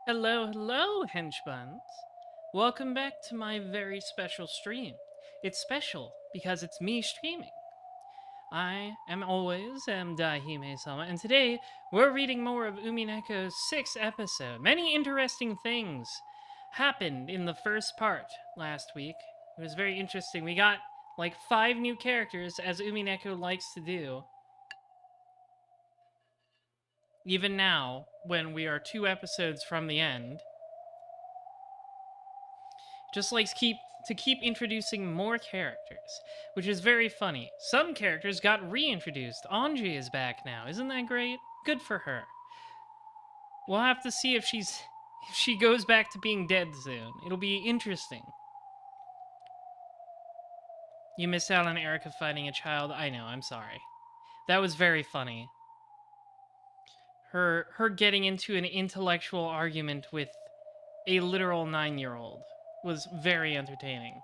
Hello, hello, henchbuns. Welcome back to my very special stream. It's special because it's me streaming. I am always Daihime-sama, and today we're reading more of Umineko's 6th episode. Many interesting things happened in the first part last week. It was very interesting. We got like 5 new characters, as Umineko likes to do. Even now, when we are 2 episodes from the end, just likes to keep introducing more characters, which is very funny. Some characters got reintroduced. Anji is back now. Isn't that great? Good for her. We'll have to see if she goes back to being dead soon. It'll be interesting. You missed out on Erica fighting a child. I know, I'm sorry. That was very funny. Her getting into an intellectual argument with a literal 9-year-old was very entertaining.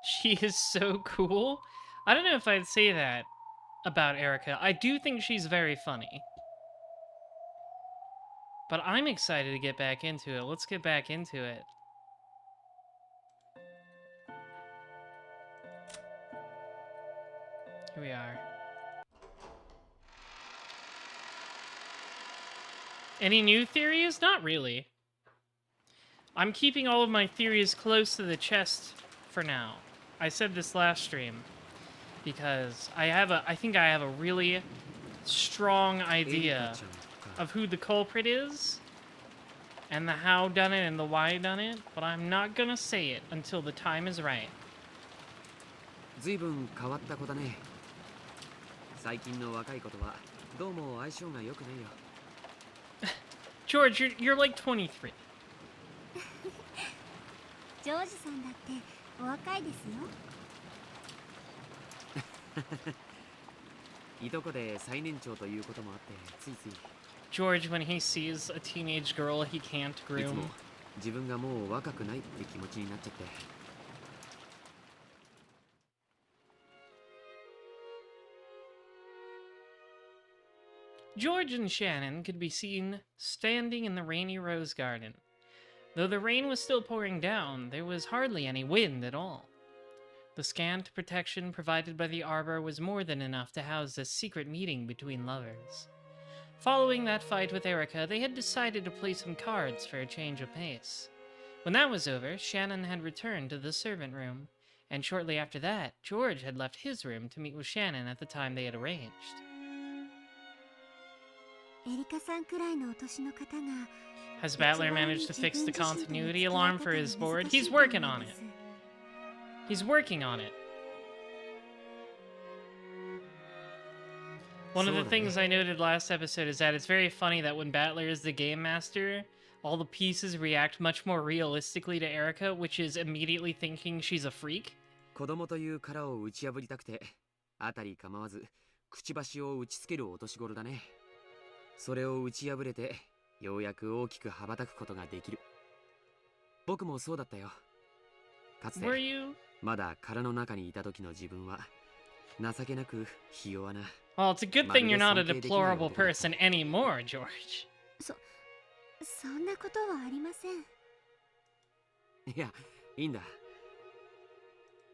She is so cool. I don't know if I'd say that about Erica. I do think she's very funny. But I'm excited to get back into it. Let's get back into it. Here we are. Any new theories? Not really. I'm keeping all of my theories close to the chest for now. I said this last stream because I think I have a really strong idea of who the culprit is and the how done it and the why done it, but I'm not gonna say it until the time is right. 随分変わった子だね。最近の若い子とはどうも相性が良くないよ。George, you're like 23. ジョージさんだってお若いですよ。いとこで最年長ということもあってついつい。George, when he sees a teenage girl he can't いつも groom. 自分がもう若くないって気持ちになっちゃって。George and Shannon could be seen standing in the rainy rose garden. Though the rain was still pouring down, there was hardly any wind at all. The scant protection provided by the arbor was more than enough to house this secret meeting between lovers. Following that fight with Erica, they had decided to play some cards for a change of pace. When that was over, Shannon had returned to the servant room, and shortly after that, George had left his room to meet with Shannon at the time they had arranged. エリカさんくらいのお年の方が Has Battler managed to fix the continuity alarm for his board? He's working on it. He's working on it. One of the things I noted last episode is that it's very funny that when Battler is the game master, all the pieces react much more realistically to Erica, which is immediately thinking she's a freak. 子供という殻を打ち破りたくて、あたり構わずくちばしを打ちつけるお年頃だね。それを打ち破れて、ようやく大きく羽ばたくことができる。僕もそうだったよ。かつて Were you? まだ殻の中にいた時の自分は情けなくひ弱な。Well, it's a good thing you're not a deplorable person anymore, George. そんなことはありません。いや、いいんだ。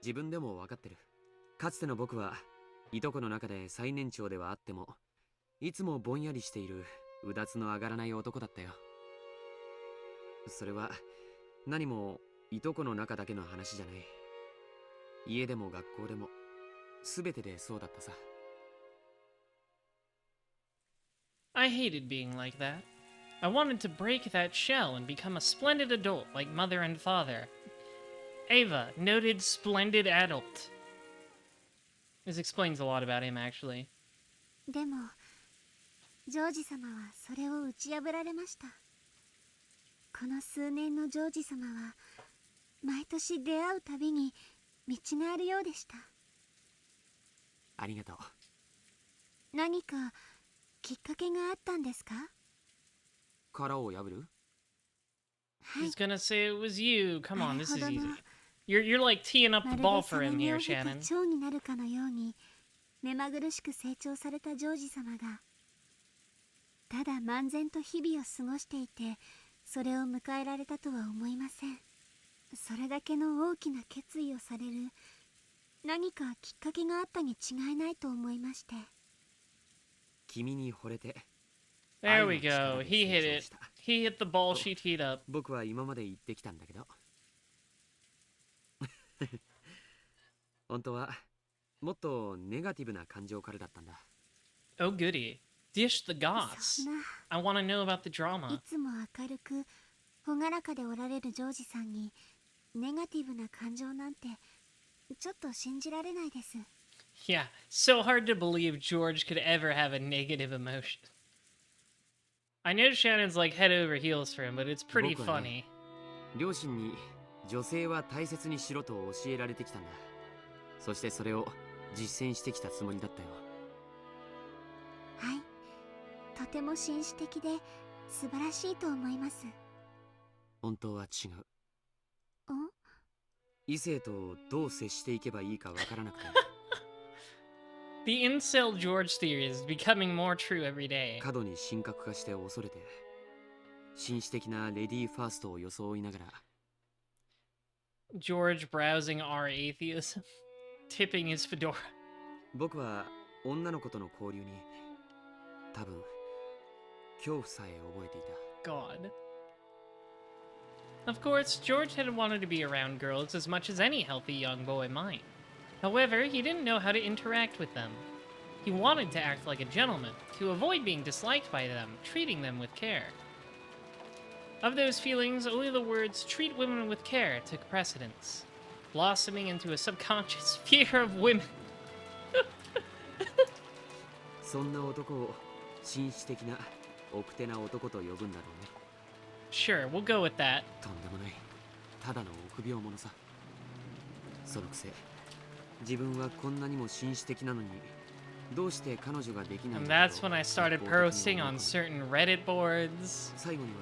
自分でも分かってる。かつての僕はいとこの中で最年長ではあっても、いつもぼんやりしているうだつの上がらない男だったよ。それは何もいとこの中だけの話じゃない。家でも学校でも全てでそうだったさ。I hated being like that. I wanted to break that shell and become a splendid adult like mother and father. Ava, noted splendid adult. This explains a lot about him, actually. でもジョージ様はそれを打ち破られました。この数年のジョージ様は毎年出会うたびに道があるようでした。ありがとう。何かきっかけがあったんですか？殻を破る？He's gonna say it was you. Come on, this is easy. You're like teeing up ま the る ball で for さな him ぎ here, を経て Shannon. 蝶になるかのように目まぐるしく成長されたジョージ様がただ漫然と日々を過ごしていてそれを迎えられたとは思いません。それだけの大きな決意をされる何かきっかけがあったに違いないと思いまして。君に惚れて There we 愛の力 go. で He 成 hit 長 it. した。 He hit the ball she teed up. 僕は今まで言ってきたんだけど本当はもっとネガティブな感情からだったんだ。 Oh goody. Dish the そ goss. んな I want to know about the い drama. つも明るく朗らかでおられるジョージさんにネガティブな感情なんてちょっと信じられないです。 Yeah, so hard to believe George could ever have a negative emotion. I know Shannon's like head over heels for him, but it's pretty 僕はね、 funny. 両親に女性は大切にしろと教えられてきたんだ。そしてそれを実践してきたつもりだったよ。はい、とても紳士的で素晴らしいと思います。本当は違う。お、異性とどう接していけばいいかわからなくて The incel George theory is becoming more true every day. 過度に神格化して恐れて紳士的なレディーファーストを装いながら George browsing our atheism, tipping his fedora. 僕は女の子との交流に多分恐怖さえ覚えていた。 God. Of course, George had wanted to be around girls as much as any healthy young boy might. However, he didn't know how to interact with them. He wanted to act like a gentleman, to avoid being disliked by them, treating them with care. Of those feelings, only the words treat women with care took precedence, blossoming into a subconscious fear of women. そんな男を紳士的な奥手な男と呼ぶんだろうね。 Sure, we'll go with that. とんでもない。ただの臆病者さ。そのくせ自分はこんなにも紳士的なのにどうして彼女ができない And んだろう that's when I と started 一方的に思い posting 込 on む。 certain Reddit boards 最後には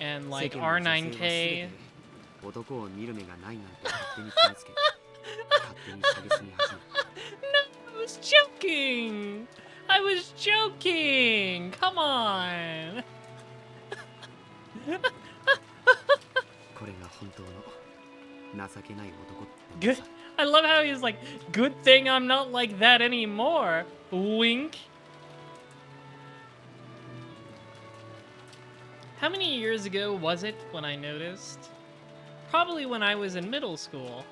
and 世 like 間の女性は全 R9K. て男を見る目がないなんて勝手に決めつけ勝手に下げすみ始め I was joking! I was joking! Come on! これが本当の情けない男っての Good. さ。 I love how he's like, good thing I'm not like that anymore. Wink. How many years ago was it when I noticed? Probably when I was in middle school.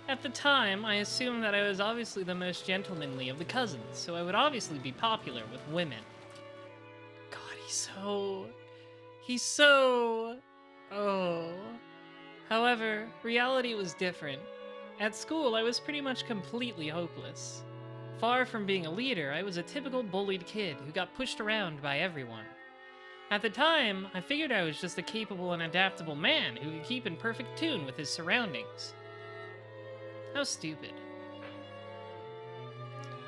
At the time, I assumed that I was obviously the most gentlemanly of the cousins, so I would obviously be popular with women. God, he's so... Oh. However, reality was different. At school, I was pretty much completely hopeless. Far from being a leader, I was a typical bullied kid who got pushed around by everyone. At the time, I figured I was just a capable and adaptable man who could keep in perfect tune with his surroundings. How stupid.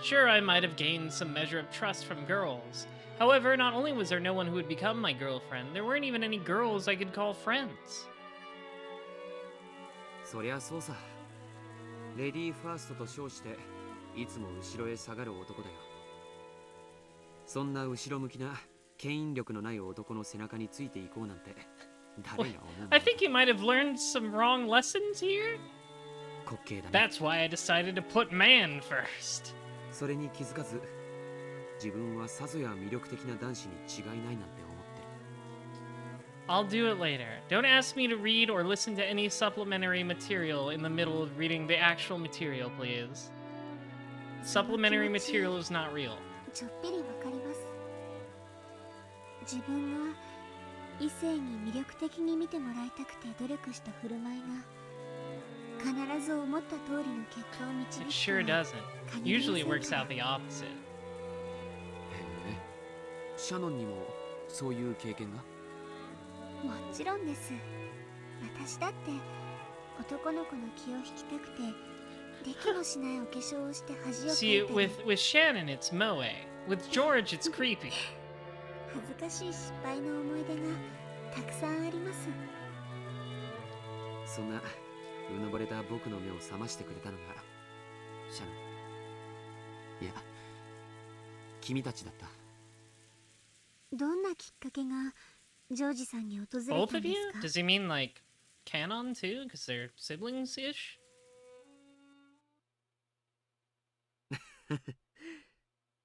Sure, I might have gained some measure of trust from girls. However, not only was there no one who would become my girlfriend, there weren't even any girls I could call friends. そりゃそうさ。レディーファーストと称していつも後ろへ下がる男だよ。そんな後ろ向きな牽引力のない男の背中についていこうなんて誰が思うんだ I think you might have learned some wrong lessons here. 滑稽だね。 That's why I decided to put man first. それに気づかず自分はさぞや魅力的な男子に違いないなんて思ってる。 I'll do it later. Don't ask me to read or listen to any supplementary material in the middle of reading the actual material, please. Supplementary material is not real. ちょっぴりわかります。自分が異性に魅力的に見てもらいたくて努力した振る舞いが必ず思った通りの結果を導 It く sure とは doesn't. Usually works out the opposite. へえ、シャノンにもそういう経験が？もちろんです。私だって男の子の気を引きたくてできもしないお化粧をして恥をかい See, て with Shannon, it's moe. With George, it's creepy. 恥ずかしい失敗の思い出がたくさんあります。そんなうぬぼれた僕の目を覚ましてくれたのがシャノン、いや君たちだった。どんなきっかけがジョージさんに訪れ Both たん of で you? すか？ Does he mean like canon too? Because they're siblings-ish?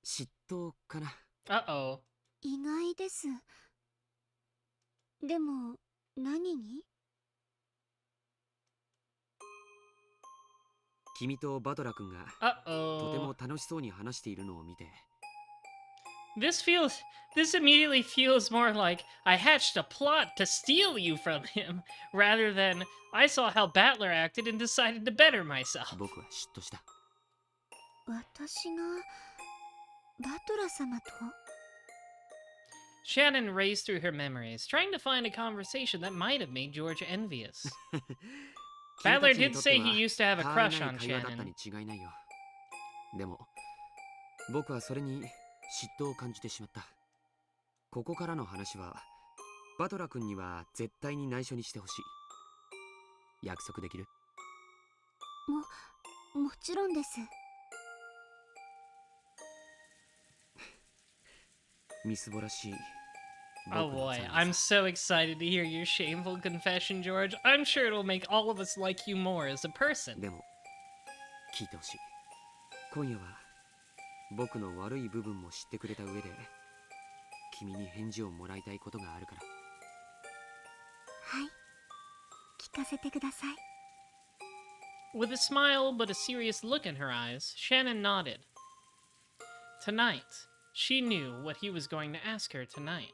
嫉妬かな。 Uh-oh. 意外です。でも何に？君とバトラ君がとて Uh-oh. も楽しそうに話しているのを見て、 This immediately feels more like I hatched a plot to steal you from him, rather than I saw how Battler acted and decided to better myself. 僕は嫉妬した。私がバトラ様と？ Shannon raced through her memories, trying to find a conversation that might have made George envious. 君 Battler たちに did とっ say ては he used to have a たわい crush ない on 会話だった Shannon. に違いないよ。でも僕はそれに嫉妬を感じてしまった。ここからの話はバトラ君には絶対に内緒にしてほしい。約束できる？もちろんです。みすぼらしい。 Oh 僕の boy, 残念 I'm さ。 so excited to hear your shameful confession, George. I'm sure it'll make all of us like you more as a person. でも聞いてほしい。今夜は僕の悪い部分も知ってくれた上で君に返事をもらいたいことがあるから。はい、聞かせてください。 With a smile but a serious look in her eyes, Shannon nodded. Tonight, she knew what he was going to ask her tonight.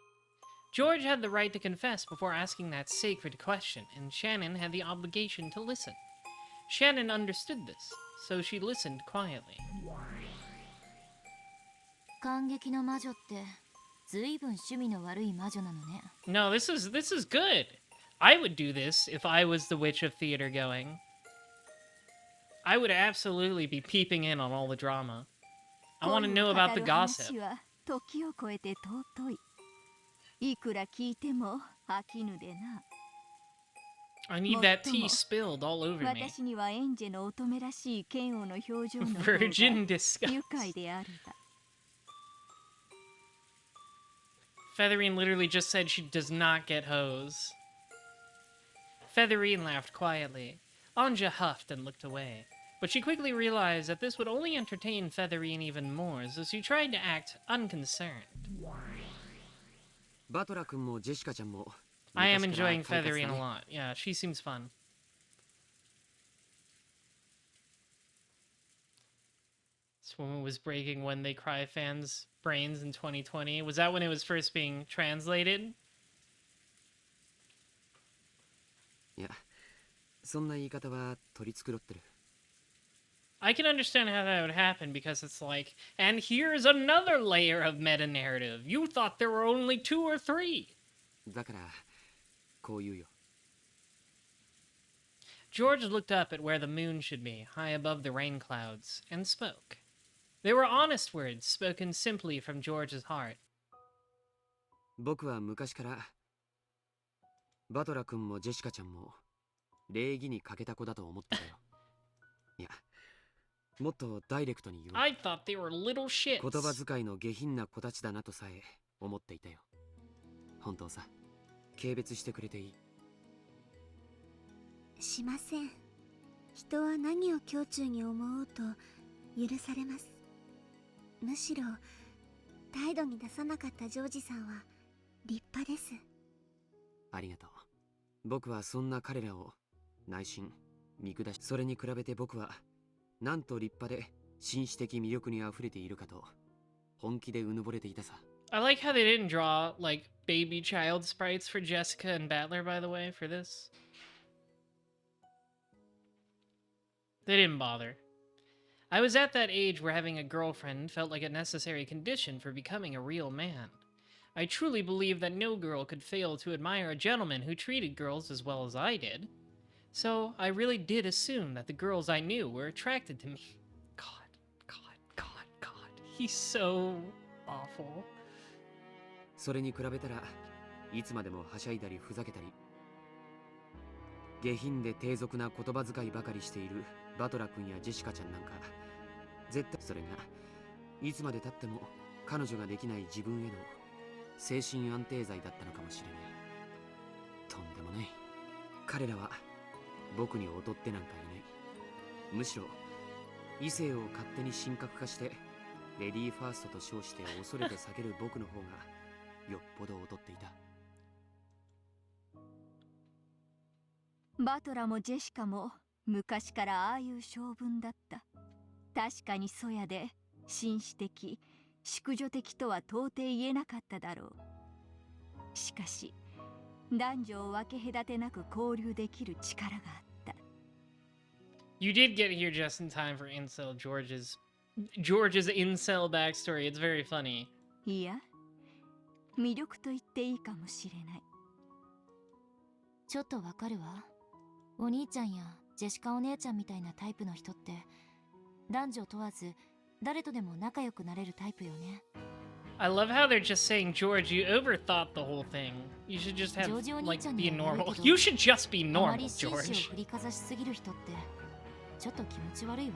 George had the right to confess before asking that sacred question, and Shannon had the obligation to listen. Shannon understood this, so she listened quietly. 感激の魔女ってずいぶん趣味の悪い魔女なのね。 No, this is good. I would do this if I was the witch of theater going. I would absolutely be peeping in on all the drama. I want to know about the gossip. 恋を語る話は時を超えて尊い。いくら聞いても飽きぬでな。 I need that tea spilled all over me. 私にはエンジェの乙女らしい剣王の表情の方が Virgin disgust. 愉快であるが。 Featherine literally just said she does not get hose. Featherine laughed quietly. Anja huffed and looked away. But she quickly realized that this would only entertain Featherine even more, so she tried to act unconcerned. バトラ君もジェシカちゃんも I am 昔から enjoying 快活だ Featherine a ね。 lot. Yeah, she seems fun. This woman was breaking When They Cry fans' brains in 2020. Was that when it was first being translated? いや、そんな言い方は取り繕ってる。 I can understand how that would happen because it's like, and here's another layer of meta narrative. You thought there were only 2 or 3. だからこう言うよ。 George looked up at where the moon should be, high above the rain clouds, and spoke. They were honest words spoken simply from George's heart. 僕は昔からバトラ君もジェシカちゃんも礼儀に欠けた子だと思ってたよ。いや、もっとダイレクトに言う。 I thought they were little shits. 言葉遣いの下品な子たちだなとさえ思っていたよ。本当さ、軽蔑してくれていい。しません。人は何を胸中に思おうと許されます。むしろ態度に出さなかったジョージさんは立派です。ありがとう。僕はそんな彼らを内心見下し、それに比べて僕はなんと立派で紳士的魅力にあふれているかと本気でうぬぼれていたさ。 I like how they didn't draw, like, baby child sprites for Jessica and Battler, by the way, for this. They didn't bother. I was at that age where having a girlfriend felt like a necessary condition for becoming a real man. I truly believe that no girl could fail to admire a gentleman who treated girls as well as I did. So I really did assume that the girls I knew were attracted to me. God. He's so awful. それに比べたらいつまでもはしゃいだりふざけたり下品で低俗な言葉遣いばかりしているバトラ君やジェシカちゃんなんか絶対それがいつまでたっても彼女ができない自分への精神安定剤だったのかもしれない。とんでもない。彼らは僕に劣ってなんかいない。むしろ異性を勝手に神格化してレディーファーストと称して恐れて避ける僕の方がよっぽど劣っていた。バトラもジェシカも昔からああいう性分だった。確かにそやで紳士的淑女的とは到底言えなかっただろう。しかし男女を分け隔てなく交流できる力があった。 You did get here just in time for incel George's incel backstory. It's very funny. いや魅力と言っていいかもしれない。ちょっとわかるわ。お兄ちゃんやジェシカお姉ちゃんみたいなタイプの人って男女問わず誰とでも仲良くなれるタイプよね。 I love how they're just saying, George, you overthought the whole thing. You should just have, ジョージお兄 like, ちゃん be には悪い normal. けど You should just be あま normal, り紳士を George. 振りかざしすぎる人ってちょっと気持ち悪いわ。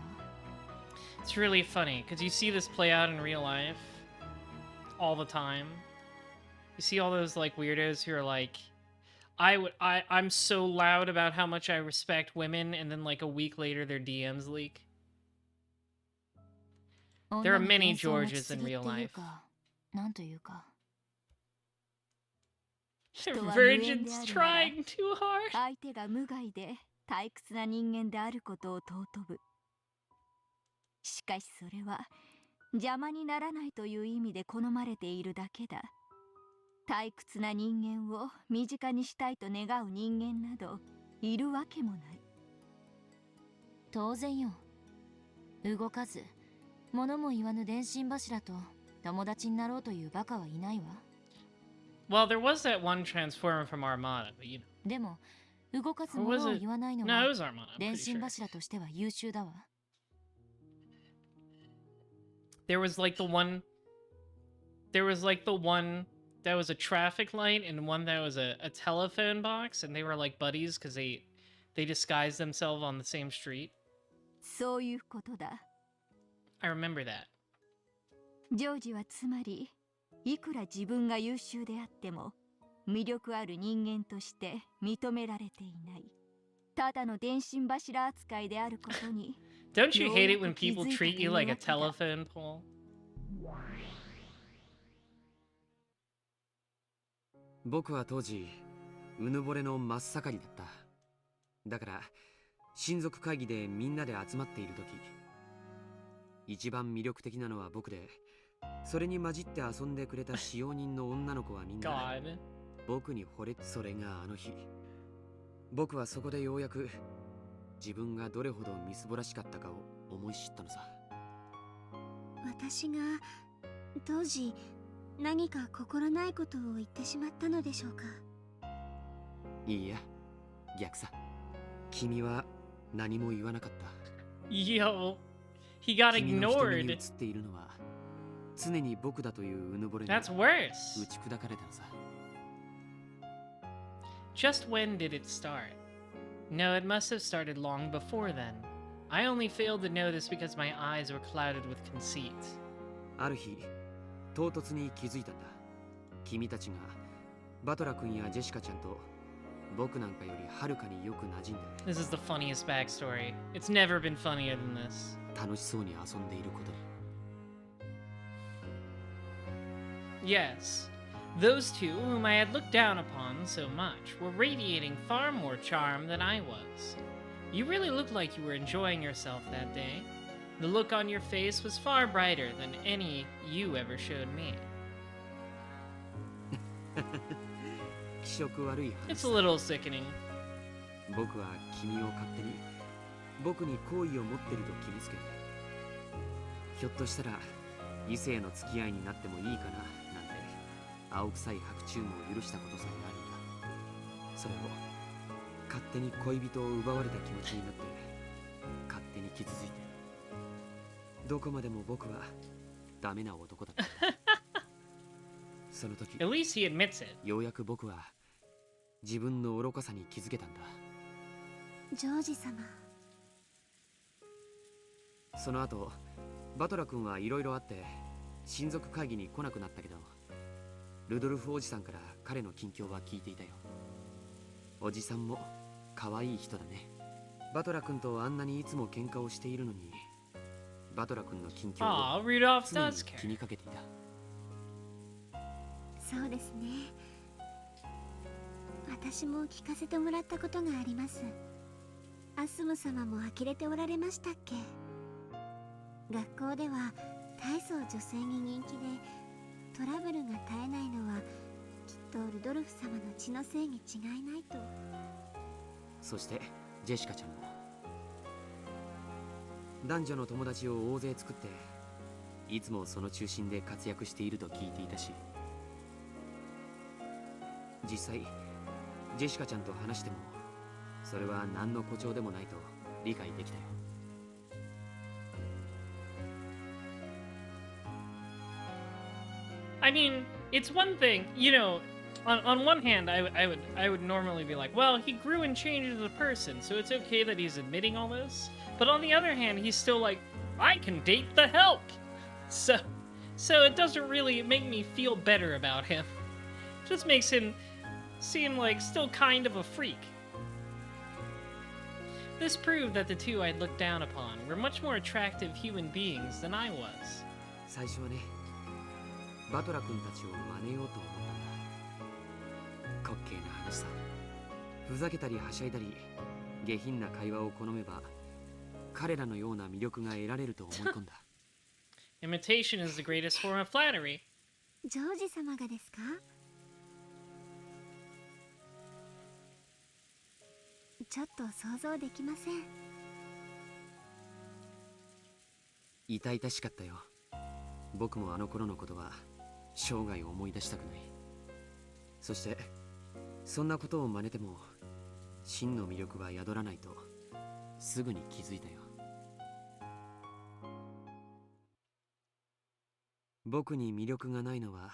It's really funny, because you see this play out in real life all the time. You see all those, like, weirdos who are like, I'm so loud about how much I respect women, and then, like, a week later, their DMs leak. There are 女に many 幻想を持ち Georges す in ぎってい real う life. か、なんというか。 The 人は無縁で virgin's あるなら trying too hard. 相手が無害で退屈な人間であることを尊ぶ。しかしそれは邪魔にならないという意味で好まれているだけだ。退屈な人間を身近にしたいと願う人間などいるわけもない。当然よ。動かず物も言わぬ電信柱と友達になろうというバカはいないわ。 Well, there was that one transformer from Armada, but you know. でも動かず Or was 物を it? 言わないの No, it は was Armada. I'm 電 pretty 信 sure. 柱としては優秀だわ。 There was like the one. There was like the one that was a traffic light and one that was a telephone box, and they were like buddies because they disguised themselves on the same street. そういうことだ。 I remember that. ジョージはつまりいくら自分が優秀であっても魅力ある人間として認められていない。ただの電信柱扱いであることに。 Don't you hate it when people treat you like a telephone pole? 僕は当時うぬぼれの真っ盛りだった。だから親族会議でみんなで集まっている時、一番魅力的なのは僕で、それに混じって遊んでくれた使用人の女の子はみんな God. 僕に惚れ、それがあの日、僕はそこでようやく自分がどれほどみすぼらしかったかを思い知ったのさ。私が当時何か心ないことを言ってしまったのでしょうか。いいや、逆さ。君は何も言わなかった。 Yo, he got 君の瞳に映 ignored. っているのは常に僕だといううぬぼれに That's 打 worse. ち砕かれたのさ。 Just when did it start? No, it must have started long before then. I only failed to notice because my eyes were clouded with conceit. ある日、唐突に気づいたんだ。君たちがバトラ君やジェシカちゃんと僕なんかよりはるかによく馴染んで This is the funniest backstory. It's never been funnier than this. 楽しそうに遊んでいることに。 Yes, those two, whom I had looked down upon so much, were radiating far more charm than I was. You really looked like you were enjoying yourself that day. The look on your face was far brighter than any you ever showed me. 気色悪い It's 話 a little sickening. 僕は君を勝手に僕に好意を持ってると決めつけて、ひょっとしたら異性の付き合いになってもいいかななんて青臭い白昼も許したことさえあるんだ。それを勝手に恋人を奪われた気持ちになって勝手に傷ついて、どこまでも僕はダメな男だった。その時 At least he admits it. ようやく僕は自分の愚かさに気づけたんだ。ジョージ様。その後バトラ君はいろいろあって親族会議に来なくなったけど、ルドルフおじさんから彼の近況は聞いていたよ。おじさんも可愛い人だね。バトラ君とあんなにいつも喧嘩をしているのに、バトラ君の近況を Aw, Rudolph 常に does 気 care. にかけていた。そうですね。私も聞かせてもらったことがあります。アスム様も呆れておられましたっけ。学校では大層女性に人気で、トラブルが絶えないのはきっとルドルフ様の血のせいに違いないと。そしてジェシカちゃんも男女の友達を大勢作っていつもその中心で活躍していると聞いていたし、実際ジェシカちゃんと話してもそれは何の誇張でもないと理解できたよ。I mean, it's one thing, you know. On one hand, I would normally be like, well, he grew and changed as a person, so it's okay that he's admitting all this. But on the other hand, he's still like, I can date the Hulk. So it doesn't really make me feel better about him. It just makes him seem like still kind of a freak. This proved that the two I'd looked down upon were much more attractive human beings than I was. 最初はね、バトラ君たちを真似ようと思ったんだ。滑稽な話さ。ふざけたりはしゃいだり下品な会話を好めば彼らのような魅力が得られると思い込んだ。Imitation is the greatest form of flattery. ジョージ様がですか。ちょっと想像できません。痛々しかったよ。僕もあの頃のことは生涯思い出したくない。そしてそんなことを真似ても真の魅力は宿らないとすぐに気づいたよ。僕に魅力がないのは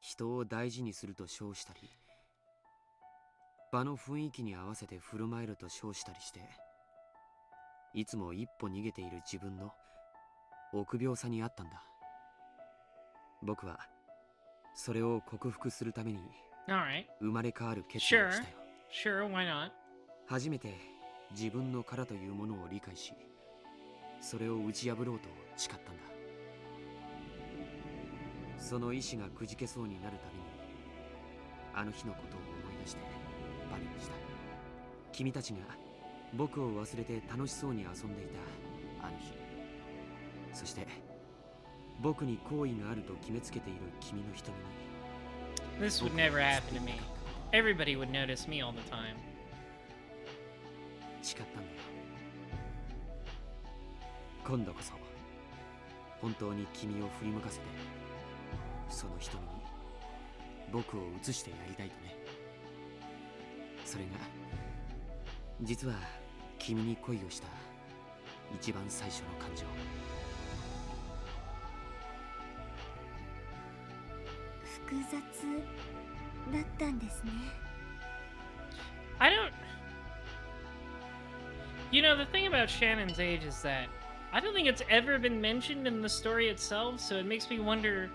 人を大事にすると称したり、場の雰囲気に合わせて振る舞えると称したりして、いつも一歩逃げている自分の臆病さにあったんだ。僕はそれを克服するために Alright. 生まれ変わる決意をしたよ。Sure, why not? 初めて自分の殻というものを理解し、それを打ち破ろうと誓ったんだ。その意志がくじけそうになるたびにあの日のことを思い出してバネにした。君たちが僕を忘れて楽しそうに遊んでいたあの日、そして僕に好意があると決めつけている君の瞳に This would never happen to me. Everybody would notice me all the time. 誓ったんだよ。今度こそ本当に君を振り向かせてその瞳に僕を映してやりたいとね。それが実は君に恋をした一番最初の感情。複雑だったんですね。I don't. You know, the thing about Shannon's age is that I don't think it's ever been mentioned in the story itself, so it makes me wonder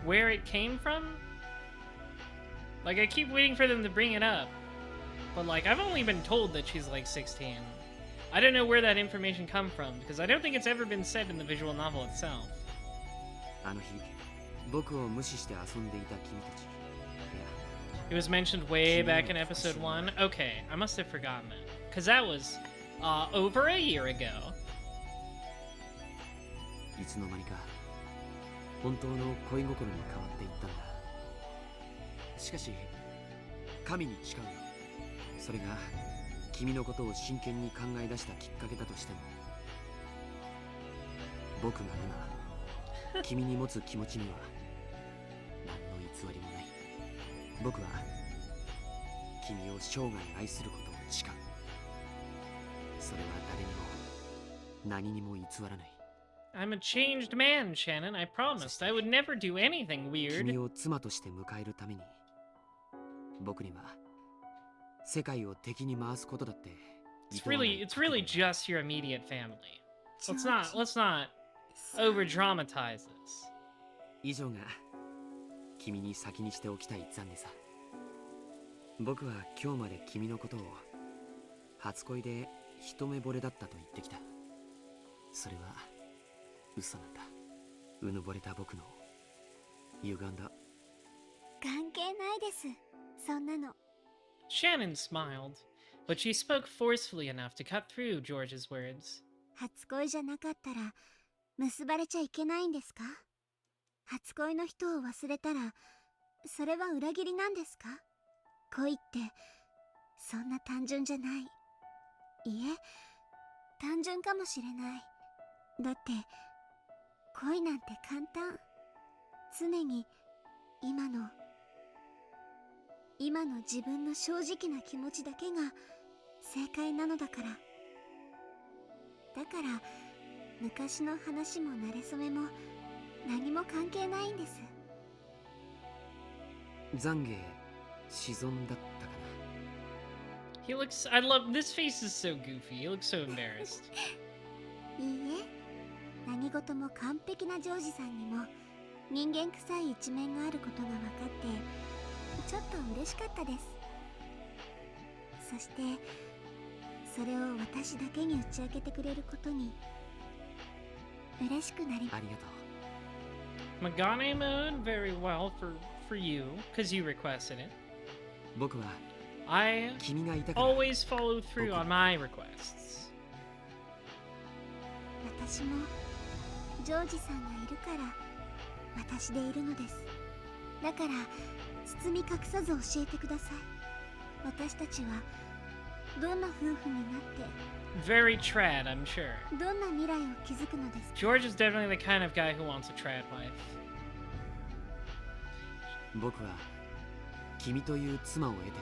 where it came from. Like, I keep waiting for them to bring it up, but like, I've only been told that she's like 16. I don't know where that information come from, because I don't think it's ever been said in the visual novel itself. あの日僕を無視して遊んでいた君たち。いや、 It was mentioned way back in episode 1. Okay, I must have forgotten that. Because that was over a year ago. いつの間にか本当の恋心に変わっていったんだ。しかし神に誓うよ。それが君のことを真剣に考え出したきっかけだとしても、僕が今君に持つ気持ちには何の偽りもない。僕は君を生涯愛することを誓う。それは誰にも何にも偽らない。I'm a changed man, Shannon. I promised I would never do anything 君 weird. を妻として迎えるために僕には世界を敵に回すことだって It's really just your immediate family. ジョー Let's ジ not さ over dramatize this. 以上が君に先にしておきたい残でさ。僕は今日まで君のことを初恋で一目惚れだったと言ってきた。それは嘘なんだ。うぬぼれた僕の歪んだ。関係ないですそんなの。 Shannon smiled, but she spoke forcefully enough to cut through George's words. 初恋じゃなかったら結ばれちゃいけないんですか？初恋の人を忘れたらそれは裏切りなんですか？恋ってそんな単純じゃない。いえ、単純かもしれない。だって恋なんて簡単。常に今の自分の正直な気持ちだけが正解なのだから。だから昔の話も馴れ初めも何も関係ないんです。懺悔沈んだったか He looks. I love this face is so goofy. He looks so embarrassed. いいえ、何事も完璧なジョージさんにも人間臭い一面があることが分かってちょっと嬉しかったです。そしてそれを私だけに打ち明けてくれることに嬉しくなり。な。ありがとう。 Magane mode very well for you because you requested it. 僕は I 君がいたから always follow through on my requests. 私もジョージさんがいるから私でいるのです。だから包み隠さず教えてください。私たちはどんな夫婦になって Very trad, I'm sure. どんな未来を築くのですか？ George is definitely the kind of guy who wants a trad wife. 僕は君という妻を得て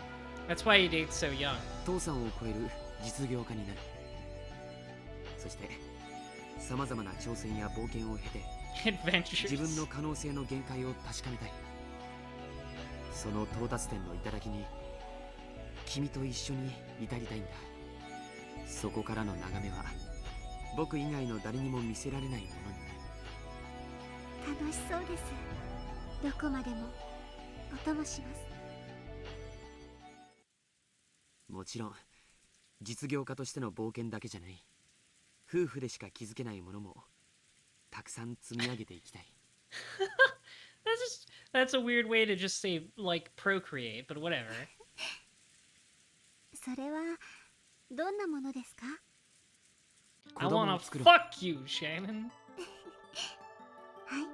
That's why he dates so young. 父さんを超える実業家になる。そしてさまざまな挑戦や冒険を経て Adventures. 自分の可能性の限界を確かめたい。その到達点の頂に君と一緒に至りたいんだ。そこからの眺めは僕以外の誰にも見せられないものになる。楽しそうです。どこまでもお供します。もちろん実業家としての冒険だけじゃない。夫婦でしか築けないものもたくさん積み上げていきたい。That's a weird way to just say like procreate, but whatever. それはどんなものですか？ I 子供 wanna を作ろう。 fuck you, Shannon. はい、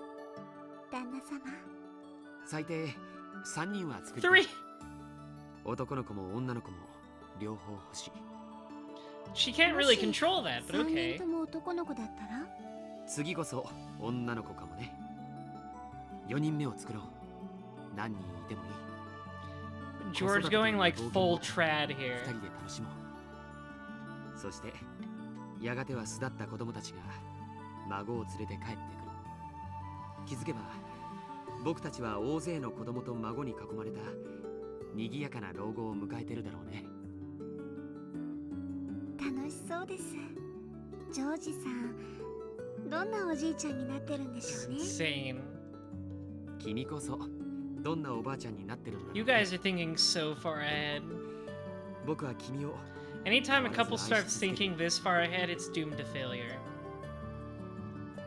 旦那様。最低3人は作りたい。 3. 男の子も女の子も両方欲しい。 She can't really control that, but 3人 okay. とも男の子だったら次こそ女の子かもね。4人目を作ろう。何人いてもいい。 George going like full trad 2 here. 人で楽しもう。そしてやがては巣立った子供たちが孫を連れて帰ってくる。気づけば僕たちは大勢の子供と孫に囲まれた賑やかな老後を迎えてるだろうね。楽しそうです。ジョージさん、どんなおじいちゃんになってるんでしょうね。 Insane. 君こそどんなおばあちゃんになってるんだろうね。 You guys are thinking so far ahead. 僕は君を Anytime a couple starts thinking this far ahead, it's doomed to failure.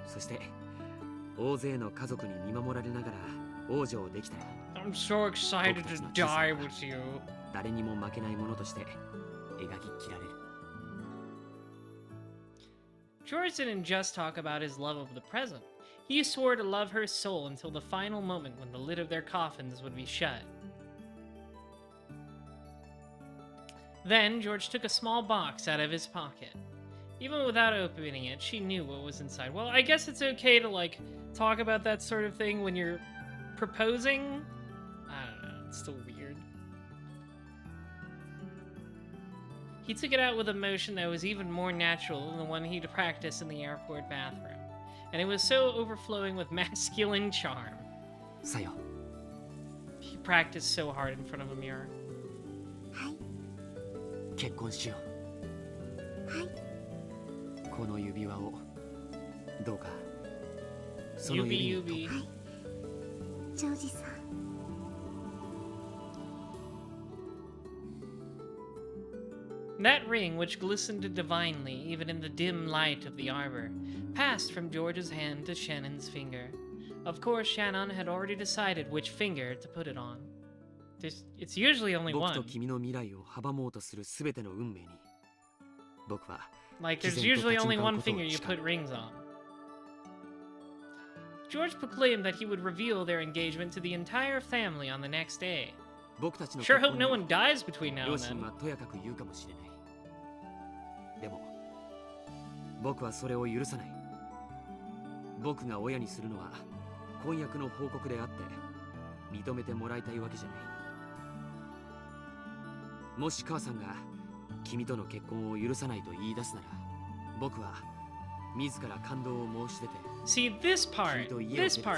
そして大勢の家族に見守られながら王女をできたら I'm so excited to die with you. 誰にも負けないものとして描き切られる。 George didn't just talk about his love of the present. He swore to love her soul until the final moment when the lid of their coffins would be shut. Then George took a small box out of his pocket. Even without opening it, she knew what was inside. Well, I guess it's okay to, like, talk about that sort of thing when you're proposing? I don't know, it's still weird. He took it out with a motion that was even more natural than the one he'd practiced in the airport bathroom. And it was so overflowing with masculine charm. さよ。 He practiced so hard in front of a mirror. はい、結婚しよう。この指輪をどうかその指に指指。はいジョージさん That ring, which glistened divinely even in the dim light of the arbor, passed from George's hand to Shannon's finger. Of course, Shannon had already decided which finger to put it on. It's usually only 僕 one. と君の未来を阻もうとするすべての運命に僕は Like, there's usually only one finger you put rings on. George proclaimed that he would reveal their engagement to the entire family on the next day. 僕たちの Sure 結 hope 婚 no に one dies between now 両 and 親 then. はとやかく言うかもしれない。でも僕はそれを許さない。僕が親にするのは婚約の報告であって認めてもらいたいわけじゃない。もし母さんが君との結婚を許さないと言い出すなら僕は自ら感動を申し出て See, this part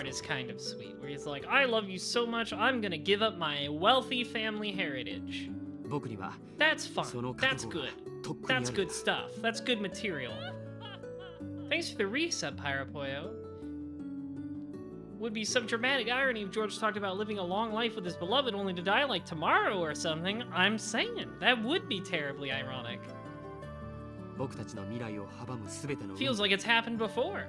is kind of sweet, where he's like, I love you so much, I'm gonna give up my wealthy family heritage. 僕には That's fun. その That's 覚悟が good. とっくにあ That's る。 good stuff. That's good material. Thanks for the resub, Pyropoyo. Would be some dramatic irony if George talked about living a long life with his beloved only to die like tomorrow or something. I'm saying, that would be terribly ironic. 僕たちの未来を阻むすべての運 Feels 命 like it's happened before.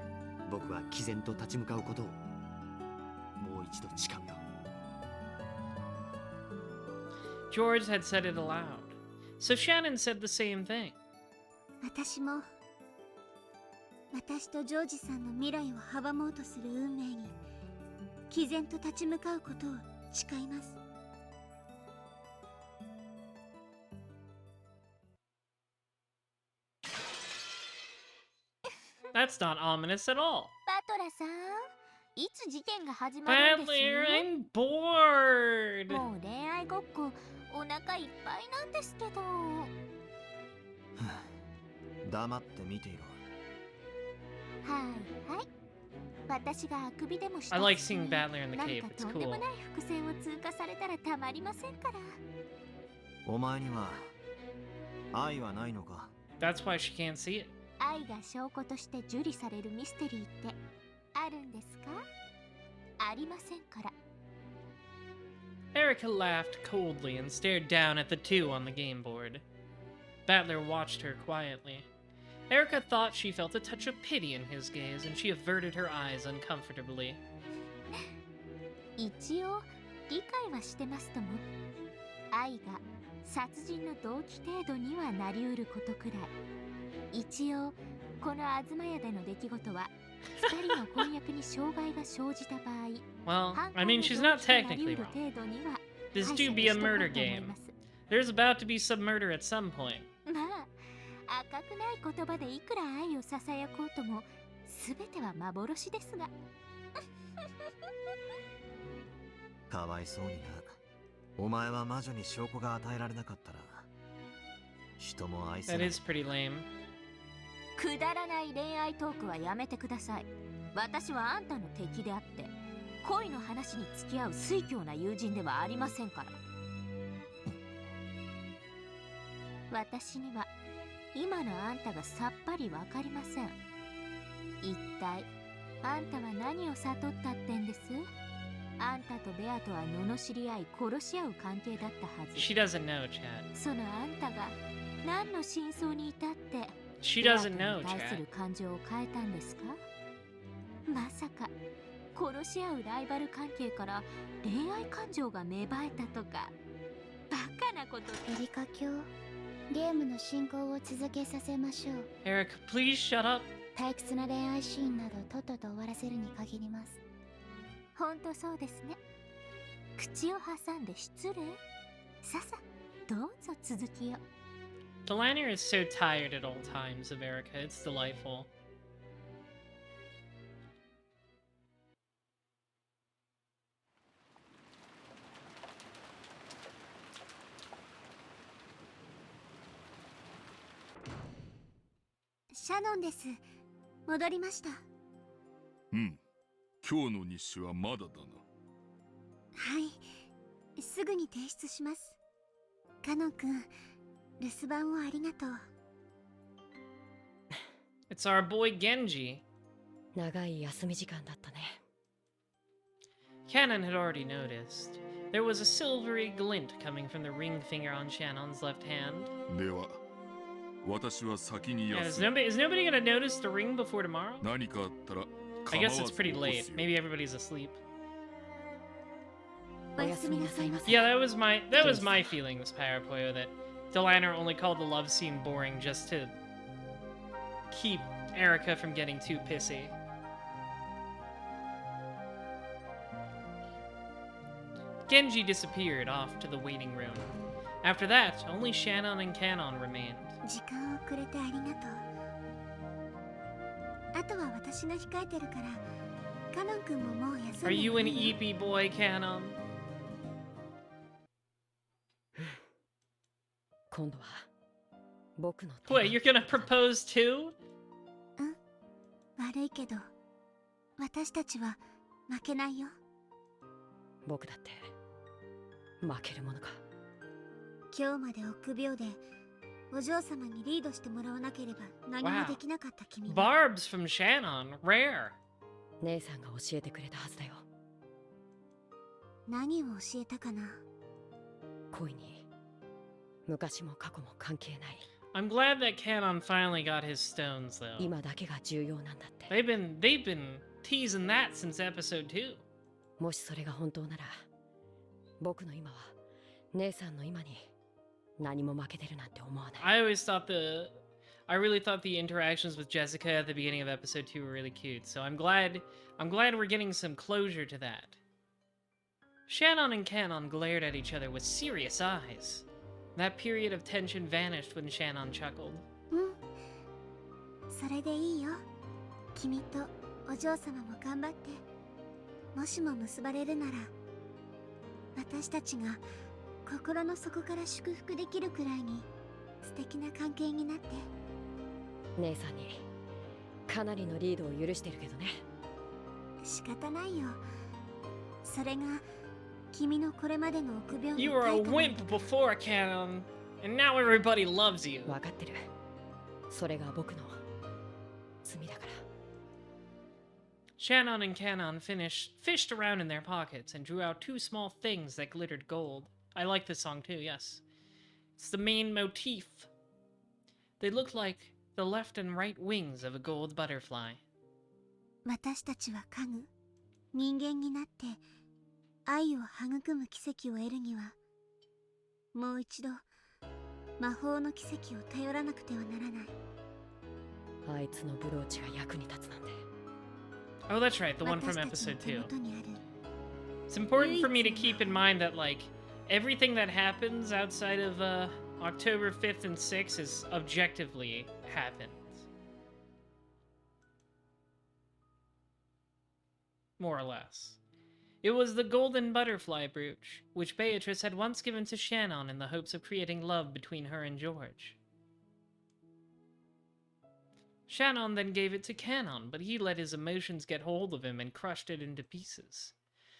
僕は毅然と立ち向かうことをもう一度誓うよ。 George had said it aloud. So Shannon said the same thing. 私も私とジョージさんの未来を阻もうとする運命に毅然と立ち向かうことを誓います。 That's not ominous at all. バトラさん、いつ事件が始まるんです Badly, I'm bored. もう恋愛ごっこお腹いっぱいなんですけど。黙って見ていろ。はいはい。私があくびでもした I like seeing Battler in the 何 cave. か It's とんでも cool. ない伏線を通過されたらたまりませんから。お前には愛はないのか。 That's why she can't see it. 愛が証拠として受理されるミステリーってあるんですか？ありませんから。 Erica laughed coldly and stared down at the 2 on the game board. Battler watched her quietly. Erica thought she felt a touch of pity in his gaze, and she averted her eyes uncomfortably. 一応理解はしてますとも。愛が殺人の動機程度にはなりうることくらい。一応この東屋での出来事は二人の婚約に障害が生じた場合 Well, 犯 I 行 mean, の she's 動 not 機となり technically うる wrong. 程度には This 解 do 釈 be a しとこう murder と思い game. ます。 There's about to be some murder at some point. まあ赤くない言葉でいくら愛をささやこうとも全ては幻ですが。かわいそうにな。お前は魔女に証拠が与えられなかったら人も愛せ That ない。 is pretty lame. くだらない恋愛トークはやめてください。私はあんたの敵であって恋の話に付き合う酔狂な友人ではありませんから。私には今のあんたがさっぱりわかりません。一体あんたは何を悟ったってんです？あんたとベアとは罵り合い殺し合う関係だったはず。 She doesn't know, Chad. そのあんたが何の真相に至って She ベア doesn't ト know, に対す Chad. る感情を変えたんですか？まさか殺し合うライバル関係から恋愛感情が芽生えたとかバカなこと。エリカ卿、ゲームの進行を続けさせましょう。 Erica, please shut up. 退屈な恋愛シーンなどとっとと終わらせるに限ります。ほんとそうですね。口を挟んで失礼。ささどうぞ続きを。 The liner is so tired at all times of Erica. It's delightful. Pt.7 シャノンです。戻りました。うん。今日の日誌はまだだな。はい、すぐに提出します。カノン君、留守番をありがとう。It's our boy Genji. 長い休み時間だったね。 Canon had already noticed. There was a silvery glint coming from the ring finger on Shannon's left hand. では私は先に Yeah, 休む is nobody gonna notice the ring before tomorrow? 何かあったら I 構わ guess ず it's pretty 起こ late. すよ Maybe everybody's asleep. おやすみなさいませ。 Yeah, that was my feelings, Parapoyo, that Delana only called the love scene boring just to keep Erica from getting too pissy. Genji disappeared off to the waiting room. After that, only Shannon and Canon remained. 時間をくれてありがとう。あとは私が控えてるから、カノン君ももう休んで Are you も an いいよ。 EP boy, Canon? 今度は僕の手 Wait, you're gonna propose too? 悪いけど、私たちは負けないよ。僕だって負けるものか。今日まで臆病で、お嬢様にリードしてもらわなければ何もできなかった君が。 Barbs from Shannon, rare. 姉さんが教えてくれたはずだよ。何を教えたかな。恋に昔も過去も関係ない。 I'm glad that Canon finally got his stones, though. 今だけが重要なんだって。 They've been teasing that since episode 2. もしそれが本当なら、僕の今は姉さんの今に何も負けてるなんて思わない。 I really thought the interactions with Jessica at the beginning of episode 2 were really cute, so I'm glad we're getting some closure to that. Shannon and Canon glared at each other with serious eyes. That period of tension vanished when Shannon chuckled. それでいいよ。君とお嬢様も頑張って。もしも結ばれるなら、私たちが心の底から祝福できるくらいに素敵な関係になって。姉さんにかなりのリードを許してるけどね。仕方ないよ。それが君のこれまでの臆病の You were a 対価なん wimp だ。 before, Canon, and now everybody loves you. 分かってる。それが僕の罪だから。 Shannon and Canon fished around in their pockets and drew out two small things that glittered gold. I like this song too, yes. It's the main motif. They looked like the left and right wings of a gold butterfly. 私たちは家具、人間になって愛を育む奇跡を得るには、もう一度魔法の奇跡を頼らなくてはならない。あいつのブローチが役に立つなんて。 Oh, that's right, the one from 私たちの episode 手 2. 元にある。 It's important for me to keep in mind that, like, everything that happens outside of October 5th and 6th is objectively happened. More or less. It was the golden butterfly brooch, which Beatrice had once given to Shannon in the hopes of creating love between her and George. Shannon then gave it to Canon, but he let his emotions get hold of him and crushed it into pieces.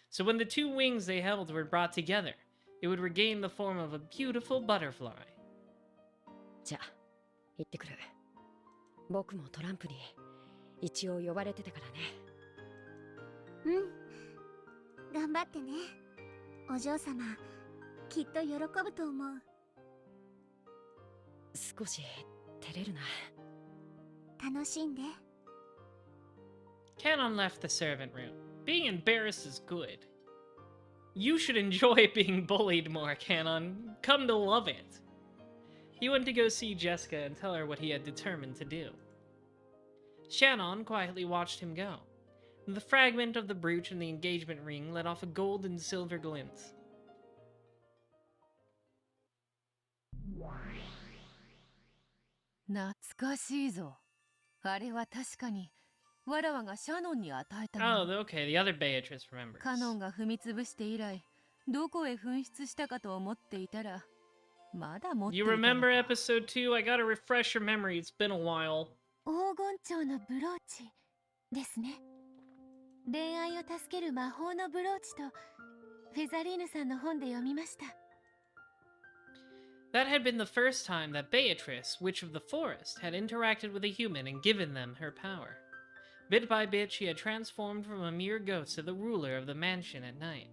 So when the two wings they held were brought together, it would regain the form of a beautiful butterfly. じゃあ行ってくる。僕もトランプに一応呼ばれてたからね。頑張ってね。お嬢様、きっと喜ぶと思う。少し照れるな。楽しんで。Canon left the servant room. Being embarrassed is good. You should enjoy being bullied more, Canon. Come to love it. He went to go see Jessica and tell her what he had determined to do. Shannon quietly watched him go. The fragment of the brooch and the engagement ring let off a gold and silver glint. 懐かしいぞ。あれは確かにわらわがシャノンに与えたも Oh, の。 okay, the other Beatrice remembers. カノンが踏みつぶして以来、どこへ紛失したかと思っていたら、まだ持ってい You たの remember か。 episode 2? I gotta refresh your memory, it's been a while. 黄金蝶のブローチですね。恋愛を助ける魔法のブローチとフェザリーヌさんの本で読みました。That had been the first time that Beatrice, Witch of the Forest, had interacted with a human and given them her power. Bit by bit, she had transformed from a mere ghost to the ruler of the mansion at night.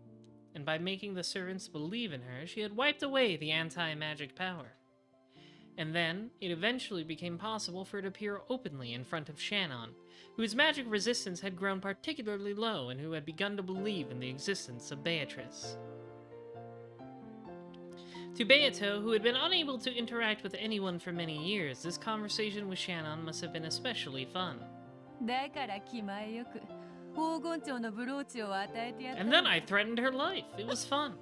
And by making the servants believe in her, she had wiped away the anti-magic power. And then, it eventually became possible for her to appear openly in front of Shannon, whose magic resistance had grown particularly low and who had begun to believe in the existence of Beatrice. To Beato, who had been unable to interact with anyone for many years, this conversation with Shannon must have been especially fun. だから気前よく黄金蝶のブローチを与えてやった And then I threatened her life. It was fun.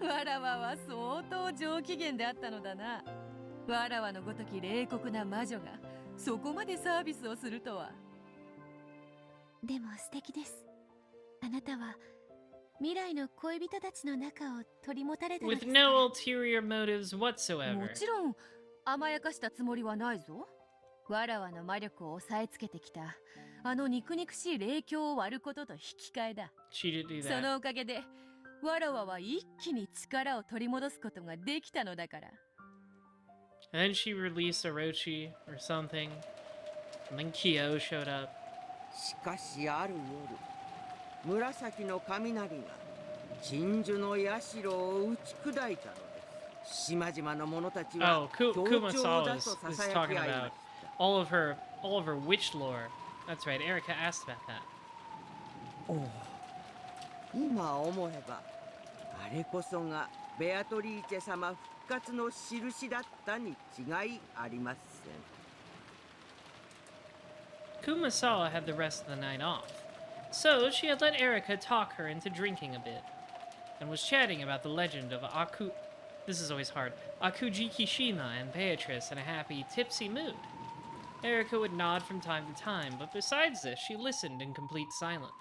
わらわは相当上機嫌であったのだな。わらわのごとき冷酷な魔女がそこまでサービスをするとは。でも素敵です。あなたは未来の恋人たちの仲を取り持たれたのです With から。 no ulterior motives も whatsoever. ちろん甘やかしたつもりはないぞ。わらわの魔力を抑えつけてきたあの肉々しい霊境を割ることと引き換えだ。 She did do そ that. のおかげでわらわは一気に力を取り戻すことができたのだから。 And then she released Orochi or something. And then Kyo showed up. しかしある夜、紫の雷が鎮守の社を打ち砕いたのです。島々の者たちは Oh, 協調 Kumasawa だ was, と was 囁 talking き合いま about した。 all of her witch lore. That's right, Erica asked about that. おお、今思えばあれこそがベアトリーチェ様復活の印だったに違いありません。 Kumasawa had the rest of the night off, so she had let Erica talk her into drinking a bit, and was chatting about the legend of this is always hard, Akuji Kishima and Beatrice in a happy, tipsy mood. Erica would nod from time to time, but besides this, she listened in complete silence.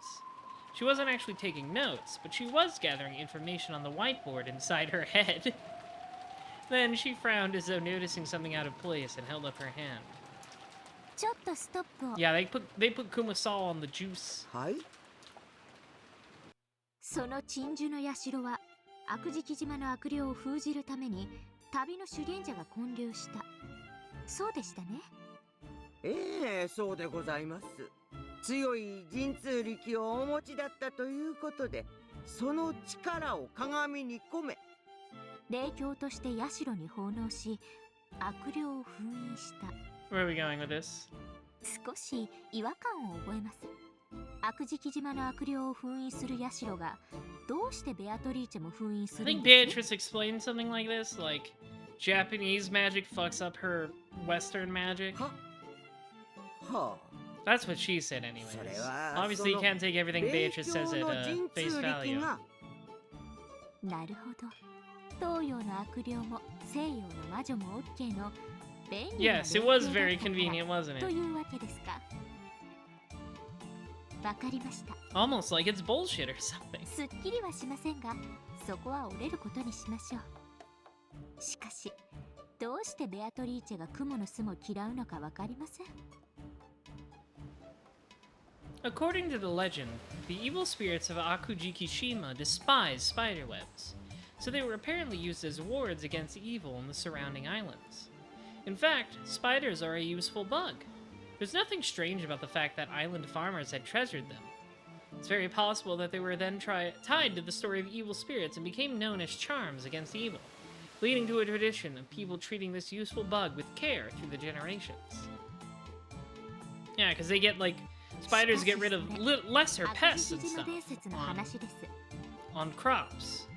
She wasn't actually taking notes, but she was gathering information on the whiteboard inside her head. Then she frowned as though noticing something out of place and held up her hand. ちょっとストップを。 Yeah, they put Kumasawa on the juice. はい。その鎮守の社は悪食島の悪霊を封じるために旅の修験者が建立した。そうでしたね。ええ、そうでございます。強い神通力をお持ちだったということで、その力を鏡に込め、霊境として社に奉納し、悪霊を封印した。 Where are we going with this? 少し違和感を覚えます。悪食島の悪霊を封印する社がどうしてベアトリーチェも封印す I るん think です Beatrice explained something like this, like Japanese magic fucks up her Western magic. はあ。 That's what she said, anyways. それは Obviously, you その can't take everything 霊 Beatrice 境 says の at 神 face 通 value. 力がなるほど。東洋の悪霊も西洋の魔女も OK の便利な Yes, it 霊 was 境 very だったから convenient, wasn't と it? いうわけですか。わかりました。 Almost like it's bullshit or something. すっきりはしませんが、そこは折れることにしましょう。しかし、どうしてベアトリーチェが雲の巣も嫌うのかわかりません。 According to the legend, the evil spirits of Akujikishima despise spider webs, so they were apparently used as wards against evil in the surrounding islands. In fact, spiders are a useful bug. There's nothing strange about the fact that island farmers had treasured them. It's very possible that they were then tied to the story of evil spirits and became known as charms against evil, leading to a tradition of people treating this useful bug with care through the generations. Yeah, because they get like spiders get rid of lesser 悪 pests 食 and 島 stuff 伝説の話です。 on crops.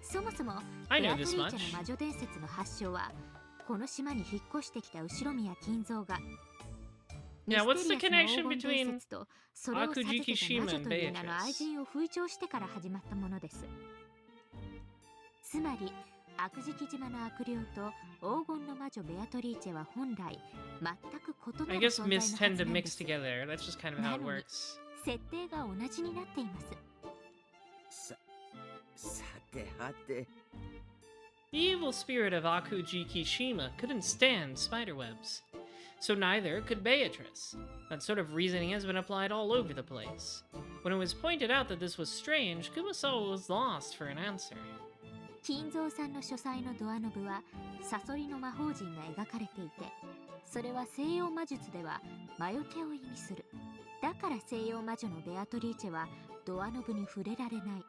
そもそも I ベ know アトリ this ーチ much. ェの魔女伝説の発祥はこの島に引っ越してきた後ろ宮金蔵が Yeah, what's the ミステリアス connection な黄金伝 between 説とそれを授けた魔 Akujikishima 女 and という名の Beatrice? 愛人を吹聴してから始まったものです。つまり悪食島の悪霊と黄金の魔女ベアトリーチェは本来全く異な I る guess 存在のは myths ず tend な to んで mix す。 together. That's just kind of how it Nani. works. 設定が同じになっています。さてはて。 The evil spirit of Akujikishima couldn't stand spider webs, so neither could Beatrice. That sort of reasoning has been applied all over the place. When it was pointed out that this was strange, Kumasawa was lost for an answer. 金蔵さんの書斎のドアノブはサソリの魔法陣が描かれていて、それは西洋魔術では魔除けを意味する。だから西洋魔女のベアトリーチェはドアノブに触れられない。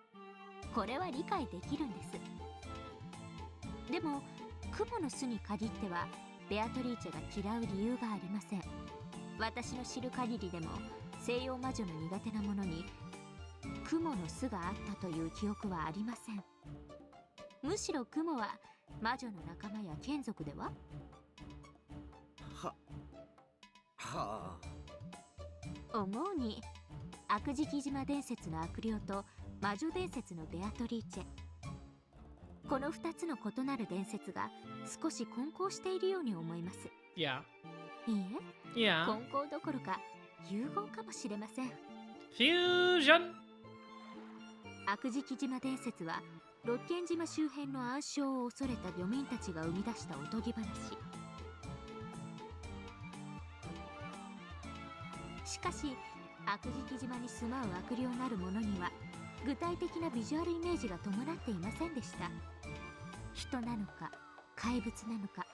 これは理解できるんです。でも雲の巣に限ってはベアトリーチェが嫌う理由がありません。私の知る限りでも西洋魔女の苦手なものに雲の巣があったという記憶はありません。むしろ雲は魔女の仲間や眷属では？は思うに悪事記島伝説の悪霊と魔女伝説のベアトリーチェ、この2つの異なる伝説が少し混交しているように思います。 Yeah. いいえ、 Yeah. 混交どころか融合かもしれません。 Fusion! 悪事記島伝説は六軒島周辺の暗礁を恐れた漁民たちが生み出したおとぎ話。しかし悪事記島に住まう悪霊なる者には具体的なビジュアルイメージが伴っていませんでした。人なのか怪物なのか、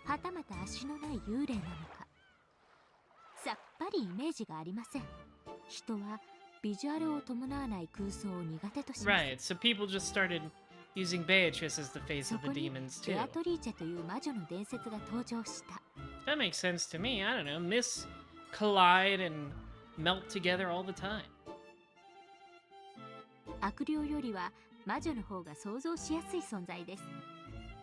はたまた足のない幽霊なのか、さっぱりイメージがありません。人はビジュアルを伴わない空想を苦手とします。 Right, so people just started using Beatrice as the face そ of こ the に demons ベ too. アトリーチェという魔女の伝説が登場した。 That makes sense to me. I don't know. Myths collide and melt together all the time. 悪霊よりは魔女の方が想像しやすい存在です。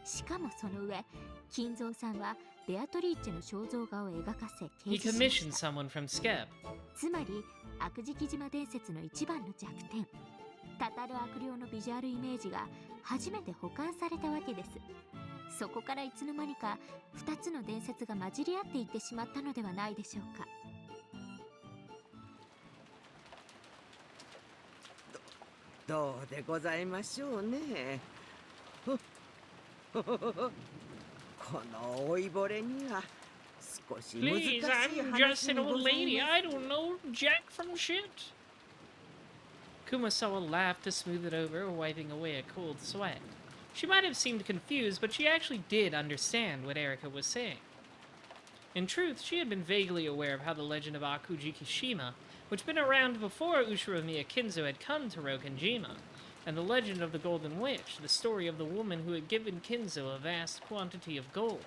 しかもその上、金蔵さんはベアトリーチェの肖像画を描かせ He 掲示しま commissioned した。 someone from Skeb. つまり悪事記島伝説の一番の弱点、たたる悪霊のビジュアルイメージが初めて保管されたわけです。そこからいつの間にか2つの伝説が混じり合っていってしまったのではないでしょうか。どうでございましょうね。この老いぼれには少し難しい Please, I'm 話 just に an ご old ざい lady. ます。 I don't know jack from shit. Kumasawa laughed to smooth it over, wiping away a cold sweat. She might have seemed confused, but she actually did understand what Erika was saying. In truth, she had been vaguely aware of how the legend of Akujikishima, which had been around before Ushiromiya Kinzo had come to Rokenjima, and the legend of the Golden Witch, the story of the woman who had given Kinzo a vast quantity of gold,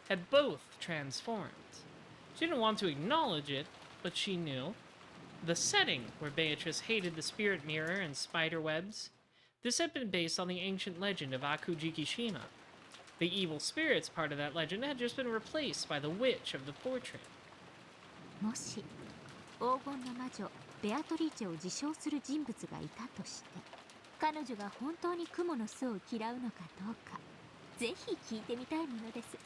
had both transformed. She didn't want to acknowledge it, but she knew. The setting, where Beatrice hated the spirit mirror and spider webs, this had been based on the ancient legend of Akujikishima. The evil spirits part of that legend had just been replaced by the witch of the portrait. もし黄金の魔女ベアトリーチェを自称する人物がいたとして、彼女が本当に雲の巣を嫌うのかどうか、ぜひ聞いてみたいものです。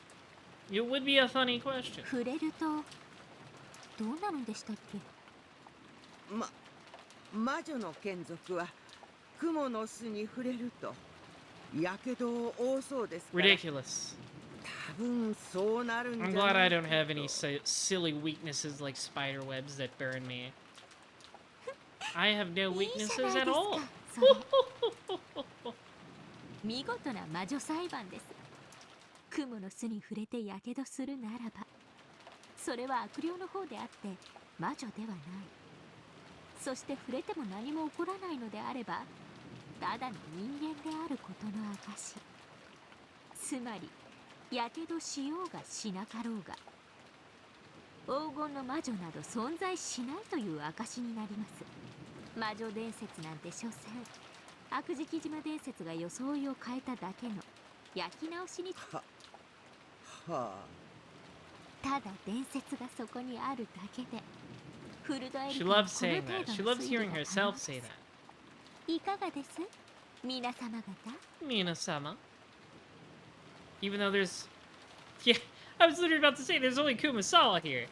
It would be a funny question. 触れるとどうなるんでしたっけ？魔女の眷属は雲の巣に触れるとやけどを負うそうですから。 Ridiculous. 多分そうなるんじゃ I'm ない glad I か don't have と any silly weaknesses like spider webs that burn me. I have no いいじゃ weaknesses ない at です all. か。それ見事な魔女裁判です。雲の巣に触れてやけどするならば、それは悪霊の方であって魔女ではない。そして触れても何も起こらないのであれば、ただの人間であることの証。つまりやけどしようがしなかろうが、黄金の魔女など存在しないという証になります。魔女伝説なんて所詮悪事記島伝説が装いを変えただけの焼き直しに。はただ伝説がそこにあるだけで、フルドエル She フのこの loves saying 程 that. 度 She の loves 推理 hearing が herself say that. いかがです皆様方？ Mina-sama. Even though there's... Yeah, I was literally about to say there's only Kumasawa here.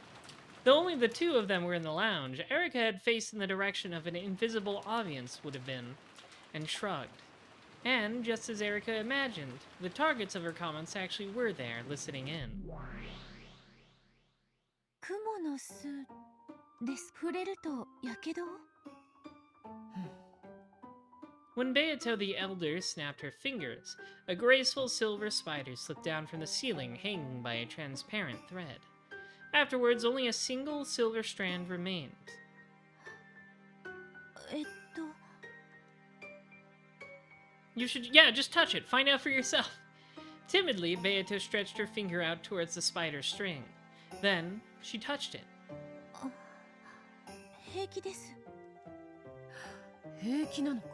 Though only the two of them were in the lounge, Erika had faced in the direction of an invisible audience would have been, and shrugged. And, just as Erika imagined, the targets of her comments actually were there, listening in. 雲の巣です。触れるとやけどを？ When Beato the Elder snapped her fingers, a graceful silver spider slipped down from the ceiling, hanging by a transparent thread. Afterwards, only a single silver strand remained. えっと You should, yeah, just touch it. Find out for yourself. Timidly, Beato stretched her finger out towards the spider's string. Then, she touched it. 平気です。平気なのか。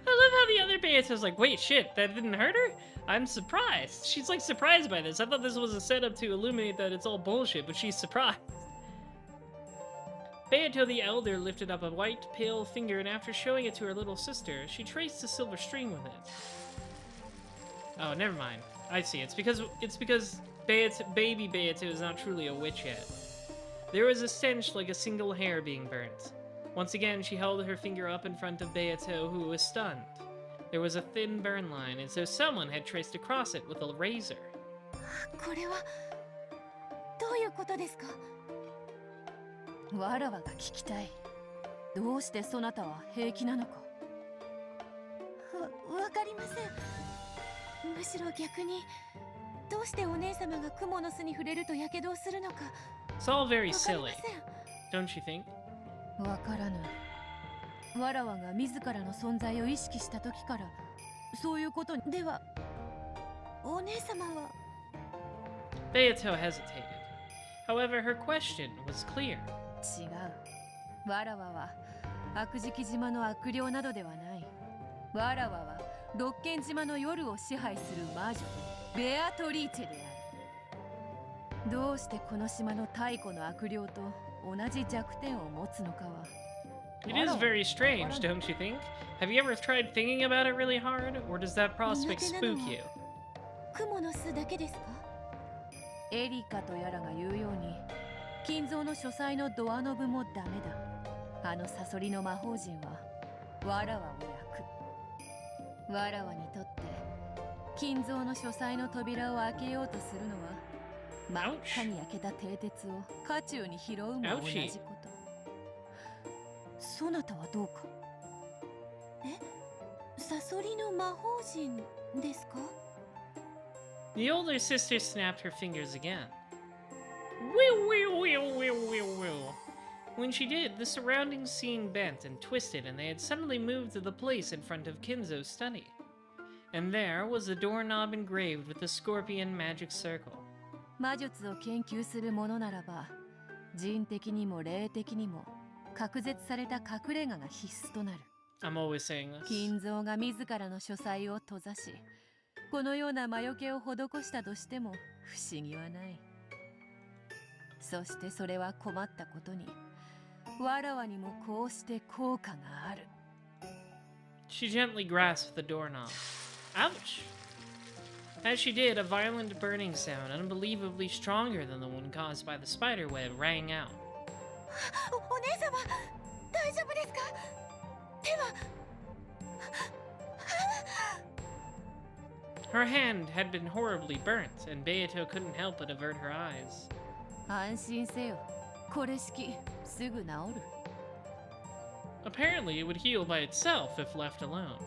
I love how the other Beato's like, wait, shit, that didn't hurt her? I'm surprised. She's like surprised by this. I thought this was a setup to illuminate that it's all bullshit, but she's surprised. Beato the Elder lifted up a white, pale finger, and after showing it to her little sister, she traced a silver string with it. Oh, never mind. I see. It's because baby Beato is not truly a witch yet. There was a stench like a single hair being burnt. Once again, she held her finger up in front of Beato, who was stunned. There was a thin burn line, as though someone had traced across it with a razor. これはどういうことですか。わらわが聞きたい。どうしてそなたは平気なのか。わかりません。むしろ逆にどうしてお姉様が蜘蛛の巣に触れると火傷をするのか。 It's all very silly, don't you think? わからぬ。わらわが自らの存在を意識した時からそういうことでは。お姉様は。 Beato hesitated. However, her question was clear. 違う。わらわは悪食島の悪霊などではない。わらわは六軒島の夜を支配する魔女ベアトリーチェである。どうしてこの島の太古の悪霊と同じ弱点を持つのかは。 It is very strange, don't you think? Have you ever tried thinking about it really hard, or does that prospect spook you? 蜘蛛の巣だけですか。エリカとやらが言うように金蔵の書斎のドアノブもダメだ。あのサソリの魔法陣はわらわを焼く。わらわにとって金蔵の書斎の扉を開けようとするのは真っ赤に焼けた蹄鉄を家中に拾うも同じこと。そなたはどうか。え、サソリの魔法陣ですか。 The older sister snapped her fingers again. Whew, whew, whew, whew, whew, whew. When she did, the surrounding scene bent and twisted, and they had suddenly moved to the place in front of Kinzo's study. And there was a doorknob engraved with the scorpion magic circle. 魔術を研究するものならば、人的にも霊的にも隔絶された隠れ家が必須となる。 I'm always saying this. 金蔵が自らの書斎を閉ざし、このような魔除けを施したとしても不思議はない。そしてそれは困ったことに、わらわにもこうして効果がある。 She gently grasped the doorknob. Ouch! As she did, a violent burning sound, unbelievably stronger than the one caused by the spider web, rang out. お姉様、大丈夫ですか。手は。 Her hand had been horribly burnt, and Beato couldn't help but avert her eyes. 安心せよ。これ式すぐ治る。 Apparently, it would heal by itself if left alone.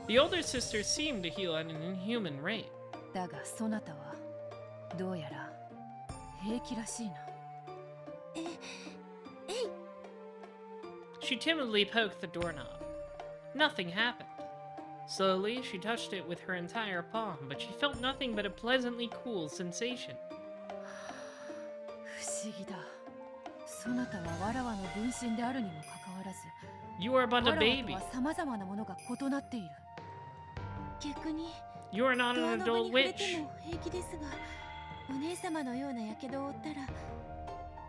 The older sister seemed to heal at an inhuman rate. だがそなたはどうやら平気らしいな。She timidly poked the doorknob. Nothing happened. Slowly, she touched it with her entire palm, but she felt nothing but a pleasantly cool sensation. 不思議だ。そなたはわらわの分身であるにもかかわらず、 You are but a わらわと baby. は様々なものが異なっている。逆に You are not ドア an ノブ adult に触れて witch. も平気ですが、お姉様のような火傷を負ったら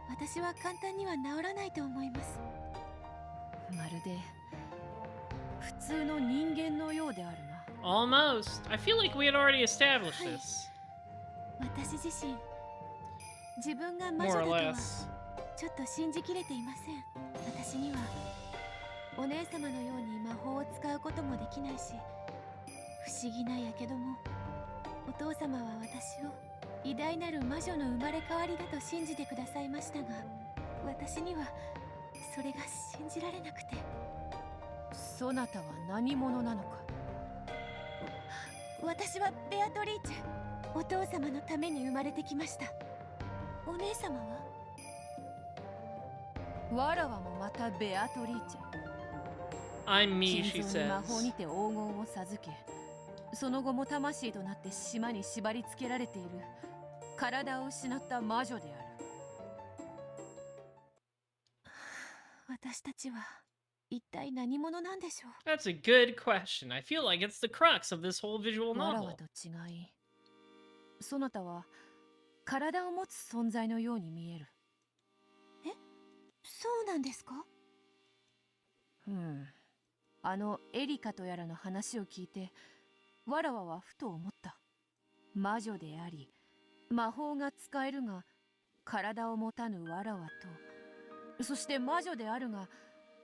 私は簡単には治らないと思います。まるで普通の人間のようであるな。 Almost. I feel like we had already established this. 私自身、自分が魔女 More だ or とは less. ちょっと信じきれていません。私にはお姉様のように魔法を使うこともできないし、不思議な火傷もお父様は私を偉大なる魔女の生まれ変わりだと信じてくださいましたが、私にはそれが信じられなくて。そなたは何者なのか。私はベアトリーチェ。お父様のために生まれてきました。お姉様は？わらわもまたベアトリーチェ。 I'm me, 心 she 臓に魔法 says. にて黄金を授け、その後も魂となって島に縛り付けられている体を失った魔女である。私たちは一体何者なんでしょう。 That's a good question. I feel like it's the crux of this whole visual わらわ novel. と違い、そなたは体を持つ存在のように見える。そうなんですか？あのエリカとやらの話を聞いて、わらわはふと思った。魔女であり魔法が使えるが体を持たぬわらわと、そして魔女であるが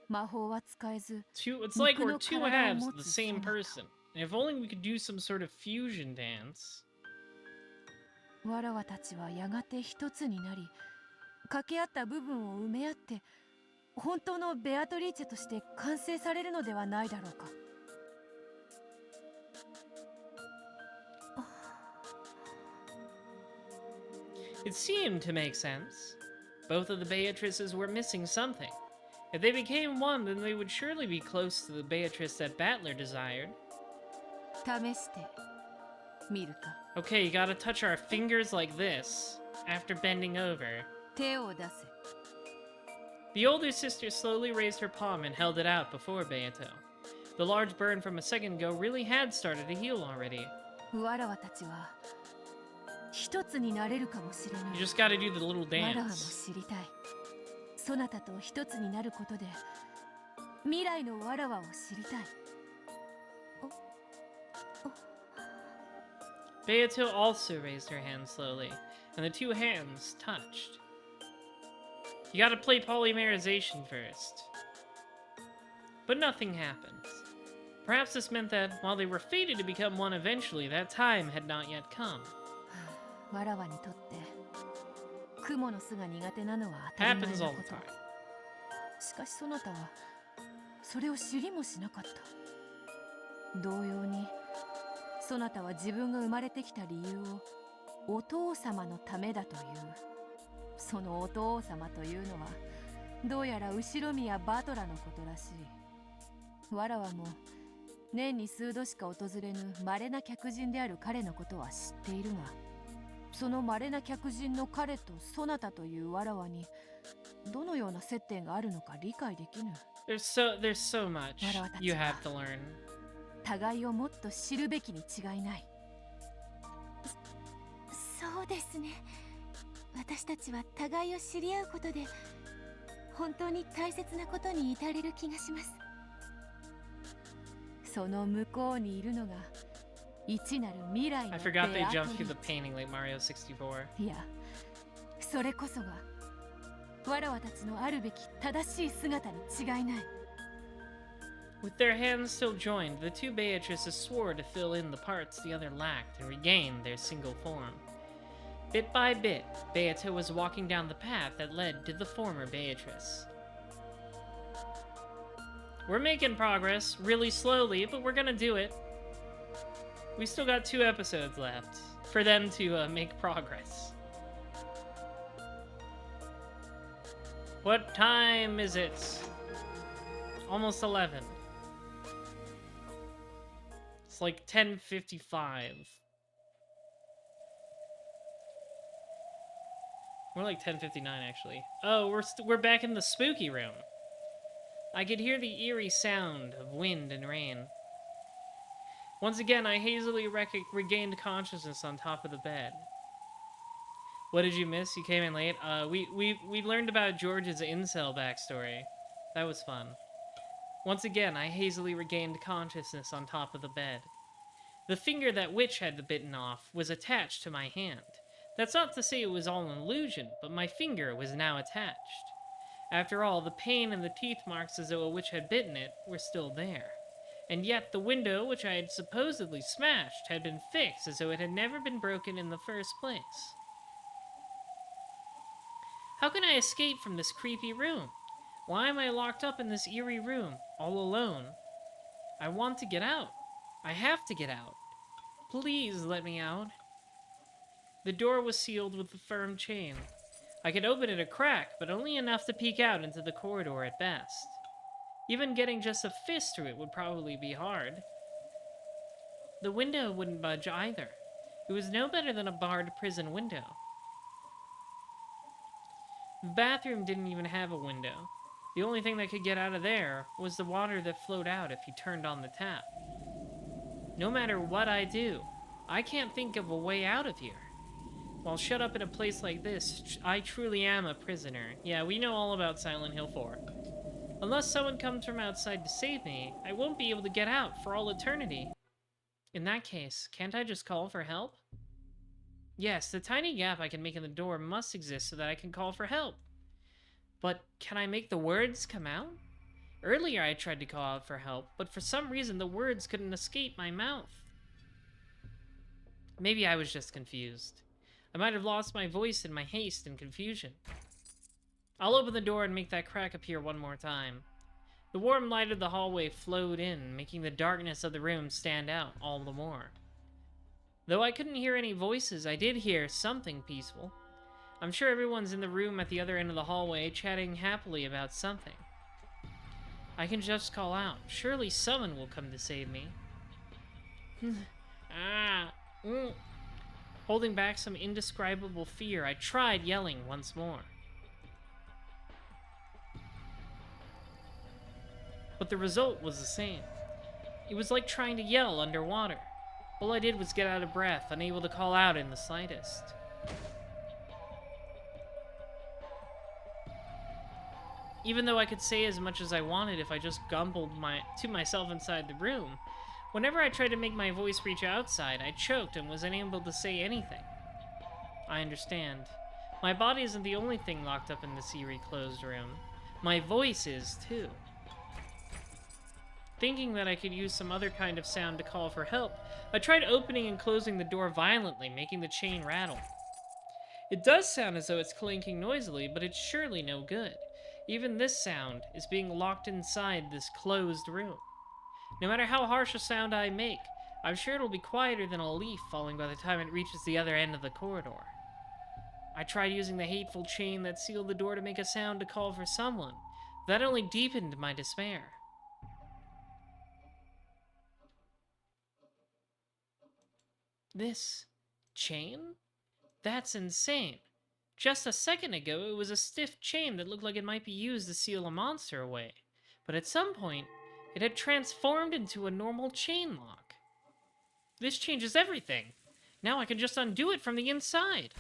魔法は使えず、 It's like we're two halves of the 肉の体を持つ same そなた。 person. And if only we could do some sort of fusion dance. わらわたちはやがて一つになり、掛け合った部分を埋め合って本当のベアトリーチェとして完成されるのではないだろうか。It seemed to make sense. Both of the Beatrices were missing something. If they became one, then they would surely be close to the Beatrice that Battler desired. 試してみるか。 Okay, you gotta touch our fingers like this after bending over. 手を出せ。 The older sister slowly raised her palm and held it out before Beato. The large burn from a second ago really had started to heal already. わらわたちは一つになれるかもしれない。 You just gotta do the little わらわも dance. 知りたい。そなたと一つになることで未来のわらわを知りたい。 Beato also raised her hand slowly, and the two hands touched. You gotta play polymerization first. But nothing happened. Perhaps this meant that, while they were fated to become one eventually, that time had not yet come. わらわにとって雲の巣が苦手なのは当たり前 Happens の all こ the と。 time. しかしそなたはそれを知りもしなかった。同様にそなたは自分が生まれてきた理由をお父様のためだという。そのお父様というのはどうやら後ろ宮バトラのことらしい。わらわも年に数度しか訪れぬ稀な客人である彼のことは知っているが、その稀な客人の彼とそなたというわらわにどのような接点があるのか理解できぬ。 There's so much you have to learn. 互いをもっと知るべきに違いない。そうですね。私たちは互いを知り合うことで本当に大切なことに至れる気がします。その向こうにいるのが一なる未来の I forgot they ベアト jumped リ through the ーチェ。 painting like Mario 64. いや、それこそがわらわたちのあるべき正しい姿に違いない。 With their hands still joined, the two Beatrices swore to fill in the parts the other lacked and regain their single form. Bit by bit, Beato was walking down the path that led to the former Beatrice. We're making progress, really slowly, but we're gonna do it. We still got 2 episodes left for them to make progress. What time is it? Almost 11. It's like 10:55. More like 10:59 actually. Oh, we're back in the spooky room. I could hear the eerie sound of wind and rain. Once again, I hazily regained consciousness on top of the bed. What did you miss? You came in late. We learned about George's incel backstory. That was fun. Once again, I hazily regained consciousness on top of the bed. The finger that Witch had bitten off was attached to my hand. That's not to say it was all an illusion, but my finger was now attached. After all, the pain and the teeth marks as though a witch had bitten it were still there. And yet the window, which I had supposedly smashed, had been fixed as though it had never been broken in the first place. How can I escape from this creepy room? Why am I locked up in this eerie room, all alone? I want to get out. I have to get out. Please let me out. The door was sealed with a firm chain. I could open it a crack, but only enough to peek out into the corridor at best. Even getting just a fist through it would probably be hard. The window wouldn't budge either. It was no better than a barred prison window. The bathroom didn't even have a window. The only thing that could get out of there was the water that flowed out if you turned on the tap. No matter what I do, I can't think of a way out of here. While shut up in a place like this, I truly am a prisoner. Yeah, we know all about Silent Hill 4. Unless someone comes from outside to save me, I won't be able to get out for all eternity. In that case, can't I just call for help? Yes, the tiny gap I can make in the door must exist so that I can call for help. But can I make the words come out? Earlier I tried to call out for help, but for some reason the words couldn't escape my mouth. Maybe I was just confused. I might have lost my voice in my haste and confusion. I'll open the door and make that crack appear one more time. The warm light of the hallway flowed in, making the darkness of the room stand out all the more. Though I couldn't hear any voices, I did hear something peaceful. I'm sure everyone's in the room at the other end of the hallway, chatting happily about something. I can just call out. Surely someone will come to save me. Holding back some indescribable fear, I tried yelling once more. But the result was the same. It was like trying to yell underwater. All I did was get out of breath, unable to call out in the slightest. Even though I could say as much as I wanted if I just gumbled to myself inside the room, whenever I tried to make my voice reach outside, I choked and was unable to say anything. I understand. My body isn't the only thing locked up in the Siri-closed room. My voice is, too. Thinking that I could use some other kind of sound to call for help, I tried opening and closing the door violently, making the chain rattle. It does sound as though it's clanking noisily, but it's surely no good. Even this sound is being locked inside this closed room. No matter how harsh a sound I make, I'm sure it'll be quieter than a leaf falling by the time it reaches the other end of the corridor. I tried using the hateful chain that sealed the door to make a sound to call for someone. That only deepened my despair. This chain? That's insane. Just a second ago, it was a stiff chain that looked like it might be used to seal a monster away. But at some point, it had transformed into a normal chain lock. This changes everything. Now I can just undo it from the inside.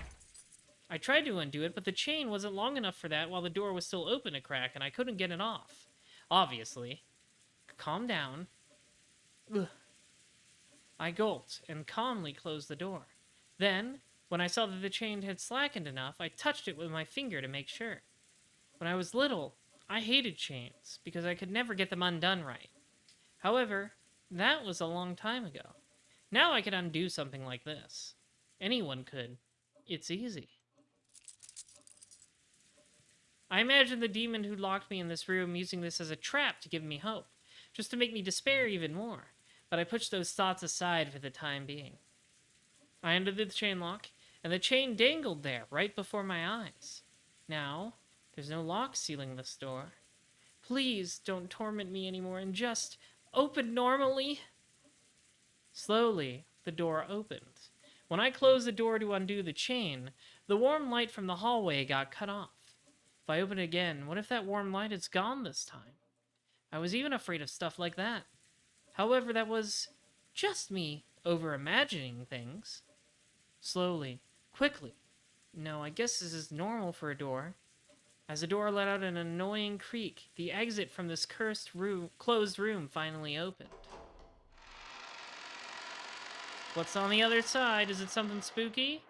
I tried to undo it, but the chain wasn't long enough for that while the door was still open a crack and I couldn't get it off. Obviously. Calm down. Ugh. I gulped and calmly closed the door. Then, when I saw that the chain had slackened enough, I touched it with my finger to make sure. When I was little, I hated chains because I could never get them undone right. However, that was a long time ago. Now I could undo something like this. Anyone could. It's easy. I imagined the demon who locked me in this room using this as a trap to give me hope, just to make me despair even more. But I pushed those thoughts aside for the time being. I undid the chain lock, and the chain dangled there, right before my eyes. Now, there's no lock sealing this door. Please don't torment me anymore and just open normally. Slowly, the door opened. When I closed the door to undo the chain, the warm light from the hallway got cut off. If I open it again, what if that warm light is gone this time? I was even afraid of stuff like that. However, that was just me over-imagining things. Slowly, quickly. No, I guess this is normal for a door. As the door let out an annoying creak, the exit from this cursed closed room finally opened. What's on the other side? Is it something spooky?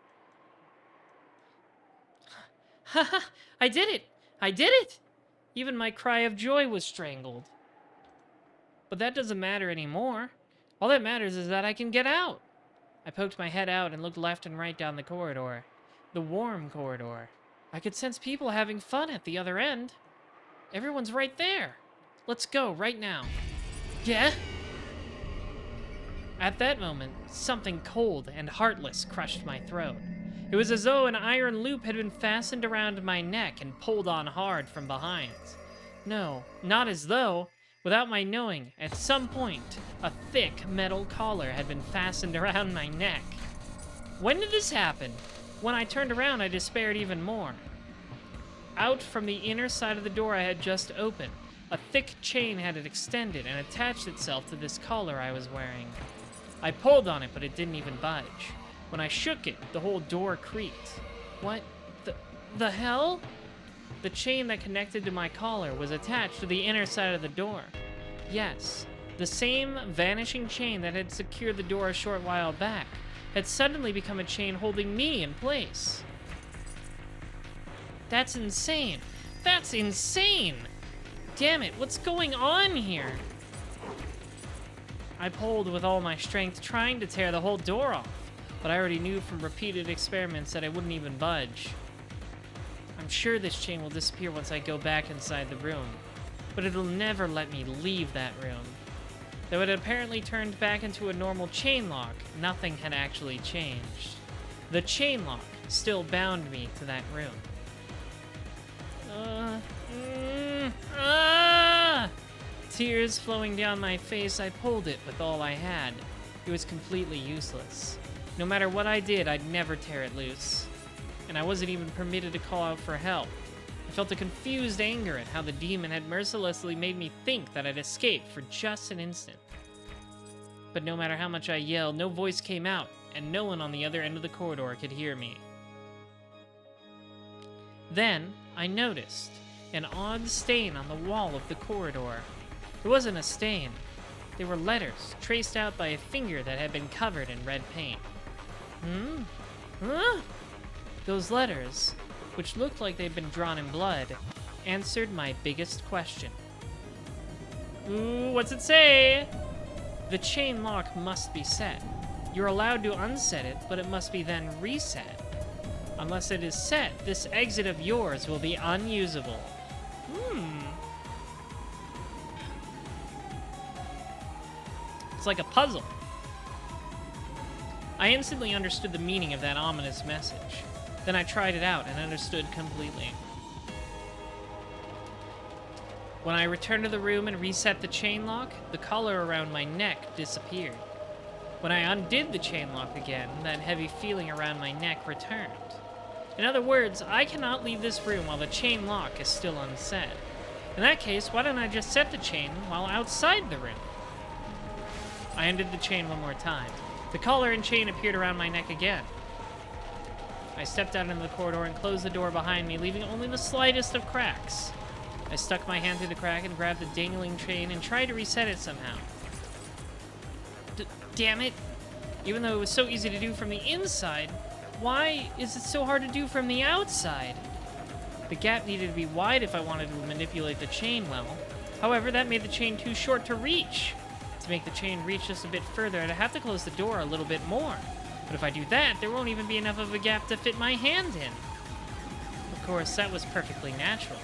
Haha! I did it! I did it! Even my cry of joy was strangled. But that doesn't matter anymore. All that matters is that I can get out. I poked my head out and looked left and right down the corridor. The warm corridor. I could sense people having fun at the other end. Everyone's right there. Let's go right now. Yeah? At that moment, something cold and heartless crushed my throat. It was as though an iron loop had been fastened around my neck and pulled on hard from behind. No, not as though. Without my knowing, at some point, a thick metal collar had been fastened around my neck. When did this happen? When I turned around, I despaired even more. Out from the inner side of the door I had just opened, a thick chain had extended and attached itself to this collar I was wearing. I pulled on it, but it didn't even budge. When I shook it, the whole door creaked. What the hell? The chain that connected to my collar was attached to the inner side of the door. Yes, the same vanishing chain that had secured the door a short while back had suddenly become a chain holding me in place. That's insane. That's insane! Damn it, what's going on here? I pulled with all my strength, trying to tear the whole door off, but I already knew from repeated experiments that I wouldn't even budge. I'm sure this chain will disappear once I go back inside the room, but it'll never let me leave that room. Though it had apparently turned back into a normal chain lock, nothing had actually changed. The chain lock still bound me to that room. Tears flowing down my face, I pulled it with all I had. It was completely useless. No matter what I did, I'd never tear it loose. And I wasn't even permitted to call out for help. I felt a confused anger at how the demon had mercilessly made me think that I'd escaped for just an instant. But no matter how much I yelled, no voice came out, and no one on the other end of the corridor could hear me. Then, I noticed an odd stain on the wall of the corridor. It wasn't a stain. They were letters, traced out by a finger that had been covered in red paint. Huh? Those letters, which looked like they'd been drawn in blood, answered my biggest question. Ooh, what's it say? The chain lock must be set. You're allowed to unset it, but it must be then reset. Unless it is set, this exit of yours will be unusable. It's like a puzzle. I instantly understood the meaning of that ominous message. Then I tried it out and understood completely. When I returned to the room and reset the chain lock, the collar around my neck disappeared. When I undid the chain lock again, that heavy feeling around my neck returned. In other words, I cannot leave this room while the chain lock is still unset. In that case, why don't I just set the chain while outside the room? I undid the chain one more time. The collar and chain appeared around my neck again. I stepped out into the corridor and closed the door behind me, leaving only the slightest of cracks. I stuck my hand through the crack and grabbed the dangling chain and tried to reset it somehow. Damn it! Even though it was so easy to do from the inside, why is it so hard to do from the outside? The gap needed to be wide if I wanted to manipulate the chain well. However, that made the chain too short to reach. To make the chain reach just a bit further, I'd have to close the door a little bit more. But if I do that, there won't even be enough of a gap to fit my hand in. Of course, that was perfectly natural.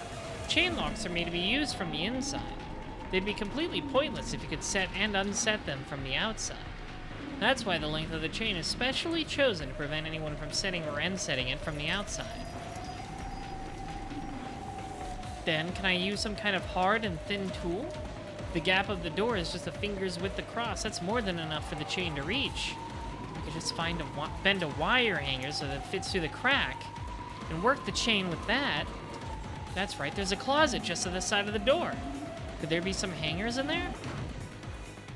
Chain locks are made to be used from the inside. They'd be completely pointless if you could set and unset them from the outside. That's why the length of the chain is specially chosen to prevent anyone from setting or unsetting it from the outside. Then, can I use some kind of hard and thin tool? The gap of the door is just a finger's width across. That's more than enough for the chain to reach. I could just bend a wire hanger so that it fits through the crack, and work the chain with that. That's right, there's a closet just to the side of the door. Could there be some hangers in there?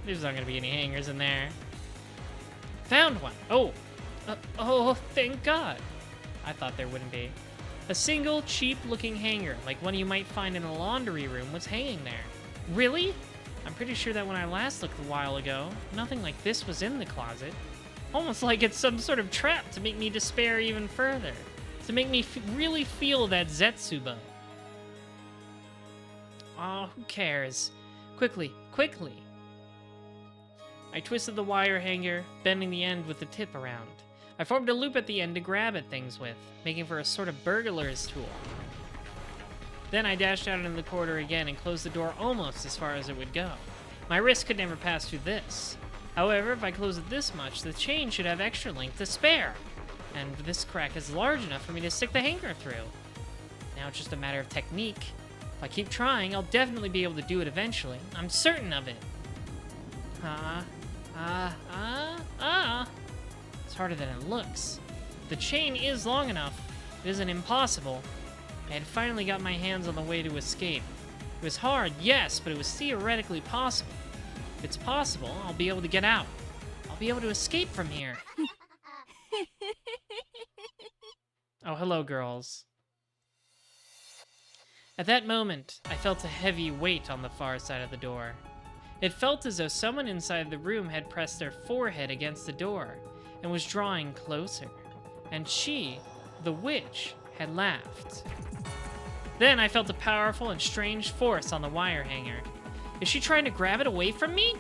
There's not gonna be any hangers in there. Found one. Oh, thank God. I thought there wouldn't be. A single cheap-looking hanger, like one you might find in a laundry room, was hanging there. Really? I'm pretty sure that when I last looked a while ago, nothing like this was in the closet. Almost like it's some sort of trap to make me despair even further. To make me really feel that Zetsubo. Oh, who cares? Quickly, quickly. I twisted the wire hanger, bending the end with the tip around. I formed a loop at the end to grab at things with, making for a sort of burglar's tool. Then I dashed out into the corridor again and closed the door almost as far as it would go. My wrist could never pass through this. However, if I close it this much, the chain should have extra length to spare. And this crack is large enough for me to stick the hanger through. Now it's just a matter of technique. If I keep trying, I'll definitely be able to do it eventually. I'm certain of it. It's harder than it looks. The chain is long enough. It isn't impossible. I had finally got my hands on the way to escape. It was hard, yes, but it was theoretically possible. If it's possible, I'll be able to get out. I'll be able to escape from here. Oh, hello, girls. At that moment, I felt a heavy weight on the far side of the door. It felt as though someone inside the room had pressed their forehead against the door and was drawing closer. And she, the witch, had laughed. Then I felt a powerful and strange force on the wire hanger. Is she trying to grab it away from me?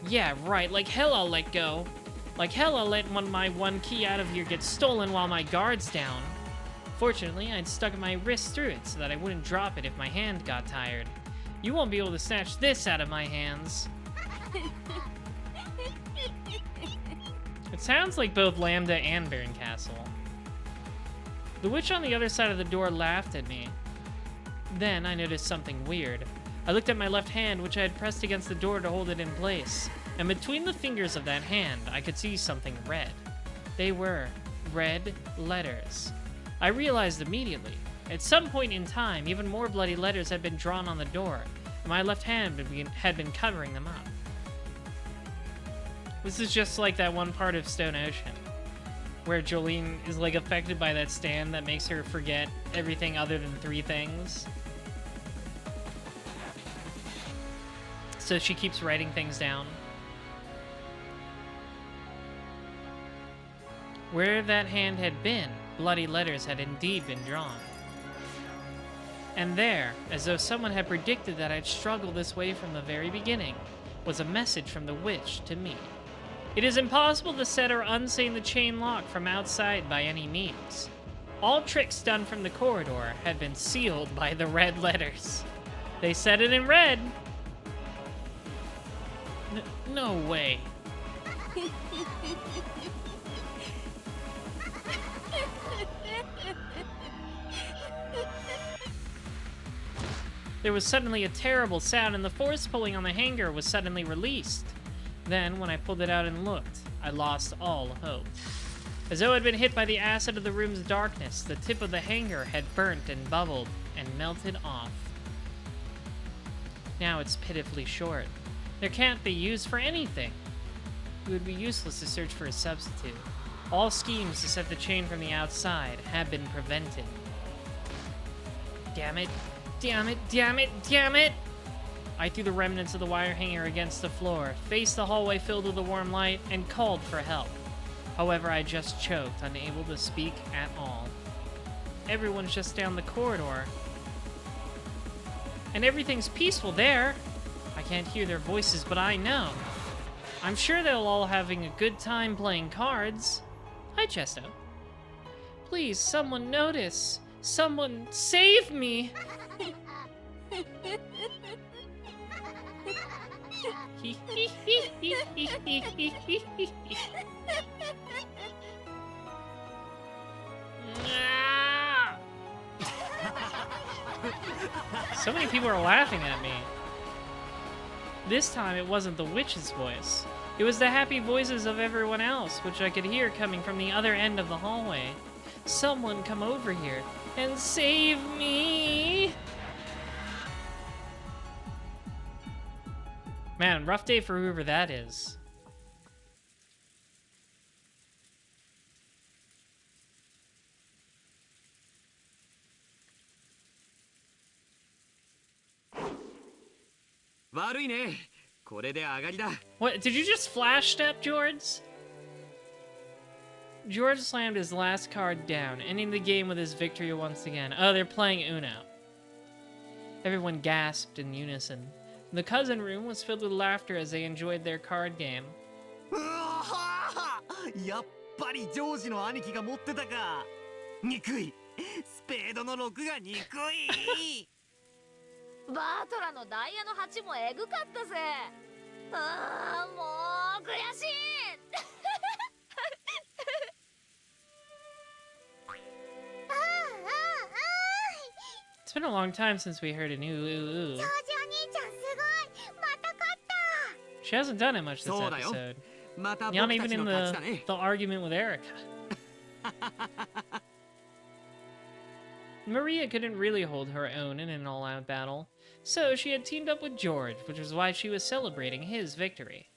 Yeah, right, like hell I'll let go. Like hell I'll let my one key out of here get stolen while my guard's down. Fortunately, I'd stuck my wrist through it so that I wouldn't drop it if my hand got tired. You won't be able to snatch this out of my hands. It sounds like both Lambda and Barncastle. The witch on the other side of the door laughed at me. Then I noticed something weird. I looked at my left hand, which I had pressed against the door to hold it in place, and between the fingers of that hand, I could see something red. They were red letters. I realized immediately. At some point in time, even more bloody letters had been drawn on the door, and my left hand had been covering them up. This is just like that one part of Stone Ocean, where Jolene is like affected by that stand that makes her forget everything other than 3 things. So she keeps writing things down. Where that hand had been, bloody letters had indeed been drawn. And there, as though someone had predicted that I'd struggle this way from the very beginning, was a message from the witch to me. It is impossible to set or unsay the chain lock from outside by any means. All tricks done from the corridor had been sealed by the red letters. They said it in red. No way. There was suddenly a terrible sound, and the force pulling on the hanger was suddenly released. Then, when I pulled it out and looked, I lost all hope. As though I'd been hit by the acid of the room's darkness, the tip of the hanger had burnt and bubbled and melted off. Now it's pitifully short. There can't be used for anything. It would be useless to search for a substitute. All schemes to set the chain from the outside have been prevented. Damn it. Damn it, damn it, damn it! I threw the remnants of the wire hanger against the floor, faced the hallway filled with the warm light, and called for help. However, I just choked, unable to speak at all. Everyone's just down the corridor. And everything's peaceful there. I can't hear their voices, but I know. I'm sure they're all having a good time playing cards. Hi, Chesto. Please, someone notice. Someone save me! So many people are laughing at me. This time it wasn't the witch's voice. It was the happy voices of everyone else, which I could hear coming from the other end of the hallway. Someone come over here and save me! Man, rough day for whoever that is. What, did you just flash step, George? George slammed his last card down, ending the game with his victory once again. Oh, they're playing Uno. Everyone gasped in unison. The cousin room was filled with laughter as they enjoyed their card game. やっぱりジョージの兄貴が持ってたか。憎い。スペードの6が憎い。バートラのダイヤの8もエグかったぜ。ああ、もう悔 been a long time since we heard a new ooh ジョージお ooh. 兄ちゃんすごい、また勝った。 She hasn't done it much this そうだよ。 episode. また Not 僕た even ち in の勝ちだ the ね。 argument with Erica. Maria couldn't really hold her own in an all-out battle, so she had teamed up with George, which was why she was celebrating his victory.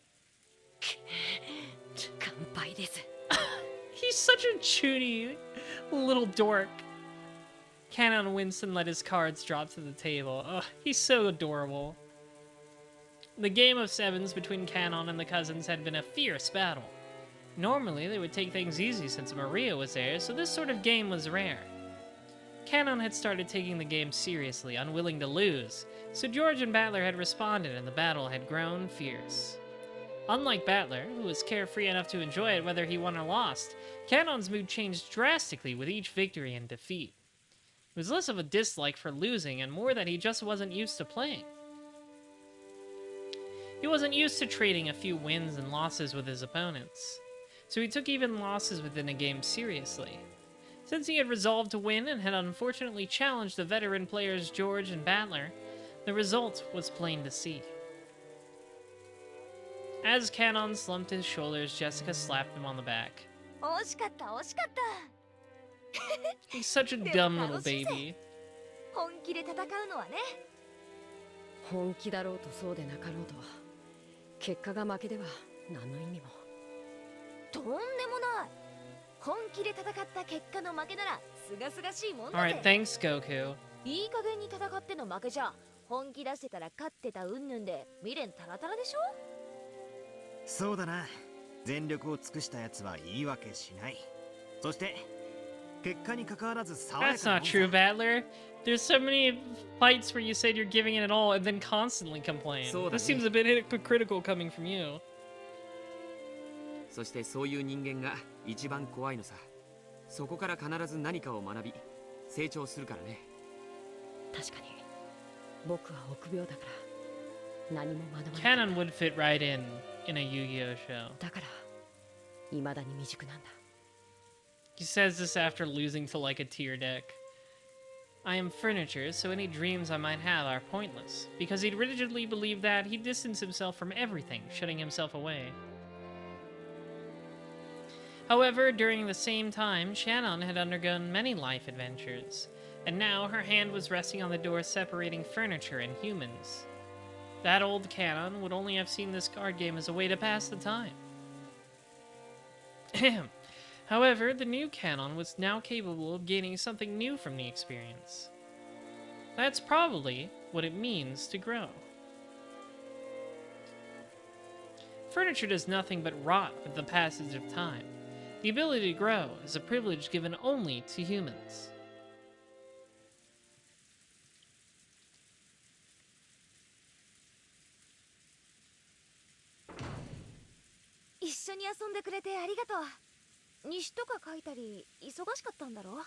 乾杯です。 He's such a chooty little dork. Canon Winston let his cards drop to the table. Ugh, he's so adorable. The game of sevens between Canon and the cousins had been a fierce battle. Normally, they would take things easy since Maria was there, so this sort of game was rare. Canon had started taking the game seriously, unwilling to lose, so George and Battler had responded and the battle had grown fierce. Unlike Battler, who was carefree enough to enjoy it whether he won or lost, Canon's mood changed drastically with each victory and defeat. It was less of a dislike for losing and more that he just wasn't used to playing. He wasn't used to trading a few wins and losses with his opponents, so he took even losses within a game seriously. Since he had resolved to win and had unfortunately challenged the veteran players George and Battler, the result was plain to see. As Canon slumped his shoulders, Jessica slapped him on the back. 惜しかった惜しかった。 He's such a dumb little baby. 本気で戦うのはね。本気だろうとそうでなかろうと、結果が負けでは何の意味も。とんでもない。本気で戦った結果の負けならすがすがしいもんだ Alright, ぜ。 thanks, Goku. いい加減に戦っての負けじゃ、本気出してたら勝ってた云々で未練タラタラでしょ。そうだな。全力を尽くしたやつは言い訳しない。そして結果に関わらず爽や That's かな not true, Battler. There's so many fights where you said you're giving it all and then constantly complain. This seems a bit hypocritical coming from you. そしてそういう人間が一番怖いのさ。そこから必ず何かを学び成長するからね。確かに僕は臆病だから何も学ばない。 Canon would fit right in a Yu-Gi-Oh show. だから未だに未熟なんだ。 He says this after losing to like a tier deck. I am furniture, so any dreams I might have are pointless. Because he'd rigidly believed that, he distanced himself from everything, shutting himself away. However, during the same time, Shannon had undergone many life adventures, and now her hand was resting on the door separating furniture and humans. That old Canon would only have seen this card game as a way to pass the time. However, the new Canon was now capable of gaining something new from the experience. That's probably what it means to grow. Furniture does nothing but rot with the passage of time. The ability to grow is a privilege given only to humans. 一緒に遊んでくれてありがとう。西とか書いたり忙しかったんだろ。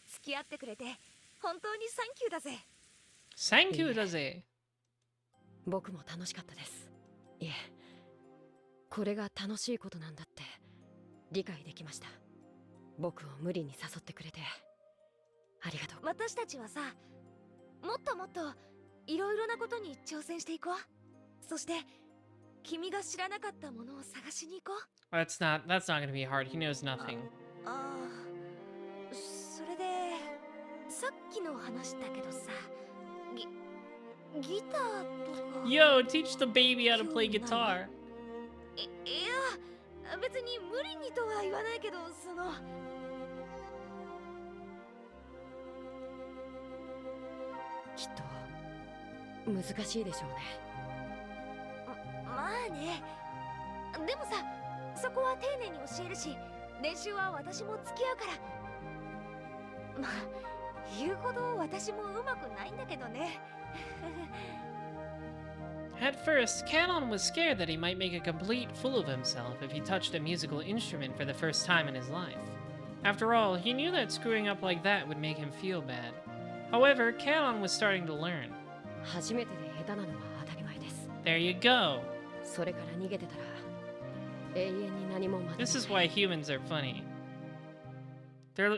付き合ってくれて本当にサンキューだぜ。Thank you, Daze. 僕も楽しかったです。いえ、これが楽しいことなんだって理解できました。僕を無理に誘ってくれてありがとう。私たちはさ、もっともっといろいろなことに挑戦していこう。そして君が知らなかったものを探しに行こう。That's not gonna be hard. He knows nothing. ああ、それでさっきの話だけどさ、ギターとか。 Yo, teach the baby how to play guitar. いや、別に無理にとは言わないけど、その。きっと難しいでしょうね。まあね。でもさ、そこは丁寧に教えるし、練習は私も付き合うから。まあ、言うほど私もうまくないんだけどね。At first, Canon was scared that he might make a complete fool of himself if he touched a musical instrument for the first time in his life. After all, he knew that screwing up like that would make him feel bad. However, Canon was starting to learn. 初めてで下手なのは当たり前です。 There you go. それから逃げてたら永遠に何も学べない。 This is why humans are funny.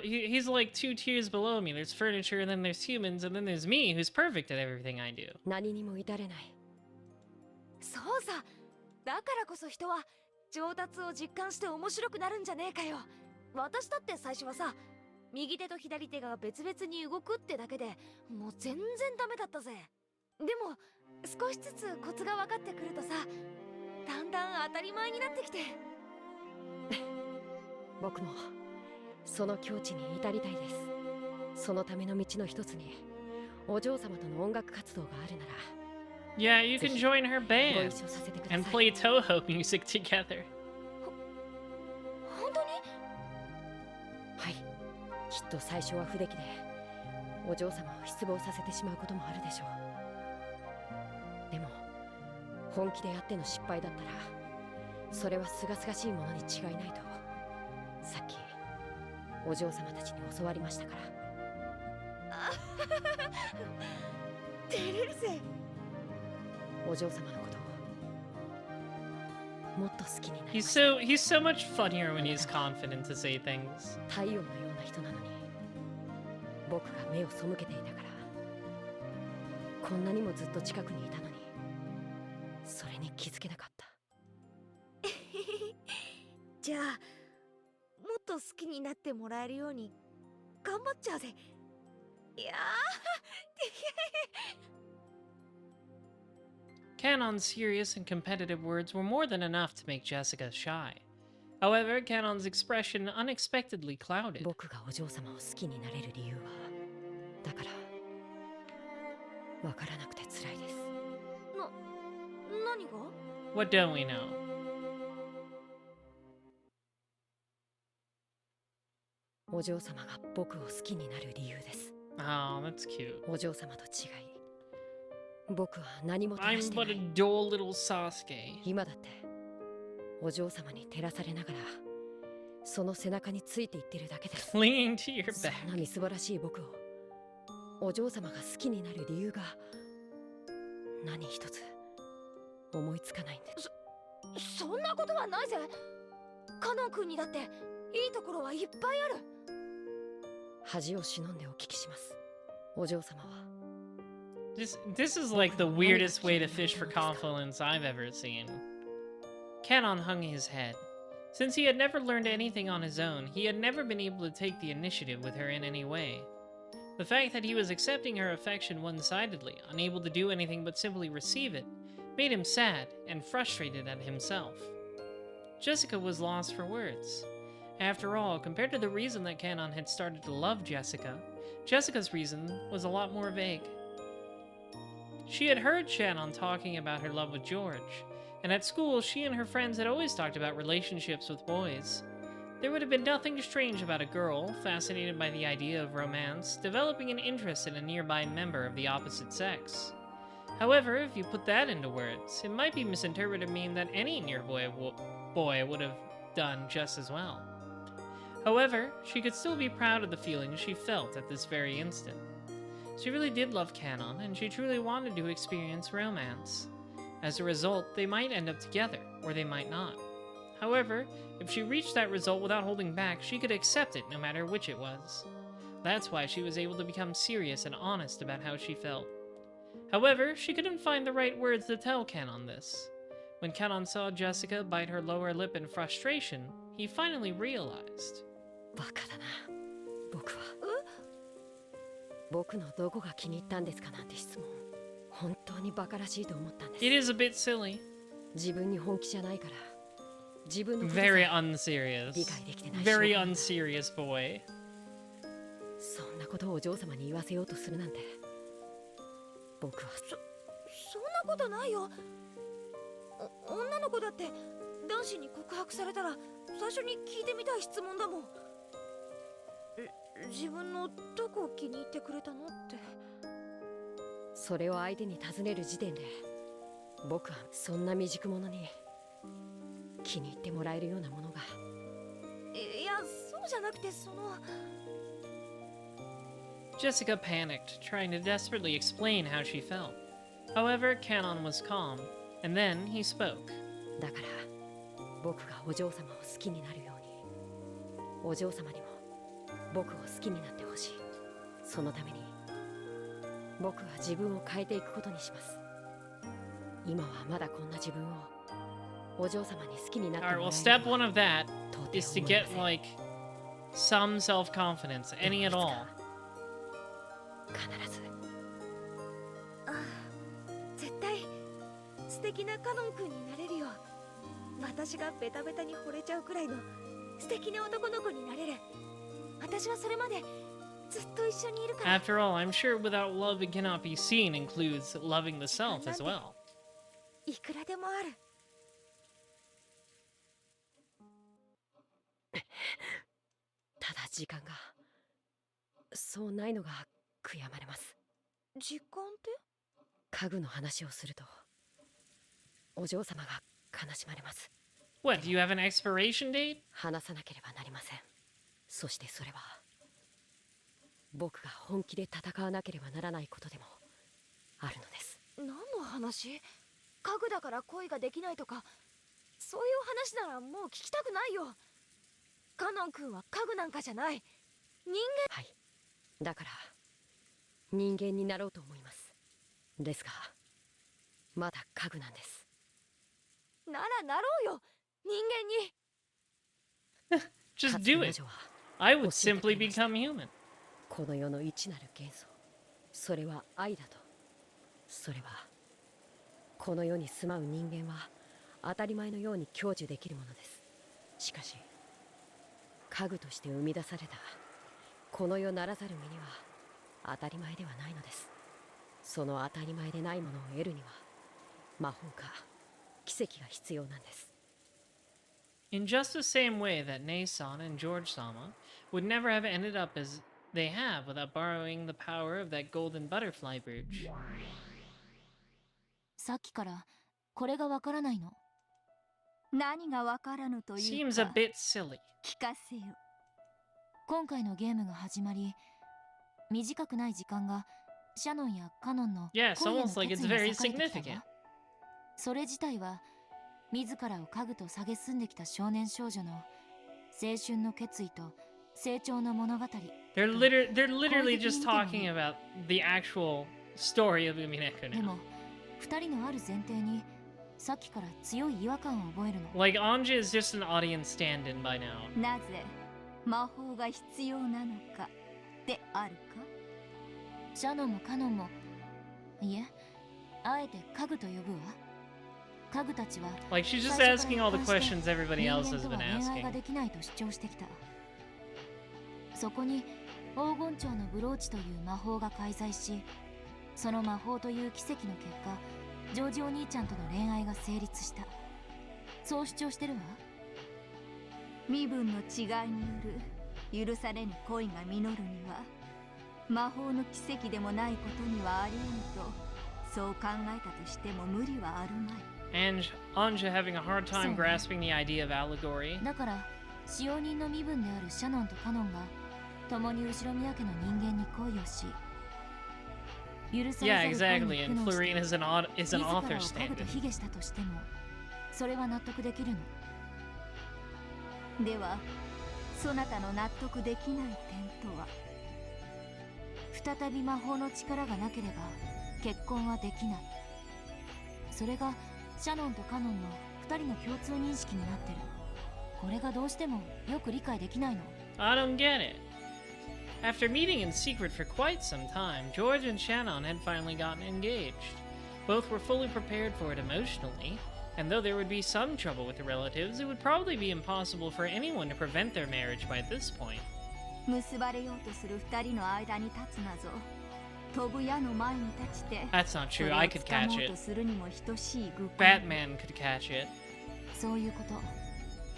He's like 2 tiers below me. There's furniture, and then there's humans, and then there's me, who's perfect at everything I do. 何にも至れない。そうさ、だからこそ人は上達を実感して面白くなるんじゃねえかよ。私だって最初はさ、右手と左手が別々に動くってだけでもう全然ダメだったぜ。でも少しずつコツが分かってくるとさ、だんだん当たり前になってきて。僕もその境地に至りたいです。そのための道の一つにお嬢様との音楽活動があるなら Yeah, you can join her ご band 一緒させてください。 and play Toho music together. 本当に？はい、きっと最初は不出来でお嬢様を失望させてしまうこともあるでしょう。でも本気でやっての失敗だったらそれは清々しいものに違いないとさっきお嬢様たちに教わりましたから。照れるぜ。お嬢様のことをもっと好きになりま He's した。 so much funnier when he's confident to say things. 太陽のような人なのに僕が目を背けていたからこんなにもずっと近くにいたのにそれに気づけなかった。じゃあもっと好きになってもらえるように頑張っちゃうぜ。いやCanon's serious and competitive words were more than enough to make Jessica shy. However, Canon's expression unexpectedly clouded. 僕がお嬢様を好きになれる理由はだからわからなくて辛いです。何が？ What don't we know? お嬢様が僕を好きになる理由です Oh, that's cute. お嬢様と違い僕は何も照ら I'm してな but a い。 dull little Sasuke. 今だってお嬢様に照らされながらその背中についていってるだけです。 Clinging to your そ back. んなみすぼらしい僕をお嬢様が好きになる理由が何一つ思いつかないんです。そんなことはないぜ。カノン君にだっていいところはいっぱいある。恥を忍んでお聞きします。お嬢様は This is like the weirdest way to fish for confidence I've ever seen. Canon hung his head. Since he had never learned anything on his own, he had never been able to take the initiative with her in any way. The fact that he was accepting her affection one-sidedly, unable to do anything but simply receive it, made him sad and frustrated at himself. Jessica was lost for words. After all, compared to the reason that Canon had started to love Jessica, Jessica's reason was a lot more vague. She had heard Shannon talking about her love with George, and at school she and her friends had always talked about relationships with boys. There would have been nothing strange about a girl, fascinated by the idea of romance, developing an interest in a nearby member of the opposite sex. However, if you put that into words, it might be misinterpreted to mean that any nearby boy would have done just as well. However, she could still be proud of the feelings she felt at this very instant. She really did love Canon, and she truly wanted to experience romance. As a result, they might end up together, or they might not. However, if she reached that result without holding back, she could accept it no matter which it was. That's why she was able to become serious and honest about how she felt. However, she couldn't find the right words to tell Canon this. When Canon saw Jessica bite her lower lip in frustration, he finally realized. バカだな僕は。僕のどこが気に入ったんですかなんて質問本当にバカらしいと思ったんです。 It is a bit silly. 自分に本気じゃないから自分のことさ Very え unserious. 理解できてない Very 証拠なんだ unserious boy. そんなことをお嬢様に言わせようとするなんて僕はそんなことないよ。女の子だって男子に告白されたら最初に聞いてみたい質問だもん。自分のどこを気に入ってくれたのって。それを相手に尋ねる時点で僕はそんな未熟者に気に入ってもらえるようなものが。いや、そうじゃなくてJessica panicked, trying to desperately explain how she felt. However, Canon was calm, and then he spoke. だから僕がお嬢様を好きになるようにお嬢様にも僕を好きになってほしい。そのために僕は自分を変えていくことにします。今はまだこんな自分をお嬢様に好きになって Alright, もら well, える step とは one of that 到底 is to 思いま get せん。 like some self-confidence, any at all. 必ずああ、絶対素敵なカノン君になれるよ。私がベタベタに惚れちゃうくらいの素敵な男の子になれる。私はそれまでずっと一緒にいるから。 After all, I'm sure without love it cannot be seen includes loving the self as well. いくらでもある。ただ時間がそうないのが悔やまれます。時間って？家具の話をするとお嬢様が悲しまれます。 What, do you have an expiration date? 話さなければなりません。そしてそれは僕が本気で戦わなければならないことでもあるのです。何の話？家具だから恋ができないとか、そういう話ならもう聞きたくないよ。カノン君は家具なんかじゃない。人間。はい、だから人間になろうと思います。ですがまだ家具なんです。ならなろうよ、人間に。Just かつて do 魔 it. 女は I would 教えてく simply れました。 become human. この世の一なる元素、それは愛だと。それはこの世に住まう人間は当たり前のように享受できるものです。しかし家具として生み出されたこの世ならざる身には当たり前ではないのです。その当たり前でないものを得るには魔法か奇跡が必要なんです。 In just the same way that Nei-san and George-sama would never have ended up as they have without borrowing the power of that golden butterfly brooch. さっきからこれがわからないの。何がわからぬという Seems a か bit silly. 聞かせよ。今回のゲームが始まり、短くない時間がシャノンやカノンの Yeah, it's 恋への almost like 決 it's 意に very 裂かれてきた significant. わ。それ自体は自らを家具と蔑んできた少年少女の青春の決意と成長の物語。 They're literally just talking about the actual story of Umineko で now. も二人のある前提にさっきから強い違和感を覚えるの。 Like Anja is just an audience stand-in by now. なぜ魔法が必要なのかであるか。シャノンもカノンも、いえ、あえて家具と呼ぶわ。家具たちは Like she's just 最 asking 初から all the 一貫して questions everybody 人 else 間 has とは been 恋愛が asking. できないと主張してきた。そこに黄金蝶のブローチという魔法が介在し、その魔法という奇跡の結果、ジョージお兄ちゃんとの恋愛が成立した。そう主張してるわ。身分の違いによる許されぬ恋が実るには魔法の奇跡でもないことにはあり得ぬとそう考えたとしても無理はあるまい。 And Anja having a hard time So- grasping the idea of allegory. だから使用人の身分であるシャノンとカノンが共に後ろ宮家の人間に恋をし、許さ Yeah, れざる exactly. 恋に And 苦悩して Florine is an 自らを author 家具 stand-in. と卑下したとしても、それは納得できるの。ではそなたの納得できない点とは。再び魔法の力がなければ結婚はできない。それがシャノンとカノンの2人の共通認識になってる。これがどうしてもよく理解できないの。 I don't get it. After meeting in secret for quite some time, George and Shannon had finally gotten engaged. Both were fully prepared for it emotionally, and though there would be some trouble with the relatives, it would probably be impossible for anyone to prevent their marriage by this point. 結ばれようとする二人の間に立つなぞ。飛ぶ矢の前に立ちて That's not そ true. れを I could 掴 catch もう it. とするにも等しい愚行。 Batman could catch it. そういうこと。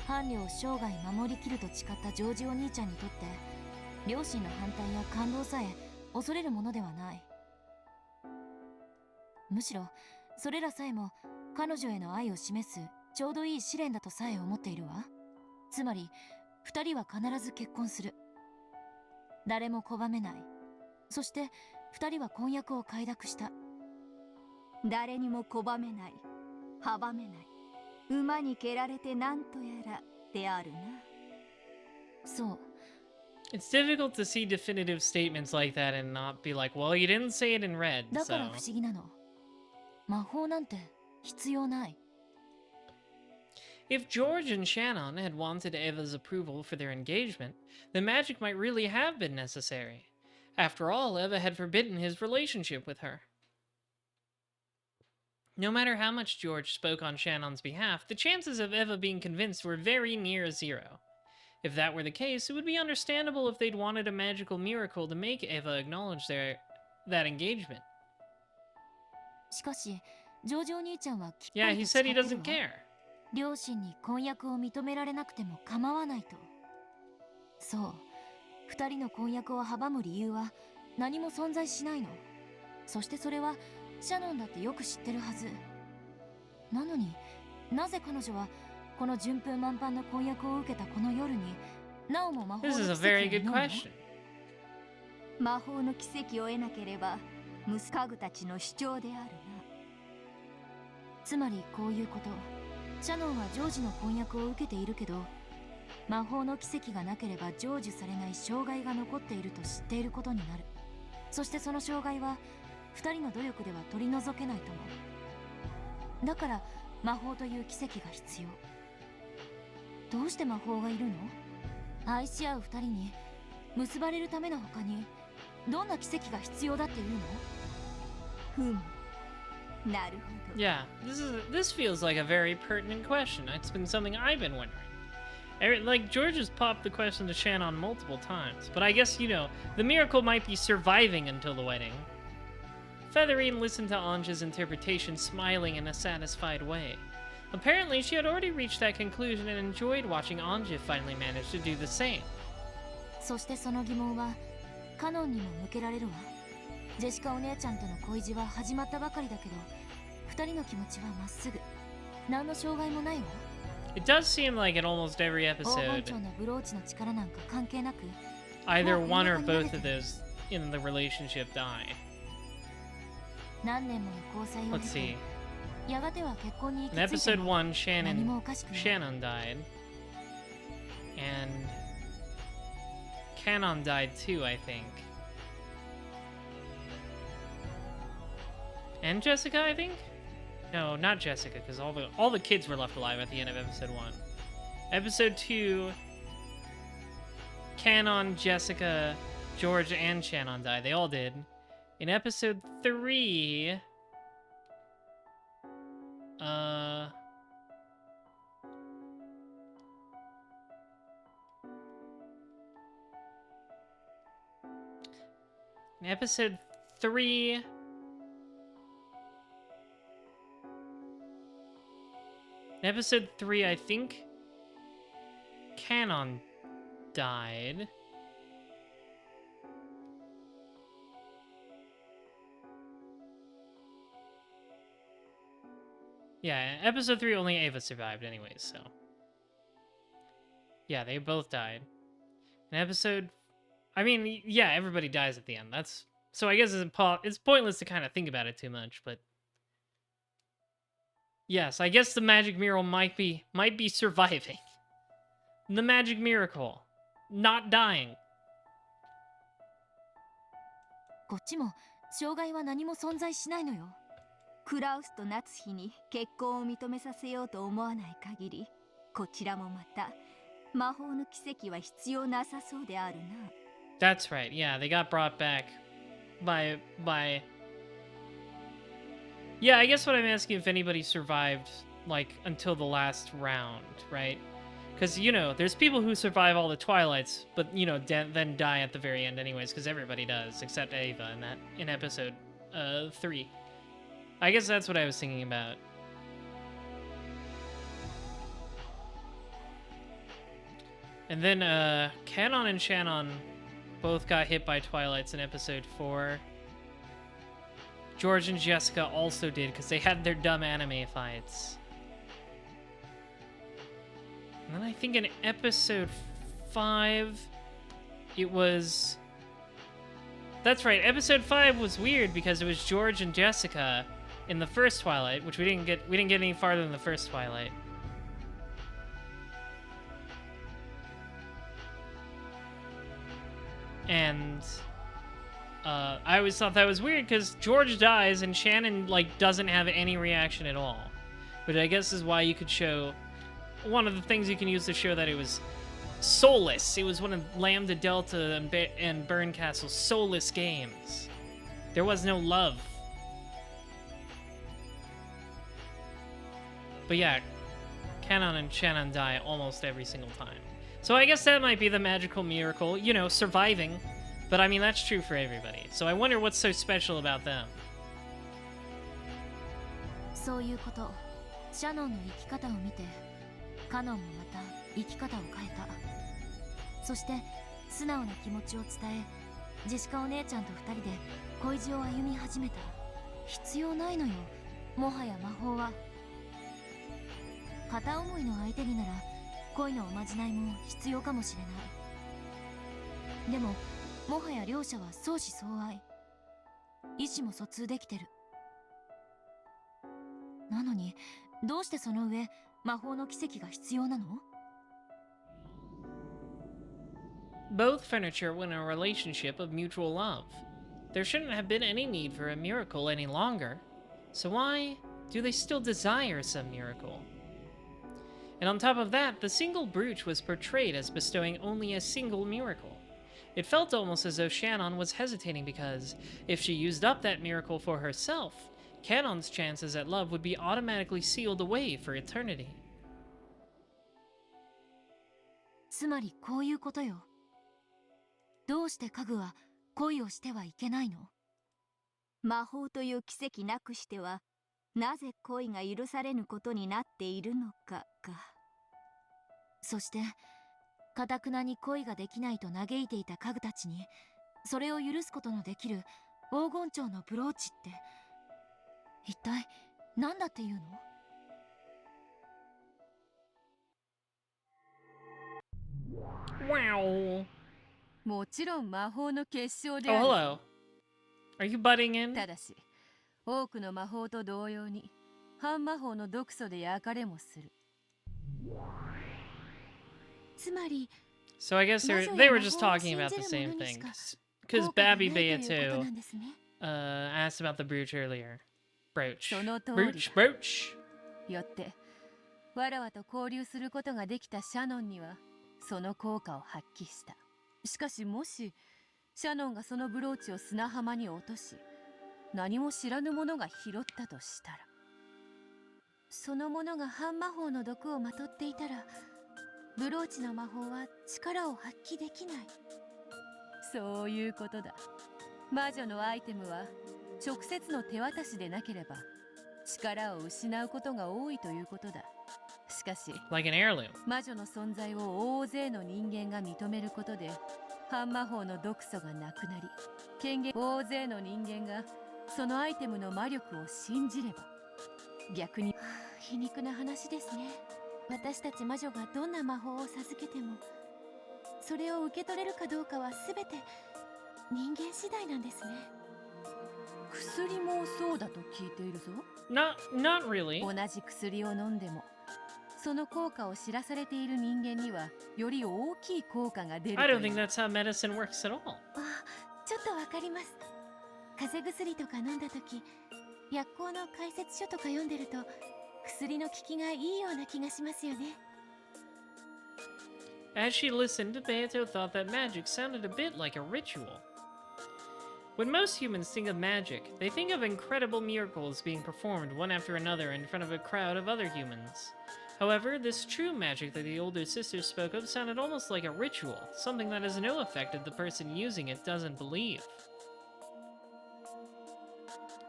伴侶を生涯守りきると誓ったジョージお兄ちゃんにとって、両親の反対や感動さえ恐れるものではない。むしろそれらさえも彼女への愛を示すちょうどいい試練だとさえ思っているわ。つまり二人は必ず結婚する。誰も拒めない。そして二人は婚約を快諾した。誰にも拒めない、阻めない、馬に蹴られてなんとやらであるな。そう。It's difficult to see definitive statements like that and not be like, well, you didn't say it in red, だから so... 不思議なの。魔法なんて必要ない。 If George and Shannon had wanted Eva's approval for their engagement, then magic might really have been necessary. After all, Eva had forbidden his relationship with her. No matter how much George spoke on Shannon's behalf, the chances of Eva being convinced were very near zero. If that were the case, it would be understandable if they'd wanted a magical miracle to make Eva acknowledge that engagement. しかし、ジョージお兄ちゃんはきっぱ Yeah, り he と誓 said っ he てる doesn't わ。 care. 両親に婚約を認められなくても構わないと。そう、二人の婚約を阻む理由は何も存在しないの。そしてそれはシャノンだってよく知ってるはず。なのになぜ彼女はこの順風満帆の婚約を受けたこの夜になおも魔法の This 奇 is 跡 a very を good 祈るの？ question. 魔法の奇跡を得なければ息子たちの主張であるな。つまりこういうこと。シャノンはジョージの婚約を受けているけど、魔法の奇跡がなければ成就されない障害が残っていると知っていることになる。そしてその障害は二人の努力では取り除けないと思う。だから魔法という奇跡が必要。どうして魔法がいるの？愛し合う二人に結ばれるための他にどんな奇跡が必要だっていうの？ふむ、なるほど。 Yeah, this feels like a very pertinent question. It's been something I've been wondering. Like, George has popped the question to Shannon multiple times, but I guess, you know, the miracle might be surviving until the wedding. Featherine listened to Anja's interpretation, smiling in a satisfied way. Apparently, she had already reached that conclusion and enjoyed watching Anja finally manage to do the same. そしてその疑問はカノンにも向けられるわ。ジェシカお姉ちゃんとの恋路は始まったばかりだけど、二人の気持ちはまっすぐ。何の障害もないわ。 It does seem like in almost every 大番 episode, 長のブローチの力なんか関係なく、 either one or both of those in the relationship die. 何年もの交際を Let's 経 see. て、やがては結婚に In 行き着いて episode も 1, 何もおかしくない。 Shannon died. And Canon died too, I think. And Jessica, I think? No, not Jessica, because all the kids were left alive at the end of episode 1. Episode 2, Canon, Jessica, George, and Shannon died. They all did. In episode 3... In episode 3... In episode 3, I think Canon died. Yeah, episode 3, only Ava survived anyways, so... Yeah, they both died. In episode... I mean, yeah, everybody dies at the end. That's... So I guess it's pointless to kind of think about it too much, but... Yes, I guess the magic miracle might be surviving. The magic miracle. Not dying. こっちも障害は何も存在しないのよ。クラウスと夏日に結婚を認めさせようと思わない限り、こちらもまた魔法の奇跡は必要なさそうであるな。That's right. Yeah, they got brought back by Yeah, I guess what I'm asking if anybody survived like until the last round, right? Because, you know, there's people who survive all the Twilights, but, you know, then die at the very end anyways, because everybody does, except Ava in episode 3. I guess that's what I was thinking about. And then Canon and Shannon both got hit by Twilights in episode 4. George and Jessica also did, because they had their dumb anime fights. And then I think in episode 5, it was... That's right, episode 5 was weird because it was George and Jessica in the first Twilight, which we didn't get any farther than the first Twilight. And I always thought that was weird because George dies and Shannon like doesn't have any reaction at all. But I guess is why you could show one of the things you can use to show that it was soulless. It was one of Lambda Delta and Burncastle's soulless games. There was no love. But yeah, Canon and Shannon die almost every single time. So I guess that might be the magical miracle, you know, surviving. But I mean, that's true for everybody. So I wonder what's so special about them. そういうこと。シャノンの生き方を見て、カノンもまた生き方を変えた。そして素直な気持ちを伝え、ジェシカお姉ちゃんと二人で恋路を歩み始めた。必要ないのよ、もはや魔法は。片思いの相手になら恋のおまじないも必要かもしれない。でももはや両者は相思相愛、意思も疎通できてる。なのにどうしてその上魔法の奇跡が必要なの？ Both furniture were in a relationship of mutual love. There shouldn't have been any need for a miracle any longer. So why do they still desire some miracle? And on top of that, the single brooch was portrayed as bestowing only a single miracle. It felt almost as though Shannon was hesitating because, if she used up that miracle for herself, Canon's chances at love would be automatically sealed away for eternity. つまりこういうことよ。どうして家具は恋をしてはいけないの？魔法という奇跡なくしてはなぜ恋が許されぬことになっているのかか。そして堅くなに恋ができないと嘆いていた家具たちにそれを許すことのできる黄金蝶のブローチって一体何だっていうの？ Wow. もちろん魔法の結晶で Oh, ある。 hello. Are you butting in? ただし多くの魔法と同様に半魔法の毒素で焼かれもする。つまり So I guess they were just talking about the same thing. Because Babby Beato asked about the brooch earlier. Brooch. その通りだ。 Brooch. よってわらわと交流することができたシャノンにはその効果を発揮した。しかしもしシャノンがそのブローチを砂浜に落とし何も知らぬ者が拾ったとしたら、その者が半魔法の毒をまとっていたらブローチの魔法は力を発揮できない。そういうことだ。魔女のアイテムは直接の手渡しでなければ力を失うことが多いということだ。しかし Like an heirloom. 魔女の存在を大勢の人間が認めることで半魔法の毒素がなくなり、大勢の人間がそのアイテムの魔力を信じれば逆に、皮肉な話ですね。私たち魔女がどんな魔法を授けてもそれを受け取れるかどうかは全て人間次第なんですね。薬もそうだと聞いているぞ。 Not really. 同じ薬を飲んでもその効果を知らされている人間にはより大きい効果が出ると I いう。 don't think that's how medicine works at all. ちょっとわかります。風邪薬とか飲んだ時、薬効の解説書とか読んでると薬の効きがいいような気がしますよね。 As she listened, Beato thought that magic sounded a bit like a ritual. When most humans think of magic, they think of incredible miracles being performed one after another in front of a crowd of other humans. However, this true magic that the older sisters spoke of sounded almost like a ritual, something that has no effect if the person using it doesn't believe.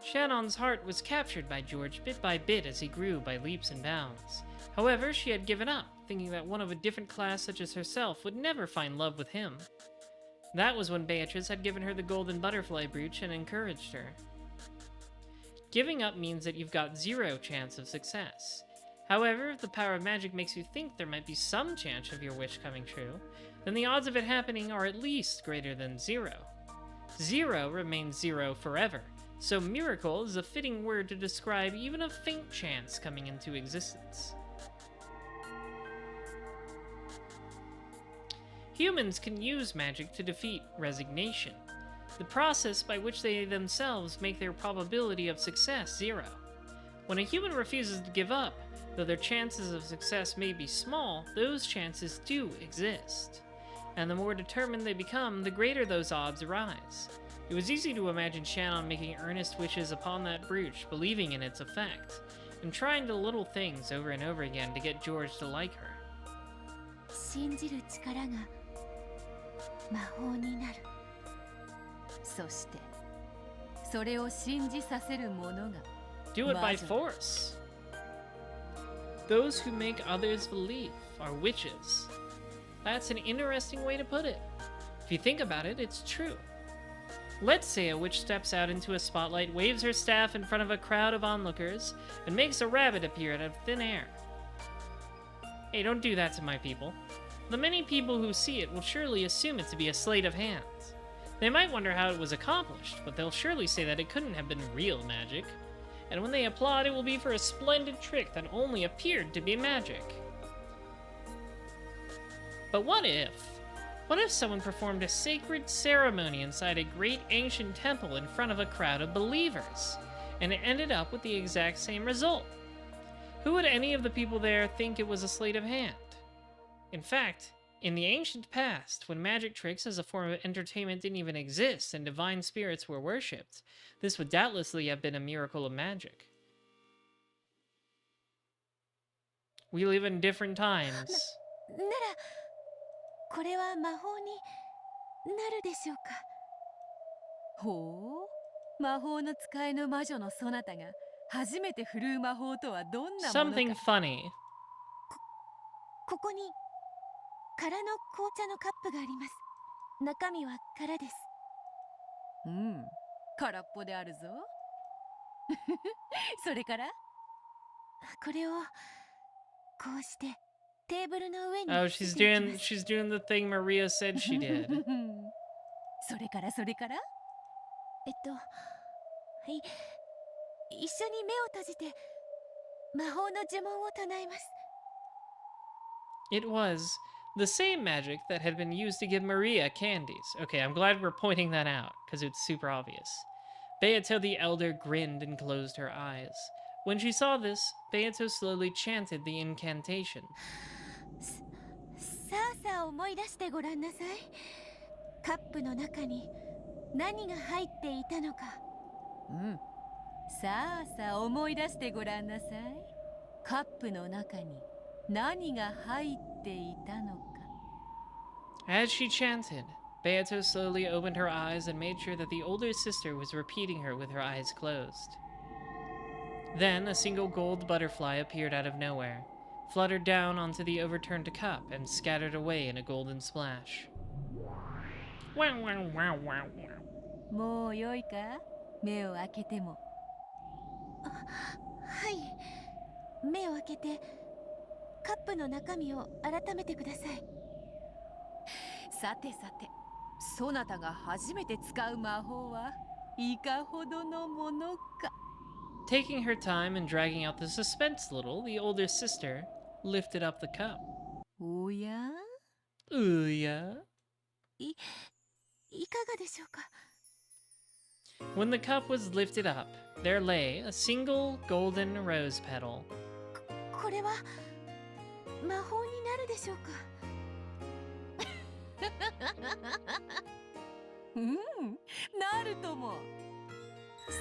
Shannon's heart was captured by George bit by bit as he grew by leaps and bounds. However, she had given up, thinking that one of a different class such as herself would never find love with him. That was when Beatrice had given her the golden butterfly brooch and encouraged her. Giving up means that you've got zero chance of success. However, if the power of magic makes you think there might be some chance of your wish coming true, then the odds of it happening are at least greater than zero. Zero remains zero forever, so miracle is a fitting word to describe even a faint chance coming into existence. Humans can use magic to defeat resignation, the process by which they themselves make their probability of success 0. When a human refuses to give up, though their chances of success may be small, those chances do exist. And the more determined they become, the greater those odds rise. It was easy to imagine Shannon making earnest wishes upon that brooch, believing in its effect, and trying the little things over and over again to get George to like her. 信じる力が魔法になる。そしてそれを信じさせるものが Do it by force. Those who make others believe are witches. That's an interesting way to put it. If you think about it, it's true. Let's say a witch steps out into a spotlight, waves her staff in front of a crowd of onlookers, and makes a rabbit appear out of thin air. Hey, don't do that to my people. The many people who see it will surely assume it to be a sleight of hands. They might wonder how it was accomplished, but they'll surely say that it couldn't have been real magic. And when they applaud, it will be for a splendid trick that only appeared to be magic. But what if someone performed a sacred ceremony inside a great ancient temple in front of a crowd of believers, and it ended up with the exact same result? Who would any of the people there think it was a sleight of hand? In fact, in the ancient past, when magic tricks as a form of entertainment didn't even exist and divine spirits were worshipped, this would doubtlessly have been a miracle of magic. We live in different times. ならこれは魔法になるでしょうか。ほう、魔法の使いの魔女のそなたが初めて振るう魔法とはどんなものか。 Something funny. ここに空の紅茶のカップがあります。中身は空です。うん、空っぽであるぞ。それからこれをこうしてテーブルの上に Oh, she's doing the thing Maria said she did. それからはい一緒に目を閉じて魔法の呪文を唱えます。 It was the same magic that had been used to give Maria candies. Okay, I'm glad we're pointing that out, because it's super obvious. Beato the Elder grinned and closed her eyes. When she saw this, Beato slowly chanted the incantation. さあさあ思い出してごらんなさい。カップの中に何が入っていたのか。うん。さあさあ思い出してごらんなさい。カップの中に何が入っていたのか。 As she chanted, Beato slowly opened her eyes and made sure that the older sister was repeating her with her eyes closed. Then a single gold butterfly appeared out of nowhere, fluttered down onto the overturned cup, and scattered away in a golden splash. Wow, wow, wow, wow, wow. もうよいか？目を開けても。はい。目を開けてカップの中身を改めてください。さてさて、そなたが初めて使う魔法はいかほどのものか。 Taking her time and dragging out the suspense a little, the older sister lifted up the cup. おや？ Ooh, yeah. いかがでしょうか。 When the cup was lifted up, there lay a single golden rose petal. これは魔法になるでしょうか。うん、なるとも。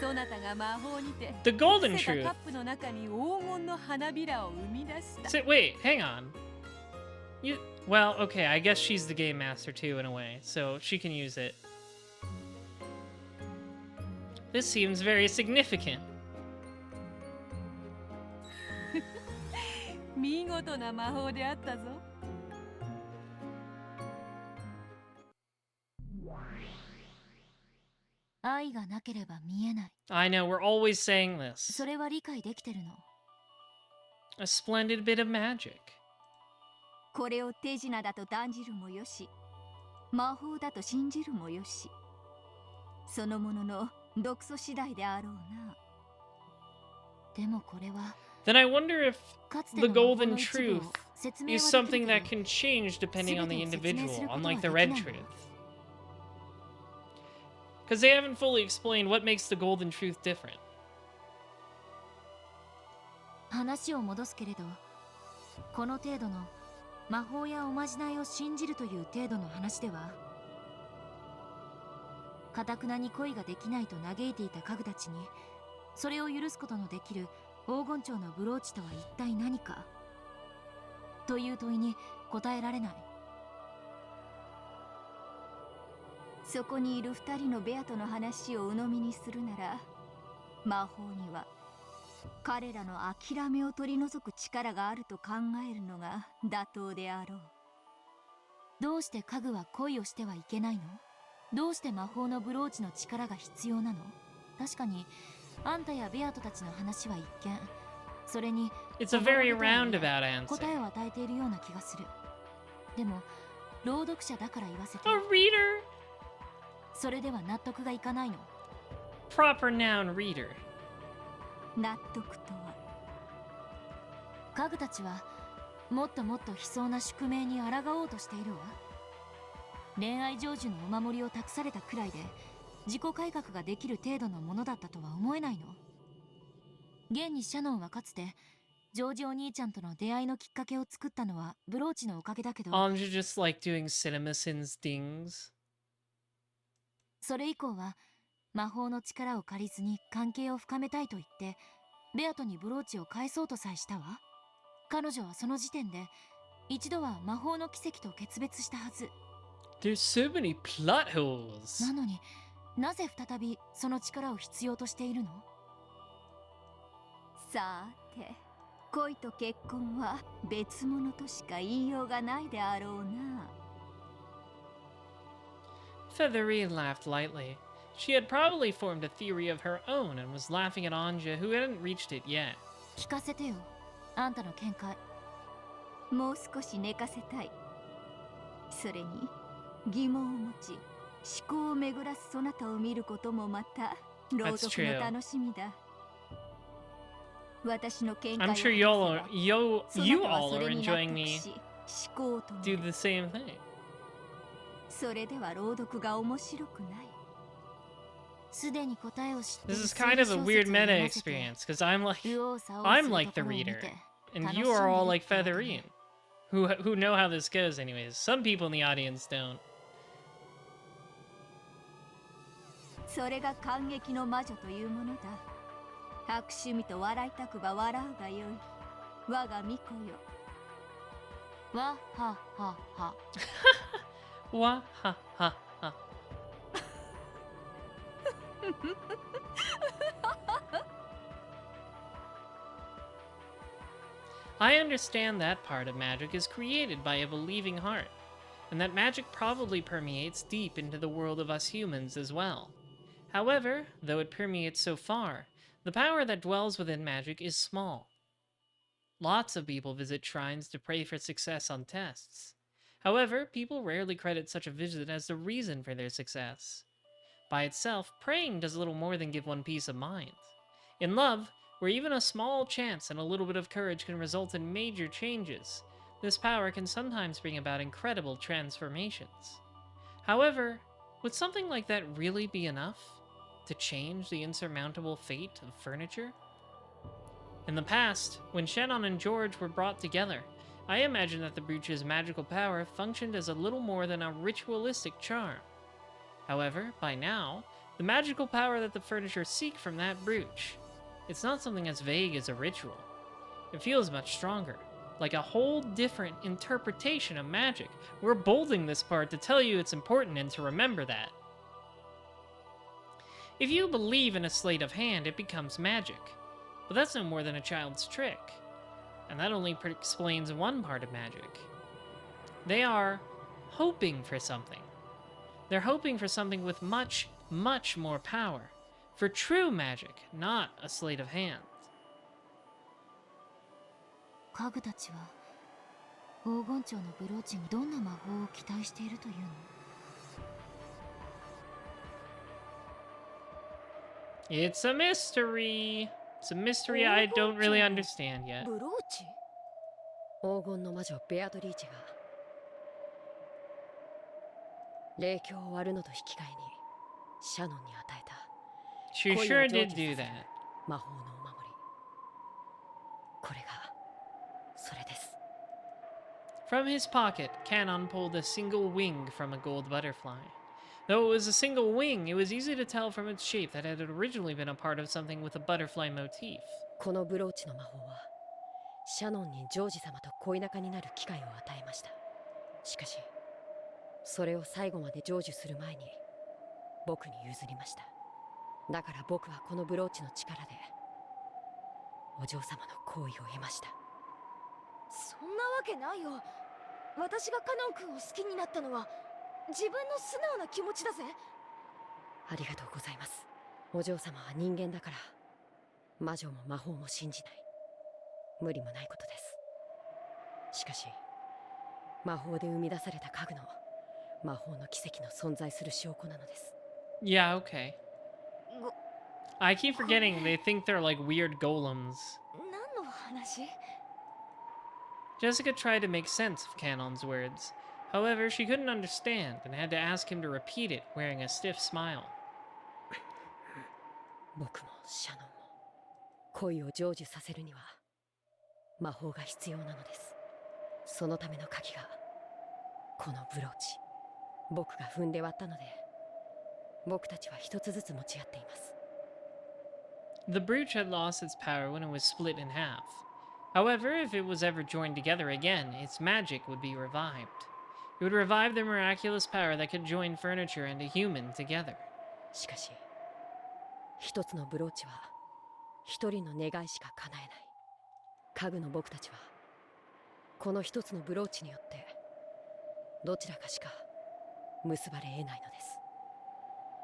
そなたが魔法にて The golden カ truth. ップの中に黄金の花びらを生み出した。 Wait, hang on. Well, okay, I guess she's the game master too in a way, so she can use it. This seems very significant. 見事な魔法であったぞ。愛がなければ見えない。 I know, we're always saying this. それは理解できてるの。 A splendid bit of magic. これを手品だと断じるもよし、魔法だと信じるもよし、そのものの毒素次第であろうな。でもこれは Then I wonder if かつて the の魔法 golden の一部 truth を説明 is はできる something け that ど can change depending on the 全てを説明す individual, ることは unlike the でき red ないの truth. Because they haven't fully explained what makes the golden truth different. 話を戻すけれど、この程度の魔法やおまじないを信じるという程度の話では、堅くなに恋ができないと嘆いていた家具たちにそれを許すことのできる黄金蝶のブローチとは一体何かという問いに答えられない。そこにいる二人のベアとの話を鵜呑みにするなら、魔法には彼らの諦めを取り除く力があると考えるのが妥当であろう。どうして家具は恋をしてはいけないの？どうして魔法のブローチの力が必要なの？確かにあんたやベアトたちの話は一見、それに It's a very roundabout answer. 答えを与えているような気がする。でも朗読者だから言わせて。 A reader? それでは納得がいかないの？ Proper noun reader. 納得とは。家具たちはもっともっと悲壮な宿命に抗おうとしているわ。恋愛成就のお守りを託されたくらいで自己改革ができる程度のものだったとは思えないの？現にシャノンはかつてジョージお兄ちゃんとの出会いのきっかけを作ったのはブローチのおかげだけど、 Anja just like doing CinemaSins things. それ以降は魔法の力を借りずに関係を深めたいと言ってベアトにブローチを返そうとさえしたわ。彼女はその時点で一度は魔法の奇跡と決別したはず。 There's so many plot holes. なのになぜ再びその力を必要としているの？さて、恋と結婚は別物としか言いようがないであろうな。Featherine laughed lightly. She had probably formed a theory of her own and was laughing at Anja, who hadn't reached it yet. 聞かせてよ、あんたの見解。もう少し寝かせたい。それに疑問を持ち思考を巡らすそなたを見ることもまた朗読の楽しみだ。私の見解を I'm sure you all are enjoying me 思考と do the same thing. それでは朗読が面白くない。すでに答えを知ってい This る is kind of a weird 推理小説を meta 読ませて experience because I'm 右往左往 I'm する like と the ころを見 reader, て and 楽 you しん are で all る like ってわけね。 Featherine, who know how this goes. Anyways, some people in the audience don't. それが感激の魔女というものだ。悪趣味と笑いたくば笑うがよい。我が巫女よ。わははは。 Wah ha ha ha. I understand that part of magic is created by a believing heart, and that magic probably permeates deep into the world of us humans as well. However, though it permeates so far, the power that dwells within magic is small. Lots of people visit shrines to pray for success on tests. However, people rarely credit such a visit as the reason for their success. By itself, praying does little more than give one peace of mind. In love, where even a small chance and a little bit of courage can result in major changes, this power can sometimes bring about incredible transformations. However, would something like that really be enough to change the insurmountable fate of furniture? In the past, when Shannon and George were brought together, I imagine that the brooch's magical power functioned as a little more than a ritualistic charm. However, by now, the magical power that the furniture seek from that brooch, it's not something as vague as a ritual. It feels much stronger, like a whole different interpretation of magic. We're bolding this part to tell you it's important and to remember that. If you believe in a sleight of hand, it becomes magic. But that's no more than a child's trick. And that only explains one part of magic. They are hoping for something. They're hoping for something with much, much more power. For true magic, not a sleight of hand. 家具たちは黄金蝶のブローチにどんな魔法を期待しているというの？ It's a mystery. It's a mystery I don't really understand yet. ブローチ黄金の魔女ベアトリーチェが霊境を割るのと引き換えにシャノンに与えた She sure did do that. 魔法のお守り。これがそれです。 From his pocket, Canon pulled a single wing from a gold butterfly. Though it was a single wing, it was easy to tell from its shape that it had originally been a part of something with a butterfly motif. このブローチの魔法はシャノンにジョージ様と恋仲になる機会を与えました。しかしそれを最後まで成就する前に僕に譲りました。だから僕はこのブローチの力でお嬢様の好意を得ました。そんなわけないよ。私がカノン君を好きになったのは自分の素直な気持ちだぜ。ありがとうございます。お嬢様は人間だから魔女も魔法も信じない。無理もないことです。しかし魔法で生み出された家具の魔法の奇跡の存在する証拠なのです。 Yeah, okay. I keep forgetting they think they're like weird golems. 何の話？ Jessica tried to make sense of Canon's words. However, she couldn't understand and had to ask him to repeat it, wearing a stiff smile. 僕もシャノンも恋を成就させるには魔法が必要なのです。そのための鍵がこのブローチ。僕が踏んで割ったので僕たちは一つずつ持ち合っています。 The brooch had lost its power when it was split in half. However, if it was ever joined together again, its magic would be revived. It would revive the miraculous power that could join furniture and a human together. しかし一つのブローチは一人の願いしか叶えない。家具の僕たちはこの一つのブローチによってどちらかしか結ばれ得ないのです。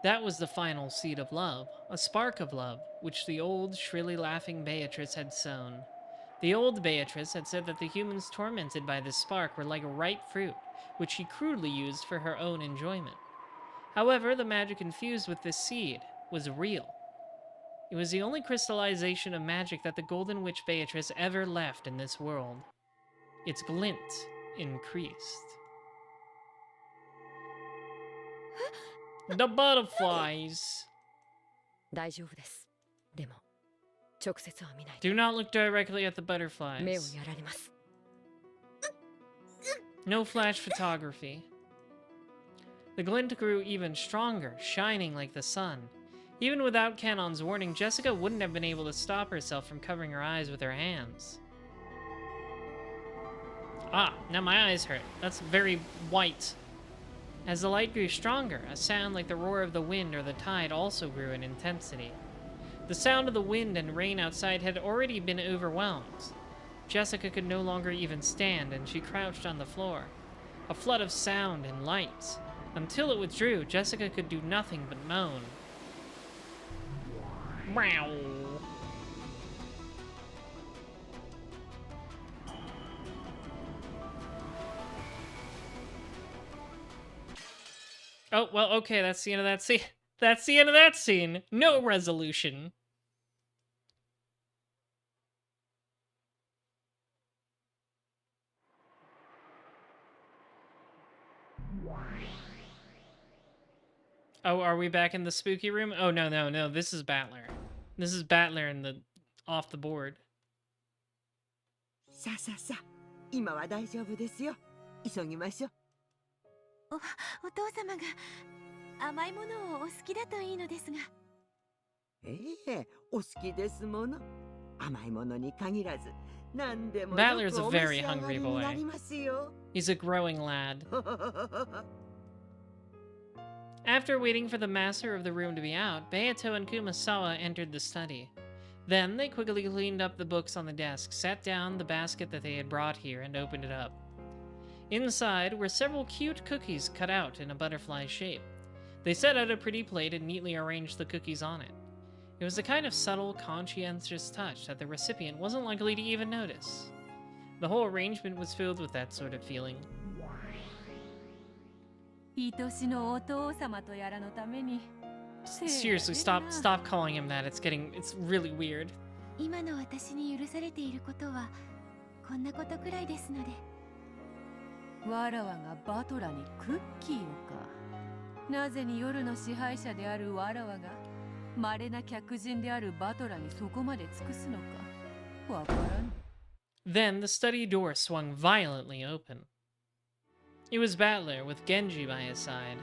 That was the final seed of love, a spark of love, which the old, shrilly laughing Beatrice had sown. The old Beatrice had said that the humans tormented by this spark were like ripe fruit, which she crudely used for her own enjoyment. However, the magic infused with this seed was real. It was the only crystallization of magic that the Golden Witch Beatrice ever left in this world. Its glint increased. The butterflies! 大丈夫です。でも直接は見ない。 Do not look directly at the 目を butterflies. やられます。 No flash photography. The glint grew even stronger, shining like the sun. Even without Canon's warning, Jessica wouldn't have been able to stop herself from covering her eyes with her hands. Ah, now my eyes hurt. That's very white. As the light grew stronger, a sound like the roar of the wind or the tide also grew in intensity. The sound of the wind and rain outside had already been overwhelmed. Jessica could no longer even stand, and she crouched on the floor. A flood of sound and light. Until it withdrew, Jessica could do nothing but moan. Wow. Oh, well, okay, that's the end of that scene. That's the end of that scene. No resolution. Oh, are we back in the spooky room? Oh, no. This is Battler. This is Battler in the off the board. さあさあさあ、今は大丈夫ですよ。急ぎましょう。お父様が甘いものをお好きだといいのですが。ええ、お好きですもの。甘いものに限らず、何でも Battler's よ a くお召 very し上が hungry りに boy. なりますよ。He's a growing lad. After waiting for the master of the room to be out, Beato and Kumasawa entered the study. Then they quickly cleaned up the books on the desk, set down the basket that they had brought here, and opened it up. Inside were several cute cookies cut out in a butterfly shape. They set out a pretty plate and neatly arranged the cookies on it. It was the kind of subtle, conscientious touch that the recipient wasn't likely to even notice. The whole arrangement was filled with that sort of feeling. 愛しのお父様とやらのために Seriously, stop calling him that. It's really weird. 今の私に許されていることはこんなことくらいですので。わらわがバトラにクッキーをか。なぜに夜の支配者であるわらわが稀な客人であるバトラにそこまで尽くすのかわからぬ。 Then the study door swung violently open. It was Battler with Genji by his side.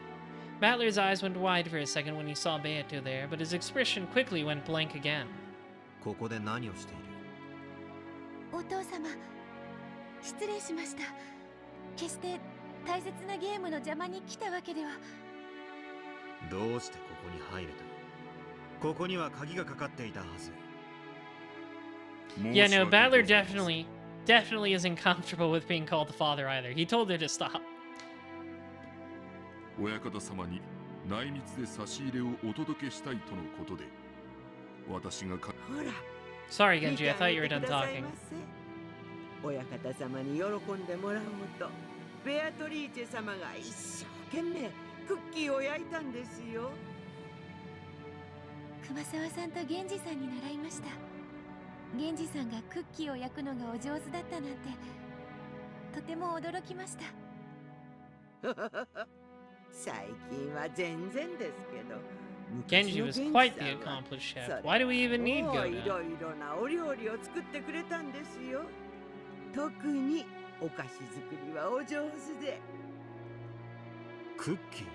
Battler's eyes went wide for a second when he saw Beato there, but his expression quickly went blank again. ここで何をしている？お父様、失礼しました。決して大切なゲームの邪魔に来たわけでは。どうしてここに入れた？ここには鍵がかかっていたはず。Yeah, no, Battler definitely isn't comfortable with being called the father either. He told her to stop. 親方様に内密で差し入れをお届けしたいとのことで、私がか。ほら。Sorry, Genji, I thought you were done talking. 親方様に喜んでもらおうと、ベアトリーチェ様が一生懸命クッキーを焼いたんですよ。熊沢さんと源氏さんに習いました。源氏さんがクッキーを焼くのがお上手だったなんて、とても驚きました。最近は全然ですけど。Genji was quite the accomplished chef. Why do we even need い Goda? ろいろなお料理を作ってくれたんですよ。特にお菓子作りはお上手で。クッキー？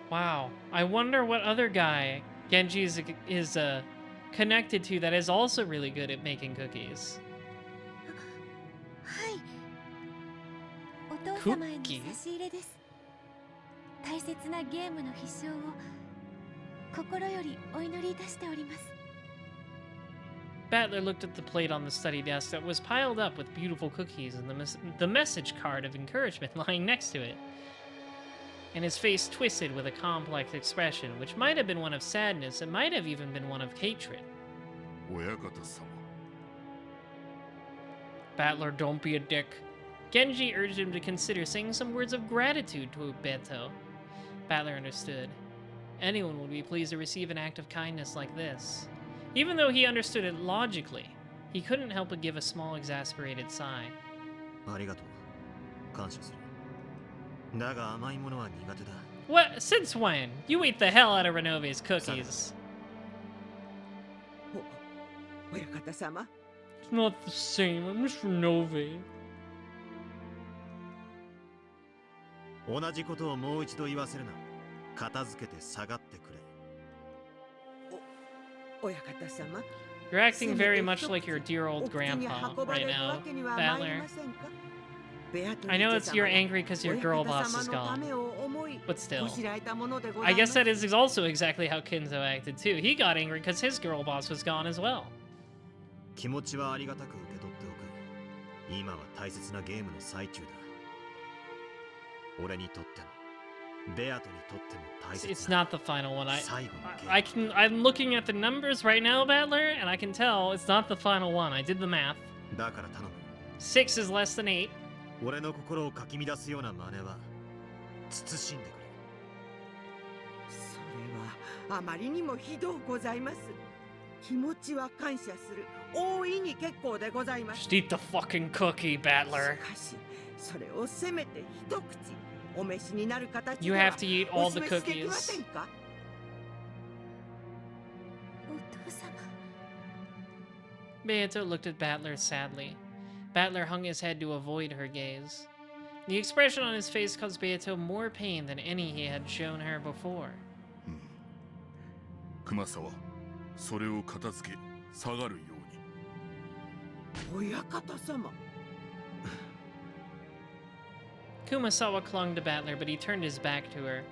Wow. I wonder what other guy Genji is connected to that is also really good at making cookies. はい。お父様への差し入れです。大切なゲームの必勝を心よりお祈りいたしております。Battler looked at the plate on the study desk that was piled up with beautiful cookies and the message card of encouragement lying next to it. And his face twisted with a complex expression, which might have been one of sadness, it might have even been one of hatred. 親方様。Battler, don't be a dick. Genji urged him to consider saying some words of gratitude to Beto. Battler understood. Anyone would be pleased to receive an act of kindness like this. Even though he understood it logically, he couldn't help but give a small exasperated sigh. ありがとう。感謝する。だが甘いものは苦手だ。What? Since when? You ate the hell out of Renove's cookies. 親方様。It's not the same. I'm just Renove. 同じことをもう一度言わせるな。片付けて下がってくれ。親方様。You're acting very much like your dear old grandpa right now, Battler. I know it's you're angry because your girl boss is gone, but still. I guess that is also exactly how Kinzo acted too. He got angry because his girl boss was gone as well. 気持ちはありがたく受け取っておく。今は大切なゲームの最中だ。俺にとっても、ベアトにとっても大切な。It's not the final one. I I'm looking at the numbers right now, Battler, and I can tell it's not the final one. I did the math. だから頼む。6 is less than 8. 俺の心をかき乱すような真似は慎んでくれ。それはあまりにもひどうございます。気持ちは感謝する。大いに結構でございます。 Just eat the fucking cookie, Battler. しかし、それをせめて一口お召しになる形で You は have to eat all お the 示しできま cookies. せんか？お父様。Beato looked at Battler sadly. Battler hung his head to avoid her gaze. The expression on his face caused Beato more pain than any he had shown her before. 熊沢、それを片付け、下がるように。親方様。Kumasawa clung to Battler, but he turned his back to her.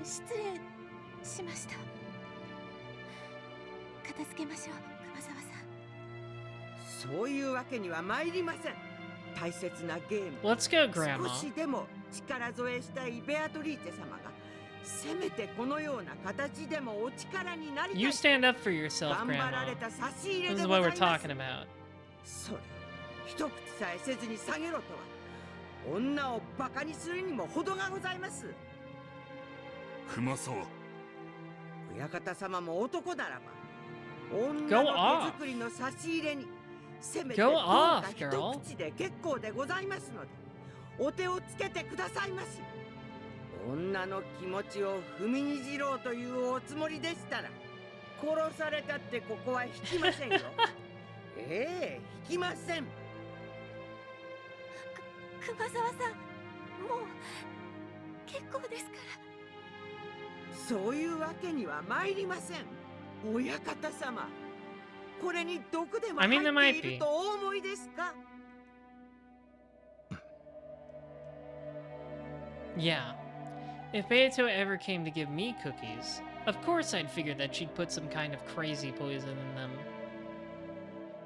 失礼しました。片付けましょう、熊沢さん。そういうわけには参りません。大切なゲーム。 Let's go, Grandma. 少しでも力添えしたいベアトリーチェ様が、せめてこのような形でもお力になりたい。 You stand up for yourself, 頑張ら Grandma. れた差し入れ This で is ご what ざ we're います。 talking about. それ、一口さえせずに下げろとは、女をバカにするにも程がございます。熊沢。親方様も男ならば、 Go 女の off. 手作りの差し入れにせめて Go どうか off, 一 girl. 口で結構でございますのでお手をつけてくださいまし。女の気持ちを踏みにじろうというおつもりでしたら殺されたってここは引きませんよ。ええ、引きません。熊沢さん、もう結構ですから。そういうわけには参りません。親方様、これに毒でも I 入 mean, there っ might てい be. るとお思いですか？ Yeah. If Beato ever came to give me cookies, of course I'd figure that she'd put some kind of crazy poison in them.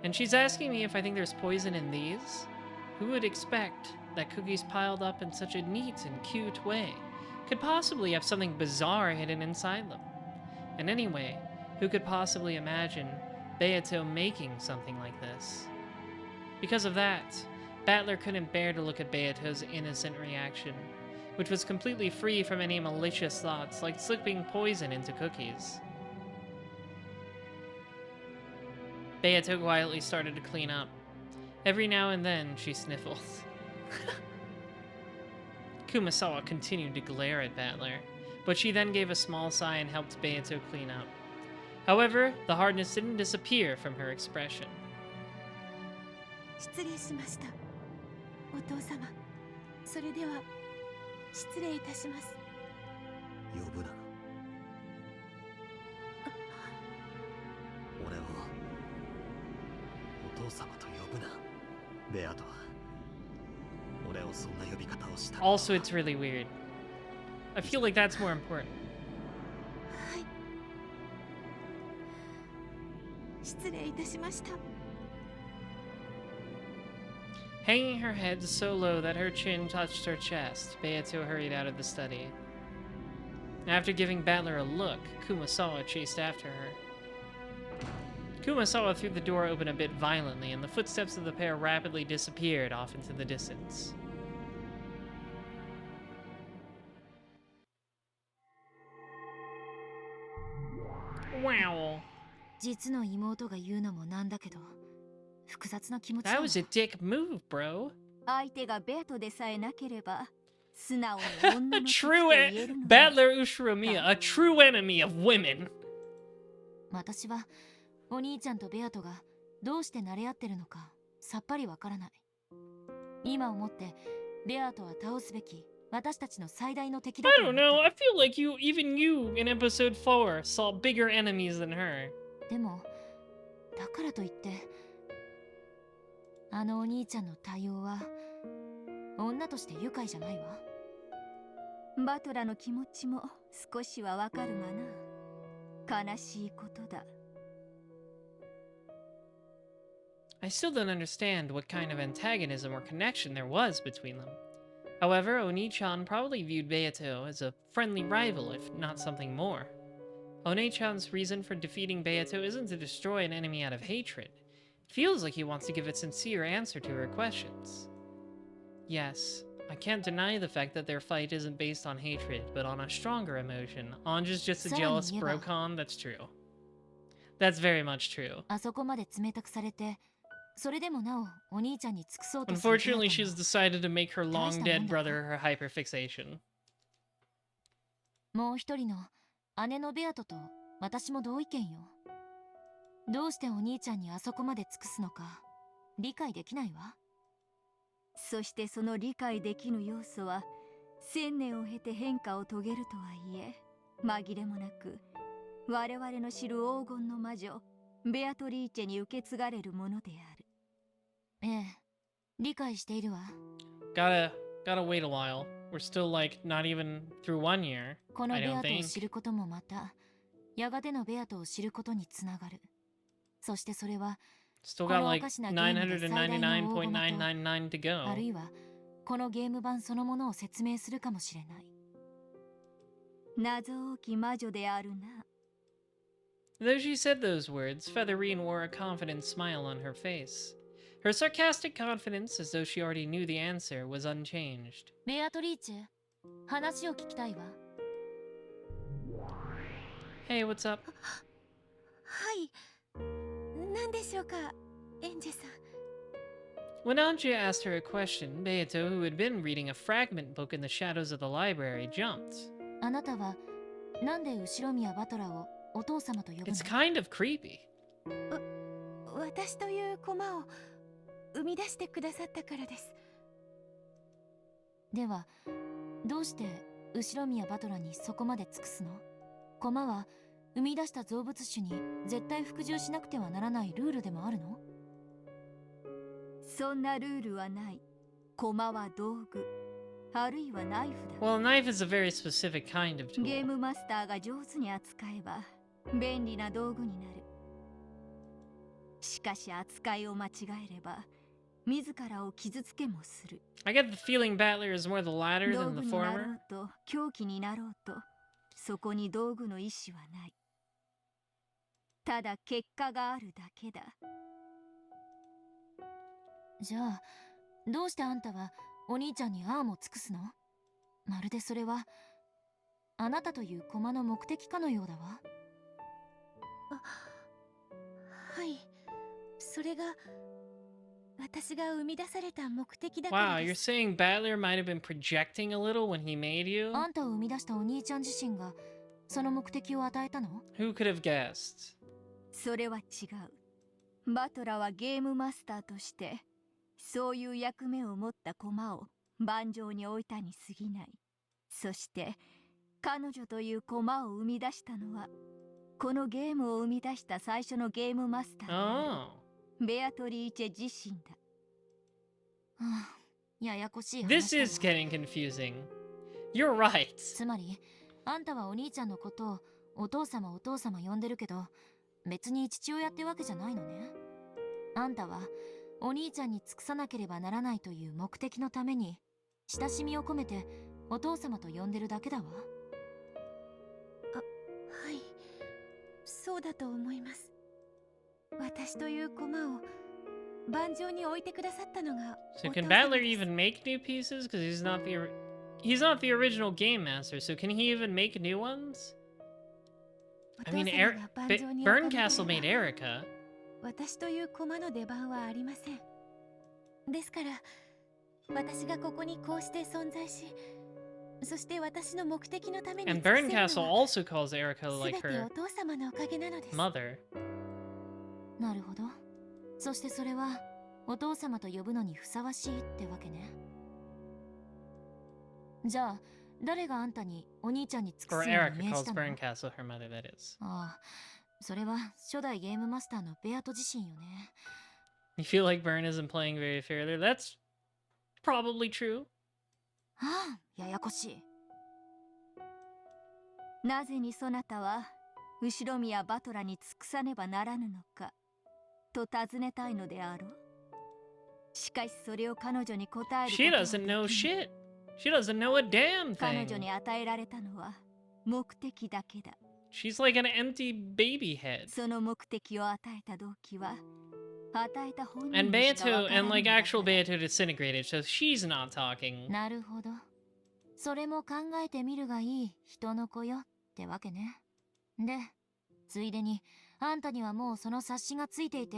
And she's asking me if I think there's poison in these? Who would expect that cookies piled up in such a neat and cute way could possibly have something bizarre hidden inside them? And anyway, who could possibly imagine Beato making something like this? Because of that, Battler couldn't bear to look at Beato's innocent reaction, which was completely free from any malicious thoughts like slipping poison into cookies. Beato quietly started to clean up. Every now and then, she sniffled. Kumasawa continued to glare at Battler, but she then gave a small sigh and helped Beato clean up. However, the hardness didn't disappear from her expression. 失礼しました。お父様、それでは失礼いたします。呼ぶな。俺をお父様と呼ぶな。ベアトは俺をそんな呼び方をした。 Also, it's really weird. I feel like that's more important. はい。失礼いたしました。 Hanging her head so low that her chin touched her chest, Beato hurried out of the study. After giving Battler a look, Kumasawa chased after her. Kumasawa threw the door open a bit violently, and the footsteps of the pair rapidly disappeared off into the distance. Wow. 実の妹が言うのもなんだけど、複雑な気持ちだ That わ。 was a dick move, bro. 相手がベアトでさえなければ、素直に女 A の敵と true 言えるのに。 Battler Ushiromiya, a true enemy of women. 私はお兄ちゃんとベアトがどうして慣れ合ってるのかさっぱりわからない。今思ってベアトは倒すべき私たちの最大の敵だ I と don't 思ってる。 know. I feel like even you in episode 4 saw bigger enemies than her. でもだからといってあのお兄ちゃんの対応は女として愉快じゃないわ。バトラの気持ちも少しはわかるがな。悲しいことだ。 I still don't understand what kind of antagonism or connection there was between them. However, Oni-chan probably viewed Beato as a friendly rival, if not something more. Oni-chan's reason for defeating Beato isn't to destroy an enemy out of hatred. It feels like he wants to give a sincere answer to her questions. Yes, I can't deny the fact that their fight isn't based on hatred, but on a stronger emotion. Anja's just a jealous brocon, that's true. That's very much true. あそこまで冷たくされて、それでもなおお兄ちゃんに尽くそうとするベアト Unfortunately, も she's decided to make her long dead brother her hyperfixation. もう一人の姉のベアトと私も同意見よ。どうしてお兄ちゃんにあそこまで尽くすのか理解できないわ。そしてその理解できぬ要素は1000年を経て変化を遂げるとはいえ紛れもなく我々の知る黄金の魔女ベアトリーチェに受け継がれるものである。ええ、理解しているわ。 Gotta wait a while. We're still like not even through 1 year. この I ベ don't アトを think. 知ることもまたやがてのベアトを知ることにつながる。そしてそれは Still got like 999.999 to ある go. いはこのゲーム版そのものを説明するかもしれない。謎多き魔女であるな。 Though she said those words, Featherine wore a confident smile on her face. Her sarcastic confidence, as though she already knew the answer, was unchanged. ベアトリーチェ、話を聞きたいわ。 Hey, what's up? はい。何でしょうか、エンジェさん。When Anja asked her a question, Beato, who had been reading a fragment book in the shadows of the library, jumped. あなたはなんで後ろ宮バトラをお父様と呼ぶの It's kind of creepy. 私という駒を生み出してくださったからです。ではどうして後ろ宮バトラにそこまで尽くすの？駒は生み出した造物種に絶対服従しなくてはならないルールでもあるの？そんなルールはない。駒は道具、あるいはナイフだ。 Well, a knife is a very specific kind of ゲー tool. ムマスターが上手に扱えば便利な道具になる。しかし扱いを間違えれば自らを傷つけもする。 I get the feeling Battler is more the latter 道 than 具 the になろ former. うと凶器になろうとそこに道具の意志はない。ただ結果があるだけだ。じゃあどうしてあんたはお兄ちゃんにアームを尽くすの？まるでそれはあなたという駒の目的かのようだわ。はい、それが私が生み出された目的だから Wow, で you're す。 saying Battler might have been projecting a little when he made you? あんたを生み出したお兄ちゃん自身がその目的を与えたの？ Who could have guessed? それは違う。バトラはゲームマスターとしてそういう役目を持った駒を盤上に置いたに過ぎない。そして彼女という駒を生み出したのはこのゲームを生み出した最初のゲームマスターであ Oh. るベアトリーチェ自身だ。はあ、ややこしい This 話だ is わ。 getting confusing. You're right. つまりあんたはお兄ちゃんのことをお父様呼んでるけど別に父親ってわけじゃないのね。あんたはお兄ちゃんに尽くさなければならないという目的のために親しみを込めてお父様と呼んでるだけだわ。はい、そうだと思います。私という駒を盤上に置いてくださったのが So お can 父様 Battler です。 even make new pieces? Because he's not the original game master. So can he even make new ones? お I 父 mean, 様が盤上に置かなければ Burncastle made Erica. 私という駒の出番はありません。ですから私がここにこうして存在し、そして私の目的のために And 尽くせるの Burncastle は also calls Erica 全 like て her お父様のおかげなのです。 mother. なるほど。そしてそれはお父様と呼ぶのにふさわしいってわけね。じゃあ誰があんたにお兄ちゃんに尽く Or すよう Erica に命 calls じたの？ Burncastle her mother, that is. ああ、それは初代ゲームマスターのベアト自身よね。 You feel like Burn isn't playing very fairly? That's probably true. ああ、ややこしい。なぜにそなたは後ろ宮バトラに尽くさねばならぬのかと尋ねたいのであろう。しかしそれを彼女に答えること She は doesn't know できない。 shit. She doesn't know a damn 彼女 thing. に与えられたのは目的だけだ。 She's like an empty baby head. その目的を与えた動機は与えた本人 And にしか Beato わから and ぬ like のだ actual から Beato disintegrated, so she's not talking. なるほど。それも考えてみるがいい人の子よってわけね。で、ついでにあんたにはもうその察しがついていて、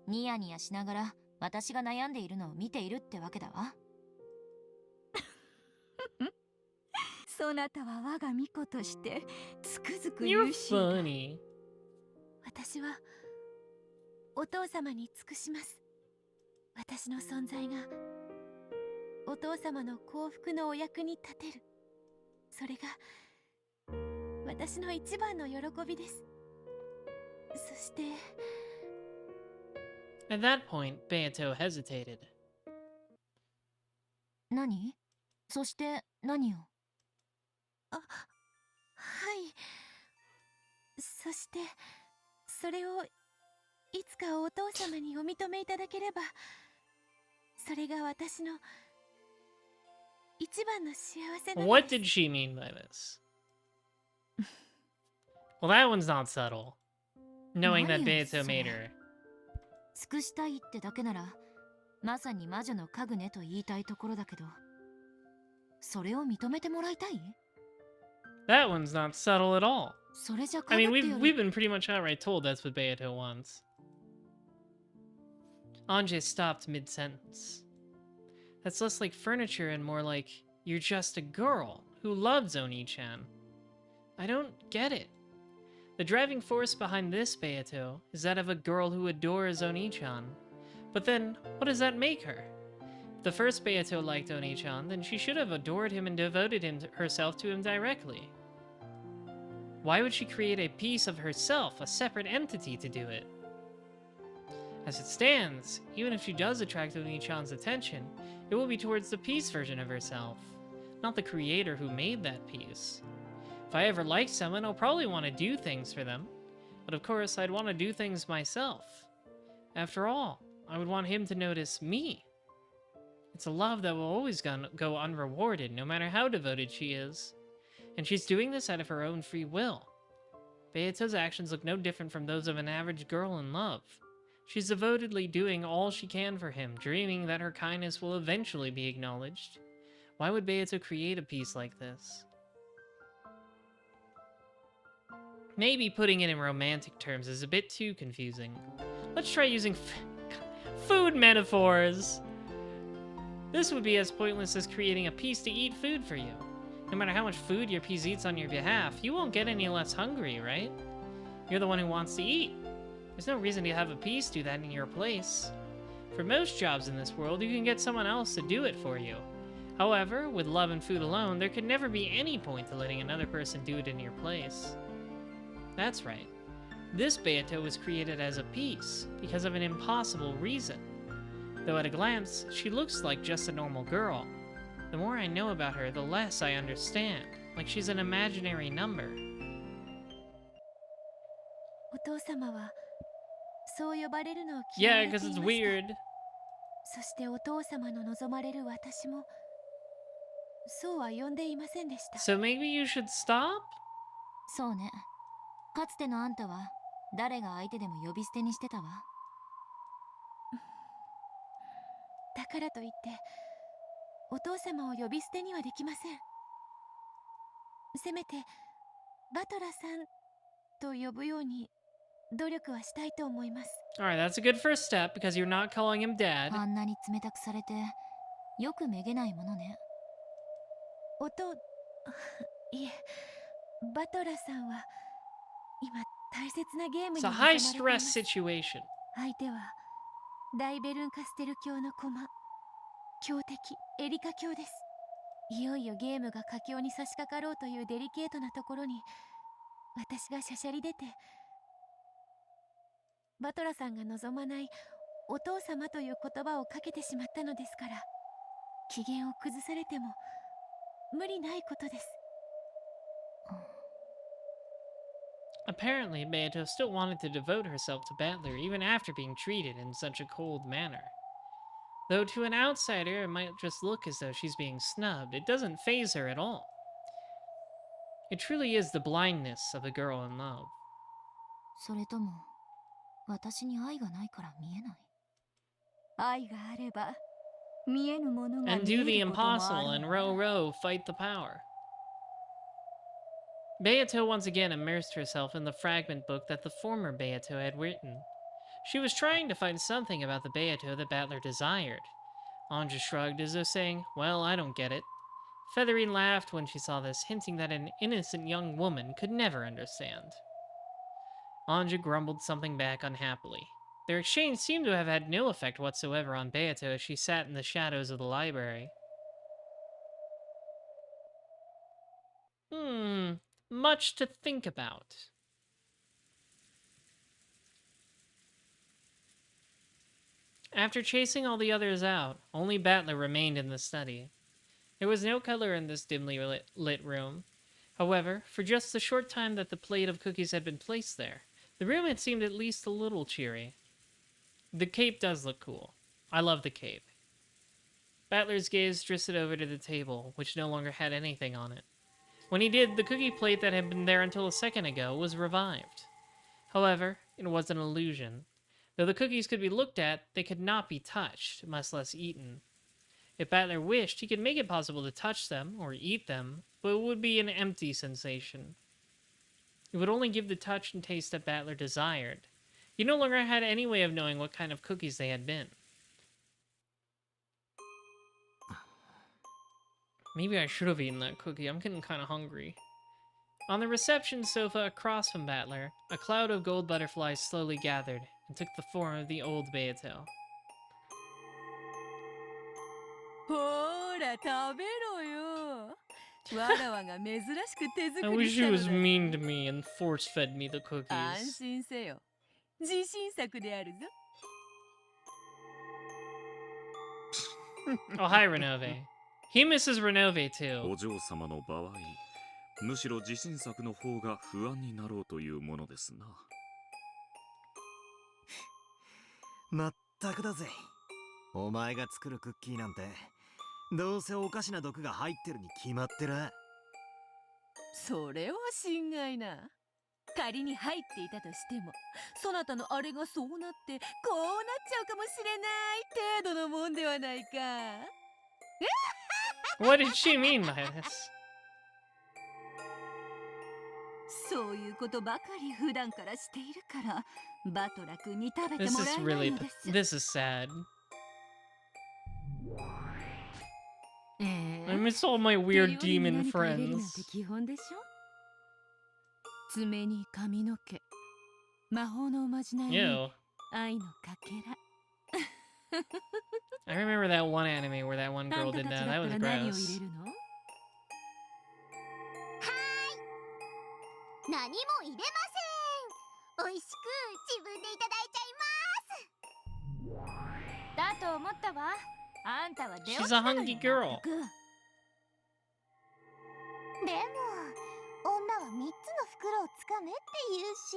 ニヤニヤしながら私が悩んでいるのを見ているってわけだわ。そなたは我が巫女としてつくづく You're 優秀だ。 funny. 私はお父様に尽くします。私の存在がお父様の幸福のお役に立てる。それが私の一番の喜びです。そして At that point, Beato hesitated. 何？そして何を？はい。そしてそれをいつかお父様にお認めいただければ、それが私の一番の幸せなの What です。 did she mean by this? Well, that one's not subtle. Knowing that 何よ Beato それ。 made her. 尽くしたいってだけなら、まさに魔女の家具ねと言いたいところだけど、それを認めてもらいたい？ That one's not subtle at all. それじゃ I 家具 mean, ってよ we've り been pretty much outright told that's what Beato wants. Anje stopped mid-sentence. That's less like furniture and more like, you're just a girl who loves Oni-chan. I don't get it. The driving force behind this Beato is that of a girl who adores Oni-chan. But then, what does that make her? If the first Beato liked Oni-chan, then she should have adored him and devoted herself to him directly. Why would she create a piece of herself, a separate entity, to do it? As it stands, even if she does attract Oni-chan's attention, it will be towards the piece version of herself, not the creator who made that piece. If I ever like someone, I'll probably want to do things for them, but of course I'd want to do things myself. After all, I would want him to notice me. It's a love that will always go unrewarded, no matter how devoted she is. And she's doing this out of her own free will. Beato's actions look no different from those of an average girl in love. She's devotedly doing all she can for him, dreaming that her kindness will eventually be acknowledged. Why would Beato create a piece like this? Maybe putting it in romantic terms is a bit too confusing. Let's try using food metaphors! This would be as pointless as creating a piece to eat food for you. No matter how much food your piece eats on your behalf, you won't get any less hungry, right? You're the one who wants to eat. There's no reason to have a piece do that in your place. For most jobs in this world, you can get someone else to do it for you. However, with love and food alone, there could never be any point to letting another person do it in your place. That's right. This Beato was created as a piece, because of an impossible reason. Though at a glance, she looks like just a normal girl. The more I know about her, the less I understand. Like she's an imaginary number. お父様はそう呼ばれるのを嫌わ Yeah, れていま because し it's た。 weird. そしてお父様の望まれる私もそうは呼んでいませんでした。 So maybe you should stop? そうね。かつてのあんたは誰が相手でも呼び捨てにしてたわ。だからといってお父様を呼び捨てにはできません。せめてバトラさんと呼ぶように努力はしたいと思います。 Alright, that's a good first step because you're not calling him dad. あんなに冷たくされてよくめげないものね。いえ、バトラさんは今大切なゲーム It's に a 臨 high まれていま stress す。 situation. 相手は大ベルンカステル教の駒、強敵エリカ教です。いよいよゲームが佳境に差し掛かろうというデリケートなところに私がしゃしゃり出て、バトラさんが望まないお父様という言葉をかけてしまったのですから、機嫌を崩されても無理ないことです。 Apparently, Beato still wanted to devote herself to Battler even after being treated in such a cold manner. Though to an outsider, it might just look as though she's being snubbed, it doesn't faze her at all. It truly is the blindness of a girl in love. それとも私に愛がないから見えない。愛があれば見えぬものが And 見 do え the ることもあ impossible る and のだ。 row row fight the power. Beato once again immersed herself in the fragment book that the former Beato had written. She was trying to find something about the Beato that Battler desired. Anja shrugged as though saying, well, I don't get it. Feathery laughed when she saw this, hinting that an innocent young woman could never understand. Anja grumbled something back unhappily. Their exchange seemed to have had no effect whatsoever on Beato as she sat in the shadows of the library. Much to think about. After chasing all the others out, only Battler remained in the study. There was no color in this dimly lit room. However, for just the short time that the plate of cookies had been placed there, the room had seemed at least a little cheery. The cape does look cool. I love the cape. Battler's gaze drifted over to the table, which no longer had anything on it. When he did, the cookie plate that had been there until a second ago was revived. However, it was an illusion. Though the cookies could be looked at, they could not be touched, much less eaten. If Battler wished, he could make it possible to touch them, or eat them, but it would be an empty sensation. It would only give the touch and taste that Battler desired. You no longer had any way of knowing what kind of cookies they had been. Maybe I should have eaten that cookie. I'm getting kind of hungry. On the reception sofa across from Battler, a cloud of gold butterflies slowly gathered and took the form of the old Beato. ほーら食べろよ。わらわが珍しく手 I 作り wish し he たの was だ。 mean to me and force-fed me the 安 cookies. 心せよ。自信作であるぞ。 Oh, hi, Renove. He misses Renove, too. お嬢様の場合、むしろ自信作の方が不安になろうというものですな。まったくだぜ。お前が作るクッキーなんて、どうせおかしな毒が入ってるに決まってら。それは心外な。仮に入っていたとしても、そなたのあれがそうなってこうなっちゃうかもしれない程度のもんではないか。 What did she mean by this? そういうことばかり普段からしているからバトラ君に食べて This もら is えない really... のです。 This is sad. I miss all my weird demon friends. 基本でしょ。爪に髪の毛、魔法のおまじないに Ew. 愛のかけら。 I remember that one anime where that one あ girl んた did たち that. だ That った was ら何を gross. 入れるの？ 何も入れません。美味しく自分でいただいちゃいます。だと思ったわ。あんたは出落 She's ち a なのよ。 hungry girl. でも女は3つの袋をつかめって言うし、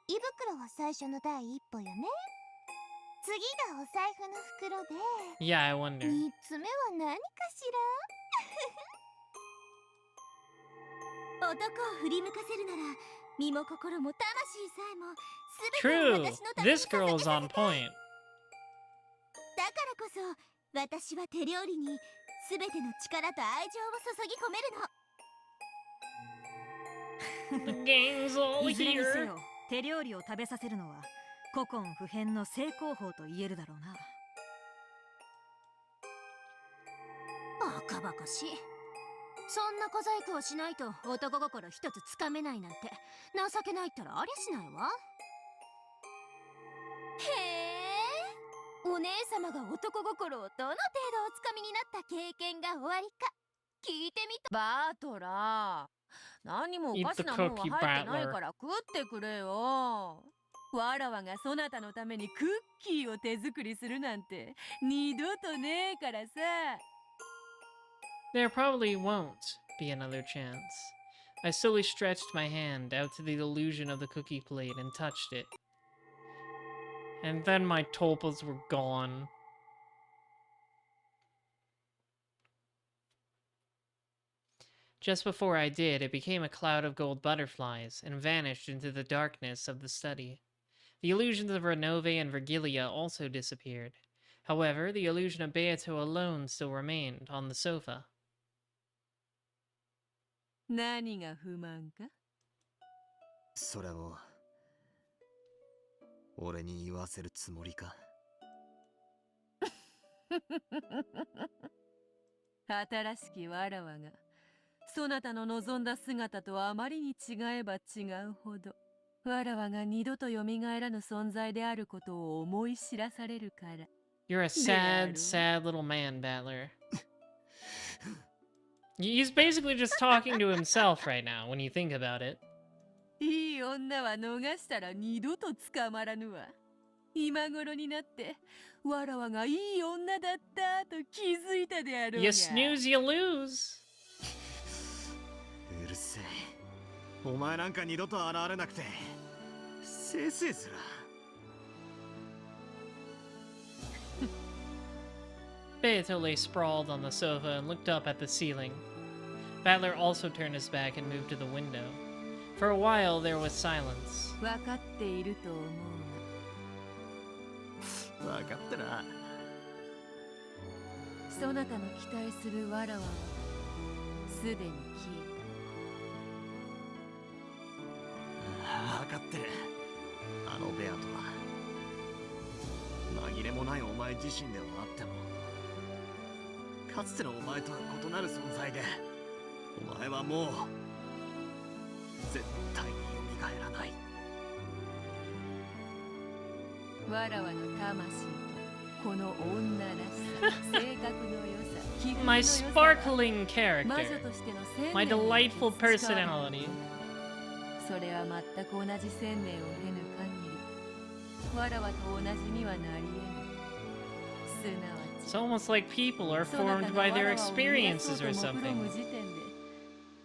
胃袋は最初の第一歩よね。次がお財布の袋で、 Yeah, I wonder. 3つ目は何かしら。男を振り向かせるなら、身も心も魂さえも全 True. てを私のために This girl 捧げ is さ on せて。 point. だからこそ私は手料理に全ての力と愛情を注ぎ込めるの。 The gang's all いずれにせ here. よ手料理を食べさせるのは古今不変の成功法と言えるだろうな。バカバカしい。そんな小細工をしないと男心一つつかめないなんて情けないったらありゃしないわ。へえ、お姉様が男心をどの程度おつかみになった経験がおありか聞いてみた。バートラー、何もおかしなもんは入ってないから食ってくれよ。わらわがそなたのためにクッキーを手作りするなんて二度とねえからさ。 There probably won't be another chance. I slowly stretched my hand out to the illusion of the cookie plate and touched it. And then my tulpas were gone. Just before I did, it became a cloud of gold butterflies and vanished into the darkness of the study. The illusions of Renove and Virgilia also disappeared. However, the illusion of Beato alone still remained on the sofa. 何が不満か？それを俺に言わせるつもりか。新しきわらわがそなたの望んだ姿とあまりに違えば違うほどわらわが二度と蘇らぬ存在であることを思い知らされるから。 You're a sad, sad little man, Battler. He's basically just talking to himself right now, when you think about it. いい女は逃したら二度と捕まらぬわ。今頃になってわらわがいい女だったと気づいたであろうが。 You snooze, you lose. うるせえ。お前なんか二度と現れなくてせいせいすら。Beato lay sprawled on the sofa and looked up at the ceiling. Battler also turned his back and moved to the window. For a while, there was silence. 分かっていると思う分かってな。が、そなたの期待するわらわはすでに消え分かってる。あのベアとは紛れもないお前自身ではあっても、かつてのお前とは異なる存在で、お前はもう絶対に蘇らない。わらわの魂とこの女らしさ、性格の良さ、気分の My 良さは sparkling 魔 character. 女としての千 My 年を delightful 培われ personality. それは全く同じ千年を経ぬ限り、わらわと同じにはなり得ぬ。すなわ It's ち almost like people are そなた formed が by わ their らわを生み出そう experiences と or 目論む something. 時点で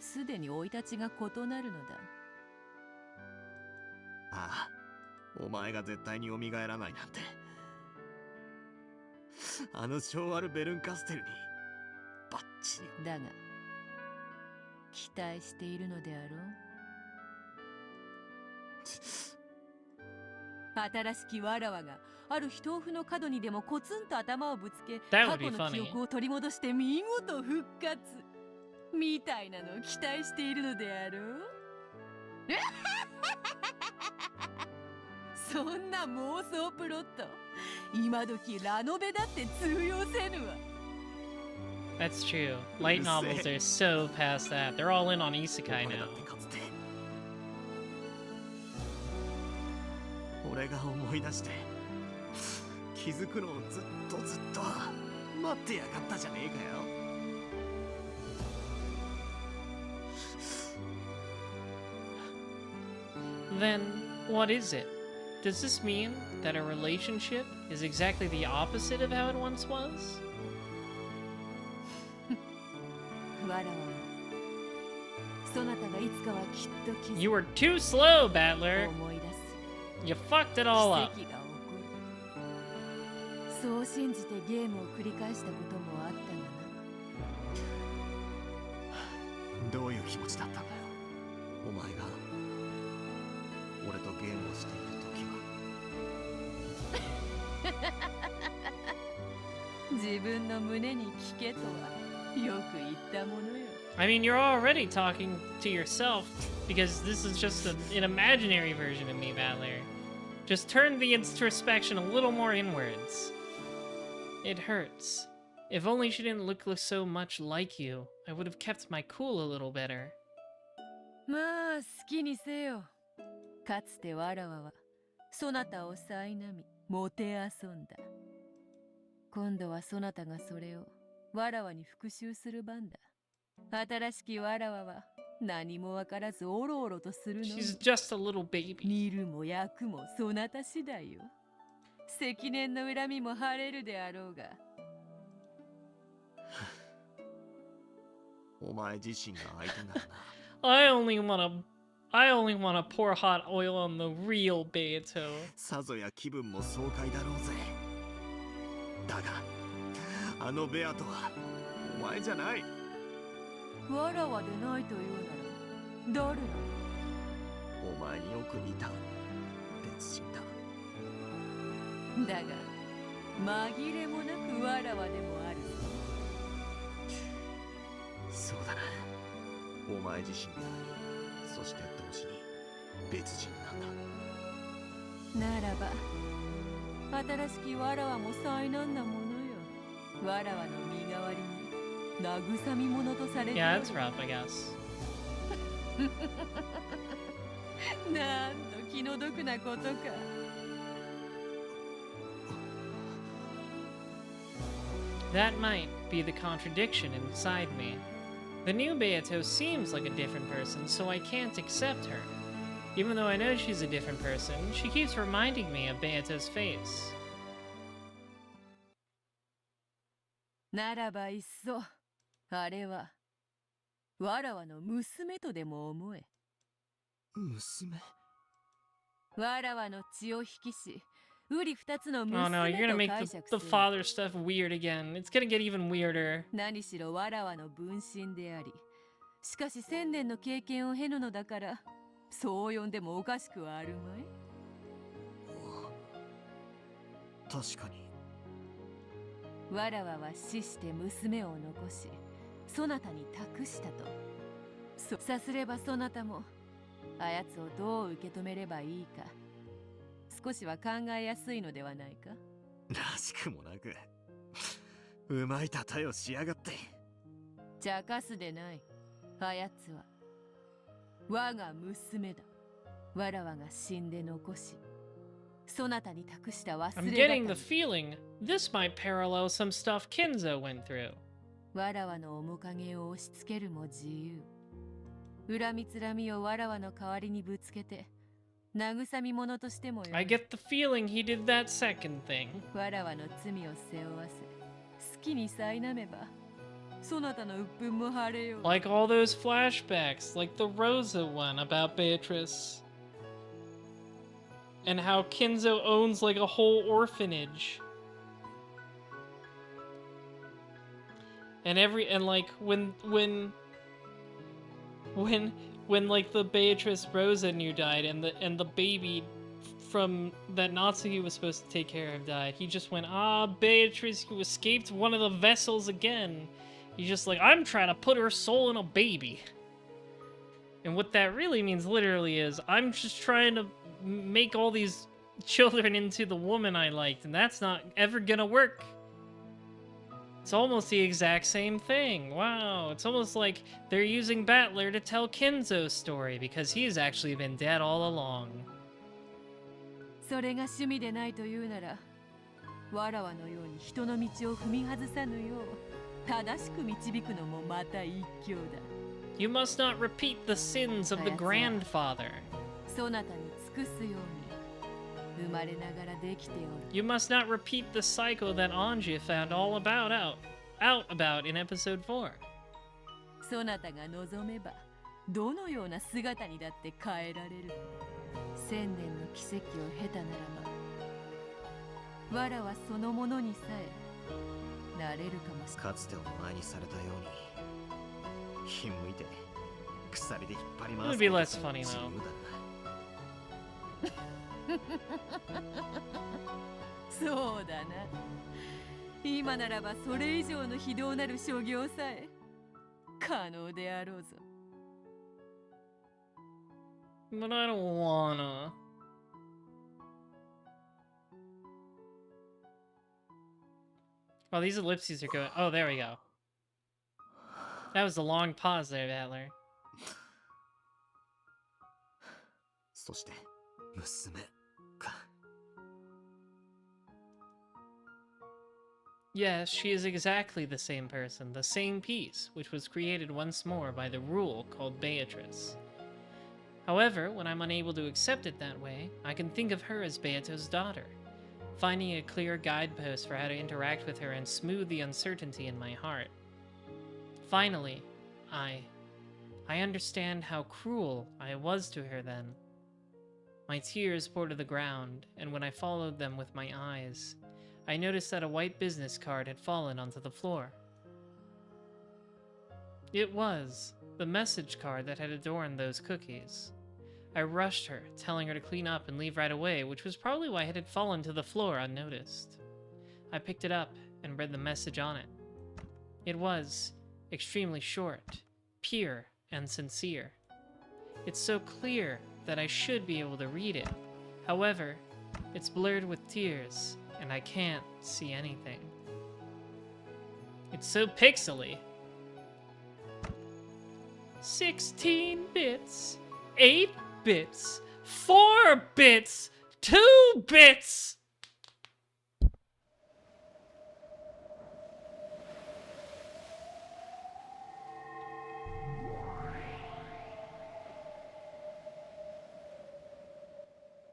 すでに生い立ちが異なるのだ。ああ、お前が絶対に蘇らないなんて。あの昭和ベルンカステルにバッチリ。だが期待しているのであろう。新しきわらわがある非豆腐の角にでもコツンと頭をぶつけ、 That 過 would be 去の記 funny. 憶を取り戻して見事復活みたいなのを期待しているのであろう。そんな妄想プロット、今時ラノベだって通用せぬわ。 That's true. Light novels are so past that. They're all in on isekai お前だ now. ってかつて俺が思い出して気づくのをずっと待ってやがったじゃねえかよ。Then, what is it? Does this mean that a relationship is exactly the opposite of how it once was? わらわはそなたがいつかはきっと気づく You were too slow, Battler. 思い出す You fucked it all 奇 up. 跡が起こる。そう信じてゲームを繰り返したこともあったがな。どういう気持ちだったんだよ、お前が俺とゲームをしている時は。自分の胸に聞けとはよく言ったものよ。 I mean, you're already talking to yourself because this is just an imaginary version of me, Battler. Just turn the introspection a little more inwards. It hurts. If only she didn't look so much like you, I would have kept my cool a little better. まあ好きにせよ。かつてわらわはそなたを苛みもてあそんだ。今度はそなたがそれをわらわに復讐する番だ。新しきわらわは何もわからずおろおろとするの。 She's just a little baby. 見るも焼くもそなた次第よ。積年の恨みも晴れるであろうが。お前自身が相手ならな。I only wanna pour hot oil on the real Beato. さぞや気分も爽快だろうぜ。だがあのベアとはお前じゃない。わらわでないというなら誰なの？お前によく似た別人だ。だが紛れもなくわらわでもある。そうだな、お前自身であり、そして同時に別人なんだ。ならば新しきわらわも災難なものよ。わらわの身代わりに慰み者とされて Yeah, that's rough, I guess. なんと気の毒なことか。That might be the contradiction inside me. The new Beato seems like a different person, so I can't accept her. Even though I know she's a different person, she keeps reminding me of Beato's face. ならばいっそあれはわらわの娘とでも思え。娘？わらわの血を引きし、うり二つの Oh 娘 no, you're gonna と make 解 the 釈する。 father stuff weird again. It's gonna get even weirder. 何しろわらわの分身であり、しかし千年の経験を経ぬのだから、そう呼んでもおかしくはあるまい。確かに。わらわは死して娘を残し、そなたに託したと。さすればそなたもあやつをどう受け止めればいいか少しは考えやすいのではないか。らしくもなくうまい例えをしやがって。茶化すでない。あやつは我が娘だ。わらわが死んで残し、そなたに託した忘 I'm れ getting が the feeling this might parallel some stuff Kinzo went through. わらわの面影を押し付けるも自由。恨みつらみをわらわの代わりにぶつけて、慰み者としてもよい。 I get the feeling he did that second thing. わらわの罪を背負わせ、好きに苛めば、そなたの鬱憤も晴れよう。 Like all those flashbacks, like the Rosa one about Beatrice. And how Kinzo owns like a whole orphanage. And like when like the Beatrice Rosa knew died and the baby from that Natsuki was supposed to take care of died, he just went, ah, Beatrice, you escaped one of the vessels again. He's just like, I'm trying to put her soul in a baby. And what that really means literally is, I'm just trying to make all these children into the woman I liked, and that's not ever gonna work. It's almost the exact same thing. Wow, it's almost like they're using Battler to tell Kinzo's story, because he's actually been dead all along. それが趣味でないというなら、わらわのように人の道を踏み外さぬよう、正しく導くのもまた一興だ。You must not repeat the sins of the grandfather. そなたに尽くすように、生まれながらできておる。 You must not repeat the cycle that Anji found all out about in episode 4. そなたが望めば、どのような姿にだって変えられる。千年の奇跡を経たならば、わらはそのものにさえなれるかもしれない。かつてお前にされたように、ひんむいて鎖で引っ張り It 回 would す be less funny 自 though. 由だな。そうだな。今ならばそれ以上の非道なる所業さえ可能であろうぞ。But I don't wanna. Oh, these ellipses are going. Oh, there we go. That was a long pause there, Battler. そして娘か。 Yes, she is exactly the same person, the same piece, which was created once more by the rule called Beatrice. However, when I'm unable to accept it that way, I can think of her as Beato's daughter, finding a clear guidepost for how to interact with her and smooth the uncertainty in my heart. Finally, I understand how cruel I was to her then. My tears poured to the ground, and when I followed them with my eyes, I noticed that a white business card had fallen onto the floor. It was the message card that had adorned those cookies. I rushed her, telling her to clean up and leave right away, which was probably why it had fallen to the floor unnoticed. I picked it up and read the message on it. It was extremely short, pure, and sincere. It's so clear that I should be able to read it. However, it's blurred with tears, and I can't see anything. It's so pixely. 16 bits, 8 bits, 4 bits, 2 bits!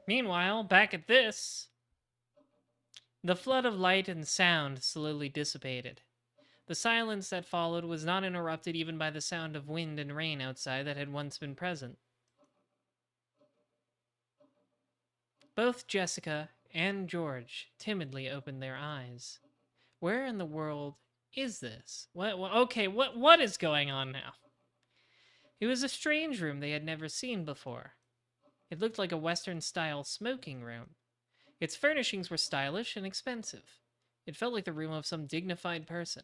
Meanwhile, back at this, the flood of light and sound slowly dissipated. The silence that followed was not interrupted even by the sound of wind and rain outside that had once been present. Both Jessica and George timidly opened their eyes. Where in the world is this? What is going on now? It was a strange room they had never seen before. It looked like a Western-style smoking room. Its furnishings were stylish and expensive. It felt like the room of some dignified person.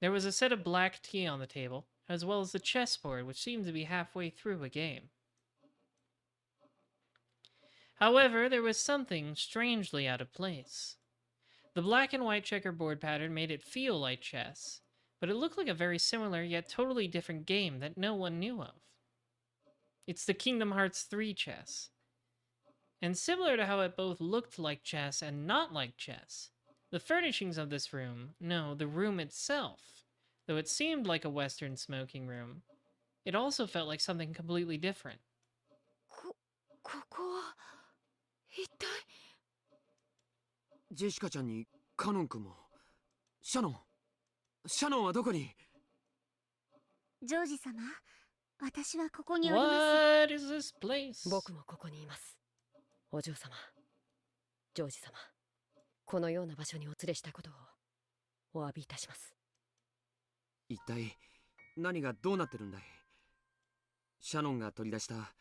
There was a set of black tea on the table, as well as the chessboard, which seemed to be halfway through a game. However, there was something strangely out of place. The black and white checkerboard pattern made it feel like chess, but it looked like a very similar yet totally different game that no one knew of. It's the Kingdom Hearts 3 chess. And similar to how it both looked like chess and not like chess, the furnishings of this room, no, the room itself, though it seemed like a Western smoking room, it also felt like something completely different. ここは一体。ジェシカちゃんにカノン君も。シャノンはどこに？ジョージ様、私はここにおります。 What is this place? 僕もここにいます。お嬢様、ジョージ様、このような場所にお連れしたことをお詫びいたします。一体何がどうなってるんだい？シャノンが取り出した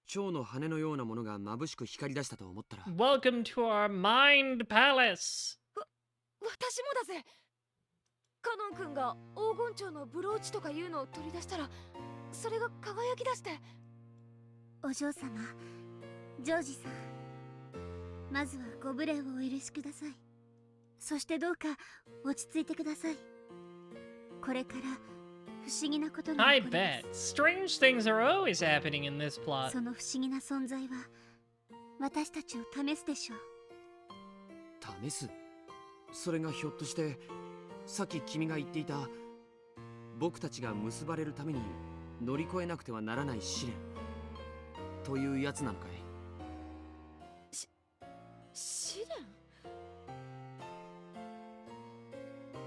蝶の羽のようなものが眩しく光り出したと思ったら。 Welcome to our mind palace. 私もだぜ。カノン君が黄金蝶のブローチとかいうのを取り出したら、それが輝き出して。お嬢様、ジョージさん、まずはご無礼をお許しください。そしてどうか落ち着いてください。これから不思議なことが I 起こります。 bet. Strange things are always happening in this plot. その不思議な存在は私たちを試すでしょう。試す？それがひょっとしてさっき君が言っていた僕たちが結ばれるために乗り越えなくてはならない試練というやつなのかい？試練？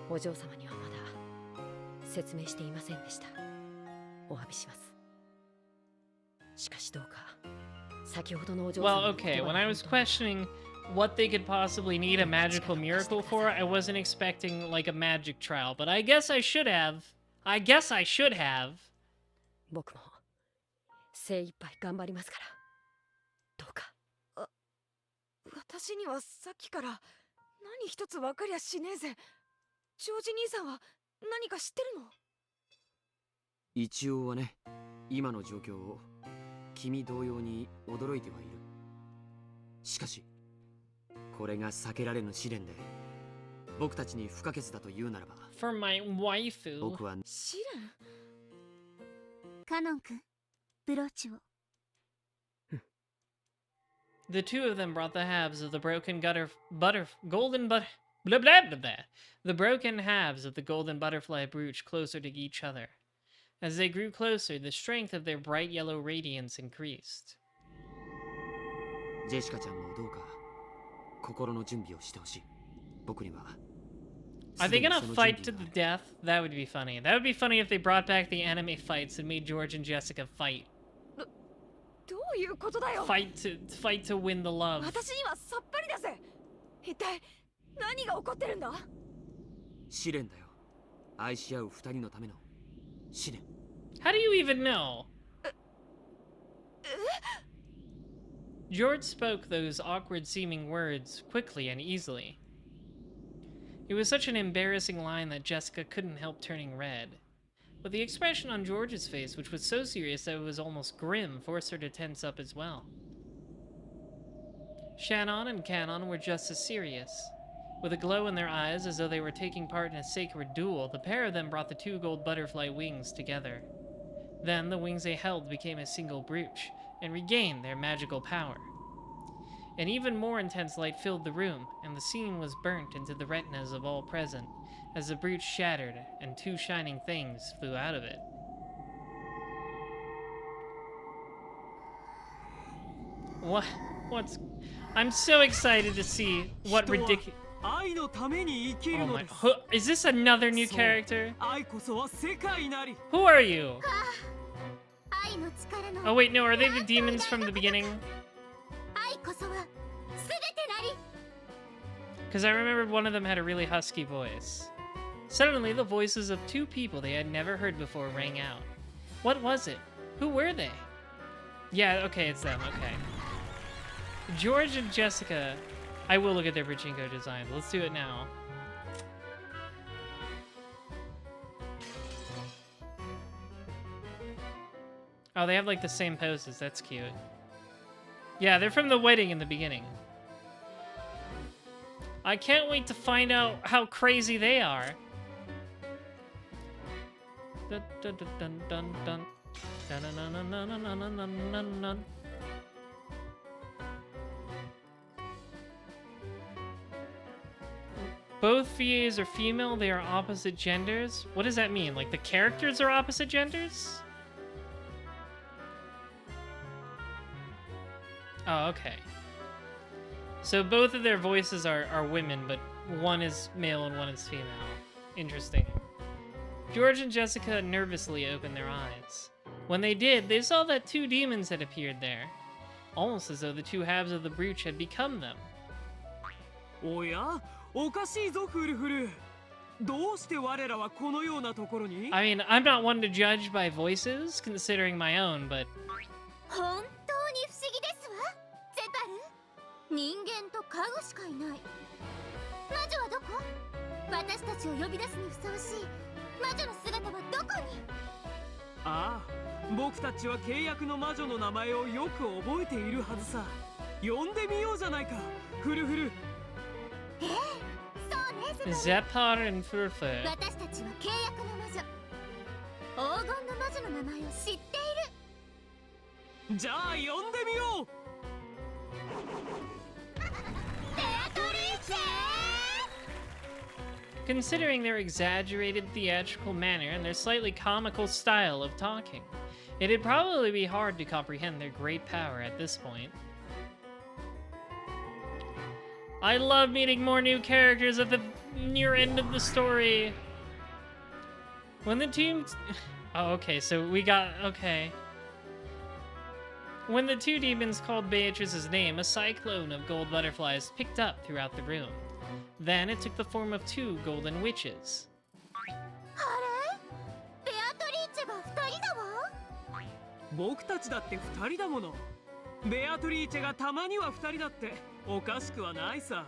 お嬢様にはまだ説明していませんでした。お詫びします。しかしどうか先ほどのお嬢様 Well, okay, when I was questioning what they could possibly need a magical miracle for, I wasn't expecting like a magic trial, but I guess I should have. 僕も精一杯頑張りますから。どうか。私にはさっきから何一つ分かりゃしねえぜ。ジョージ兄さんは何か知ってるの？一応はね、今の状況を君同様に驚いてはいる。しかしこれが避けられぬ試練で僕たちに不可欠だというならば For my waifu. 僕は試練？カノン君、ブローチを。The two of them brought the halves of the broken the broken halves of the golden butterfly brooch closer to each other. As they grew closer, the strength of their bright yellow radiance increased. ジェシカちゃんもどうか心の準備をしてほしい。僕には Are they gonna fight to the death? That would be funny. That would be funny if they brought back the anime fights and made George and Jessica fight. どういうことだよ。 Fight to win the love. 私にはさっぱりだぜ。一体何が起こってるんだ？試練だよ。愛し合う二人のための試練。 How do you even know? George spoke those awkward-seeming words quickly and easily. It was such an embarrassing line that Jessica couldn't help turning red. But the expression on George's face, which was so serious that it was almost grim, forced her to tense up as well. Shannon and Canon were just as serious. With a glow in their eyes as though they were taking part in a sacred duel, the pair of them brought the two gold butterfly wings together. Then the wings they held became a single brooch, and regained their magical power. An even more intense light filled the room, and the scene was burnt into the retinas of all present, as the brooch shattered and two shining things flew out of it. What's... I'm so excited to see what ridiculous... Oh my... Is this another new character? Who are you? Oh wait, no, are they the demons from the beginning? Because I remembered one of them had a really husky voice. Suddenly, the voices of two people they had never heard before rang out. What was it? Who were they? Yeah, okay, it's them, okay. George and Jessica. I will look at their Pachinko designs. Let's do it now. Oh, they have like the same poses. That's cute. Yeah, they're from the wedding in the beginning. I can't wait to find out how crazy they are. Dun, dun, dun, dun, dun, dun. Dun, dun, dun, dun, dun, dun, dun, dun, dun, dun. Both VAs are female, they are opposite genders. What does that mean? Like the characters are opposite genders? Oh, okay. So both of their voices are women, but one is male and one is female. Interesting. George and Jessica nervously opened their eyes. When they did, they saw that two demons had appeared there. Almost as though the two halves of the brooch had become them. おや、おかしいぞフルフル。どうして我らはこのようなところに？ I mean, I'm not one to judge by voices, considering my own, but... 本当に不思議ですわ。ゼパル、人間と家具しかいない。魔女はどこ？私たちを呼び出すにふさわしい魔女の姿はどこに？ああ、僕たちは契約の魔女の名前をよく覚えているはずさ。呼んでみようじゃないか、フルフル。ええ、そうね、 Zepar and Furfur. 私たちは契約の魔女、黄金の魔女の名前を知っている。じゃあ呼んでみよう。ベアトリーチェ。 Considering their exaggerated theatrical manner and their slightly comical style of talking, it'd probably be hard to comprehend their great power at this point. I love meeting more new characters at the near end of the story. When the team... Oh, okay, so we got... Okay. When the two demons called Beatrice's name, a cyclone of gold butterflies picked up throughout the room. Then it took the form of two golden witches. あれ？ベアトリーチェが2人だわ。僕たちだって2人だもの。ベアトリーチェがたまには2人だっておかしくはないさ。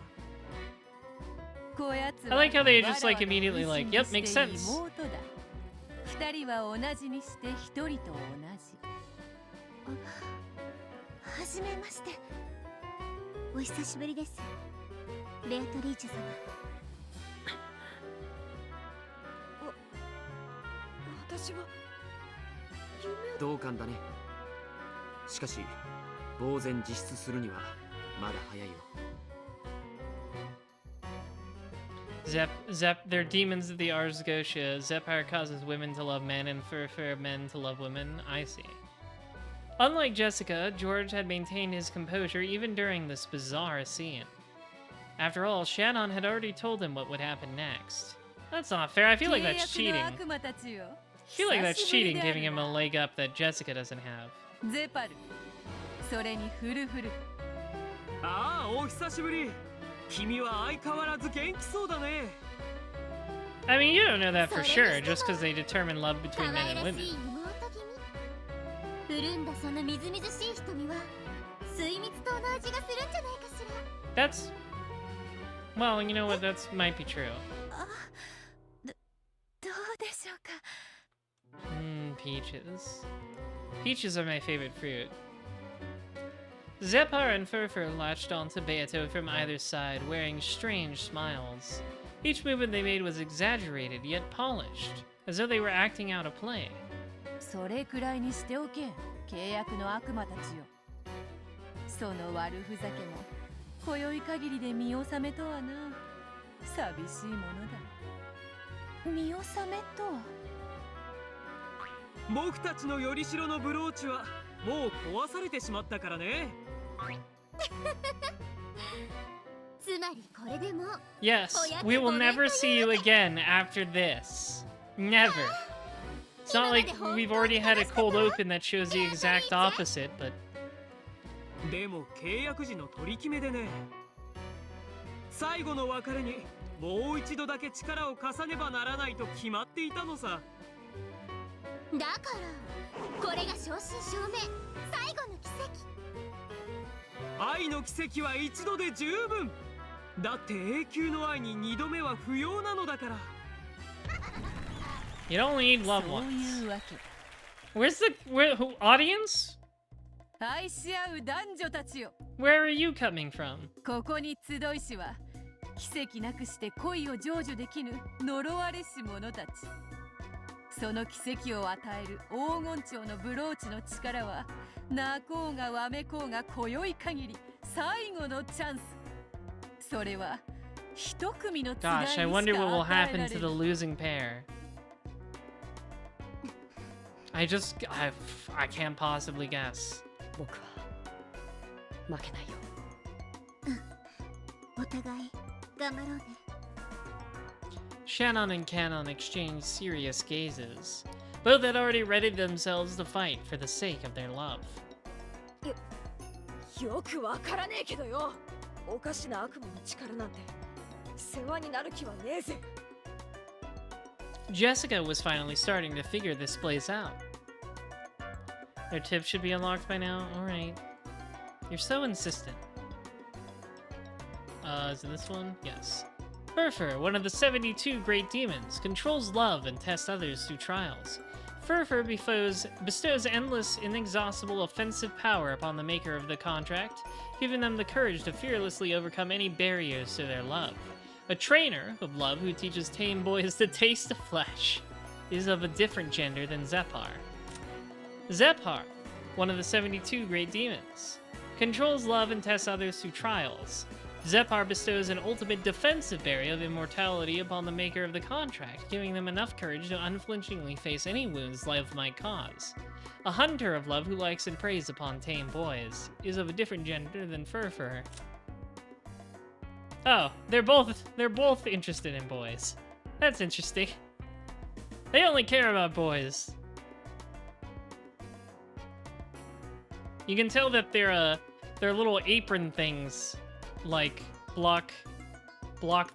I like how they just like immediately like, yep, makes sense. 2人は同じにして1人と同じ。はじめまして。お久しぶりです。ベアトリーチェ様。私は同感だね。しかし呆然自失するにはまだ早いよ。 They're demons of the Ars Gotia. Zephyr causes women to love men and Furfur men to love women. I see. Unlike Jessica, George had maintained his composure even during this bizarre scene. After all, Shannon had already told him what would happen next. That's not fair. I feel like that's cheating. I feel like that's cheating, giving him a leg up that Jessica doesn't have. ゼパル、それにフルフル。ああ、お久しぶり。君は相変わらず元気そうだね。 I mean, you don't know that for sure, just because they determine love between men and women. 潤んだそのみずみずしい瞳は水蜜糖の味がするんじゃないかしら。 That's... Well, you know what? That might be true. どうでしょうか。Peaches. Peaches are my favorite fruit. Zephyr and Furfur latched onto Beato from either side, wearing strange smiles. Each movement they made was exaggerated, yet polished, as though they were acting out a play. それくらいにしておけ、契約の悪魔たちよ。その悪ふざけも今宵限りで見納めとはな。寂しいものだ。見納めとは。僕たちのよりしろのブローチはもう壊されてしまったからね。つまりこれでも Yes, we will never see you again after this. Never. It's not like we've already had a cold open that shows the exact opposite, but... でも契約時の取り決めでね。最後の別れにもう一度だけ力を貸さねばならないと決まっていたのさ。だからこれが正真正銘最後の奇跡。愛の奇跡は一度で十分。だって永久の愛に二度目は不要なのだから。 You don't need love ones. Where's the audience? 愛し合う男女たちよ。 Where are you coming from? ここに集いしは奇跡なくして恋を成就できぬ呪われし者たち。その奇跡を与える黄金蝶のブローチの力は泣こうがわめこうが今宵限り最後のチャンス。それは一組のつがいにし Gosh, か I wonder what will 与え happen ら to れ the る。 losing pair. I can't possibly guess. 僕は負けないよ。お互い頑張ろうね。 Shannon and Canon exchanged serious gazes. Both had already readied themselves to fight for the sake of their love. よくわからねえけどよ。おかしな悪魔の力なんて世話になる気はねえぜ。 Jessica was finally starting to figure this place out. Their tip should be unlocked by now. Alright. You're so insistent. Is it this one? Yes. Furfur, one of the 72 great demons, controls love and tests others through trials. Furfur bestows endless, inexhaustible, offensive power upon the maker of the contract, giving them the courage to fearlessly overcome any barriers to their love. A trainer of love who teaches tame boys to taste the flesh is of a different gender than Zephyr. Zephyr, one of the 72 great demons, controls love and tests others through trials. Zephyr bestows an ultimate defensive barrier of immortality upon the maker of the contract, giving them enough courage to unflinchingly face any wounds life might cause. A hunter of love who likes and preys upon tame boys is of a different gender than Furfur. Oh, they're both interested in boys. That's interesting. They only care about boys. You can tell that their little apron things like block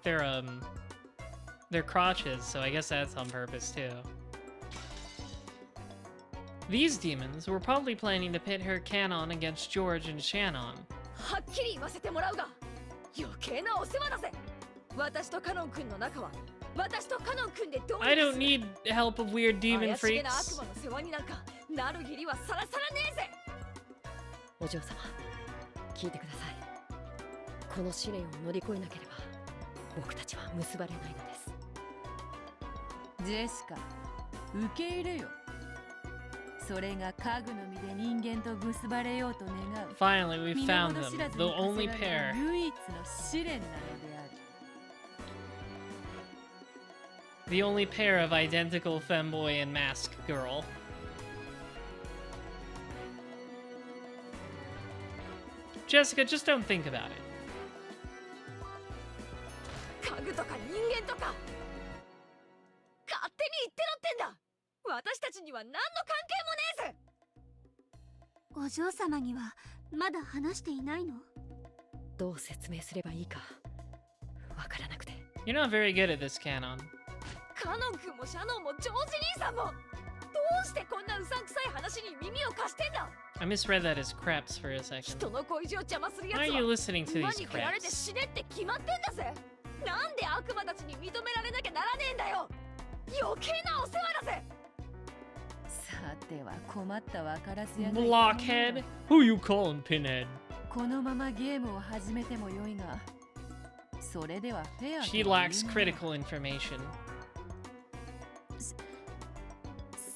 their crotches, so I guess that's on purpose too. These demons were probably planning to pit her Canon against George and Shannon. はっきり言わせてもらうが、余計なお世話だぜ。私とカノン君の仲は私とカノン君でどうにかする。 I don't need help of weird demon 怪しげな悪 freaks. 魔の世話になんかなる義理はさらさらねえぜ。お嬢様、聞いてください。この試練を乗り越えなければ僕たちは結ばれないのです。ジェシカ、受け入れよ。それが家具の身で人間と結ばれようと願う。 Finally, we 身 found の程 them, 知らず the に課せ only られ pair. る唯一の試練なのである。 The only pair of identical femboy and mask girl. Jessica, just don't think about it. 家具とか人間とか勝手に言ってろってんだ。私たちには何の関係もねえぜ。お嬢様にはまだ話していないの？どう説明すればいいかわからなくて。 You're not very good at this, Canon. カノン君もシャノンもジョージ兄さんもどうしてこんなうさんくさい話に耳を貸してんだ。 I misread that as creps for a second. 人の恋路を邪魔するや Why つ are は you listening to 馬 these に蹴られて creps? 死ねって決まってんだぜ。なんで悪魔たちに認められなきゃならねえんだよ。余計なお世話だぜ。さては困ったわからずやないか。 Blockhead? Who you calling, Pinhead? このままゲームを始めてもよいが、それではフェア She とは lacks 言えない。 critical information.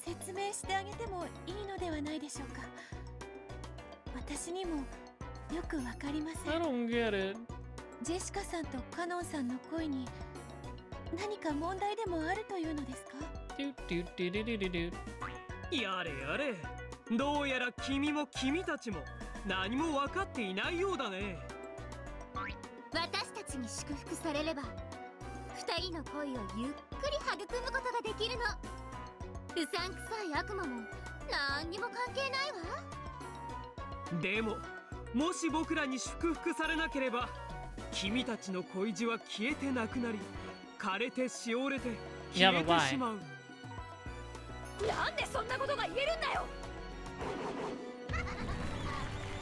説明してあげてもいいのではないでしょうか。私にもよくわかりませ I ん。 don't get it. ジェシカさんとカノンさんの恋に何か問題でもあるというのですか？ Do, do, do, do, do, do, do. やれやれ、どうやら君も君たちも何も分かっていないようだね。私たちに祝福されれば二人の恋をゆっくり育むことができるの。うさんくさい悪魔も何にも関係ないわ。でも、もし僕らに祝福されなければ君たちの恋路は消えてなくなり、枯れてしおれて消えてしまう。なんでそんなことが言えるんだよ。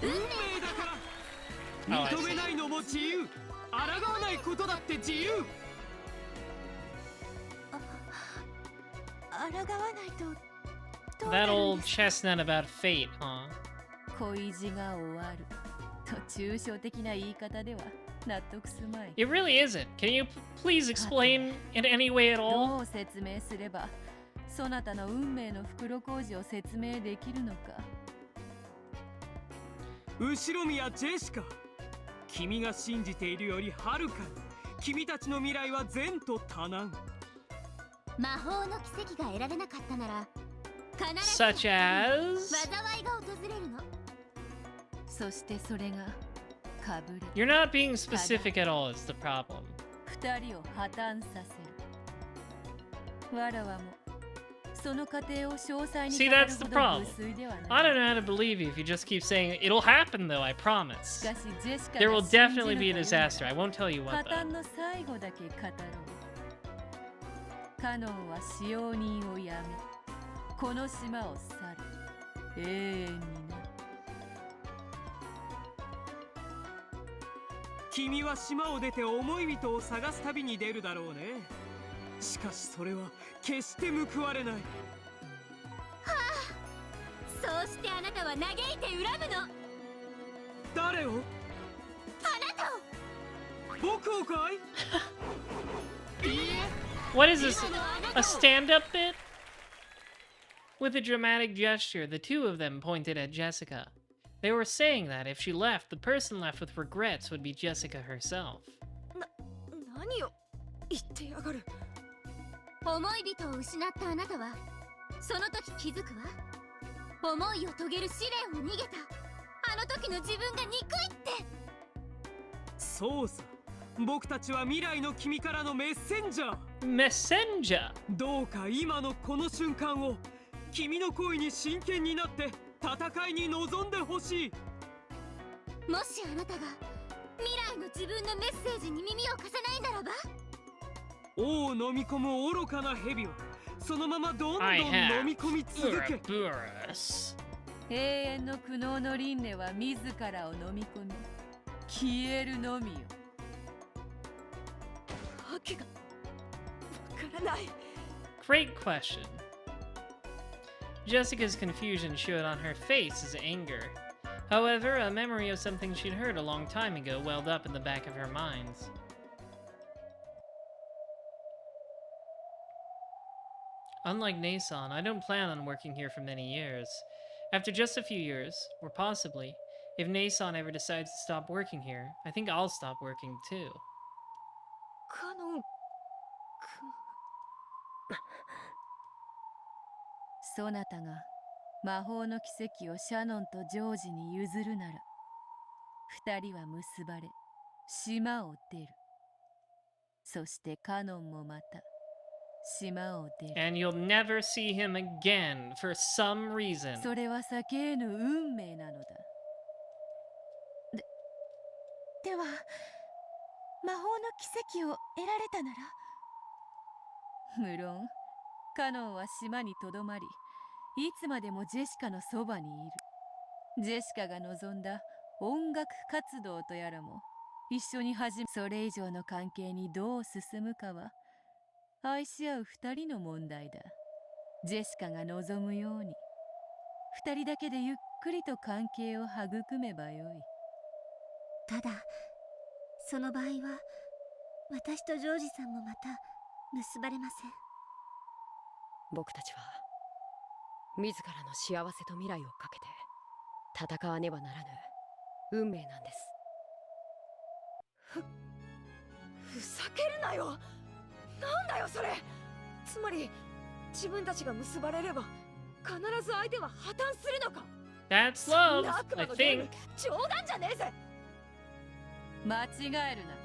運命だから。認めないのも自由、抗わないことだって自由。抗わないとどうな That るん old ですか？ chestnut about fate, huh? 恋路が終わると抽象的な言い方では納得すまい。 It really isn't. Can you please explain in any way at ど all? う説明すればそなたの運命の袋小路を説明できるのか。後ろ宮ジェシカ、君が信じているよりはるかに君たちの未来は善と多難。魔法の奇跡が得られなかったなら必ず Such as? 災いが訪れるの。そしてそれがかぶれ You're not being specific at all, is the problem. 二人を破綻させる。わらわもその過程を詳細に See, 語る that's the ほど problem. 無粋では I ない。 don't know how to believe you if you just keep saying it'll happen, though, I し promise. かしジェシカ There が will 信じる definitely と be い a うなら disaster. I won't tell you 破 what, 綻 though. の最後だけ語ろう。カノンは使用人をやめこの島を去る。永遠にな。君は島を出て思い人を探す旅に出るだろうね。しかしそれは決して報われない。そうしてあなたは嘆いて恨むの。誰を？あなたを。僕をかい？ What is this? A stand-up bit? With a dramatic gesture, the two of them pointed at Jessica. They were saying that if she left, the person left with regrets would be Jessica herself. 何を言ってやがる。思い人を失ったあなたはその時気づくわ。思いを遂げる試練を逃げたあの時の自分が憎いって。そうさ、僕たちは未来の君からのメッセンジャー。 Messenger! どうか今のこの瞬間を君の恋に真剣になって戦いに臨んでほしい。もしあなたが未来の自分のメッセージに耳を貸さないならば、王を飲み込む愚かな蛇はそのままどんどん I 飲 have み込み続け。 Ouroboros. 永遠の苦悩の輪廻は自らを飲み込み消えるのみよ。わけがわからない。 Great question. Jessica's confusion showed on her face as anger. However, a memory of something she'd heard a long time ago welled up in the back of her mind. Unlike Nason, I don't plan on working here for many years. After just a few years, or possibly, if Nason ever decides to stop working here, I think I'll stop working too. カノンそなたが魔法の奇跡をシャノンとジョージに譲るなら二人は結ばれ島を出る。そしてカノンもまた島を出る。 And you'll never see him again for some reason. それは先への運命なのだ。では魔法の奇跡を得られたなら。無論カノンは島にとどまりいつまでもジェシカのそばにいる。ジェシカが望んだ音楽活動とやらも一緒に始め、それ以上の関係にどう進むかは愛し合う二人の問題だ。ジェシカが望むように二人だけでゆっくりと関係を育めばよい。ただその場合は私とジョージさんもまた結ばれません。僕たちは自らの幸せと未来をかけて戦わねばならぬ運命なんです。ふざけるなよ。なんだよそれ。つまり自分たちが結ばれれば必ず相手は破綻するのか。 That's そん love, な悪魔 I のゲーム think. 冗談じゃねえぜ。間違えるな。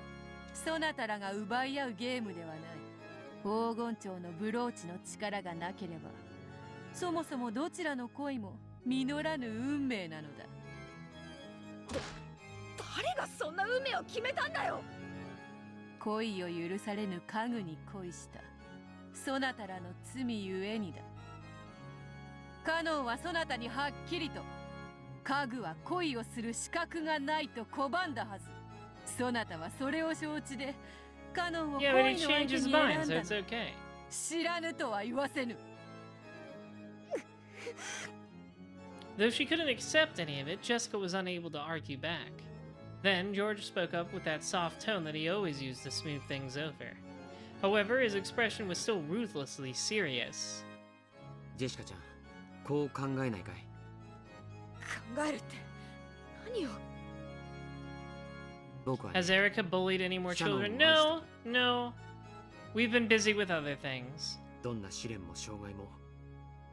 そなたらが奪い合うゲームではない。黄金蝶のブローチの力がなければそもそもどちらの恋も実らぬ運命なのだ。誰がそんな運命を決めたんだよ。恋を許されぬ家具に恋したそなたらの罪ゆえにだ。カノンはそなたにはっきりと家具は恋をする資格がないと拒んだはず。そなたはそれを承知でカノンを Yeah, 恋 but の he 相 changed 手 his に mind, 選ん so だ it's の。 okay. 知らぬとは言わせぬ。Though she couldn't accept any of it, Jessica was unable to argue back. Then, George spoke up with that soft tone that he always used to smooth things over. However, his expression was still ruthlessly serious. ジェシカちゃん、こう考えないかい？考えるって何を？ 僕はね、 Has Erica bullied any more シャノンを愛 children? してる。 No, no. We've been busy with other things. どんな試練も障害も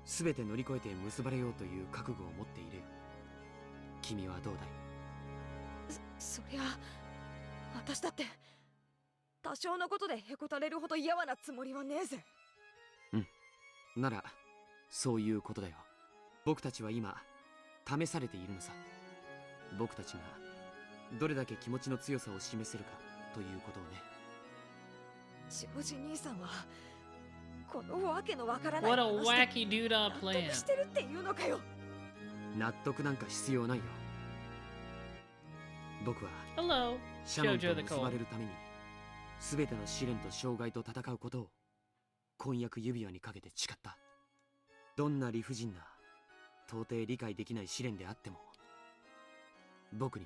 全て乗り越えて結ばれようという覚悟を持っている。君はどうだい？そりゃ私だって多少のことでへこたれるほど嫌なつもりはねえぜ。ならそういうことだよ。僕たちは今試されているのさ。僕たちがどれだけ気持ちの強さを示せるかということをね。ジョージ兄さんはこのわけのわからない What a 話で wacky doodah 納 plan. 得してるっていうのかよ。納得なんか必要ないよ。僕は Hello, シャノン Jojo と the 結ばれ Cold. るために全ての試練と障害と戦うことを婚約指輪にかけて誓った。どんな理不尽な到底理解できない試練であっても僕に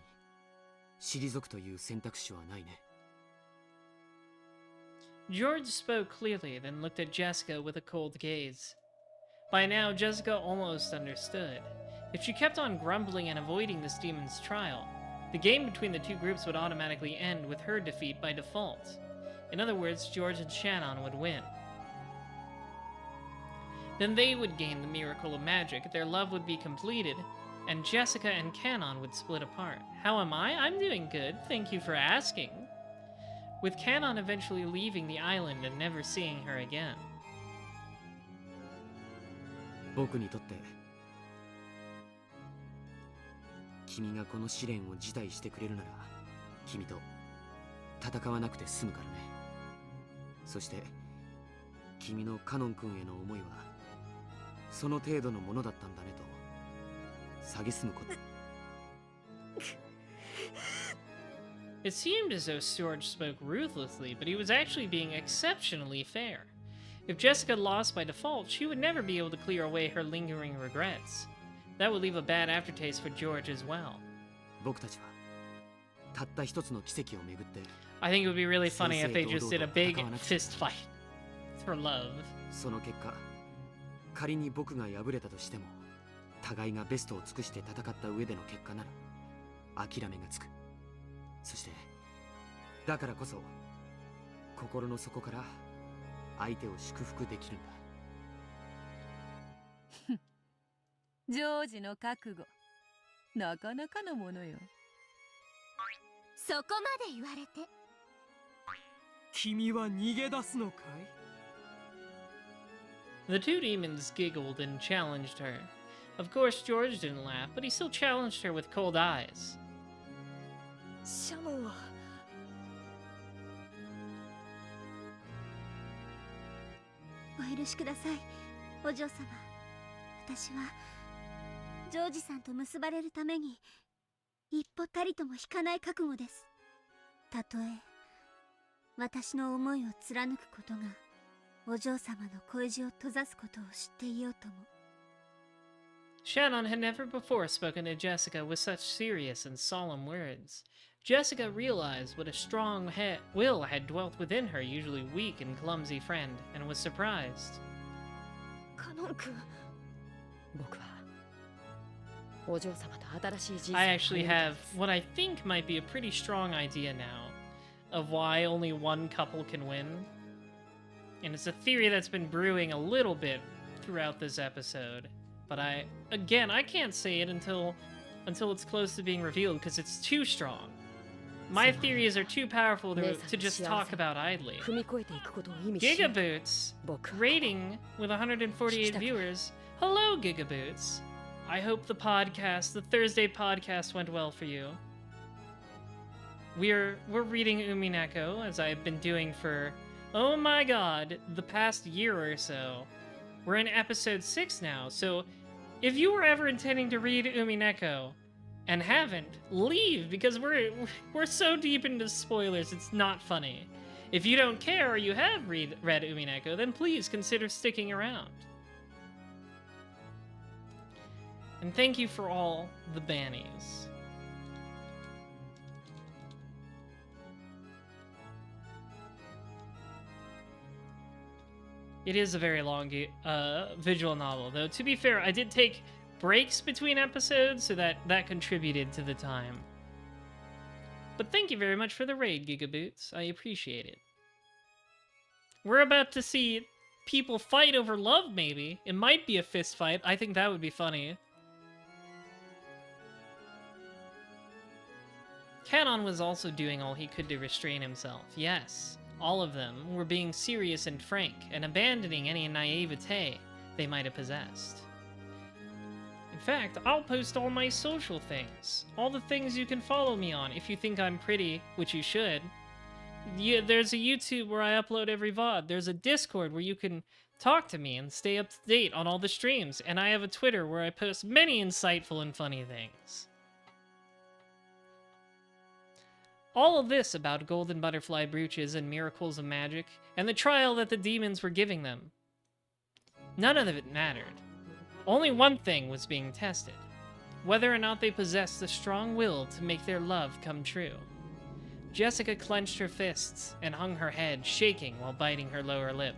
退くという選択肢はないね。 George spoke clearly, then looked at Jessica with a cold gaze. By now, Jessica almost understood. If she kept on grumbling and avoiding this demon's trial, the game between the two groups would automatically end with her defeat by default. In other words, George and Shannon would win. Then they would gain the miracle of magic, their love would be completed, and Jessica and Canon would split apart. How am I? I'm doing good, thank you for asking. With Canon eventually leaving the island and never seeing her again. 僕にとって君がこの試練を辞退してくれるなら君と戦わなくて済むからね。そして君のカノン君への思いはその程度のものだったんだねと蔑むこと。 It seemed as though George spoke ruthlessly, but he was actually being exceptionally fair. If Jessica lost by default, she would never be able to clear away her lingering regrets. That would leave a bad aftertaste for George as well. 僕たちはたった一つの奇跡をめぐって I think it would be really funny if they just did a big fist fight for love. その結果仮に僕が敗れたとしても互いがベストを尽くして戦った上での結果なら諦めがつく。そしてだからこそ心の底から相手を祝福できるんだ。ジョージの覚悟なかなかのものよ。そこまで言われて。君は逃げ出すのかい？ The two demons giggled and challenged her. Of course, George didn't laugh, but he still challenged her with cold eyes. シャノンはお許しください、お嬢様。私はジョージさんと結ばれるために一歩たりとも引かない覚悟です。たとえ私の思いを貫くことがお嬢様の恋路を閉ざすことを知っていようとも。 Shannon had never before spoken to Jessica with such serious and solemn words. Jessica realized what a strong will had dwelt within her usually weak and clumsy friend, and was surprised. カノン君、僕はお嬢様と新しい人生を I actually 歩んだ have んです。 what I think might be a pretty strong idea now of why only one couple can win. And it's a theory that's been brewing a little bit throughout this episode. But I can't say it until it's close to being revealed because it's too strong. My theories are too powerful to just talk about idly. 踏み越えていくことを意味し Gigaboots, 僕は rating with 148 viewers. Hello, Gigaboots. I hope the Thursday podcast went well for you. We're reading Umineko, as I've been doing for, oh my god, the past year or so. We're in episode 6 now, so if you were ever intending to read Umineko and haven't, leave, because we're so deep into spoilers, it's not funny. If you don't care or you have read Umineko, then please consider sticking around. And thank you for all the bannies. It is a very long visual novel, though. To be fair, I did take breaks between episodes, so that contributed to the time. But thank you very much for the raid, Gigaboots. I appreciate it. We're about to see people fight over love, maybe. It might be a fist fight. I think that would be funny. Canon was also doing all he could to restrain himself. Yes, all of them were being serious and frank, and abandoning any naivete they might have possessed. In fact, I'll post all my social things. All the things you can follow me on if you think I'm pretty, which you should. Yeah, there's a YouTube where I upload every VOD. There's a Discord where you can talk to me and stay up to date on all the streams. And I have a Twitter where I post many insightful and funny things. All of this about golden butterfly brooches and miracles of magic, and the trial that the demons were giving them. None of it mattered. Only one thing was being tested. Whether or not they possessed the strong will to make their love come true. Jessica clenched her fists and hung her head, shaking while biting her lower lip.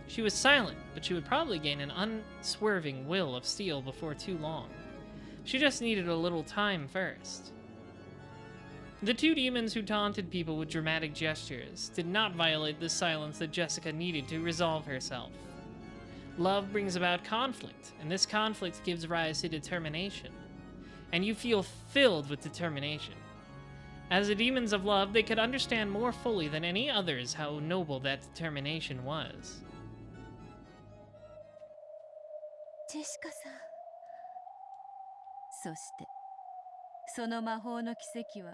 She was silent, but she would probably gain an unswerving will of steel before too long. She just needed a little time first. The two demons who taunted people with dramatic gestures did not violate the silence that Jessica needed to resolve herself. Love brings about conflict, and this conflict gives rise to determination. And you feel filled with determination. As the demons of love, they could understand more fully than any others how noble that determination was. ジェシカさん。そしてその魔法の奇跡は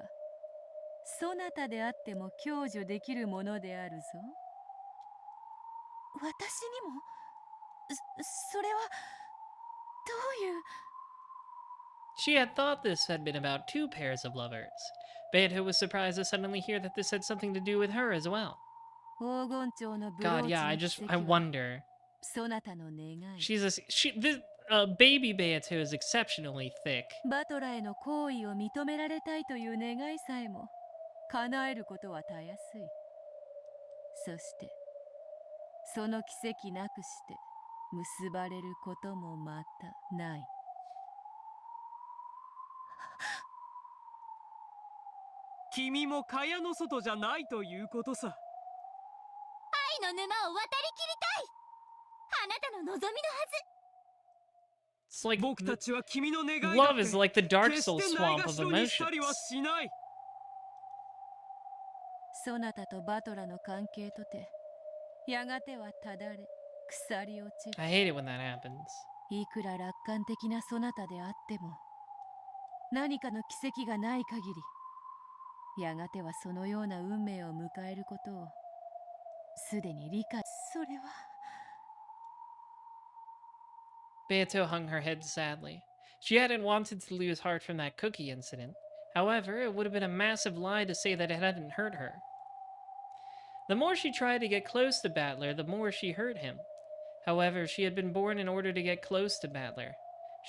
そなたであっても享受できるものであるぞ。私にもそれはどういう She had thought this had been about two pairs of lovers. Beato was surprised to suddenly hear that this had something to do with her as well. 黄金蝶のブロ God, ーチ yeah, の I 奇 just, 跡 I は wonder. そなたの願い。 This baby Beato is exceptionally thick. バトラへの行為を認められたいという願いさえも叶えることはたやすい。そしてその奇跡なくして結ばれることもまたない。君も蚊帳の外じゃないということさ。愛の沼を渡りきりたい。あなたの望みのはず。 It's like 僕たちは君の願いだって love is like the dark 決し soul てない swamp が of しろにしたりは emotions. しない。そなたとバトラの関係とてやがてはただれ腐り落ちる。 I hate it when that happens. いくら楽観的なそなたであっても何かの奇跡がない限りやがてはそのような運命を迎えることをすでに理解。それは Beato hung her head sadly. She hadn't wanted to lose heart from that cookie incident. However, it would have been a massive lie to say that it hadn't hurt her. The more she tried to get close to Battler, the more she hurt him. However, she had been born in order to get close to Battler.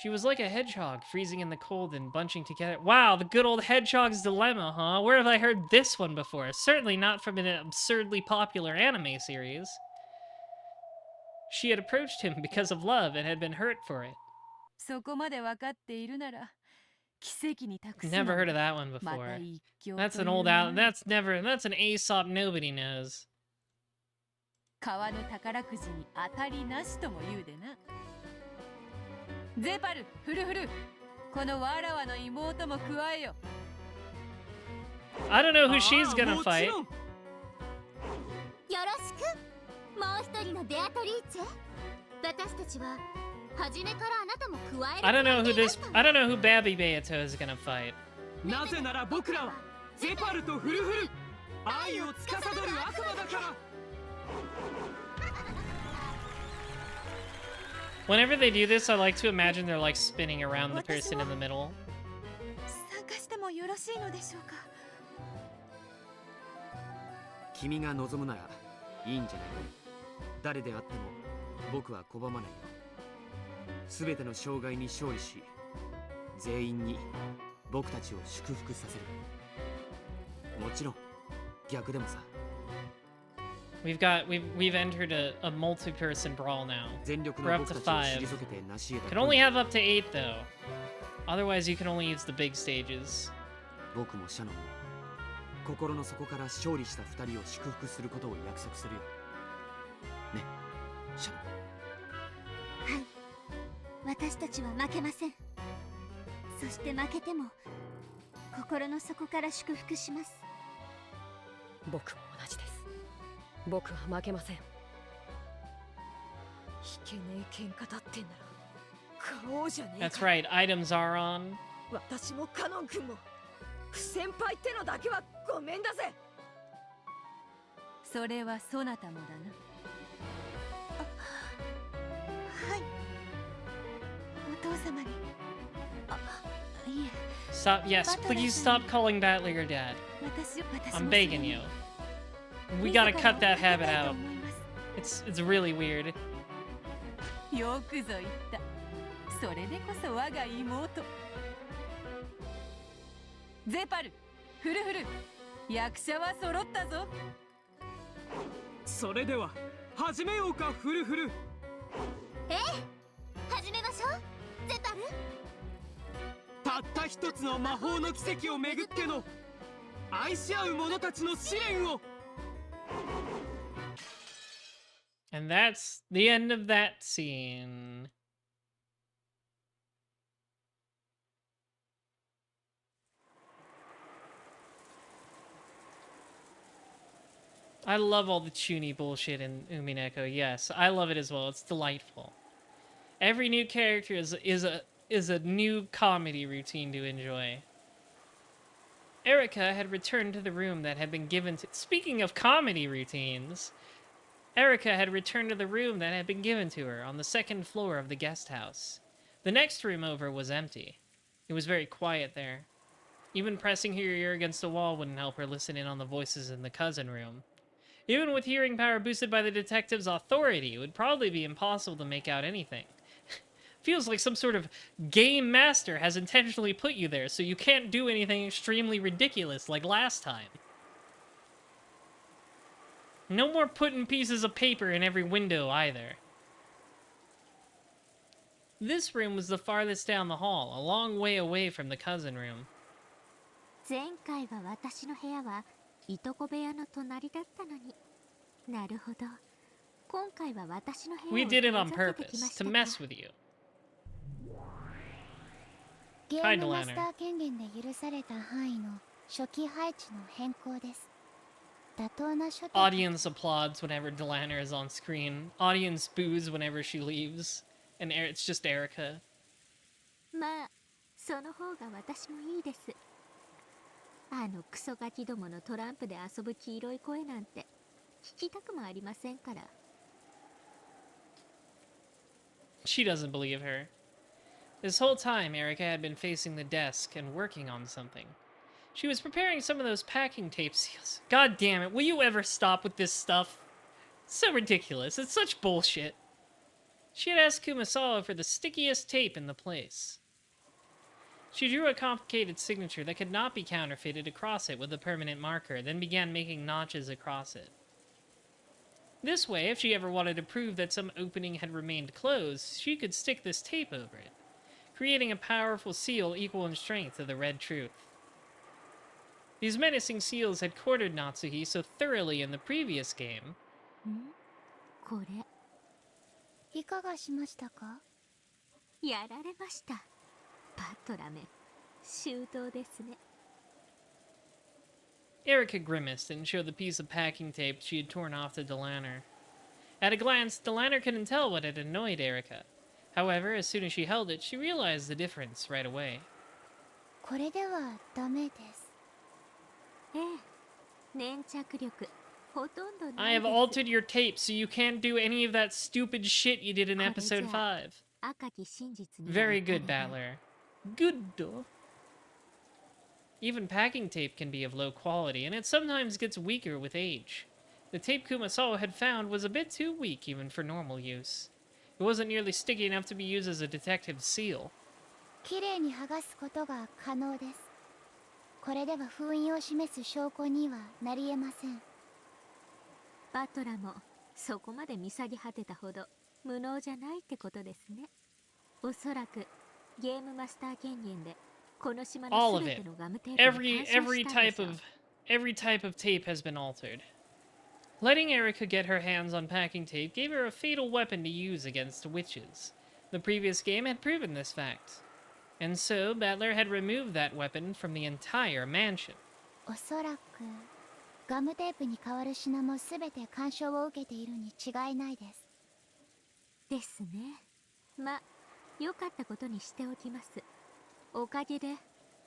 She was like a hedgehog, freezing in the cold and bunching together. Wow, the good old hedgehog's dilemma, huh? Where have I heard this one before? Certainly not from an absurdly popular anime series. She had approached him because of love and had been hurt for it. そこまで分かっているなら奇跡に託す Never の heard も of that one また before. 一興 That's と an いう old も out. の。 That's an Aesop nobody knows. 川の宝くじに当たりなしとも言うでな。ゼパル、フルフル、このわらわの妹も加えよ。 I don't know who she's gonna もち fight. ろん。よろしく。もう一人のベアトリーチェ。私たちは初めからあなたも加える。 I don't know who Babby Beato is gonna fight. なぜなら僕らはゼパルとフルフル愛を司る悪魔だから。 Whenever they do this, I like to imagine they're like spinning around the person in the middle. 参加してもよろしいのでしょうか。君が望むならいいんじゃない。誰であっても僕は拒まないよ。全ての障害に勝利し全員に僕たちを祝福させる。もちろん逆でもさ。We've entered a multi-person brawl now. 全力 We're の up 僕 to たちを 5. 退けて成し得た Can only have up to 8 though. Otherwise, you can only use the big stages. 僕もシャノンも心の底から勝利した2人を祝福することを約束するよ。ね、シャノン。はい、私たちは負けません。そして負けても心の底から祝福します。僕も同じです。僕は負けません。いけねえ喧嘩だってんなら買おうじゃねえか。 That's right, items are on. 私もカノン君も不先輩ってのだけはごめんだぜ。それはそなたもだな。はい、お父様に。いえ。 Stop, yes, please stop calling Battler your dad. 私 I'm begging you. We gotta cut that habit out. It's really weird. よくぞ言った。それでこそ我が妹。ゼパル、フルフル、役者は揃ったぞ。それでは始めようか、フルフル。ええ、始めましょう、ゼパル。たった一つの魔法の奇跡をめぐっての愛し合う者たちの試練を。 And that's the end of that scene. I love all the chuny bullshit in Umineko. Yes, I love it as well. It's delightful. Every new character is a new comedy routine to enjoy. Erica had returned to the room that had been given to... Speaking of comedy routines, Erica had returned to the room that had been given to her on the second floor of the guest house. The next room over was empty. It was very quiet there. Even pressing her ear against a wall wouldn't help her listen in on the voices in the cousin room. Even with hearing power boosted by the detective's authority, it would probably be impossible to make out anything. Feels like some sort of game master has intentionally put you there so you can't do anything extremely ridiculous like last time. No more putting pieces of paper in every window either. This room was the farthest down the hall, a long way away from the cousin room. 前回は私の部屋はいとこ部屋の隣だったのに。なるほど。今回は私の部屋を We did it on 覗けてきま purpose, した to か。 mess with you. ゲームマスター権限で許された範囲の初期配置の変更です。妥当な処理。 Audience applauds whenever Delanner is on screen. Audience boos whenever she leaves. And it's just Erica. まあ、その方が私もいいです。あのクソガキどものトランプで遊ぶ黄色い声なんて聞きたくもありませんから。She doesn't believe her. This whole time, Erica had been facing the desk and working on something. She was preparing some of those packing tape seals. God damn it, will you ever stop with this stuff? It's so ridiculous. It's such bullshit. She had asked Kumasawa for the stickiest tape in the place. She drew a complicated signature that could not be counterfeited across it with a permanent marker, then began making notches across it. This way, if she ever wanted to prove that some opening had remained closed, she could stick this tape over it, creating a powerful seal equal in strength to the Red Truth. These menacing seals had cornered Natsuhi so thoroughly in the previous game. これいかがしましたか？やられました。バトラめ、周到ですね。 Erica grimaced and showed the piece of packing tape she had torn off to Delanner. At a glance, Delanner couldn't tell what had annoyed Erica. However, as soon as she held it, she realized the difference right away. これではダメです。ええ、粘着力ほとんどないです。 I have altered your tape so you can't do any of that stupid shit you did in episode 5. 赤き真実に Very good, Battler. Good. Even packing tape can be of low quality, and it sometimes gets weaker with age. The tape Kumasawa had found was a bit too weak even for normal use. It wasn't nearly sticky enough to be used as a detective seal. きれいに剥がすことが可能です。これでは封印を示す証拠にはなり得ません。バトラもそこまで見下げ果てたほど無能じゃないってことですね。おそらくゲームマスター権限でこの島 All の of 全 it. てのガムテープに干渉 Every したんで type しょう。 of every type of tape has been altered. Letting Erica get her hands on packing tape gave her a fatal weapon to use against witches. The previous game had proven this fact. And so, Battler had removed that weapon from the entire mansion. おそらくガムテープに代わる品も全て干渉を受けているに違いないです。ですね。ま、良かったことにしておきます。おかげで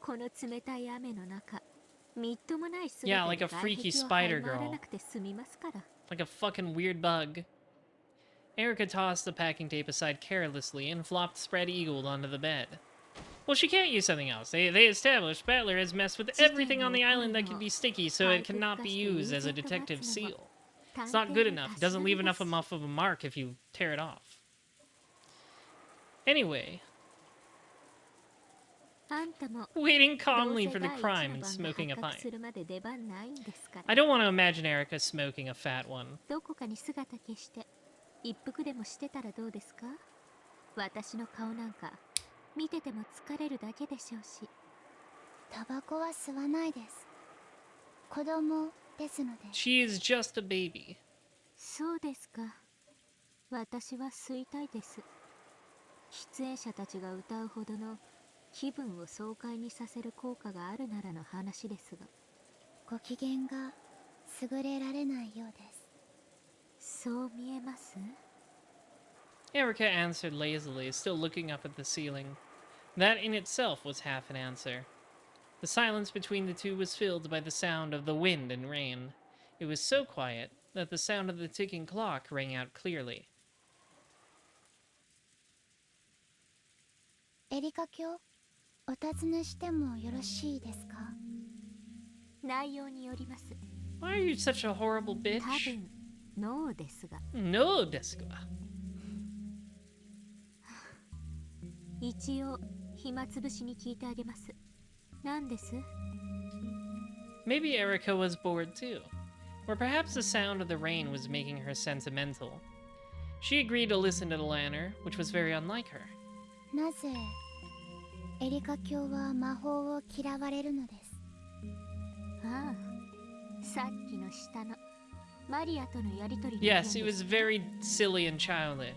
この冷たい雨の中、みっともない姿 Yeah, like a で外 freaky 壁を spider 這い回ら girl. なくて済みますから。 Like a fucking weird bug. Erica tossed the packing tape aside carelessly and flopped spread eagled onto the bed. Well, she can't use something else. They established Battler has messed with everything on the island that can be sticky, so it cannot be used as a detective seal. It's not good enough. It doesn't leave enough of a mark if you tear it off. Anyway, あんたも waiting どう calmly せ for the 第一 crime の and 番が smoking a 発覚 pipe. するまで出番ないんですから。 I don't want to imagine Erica smoking a fat one. どこかに姿消して一服でもしてたらどうですか？私の顔なんか見てても疲れるだけでしょうし。タバコは吸わないです。子供ですので。She is just a baby. そうですか。私は吸いたいです。出演者たちが歌うほどの気分を爽快にさせる効果があるならの話ですが。ご機嫌が優れられないようです。そう見えます？ Erica answered lazily, still looking up at the ceiling. That in itself was half an answer. The silence between the two was filled by the sound of the wind and rain. It was so quiet that the sound of the ticking clock rang out clearly. エリカ卿、お尋ねしてもよろしいですか？内容によります。 Why are you such a horrible 多 bitch? 分ノーですが。 No, desu ga. 一応暇つぶしに聞いてあげます。何です？ Maybe Erica was bored too. Or perhaps the sound of the rain was making her sentimental. She agreed to listen to the lantern, which was very unlike her. なぜエリカ卿は魔法を嫌われるのです？ああ、さっきの下のマリアとのやりとりの件 Yes, it で was す。 very silly and childish.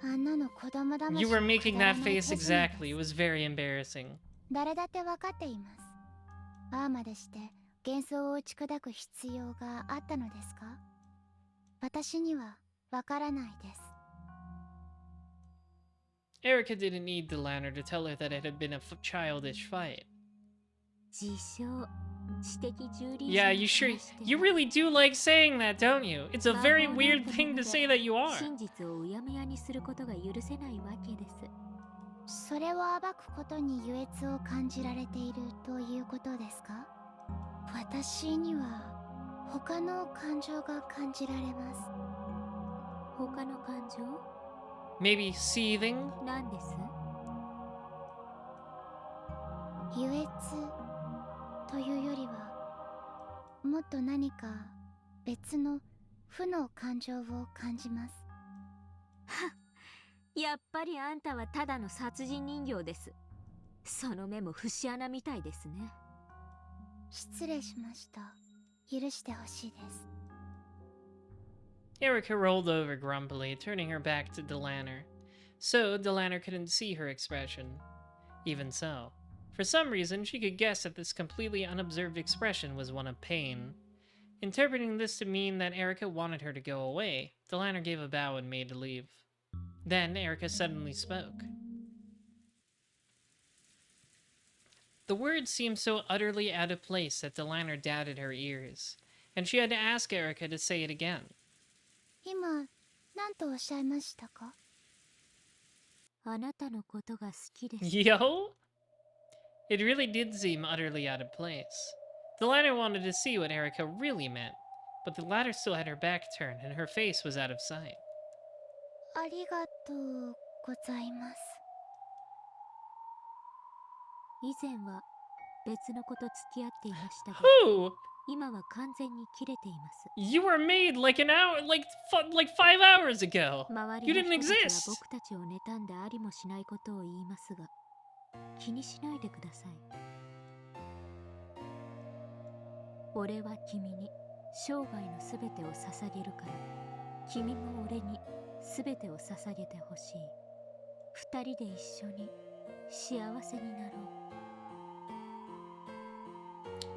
あんなの子供だまし You were く making だら that ない face 手品 exactly. It was very embarrassing. 誰だって分かっています。ああまでして幻想を打ち砕く必要があったのですか？私には分からないです。 Erica didn't need the lantern to tell her that it had been a childish fight. 自称知的蹂躙 Yeah, you sure you really do like saying that, don't you? It's a very weird thing to say that you are. 真実をうやむやにすることが許せないわけです。それを暴くことに優越を感じられているということですか？私には他の感情が感じられます。他の感情？ Maybe seething? 何です？優越というよりはもっと何か別の負の感情を感じます。やっぱりあんたはただの殺人人形です。その目も節穴みたいですね。失礼しました。許してほしいです。 Erica rolled over grumpily, turning her back to Delanner. So, Delanner couldn't see her expression. Even so, for some reason, she could guess that this completely unobserved expression was one of pain. Interpreting this to mean that Erica wanted her to go away, Delanner gave a bow and made to leave. Then, Erica suddenly spoke. The words seemed so utterly out of place that Delanner doubted her ears, and she had to ask Erica to say it again. 今、何とおっしゃいましたか？あなたのことが好きです。 Yo? It really did seem utterly out of place. The latter wanted to see what Erica really meant, but the latter still had her back turned and her face was out of sight. ありがとうございます。以前は別の子と付き合っていましたが、 Who? 今は完全に切れています。 You were made like an hour, like 5 hours ago. 周 You りの didn't 人たちは exist. 僕たちを妬んでありもしないことを言いますが、気にしないでください。俺は君に生涯のすべてを捧げるから、君も俺にすべてを捧げてほしい。二人で一緒に幸せになろう。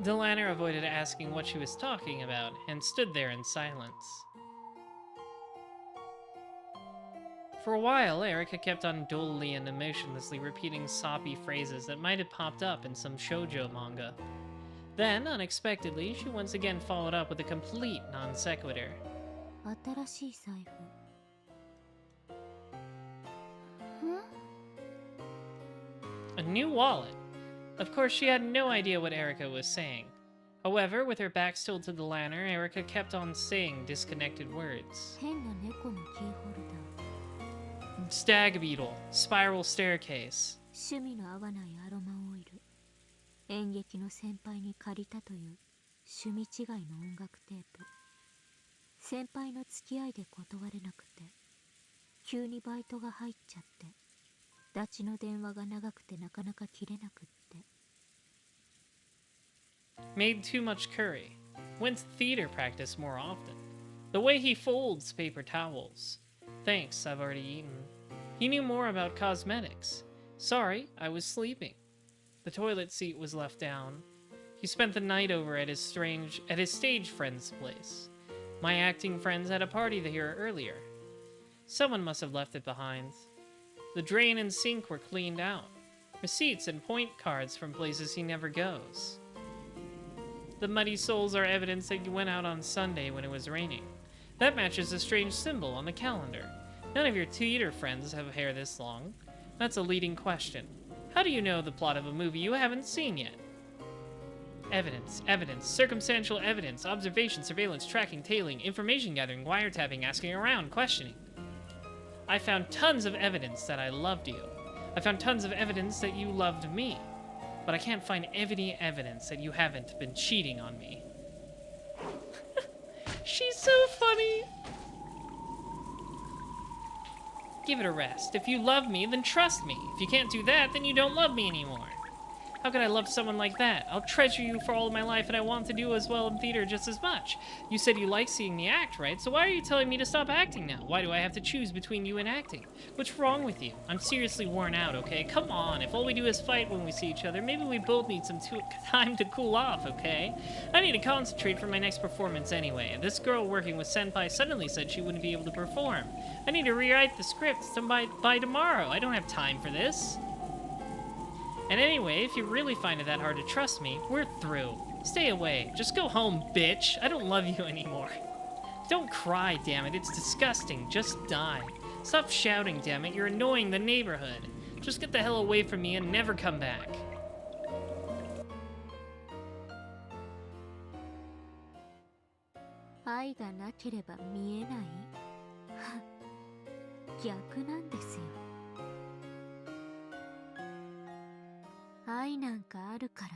Delanner avoided asking what she was talking about and stood there in silence. For a while, Erica kept on dully and emotionlessly repeating soppy phrases that might have popped up in some shoujo manga. Then, unexpectedly, she once again followed up with a complete non sequitur. 新しい財布。 A new wallet. Of course, she had no idea what Erica was saying. However, with her back still to the lantern, Erica kept on saying disconnected words. 変な猫のキーホルダー。 Stag beetle, spiral staircase. 趣味の合わないアロマオイル。演劇の先輩に借りたという趣味違いの音楽テープ。先輩の付き合いで断れなくて、急にバイトが入っちゃって、ダチの電話が長くてなかなか切れなくって。 Made too much curry. Went to theater practice more often. The way he folds paper towels. Thanks, I've already eaten. He knew more about cosmetics. Sorry, I was sleeping. The toilet seat was left down. He spent the night over at his stage friend's place. My acting friends had a party here earlier. Someone must have left it behind. The drain and sink were cleaned out. Receipts and point cards from places he never goes. The muddy soles are evidence that you went out on Sunday when it was raining. That matches a strange symbol on the calendar. None of your theater friends have hair this long. That's a leading question. How do you know the plot of a movie you haven't seen yet? Evidence, circumstantial evidence, observation, surveillance, tracking, tailing, information gathering, wiretapping, asking around, questioning. I found tons of evidence that I loved you. I found tons of evidence that you loved me. But I can't find any evidence that you haven't been cheating on me. She's so funny. Give it a rest. If you love me, then trust me. If you can't do that, then you don't love me anymore. How could I love someone like that? I'll treasure you for all of my life, and I want to do as well in theater just as much. You said you like seeing me act, right? So why are you telling me to stop acting now? Why do I have to choose between you and acting? What's wrong with you? I'm seriously worn out, okay? Come on, if all we do is fight when we see each other, maybe we both need some time to cool off, okay? I need to concentrate for my next performance anyway. This girl working with Senpai suddenly said she wouldn't be able to perform. I need to rewrite the script by tomorrow. I don't have time for this. And anyway, if you really find it that hard to trust me, we're through. Stay away. Just go home, bitch. I don't love you anymore. Don't cry, damn it. It's disgusting. Just die. Stop shouting, damn it. You're annoying the neighborhood. Just get the hell away from me and never come back. 愛がなければ見えない。逆なんですよ。愛なんかあるか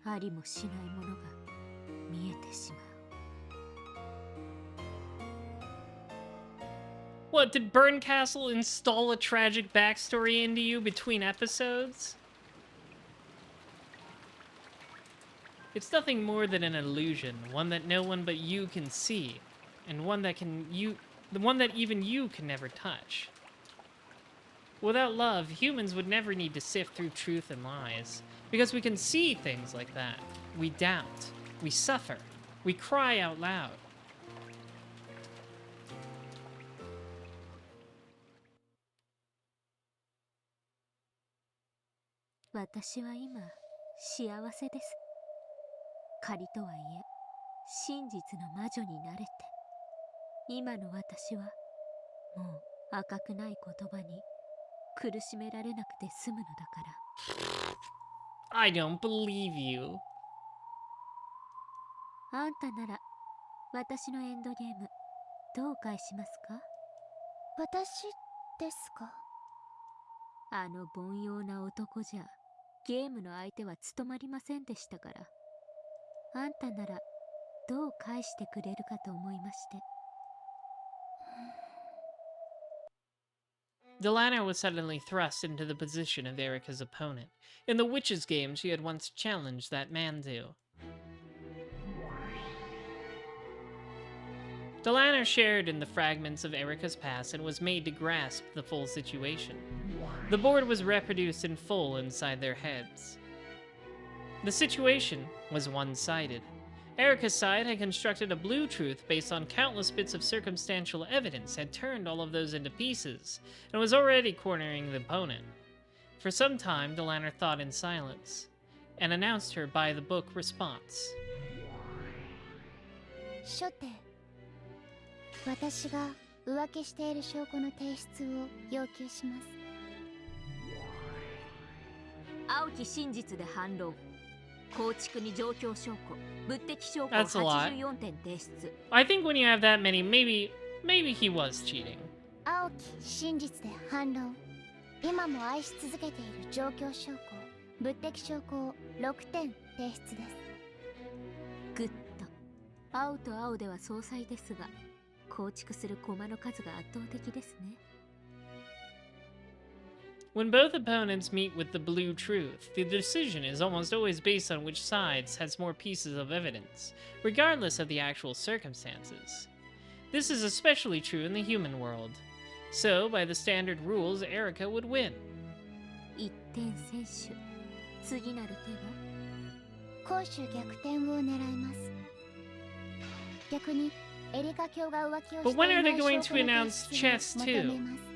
らありもしないものが見えてしまう。 What, did Burncastle install a tragic backstory into you between episodes? It's nothing more than an illusion, one that no one but you can see, and one that even you can never touch. Without love, humans would never need to sift through truth and lies, because we can see things like that. We doubt, we suffer, we cry out loud. 私は今幸せです。仮とはいえ真実の魔女になれて、今の私はもう赤くない言葉に苦しめられなくて済むのだから。 I don't believe you. あんたなら私のエンドゲームどう返しますか？私ですか？あの凡庸な男じゃゲームの相手は務まりませんでしたから。あんたならどう返してくれるかと思いまして。Delana was suddenly thrust into the position of Erica's opponent. In the Witches game, she had once challenged that man to. Delana shared in the fragments of Erica's past and was made to grasp the full situation. The board was reproduced in full inside their heads. The situation was one-sided. Erica's side had constructed a blue truth based on countless bits of circumstantial evidence, had turned all of those into pieces, and was already cornering the opponent. For some time, Delana thought in silence, and announced her by-the-book response. 初手、私が浮気している証拠の提出を要求します。青き真実で反論。構築に状況証拠、物的証拠 That's a lot. 84点提出。I think when you have that many, maybe he was cheating. 青き真実で反論。今も愛し続けている状況証拠、物的証拠を6点提出です。グッド。青と青では相殺ですが、構築する駒の数が圧倒的ですね。When both opponents meet with the blue truth, the decision is almost always based on which side has more pieces of evidence, regardless of the actual circumstances. This is especially true in the human world. So, by the standard rules, Erica would win. 一点先取。次なる手攻は守逆転を狙います。逆にエリカ卿が浮気を But して when い are な they い going 証 to 拠の announce 提出 chess を求め too? ます。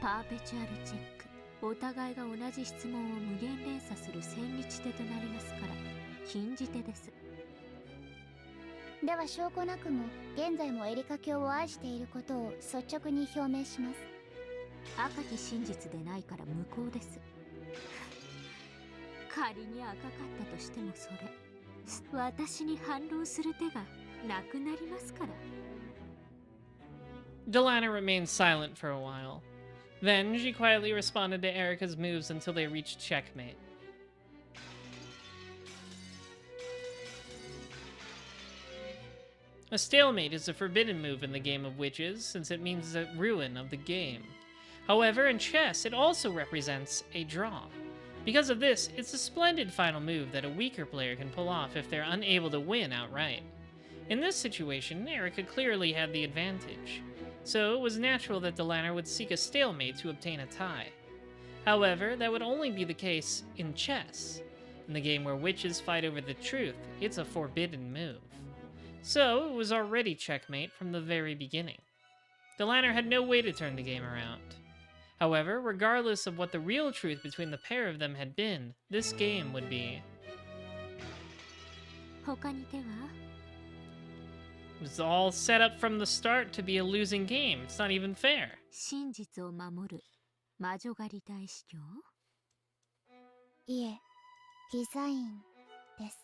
パーペチュアルチェック。お互いが同じ質問を無限連鎖する千日手となりますから、禁じ手です。では証拠なくも現在もエリカ卿を愛していることを率直に表明します。赤き真実でないから無効です。仮に赤かったとしてもそれ、私に反論する手がなくなりますから。Delana remained silent for a while. Then, she quietly responded to Erica's moves until they reached checkmate. A stalemate is a forbidden move in the game of witches, since it means the ruin of the game. However, in chess, it also represents a draw. Because of this, it's a splendid final move that a weaker player can pull off if they're unable to win outright. In this situation, Erica clearly had the advantage, so it was natural that Delana would seek a stalemate to obtain a tie. However, that would only be the case in chess. In the game where witches fight over the truth, it's a forbidden move. So, it was already checkmate from the very beginning. Delana had no way to turn the game around. However, regardless of what the real truth between the pair of them had been, this game would be... 他に手は It was all set up from the start to be a losing game. It's not even fair. 真実を守る魔女狩り大司教？いえ、デザインです。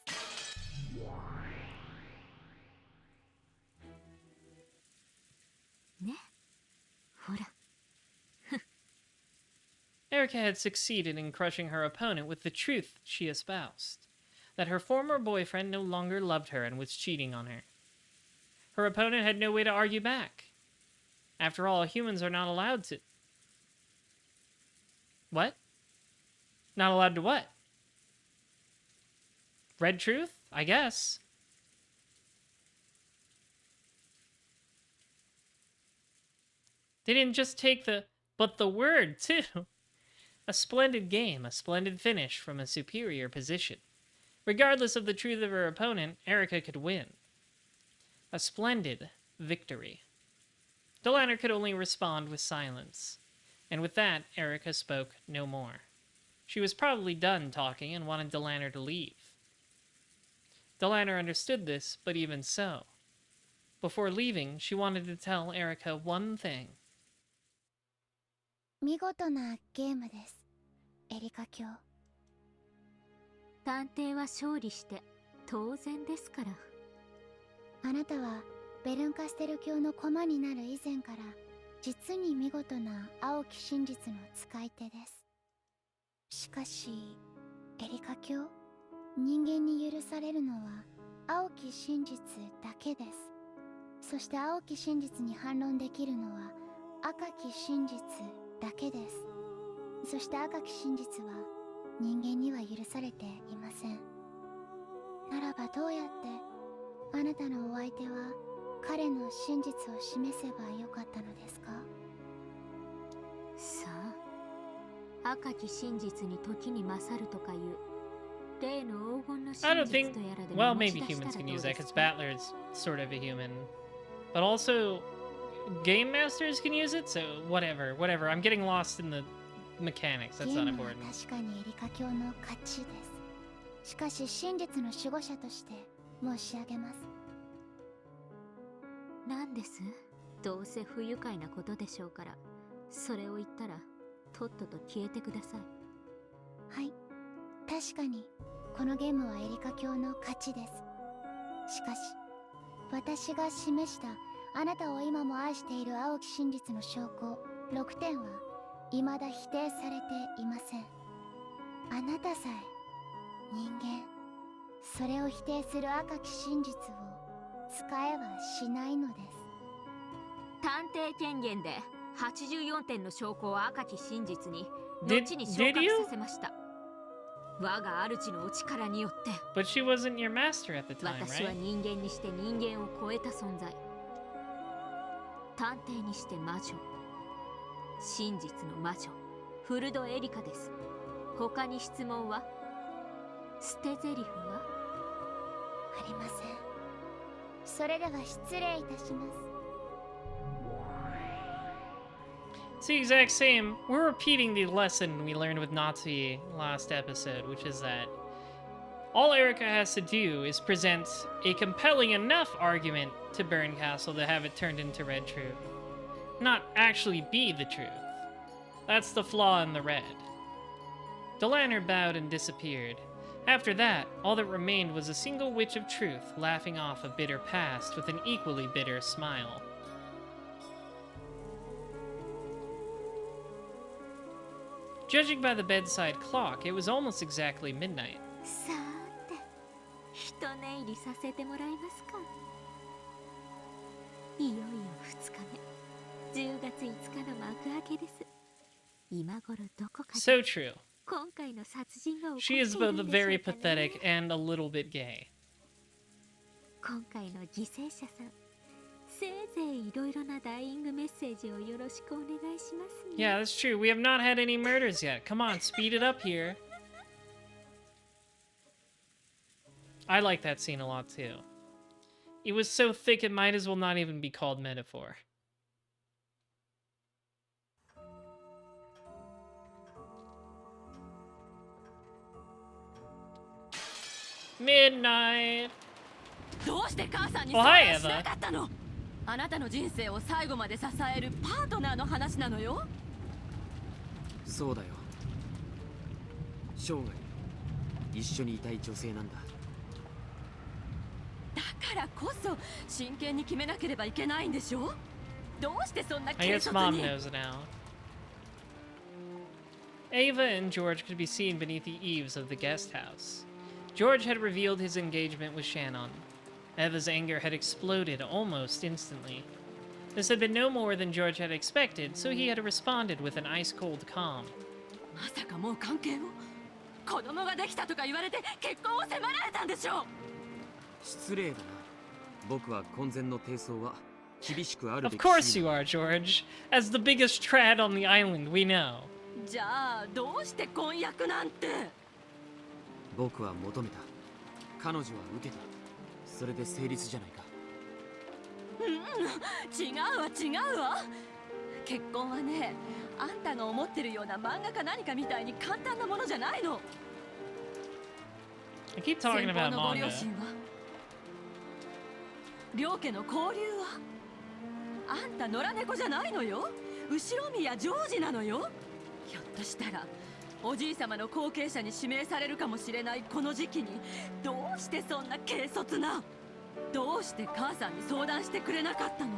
ね、ほら。Erica had succeeded in crushing her opponent with the truth she espoused, that her former boyfriend no longer loved her and was cheating on her. Her opponent had no way to argue back. After all, humans are not allowed to... What? Not allowed to what? Red truth? I guess. They didn't just take the... but the word, too. A splendid game, a splendid finish from a superior position. Regardless of the truth of her opponent, Erica could win. A splendid victory. Delana could only respond with silence. And with that, Erica spoke no more. She was probably done talking and wanted Delana to leave. Delana understood this, but even so. Before leaving, she wanted to tell Erica one thing. 見事なゲームです、エリカ卿。探偵は勝利して当然ですから。あなたはベルンカステル教の駒になる以前から実に見事な青き真実の使い手です。しかしエリカ教、人間に許されるのは青き真実だけです。そして青き真実に反論できるのは赤き真実だけです。そして赤き真実は人間には許されていません。ならばどうやってあなたのお相手は彼の真実を示せばよかったのですか？さあ、赤き真実に時に勝るとかいう例の黄金の I 真 don't think. 実とやらで Well, も持ち maybe 出した humans ら can どう use で that す because か？ Battler's sort of a human. But also, game masters can use it, so whatever. I'm getting lost in the mechanics. That's ゲ not ームは important. 確かにエリカ教の勝ちです。しかし真実の守護者として申し上げます。なんです？どうせ不愉快なことでしょうから、それを言ったらとっとと消えてください。はい、確かにこのゲームはエリカ教の勝ちです。しかし私が示したあなたを今も愛している青き真実の証拠6点は未だ否定されていません。あなたさえ人間、それを否定する赤き真実を使えはしないのです。探偵権限で84点の証拠を赤き真実に Did- 後に昇 did 格 you? させました。我が主のお力によって But she wasn't your master at the time, 私は right? 人間にして人間を超えた存在。探偵にして魔女、真実の魔女フルドエリカです。他に質問は？捨て台詞は？ありません。それでは失礼いたします。 It's the exact same. We're repeating the lesson we learned with Nazi last episode, which is that all Erica has to do is present a compelling enough argument to Burncastle to have it turned into red truth. Not actually be the truth. That's the flaw in the red. Delaner bowed and disappeared. After that, all that remained was a single witch of truth laughing off a bitter past with an equally bitter smile. Judging by the bedside clock, it was almost exactly midnight. さーて、一寝入りさせてもらえますか。いよいよ2日目、10月5日の幕開けです。今頃どこかで So true. 今回の殺人が起こって She い is る both んでしょ very うかね。 pathetic and a little bit gay. 今回の犠牲者さん、せいぜいいろいろなダイイングメッセージをよろしくお願いしますね。 Yeah, that's true. We have not had any murders yet. Come on, speed it up here. I like that scene a lot too. It was so thick it might as well not even be called metaphor. Midnight. どうして母さんに Oh, 相 hi, 談し Eva. なかったの？あなたの人生を最後まで支えるパートナーの話なのよ。そうだよ。生涯一緒にいたい女性なんだ。だからこそ真剣に決めなければいけないんでしょ？どうしてそんな I 軽 guess 率 Mom に。 knows now. Ava and George could be seen beneath the eaves of the guest house. George had revealed his engagement with Shannon. Eva's anger had exploded almost instantly. This had been no more than George had expected, so he had responded with an ice-cold calm. まさかもう関係を？子供ができたとか言われて結婚を迫られたんでしょ？失礼だな。僕は婚前の貞操は厳しくある Of べき course you are, George. As the biggest trad on the island, we know. じゃあどうして婚約なんて？僕は求めた。彼女は受けた。それで成立じゃないか。違うわ違うわ。結婚はね、あんたが思ってるような漫画か何かみたいに簡単なものじゃないの。 I keep 先 talking 方 about のご両 manga. 親は、両家の交流は、あんた野良猫じゃないのよ。後ろ宮ジョージなのよ。ひょっとしたらおじい様の後継者に指名されるかもしれないこの時期に、どうしてそんな軽率な。どうして母さんに相談してくれなかったの？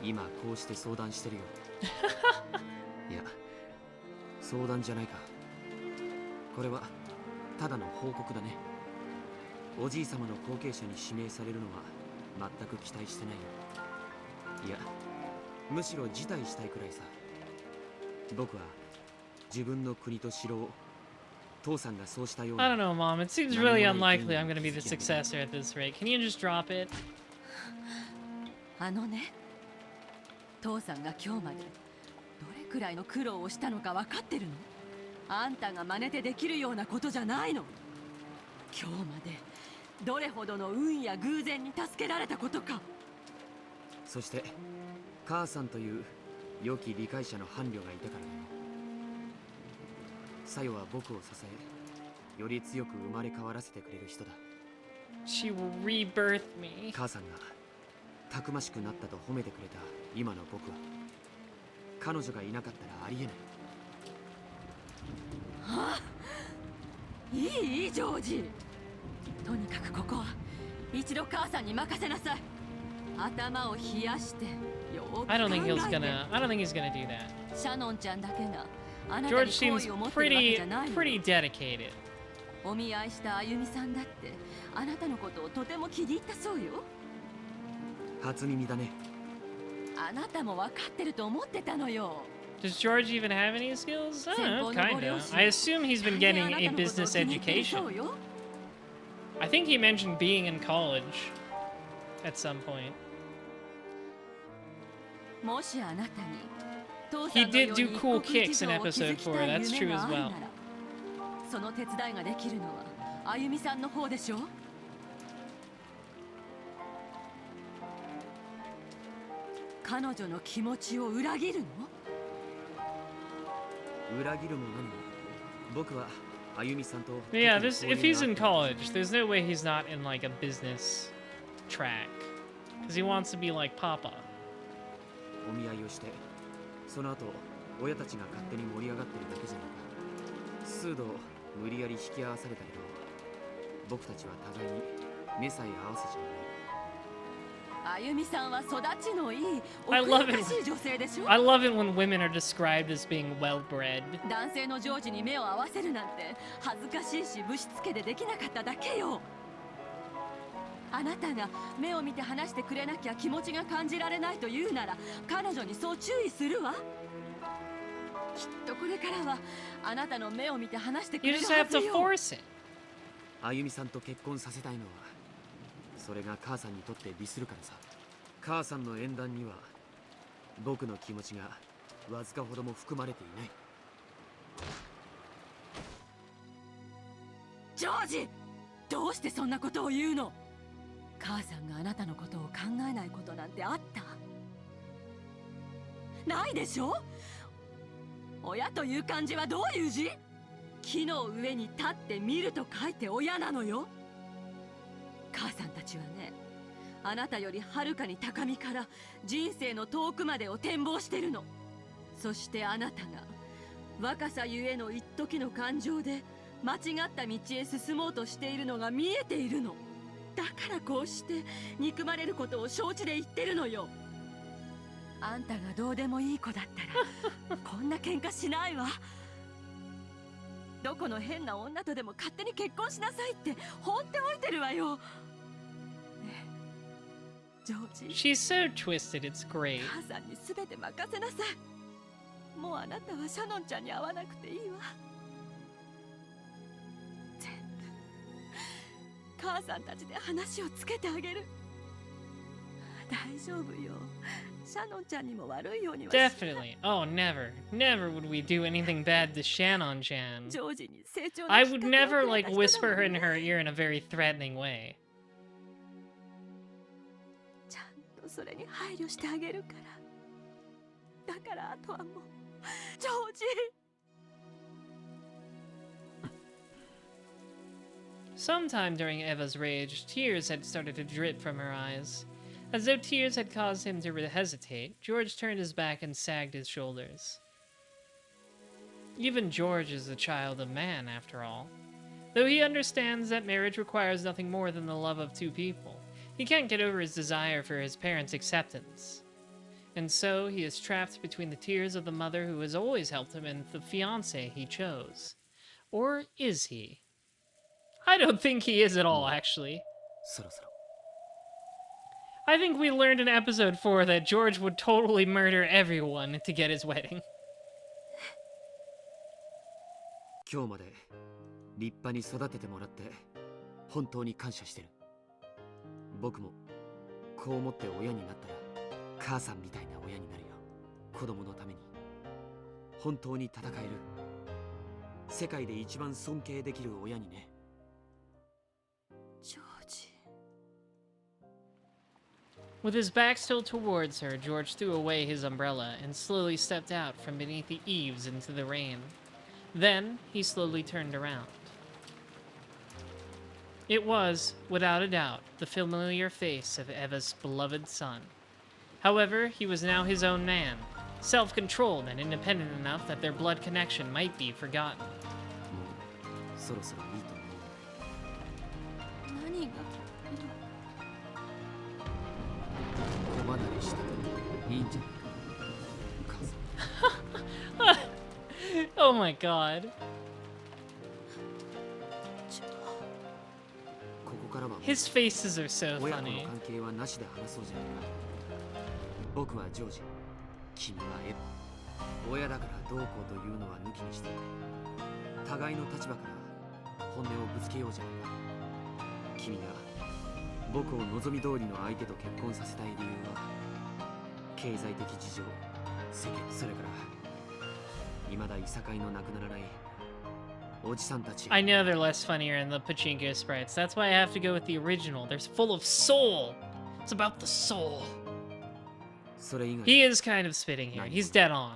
今こうして相談してるよ。いや、相談じゃないか。これはただの報告だね。おじい様の後継者に指名されるのは全く期待してないよ。いや、むしろ辞退したいくらいさ。僕は自分の国と城を父さんがそうしたように。 I don't know, Mom. It seems really unlikely I'm gonna be the successor at this rate. Can you just drop it? あのね、父さんが今日までどれくらいの苦労をしたのか分かってるの？あんたが真似てできるようなことじゃないの。今日までどれほどの運や偶然に助けられたことか。そして母さんという良き理解者の伴侶がいたからだよ。さよは僕を支え、より強く生まれ変わらせてくれる人だ。 She will rebirth me. 母さんがたくましくなったと褒めてくれた今の僕は、彼女がいなかったらありえない。はあ、いいジョージ。とにかくここは一度母さんに任せなさい。頭を冷やしてよく考えて。 I don't think he's gonna do that. シャノンちゃんだけがあなた George に好 seems 意を持ってるわけじゃないの。 pretty dedicated. お見合いしたあゆみさんだってあなたのことをとても気に入ったそうよ。初耳だね。あなたも分かってると思ってたのよ。 Does George even have any skills? Kinda. I assume he's been getting a business education. I think he mentioned being in college at some point. もしあなたに父 He さんのよ did うに do 一 cool 国一 kicks in 城を築 episode き 4. たい That's 夢 true が as あるな well. ら、その手伝いができるのはあゆみさんの方でしょ。彼女の気持ちを裏切るの？裏切るも何も、僕はあゆみさんと。 Yeah, this if he's in college, there's no way he's not in like a business track. Because he wants to be like Papa. お見合いをして、その後親たちが勝手に盛り上がってるだけじゃないか。数度無理やり引き合わされたけど、僕たちは互いに目さえ合わせちゃいない。あゆみさんは育ちのいい I 奥 love ゆ it. かしい女性でしょ。 I love it when women are described as being well-bred. 男性のジョージに目を合わせるなんて恥ずかしいしぶしつけでできなかっただけよ。あなたが目を見て話してくれなきゃ気持ちが感じられないと言うなら、彼女にそう注意するわ。きっとこれからはあなたの目を見て話してく You れる just は have ず to よ。 force it. あゆみさんと結婚させたいのは、それが母さんにとって利するからさ。母さんの縁談には僕の気持ちがわずかほども含まれていない。ジョージ、どうしてそんなことを言うの？母さんがあなたのことを考えないことなんてあった？ないでしょ？親という漢字はどういう字？木の上に立って見ると書いて親なのよ。母さんたちはね、あなたよりはるかに高みから人生の遠くまでを展望してるの。そしてあなたが若さゆえの一時の感情で間違った道へ進もうとしているのが見えているの。だからこうして憎まれることを承知で言ってるのよ。あんたがどうでもいい子だったらこんな喧嘩しないわ。どこの変な女とでも勝手に結婚しなさいって放っておいてるわよ。ねえ、ジョージ。 She's so twisted, it's great. 母さんに全て任せなさい。もうあなたはシャノンちゃんに会わなくていいわ。全部母さんたちで話をつけてあげる。大丈夫よ。シャノンちゃんにも悪いようにはしない。 Definitely. Oh, never. Never would we do anything bad to Shannon-chan. ジョージに成長の I きっか would けを never, くれ like, た人だ whisper もん in ね。 her ear in a very threatening way. ちゃんとそれに配慮してあげるから。だからあとはもうジョージ。 Sometime during Eva's rage, tears had started to drip from her eyes. As though tears had caused him to hesitate, George turned his back and sagged his shoulders. Even George is a child of man, after all. Though he understands that marriage requires nothing more than the love of two people, he can't get over his desire for his parents' acceptance. And so he is trapped between the tears of the mother who has always helped him and the fiancé he chose. Or is he? I don't think he is at all, actually. そろそろ I think we learned in episode 4 that George would totally murder everyone to get his wedding. 今日まで立派に育ててもらって本当に感謝してる。僕もこう思って親になったら母さんみたいな親になるよ。子供のために本当に戦える世界で一番尊敬できる親にね。ジョージ。 With his back still towards her, George threw away his umbrella and slowly stepped out from beneath the eaves into the rain. Then, he slowly turned around. It was, without a doubt, the familiar face of Eva's beloved son. However, he was now his own man, self-controlled and independent enough that their blood connection might be forgotten. もうそろそろいいと思う。何が子離れしていいんじゃないか。母さん。 Oh my god. ここからは His faces are so 親子の funny. 関係はなしで話そうじゃないか。僕はジョージ、君はエヴァ。親だからどうこうというのは抜きにして、互いの立場から本音をぶつけようじゃないか。君が僕を望み通りの相手と結婚させたい理由は、経済的事情、世間、それから未だいさかいのなくならないおじさんたち。 I know they're less funnier in the pachinko sprites. That's why I have to go with the original. They're full of soul. It's about the soul. それ以外 He is kind of spitting here. He's dead on.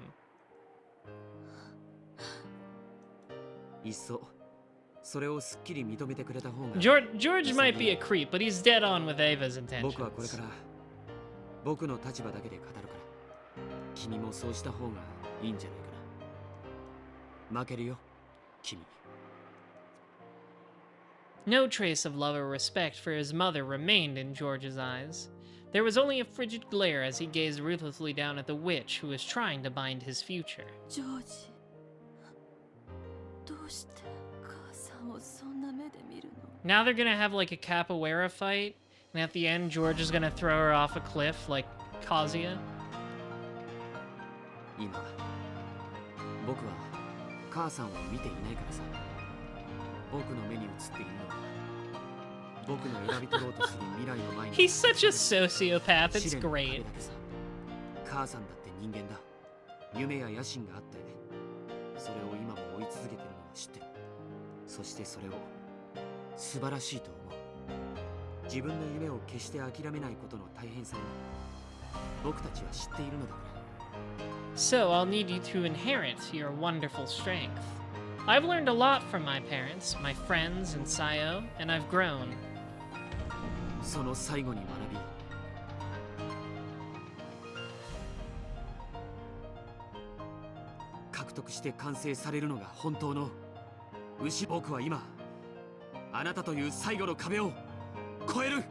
いっそそれをすっきり認めてくれた方が。 George might be a creep, but he's dead on with Ava's 僕はこれ intentions. から僕の立場だけで語るから君もそうした方がいいんじゃないかな。負けるよ君。 No trace of love or respect for his mother remained in George's eyes. There was only a frigid glare as he gazed ruthlessly down at the witch who was trying to bind his future. ジョージ。どうして母さんをそんな目で見るの？ Now they're gonna have like a capoeira fight, and at the end, George is gonna throw her off a cliff like Kazuya. 今僕は母さんを見ていないからさ。僕の目に映っているのは僕の選び取ろうとする未来の前に He's such a sociopath, it's 試練の壁 great. だけさ。母さんだって人間だ。夢や野心があってそれを今も追い続けてるのは知ってる。そしてそれを素晴らしいと思う。自分の夢を決して諦めないことの大変さを僕たちは知っているのだから。 So I'll need you to inherit your wonderful strength. I've learned a lot from my parents, my friends, and Sayo, and I've grown. その最後に学び獲得して完成されるのが本当の僕は今あなたという最後の壁を越える。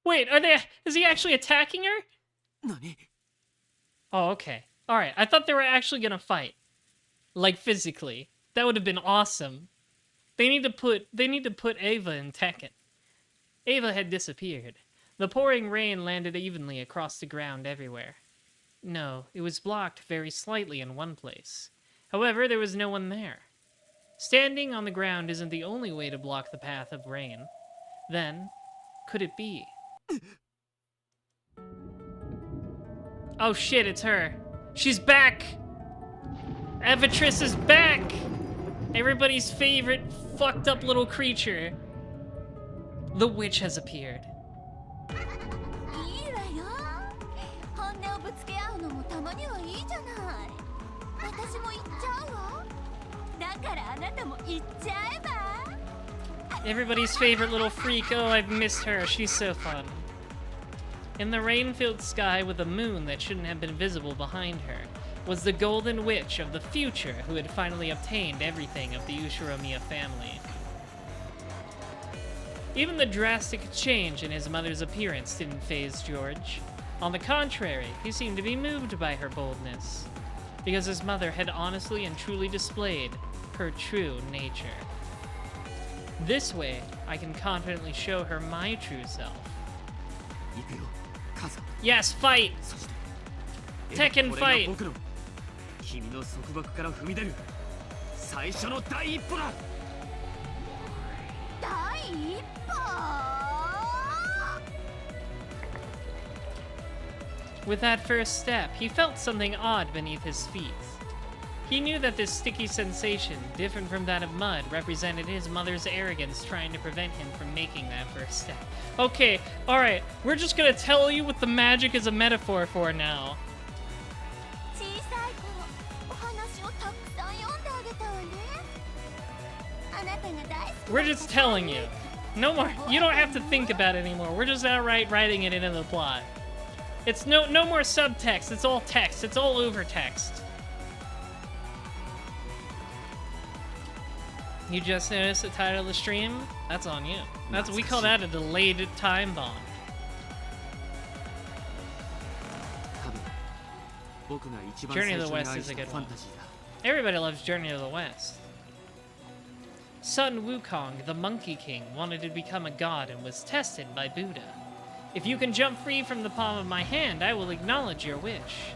Wait, is he actually attacking her? 何? Oh, okay. Alright, I thought they were actually gonna fight. Like, physically. That would have been awesome. They need to put Ava in Tekken. Ava had disappeared. The pouring rain landed evenly across the ground everywhere. No, it was blocked very slightly in one place. However, there was no one there. Standing on the ground isn't the only way to block the path of rain. Then, could it be? Oh shit, it's her. She's back! Evatrice is back! Everybody's favorite fucked up little creature. The witch has appeared. いいわよ。本音をぶつけ合うのもたまにはいいじゃない。私も言っちゃうわ。だからあなたも言っちゃえば。 Everybody's favorite little freak. Oh, I've missed her. She's so fun. In the rain-filled sky with a moon that shouldn't have been visible behind her was the golden witch of the future who had finally obtained everything of the Ushiromiya family. Even the drastic change in his mother's appearance didn't faze George. On the contrary, he seemed to be moved by her boldness, because his mother had honestly and truly displayed her true nature. This way, I can confidently show her my true self. Yes, fight! Tekken fight! 君の束縛から踏み出る最初の第一歩だ。第一歩。 With that first step, he felt something odd beneath his feet. He knew that this sticky sensation, different from that of mud, represented his mother's arrogance trying to prevent him from making that first step. Okay, alright, we're just gonna tell you what the magic is a metaphor for now. We're just telling you. No more, you don't have to think about it anymore. We're just outright writing it into the plot. It's no more subtext, it's all text, it's all over text. You just noticed the title of the stream? That's on you. We call that a delayed time bomb. Journey to the West is a good one. Everybody loves Journey to the West. Sun Wukong, the Monkey King, wanted to become a god and was tested by Buddha. If you can jump free from the palm of my hand, I will acknowledge your wish.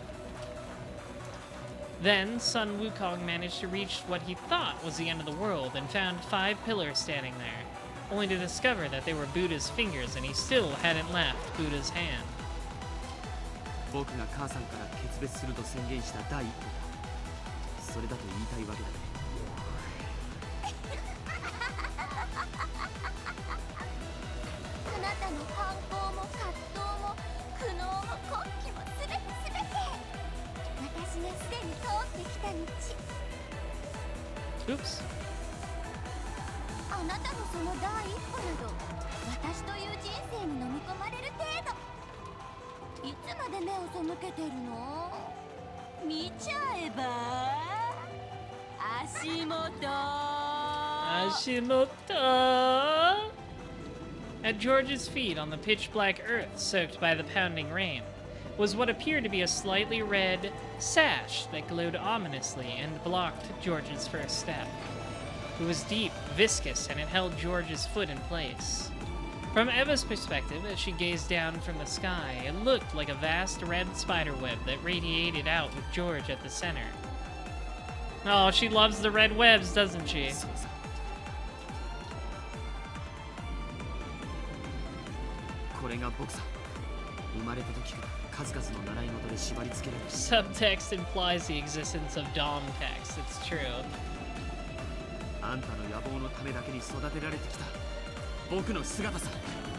Then, Sun Wukong managed to reach what he thought was the end of the world and found 5 pillars standing there, only to discover that they were Buddha's fingers and he still hadn't left Buddha's hand. 僕が母さんから決別すると宣言した第一歩だ。それだと言いたいわけだね。あなたの反抗も葛藤も苦悩も根気もすべて私がすでに通ってきた道。 Oops. あなたのその第一歩など私という人生に飲み込まれる程度。いつまで目を背けてるの？見ちゃえば足元。 Ashimoto! At George's feet on the pitch-black earth soaked by the pounding rain was what appeared to be a slightly red sash that glowed ominously and blocked George's first step. It was deep, viscous, and it held George's foot in place. From Eva's perspective, as she gazed down from the sky, it looked like a vast red spiderweb that radiated out with George at the center. Oh, she loves the red webs, doesn't she? Subtext implies the existence of Dom text, it's true.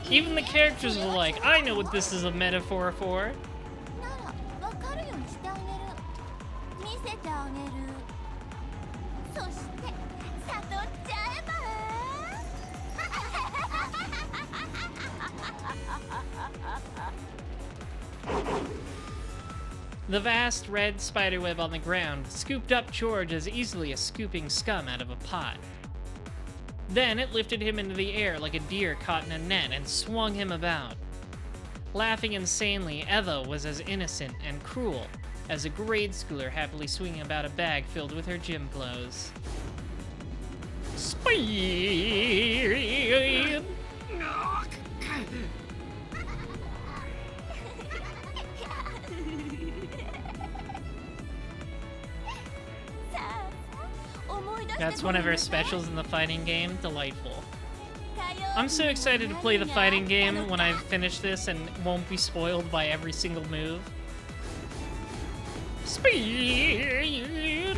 Even the characters were like, I know what this is a metaphor for. ならわかるようにしてあげる。見せてあげる。そして悟っちゃえば。 The vast red spiderweb on the ground scooped up George as easily as scooping scum out of a pot. Then it lifted him into the air like a deer caught in a net and swung him about. Laughing insanely, Eva was as innocent and cruel as a grade schooler happily swinging about a bag filled with her gym clothes. Speed! That's one of her specials in the fighting game. Delightful. I'm so excited to play the fighting game when I finish this and won't be spoiled by every single move. Speed!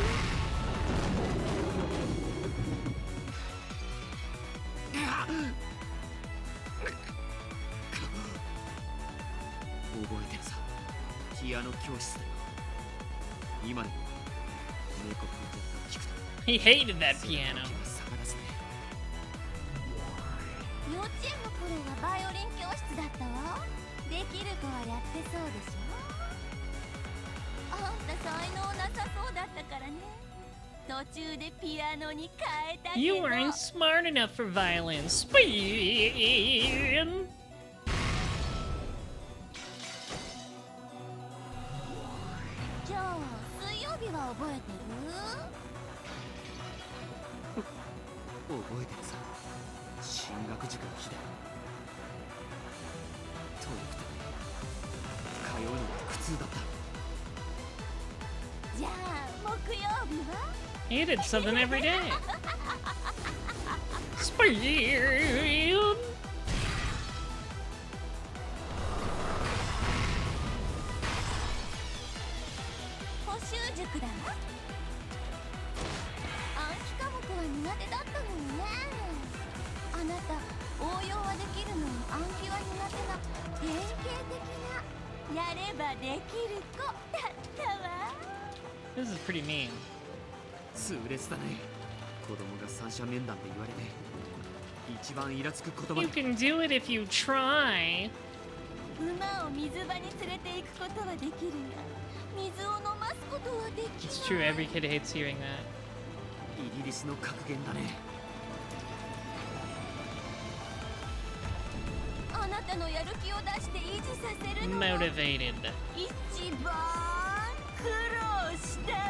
He hated that piano. 幼稚園の頃はバイオリン教室だったわ。できる子はやってそうでしょ。あんた才能なさそうだったからね。途中でピアノに変えたけど。 You weren't smart enough for violin. Spin! じゃあ水曜日は覚えてる？覚えてるさ。進学塾の日だよ。遠くて通うのが苦痛だった。じゃあ木曜日は？ He did something every day. Spin! 補習塾だわ。暗記科目は苦手だったのよね。あなた応用はできるのに暗記は苦手な典型的なやればできる子だったわ。 This is pretty mean. 痛烈だね。子供が三者面談で言われて一番イラつく言葉 You だ。 can do it if you try. 馬を水場に連れて行くことはできるが水を飲ますことはでき It's な true, い。 every kid hates hearing that. イギリスの格言だね。あなたのやる気を出して維持させるのは Motivated. 一番苦労したわ。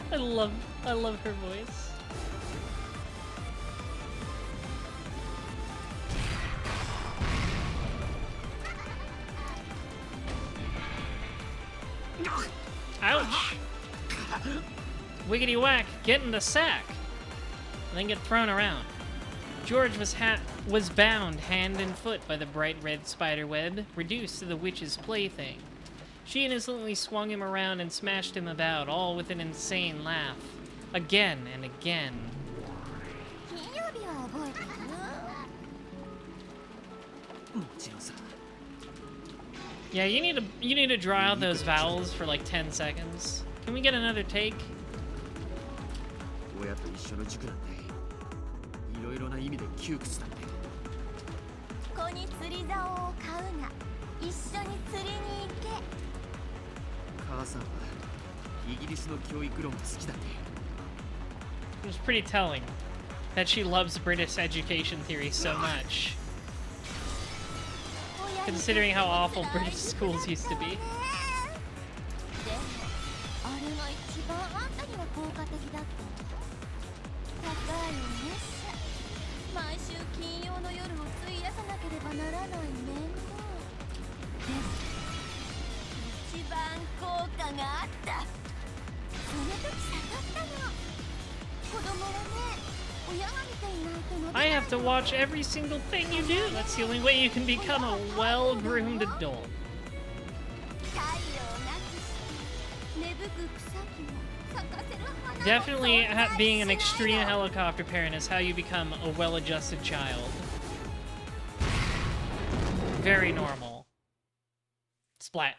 I love her voice. Ouch! Wiggity whack, get in the sack! And then get thrown around. George was bound hand and foot by the bright red spider web, reduced to the witch's plaything. She innocently swung him around and smashed him about, all with an insane laugh. Again and again. 金曜日は覚えてる？もちろんさ。 Yeah, you need to draw out those vowels for like 10 seconds. Can we get another take? 親と一緒の塾なんていろいろな意味で窮屈だって。子に釣り竿を買うな。一緒に釣りに行け。母さんはイギリスの教育論が好きだって。 It was pretty telling that she loves British education theory so much, considering how awful British schools used to be. でもあれが一番あんたには効果的だった。高いおねっしゃ。毎週金曜の夜を費やさなければならない面倒。でも一番効果があった。その時悟ったの。子供はね、親が見ていないと伸びない。 I have to watch every single thing you do. That's the only way you can become a well-groomed adult. 太陽なくして芽吹く草木も咲かせる花も Definitely 存在しないの。 being an extreme helicopter parent is how you become a well-adjusted child. Very normal. Splat.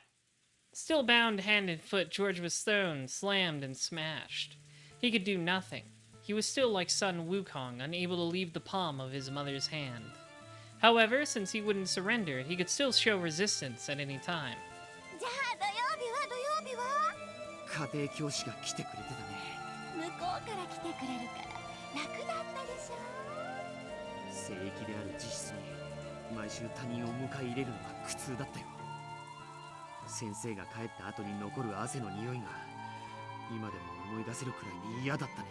Still bound hand and foot, George was thrown, slammed, and smashed. He could do nothing. He was still like Sun Wukong, unable to leave the palm of his mother's hand. However, since he wouldn't surrender, he could still show resistance at any time. じゃあ土曜日は家庭教師が来てくれてたね。向こうから来てくれるから楽だったでしょ。聖域である自室に毎週他人を迎え入れるのが苦痛だったよ。先生が帰った後に残る汗の匂いが今でも思い出せるくらいに嫌だったね。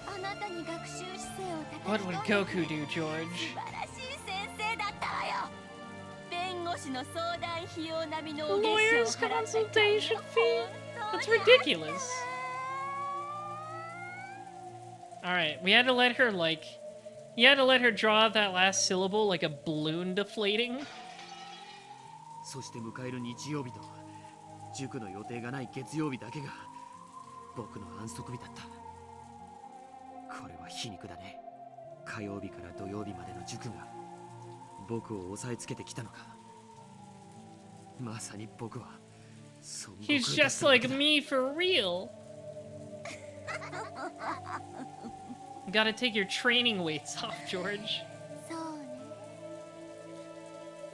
あなたに学習姿勢を叩 What き would 込んで Goku do, George? 素晴らしい先生だったわよ。弁護士の相談費用並みのお月 Lawyer's 謝を払った consultation fee? That's ridiculous. Alright, we had to let her, like... You had to let her draw out that last syllable like a balloon deflating. そして迎える日曜日と塾の予定がない月曜日だけが僕の安息日だった。これは皮肉だね。火曜日から土曜日までの塾が僕を押さえつけてきたのか。まさに僕は孫悟空 He's just like me for real. Gotta take your training weights off, George. そうね。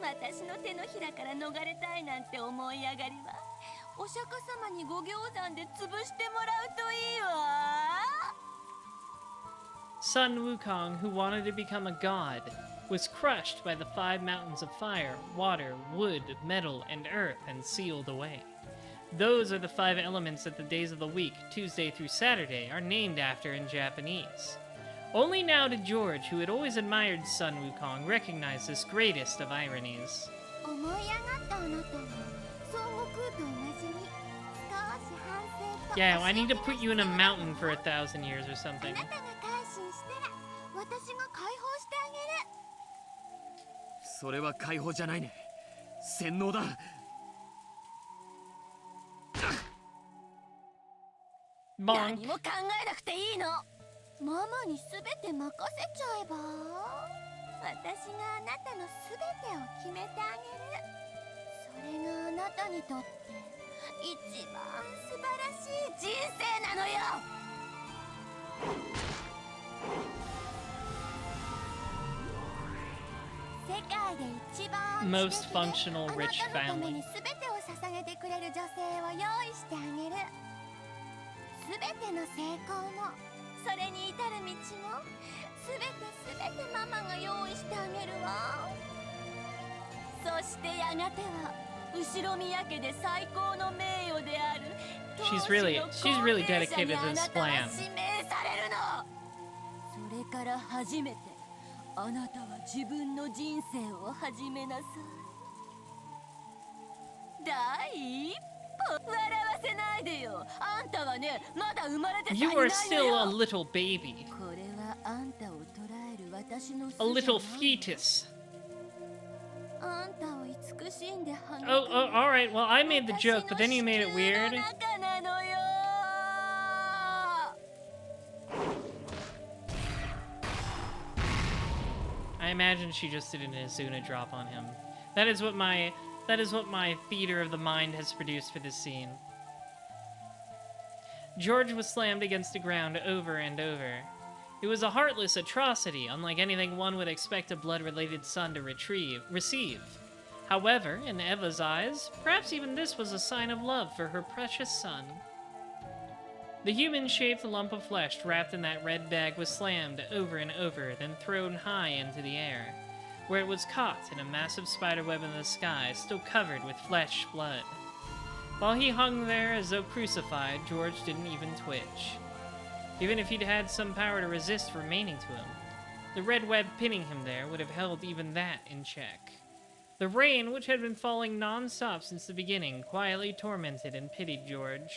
私の手のひらから逃れたいなんて思い上がりは、お釈迦様にご行山で潰してもらうといいわ。Sun Wukong, who wanted to become a god, was crushed by the 5 mountains of fire, water, wood, metal, and earth and sealed away. Those are the 5 elements that the days of the week, Tuesday through Saturday, are named after in Japanese. Only now did George, who had always admired Sun Wukong, recognize this greatest of ironies. 思い上がったあなたは孫悟空と同じに少し反省と Yeah, I need to put you in a mountain for 1,000 years or あ something. なたが改心したら私が解放してあげる。それは解放じゃないね。洗脳だ。何も考えなくていいの。ママに全て任せちゃえば、私があなたの全てを決めてあげる。それがあなたにとって一番素晴らしい人生なのよ。世界で一番 Most functional あな rich たのため family. に全てを捧げてくれる女性を用意してあげる。全ての成功もそれに至る道も全てママが用意してあげるわ。そしてやがては後ろ宮家で最高の名誉である She's really dedicated to this plan. 指名されるの。それから初めてあなたは自分の人生を始めなさい。第一歩笑わせないでよ。あんたはね、まだ生まれてさえい You ないの are よ。 still a little baby. これはあんたを捉える私の A little fetus. あんたを慈しんで育む Oh, alright. Well, I made the joke, but then you made it 私 weird. の中なのよ。I imagine she just did an Azuna drop on him. That is what my theater of the mind has produced for this scene. George was slammed against the ground over and over. It was a heartless atrocity, unlike anything one would expect a blood-related son to receive. However, in Eva's eyes, perhaps even this was a sign of love for her precious son. The human-shaped lump of flesh wrapped in that red bag was slammed over and over, then thrown high into the air, where it was caught in a massive spiderweb in the sky, still covered with flesh blood. While he hung there as though crucified, George didn't even twitch. Even if he'd had some power to resist remaining to him, the red web pinning him there would have held even that in check. The rain, which had been falling non-stop since the beginning, quietly tormented and pitied George.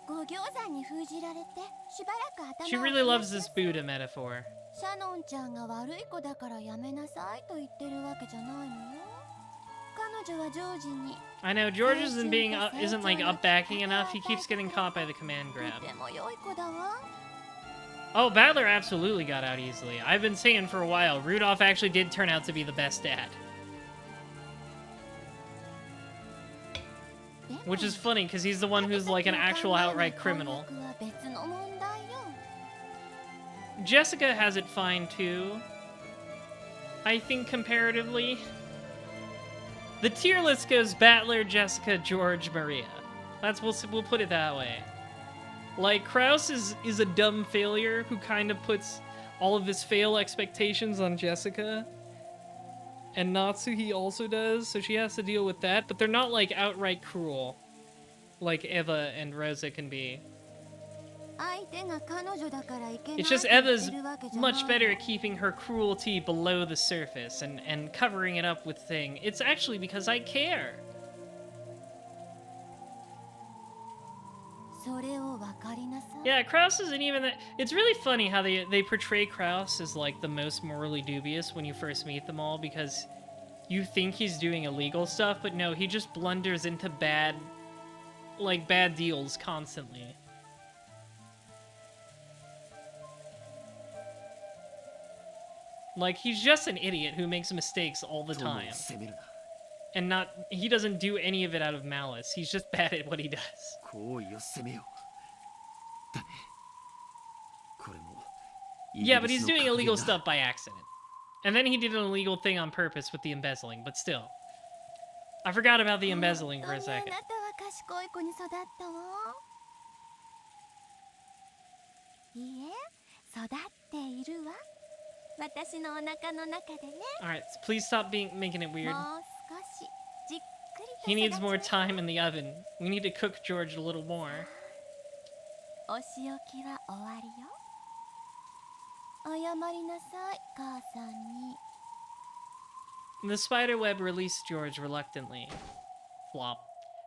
ご行山に封じられてしばらく頭を She really loves this Buddha metaphor. シャノンちゃんが悪い子だからやめなさいと言ってるわけじゃないのよ。彼女はジョージに I know George isn't like up backing enough. He keeps getting caught by the command と grab. ても良い子だわ。 Oh, Battler absolutely got out easily. I've been saying for a while, Rudolph actually did turn out to be the best dad. Which is funny, because he's the one who's like an actual outright criminal. は別の問題よ。 Jessica has it fine too. I think comparatively. The tier list goes Battler, Jessica, George, Maria. We'll put it that way. Like, Kraus is a dumb failure who kind of puts all of his fail expectations on Jessica. And Natsuhi also does, so she has to deal with that, but they're not like outright cruel like Eva and Rosa can be. 相手が彼女だからいけない It's と just 言って Eva's るわけじゃない much better at keeping her cruelty below the surface and covering it up with thing. It's actually because I care. それを分かりなさい。 Yeah, Kraus isn't even that. It's really funny how they portray Kraus as like the most morally dubious when you first meet them all, because you think he's doing illegal stuff, but no, he just blunders into bad deals constantly. Like, he's just an idiot who makes mistakes all the time. And he doesn't do any of it out of malice. He's just bad at what he does. 行為を責めよう。だね。これも Yeah, but he's doing illegal stuff by accident. And then he did an illegal thing on purpose with the embezzling, but still. I forgot about the embezzling for a 本当にあ second. なたは賢い子に育ったわ。いいえ、育っているわ。私のお腹の中でね。 Alright, so please stop making it も weird. う少しじっくりと He 育 needs ち more なさい。 time in the oven. We need to cook George a little more. お仕置きは終わりよ。謝りなさい、母さんに。 The spider web released George reluctantly. Flop.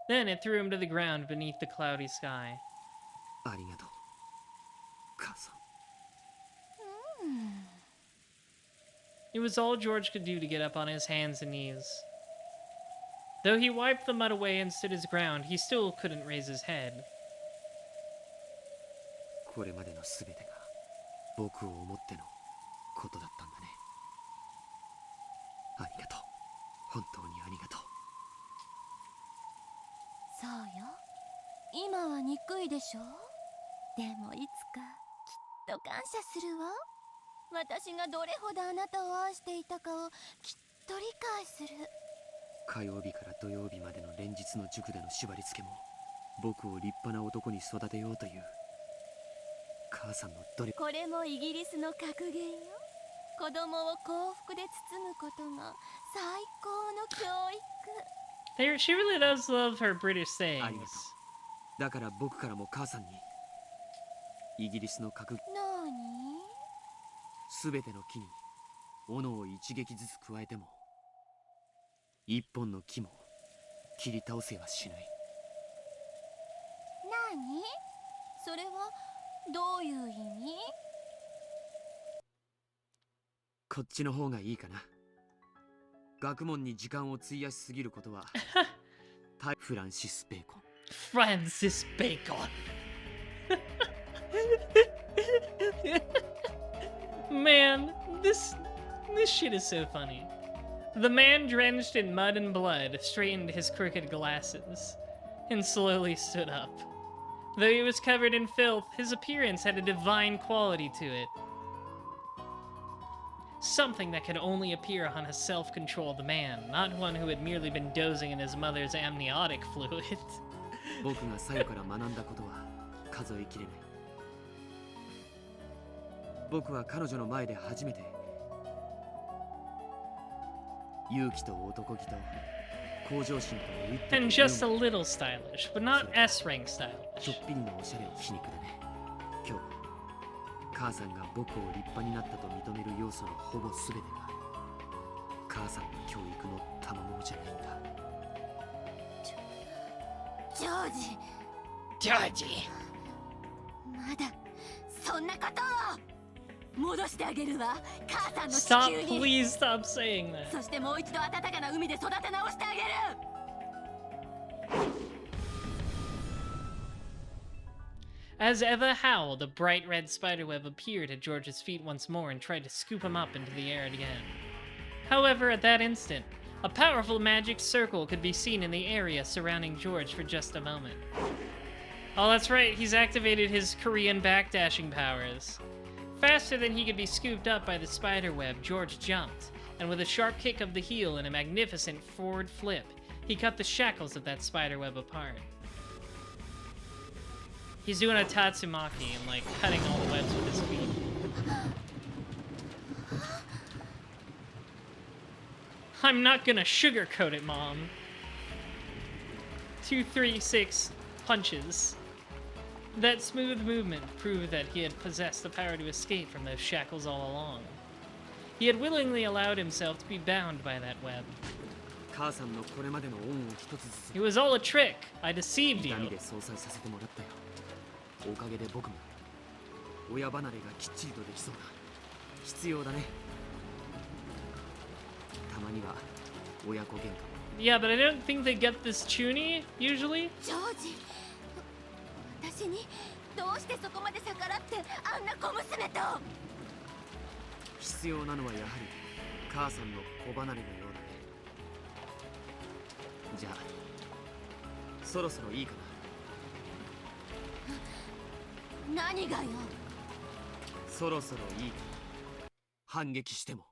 Then it threw him to the ground beneath the cloudy sky. ありがとう母さん。 It was all George could do to get up on his hands and knees. Though he wiped the mud away and stood his ground, he still couldn't raise his head. これまでの全てが僕を思ってのことだったんだね。ありがとう。本当にありがとう。そうよ。今は憎いでしょ。でもいつかきっと感謝するわ。私がどれほどあなたを愛していたかをきっと理解する。火曜日から土曜日までの連日の塾での縛り付けも僕を立派な男に育てようという母さんの努力。これもイギリスの格言よ。子供を幸福で包むことが最高の教育。 She really does love her British ありがと sayings. う。だから僕からも母さんにイギリスの格言。なに？すべての木に斧を一撃ずつ加えても一本の木も切り倒せはしない。なに？それはどういう意味？こっちの方がいいかな。学問に時間を費やしすぎることはフランシス・ベーコン。 Francis Bacon. Man, this shit is so funny. The man, drenched in mud and blood, straightened his crooked glasses and slowly stood up. Though he was covered in filth, his appearance had a divine quality to it. Something that could only appear on a self-controlled man, not one who had merely been dozing in his mother's amniotic fluid. 僕がサヨから学んだことは数えきれない。僕は彼女の前で初めて勇気と男気と向上心とウィットと And just a little stylish, but not S-rank stylish. ちょっぴりのおしゃれを皮肉だね。今日母さんが僕を立派になったと認める要素のほぼ全てが母さんの教育の賜物じゃないんだ。ジョージ。ジョージ。まだそんなことを戻してあげるわ。母さんの Stop, 地球に。 please stop saying that. そしてもう一度暖かな海で育て直してあげる。 As Eva howled, a bright red spiderweb appeared at George's feet once more and tried to scoop him up into the air again. However, at that instant, a powerful magic circle could be seen in the area surrounding George for just a moment. Oh, that's right, he's activated his Korean backdashing powers. Faster than he could be scooped up by the spiderweb, George jumped, and with a sharp kick of the heel and a magnificent forward flip, he cut the shackles of that spiderweb apart. He's doing a Tatsumaki and, like, cutting all the webs with his feet. I'm not gonna sugarcoat it, Mom. 2, 3, 6 punches. That smooth movement proved that he had possessed the power to escape from those shackles all along. He had willingly allowed himself to be bound by that web. 母さんのこれまでの恩を一つずつ It was all a trick. I deceived you. 痛みで相殺させてもらったよ。おかげで僕も親離れがきっちりとできそうだ。必要だね。たまには親子喧嘩も。 Yeah, but I don't think they get this chuny, usually. ジョージ、私にどうしてそこまで逆らってあんな小娘と。必要なのはやはり母さんの子離れのようだね。じゃあそろそろいいかな。何がよ。そろそろいい。反撃しても。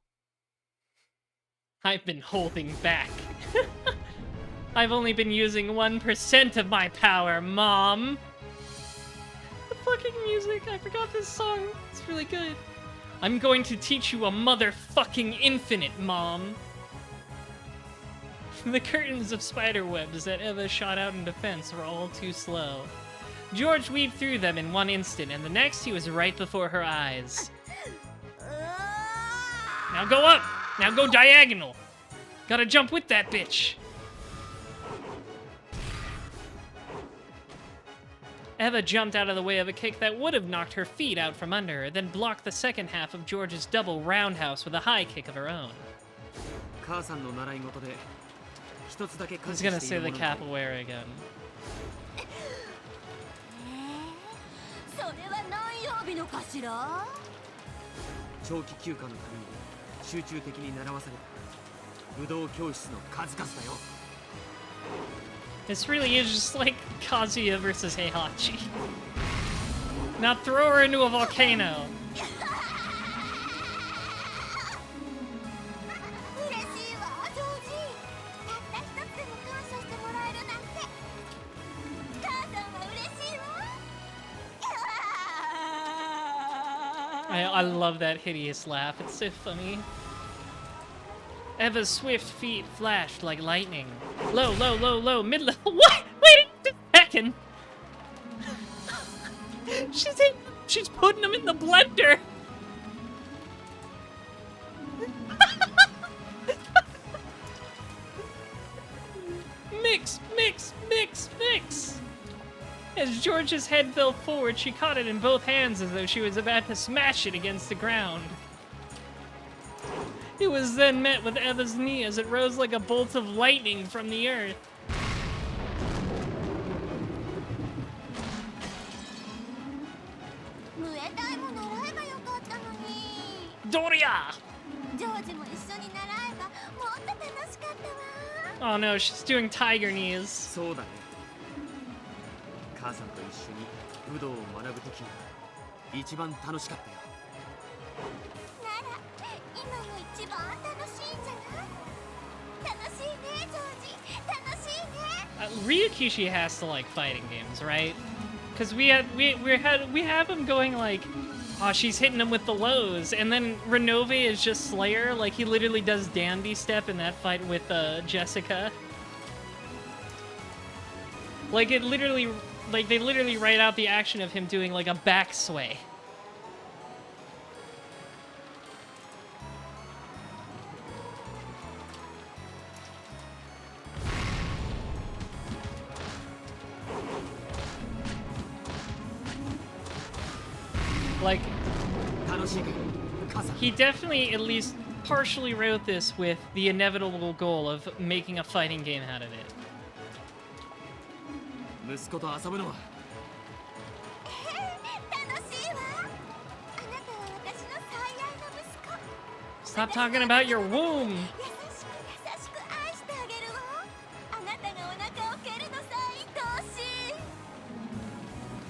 I've been holding back. I've only been using 1% of my power, Mom. The fucking music, I forgot this song. It's really good. I'm going to teach you a motherfucking infinite, Mom. The curtains of spiderwebs that Eva shot out in defense were all too slow. George weaved through them in one instant, and the next he was right before her eyes. Now go up! Now go diagonal! Gotta jump with that bitch! Eva jumped out of the way of a kick that would have knocked her feet out from under her, then blocked the second half of George's double roundhouse with a high kick of her own. I was gonna say the capoeira again. それは何曜日のかしら？長期休暇のために集中的に習わされた武道教室の数々だよ。 This really is just like Kazuya versus Heihachi. Now throw her into a volcano. 嬉しいわジョージ。たった一つでも感謝してもらえるなんて。母さんは嬉しいわ。 I love that hideous laugh. It's so funny. Eva's swift feet flashed like lightning. Low, low, low, low, mid-level. What? Wait a second. She's putting them in the blender. Mix, mix, mix, mix. As George's head fell forward, she caught it in both hands as though she was about to smash it against the ground. It was then met with Eva's knee as it rose like a bolt of lightning from the earth. Doria! Oh no, she's doing tiger knees. そうだね。母さんと一緒に武道を学ぶときが一番楽しかったよ。 Ryukishi has to like fighting games, right? Because we have him going like, oh, she's hitting him with the lows, and then Renove is just Slayer. Like he literally does dandy step in that fight with Jessica. Like it literally, like they literally write out the action of him doing like a back sway. Like, he definitely at least partially wrote this with the inevitable goal of making a fighting game out of it. Stop talking about your womb!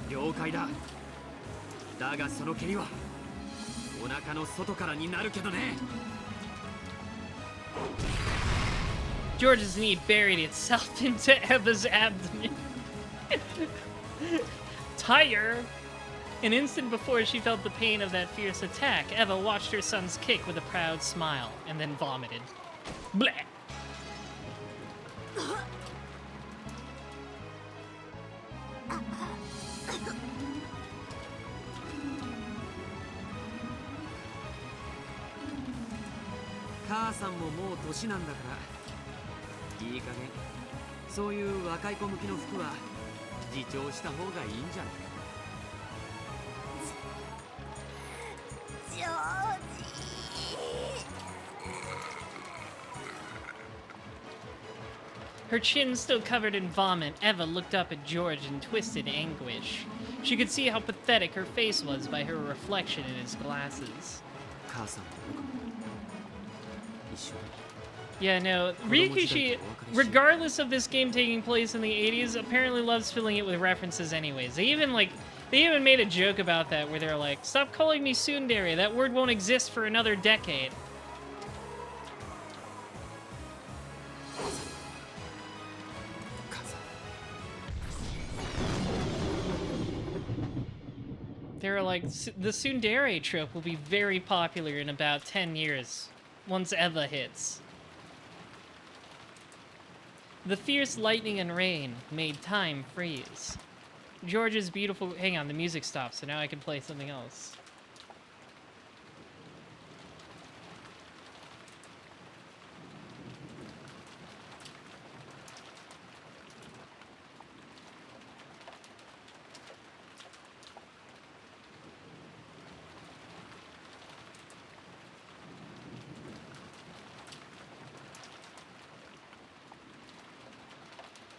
了解だ。だがその蹴りはお腹の外からになるけどね。 George's knee buried itself into Eva's abdomen. Tire! An instant before she felt the pain of that fierce attack, Eva watched her son's kick with a proud smile, and then vomited. Bleh!母さんももう年なんだからいい加減そういう若い子向きの服は自重した方がいいんじゃない？ Her chin still covered in vomit, Eva looked up at George in twisted anguish. She could see how pathetic her face was by her reflection in his glasses. Yeah, no, Ryukishi, regardless of this game taking place in the 80s, apparently loves filling it with references anyways. They even, like, They even made a joke about that where they're like, stop calling me tsundere, that word won't exist for another decade. They're like, the tsundere trope will be very popular in about 10 years, once Eva hits. The fierce lightning and rain made time freeze. George's beautiful... Hang on, the music stopped, so now I can play something else.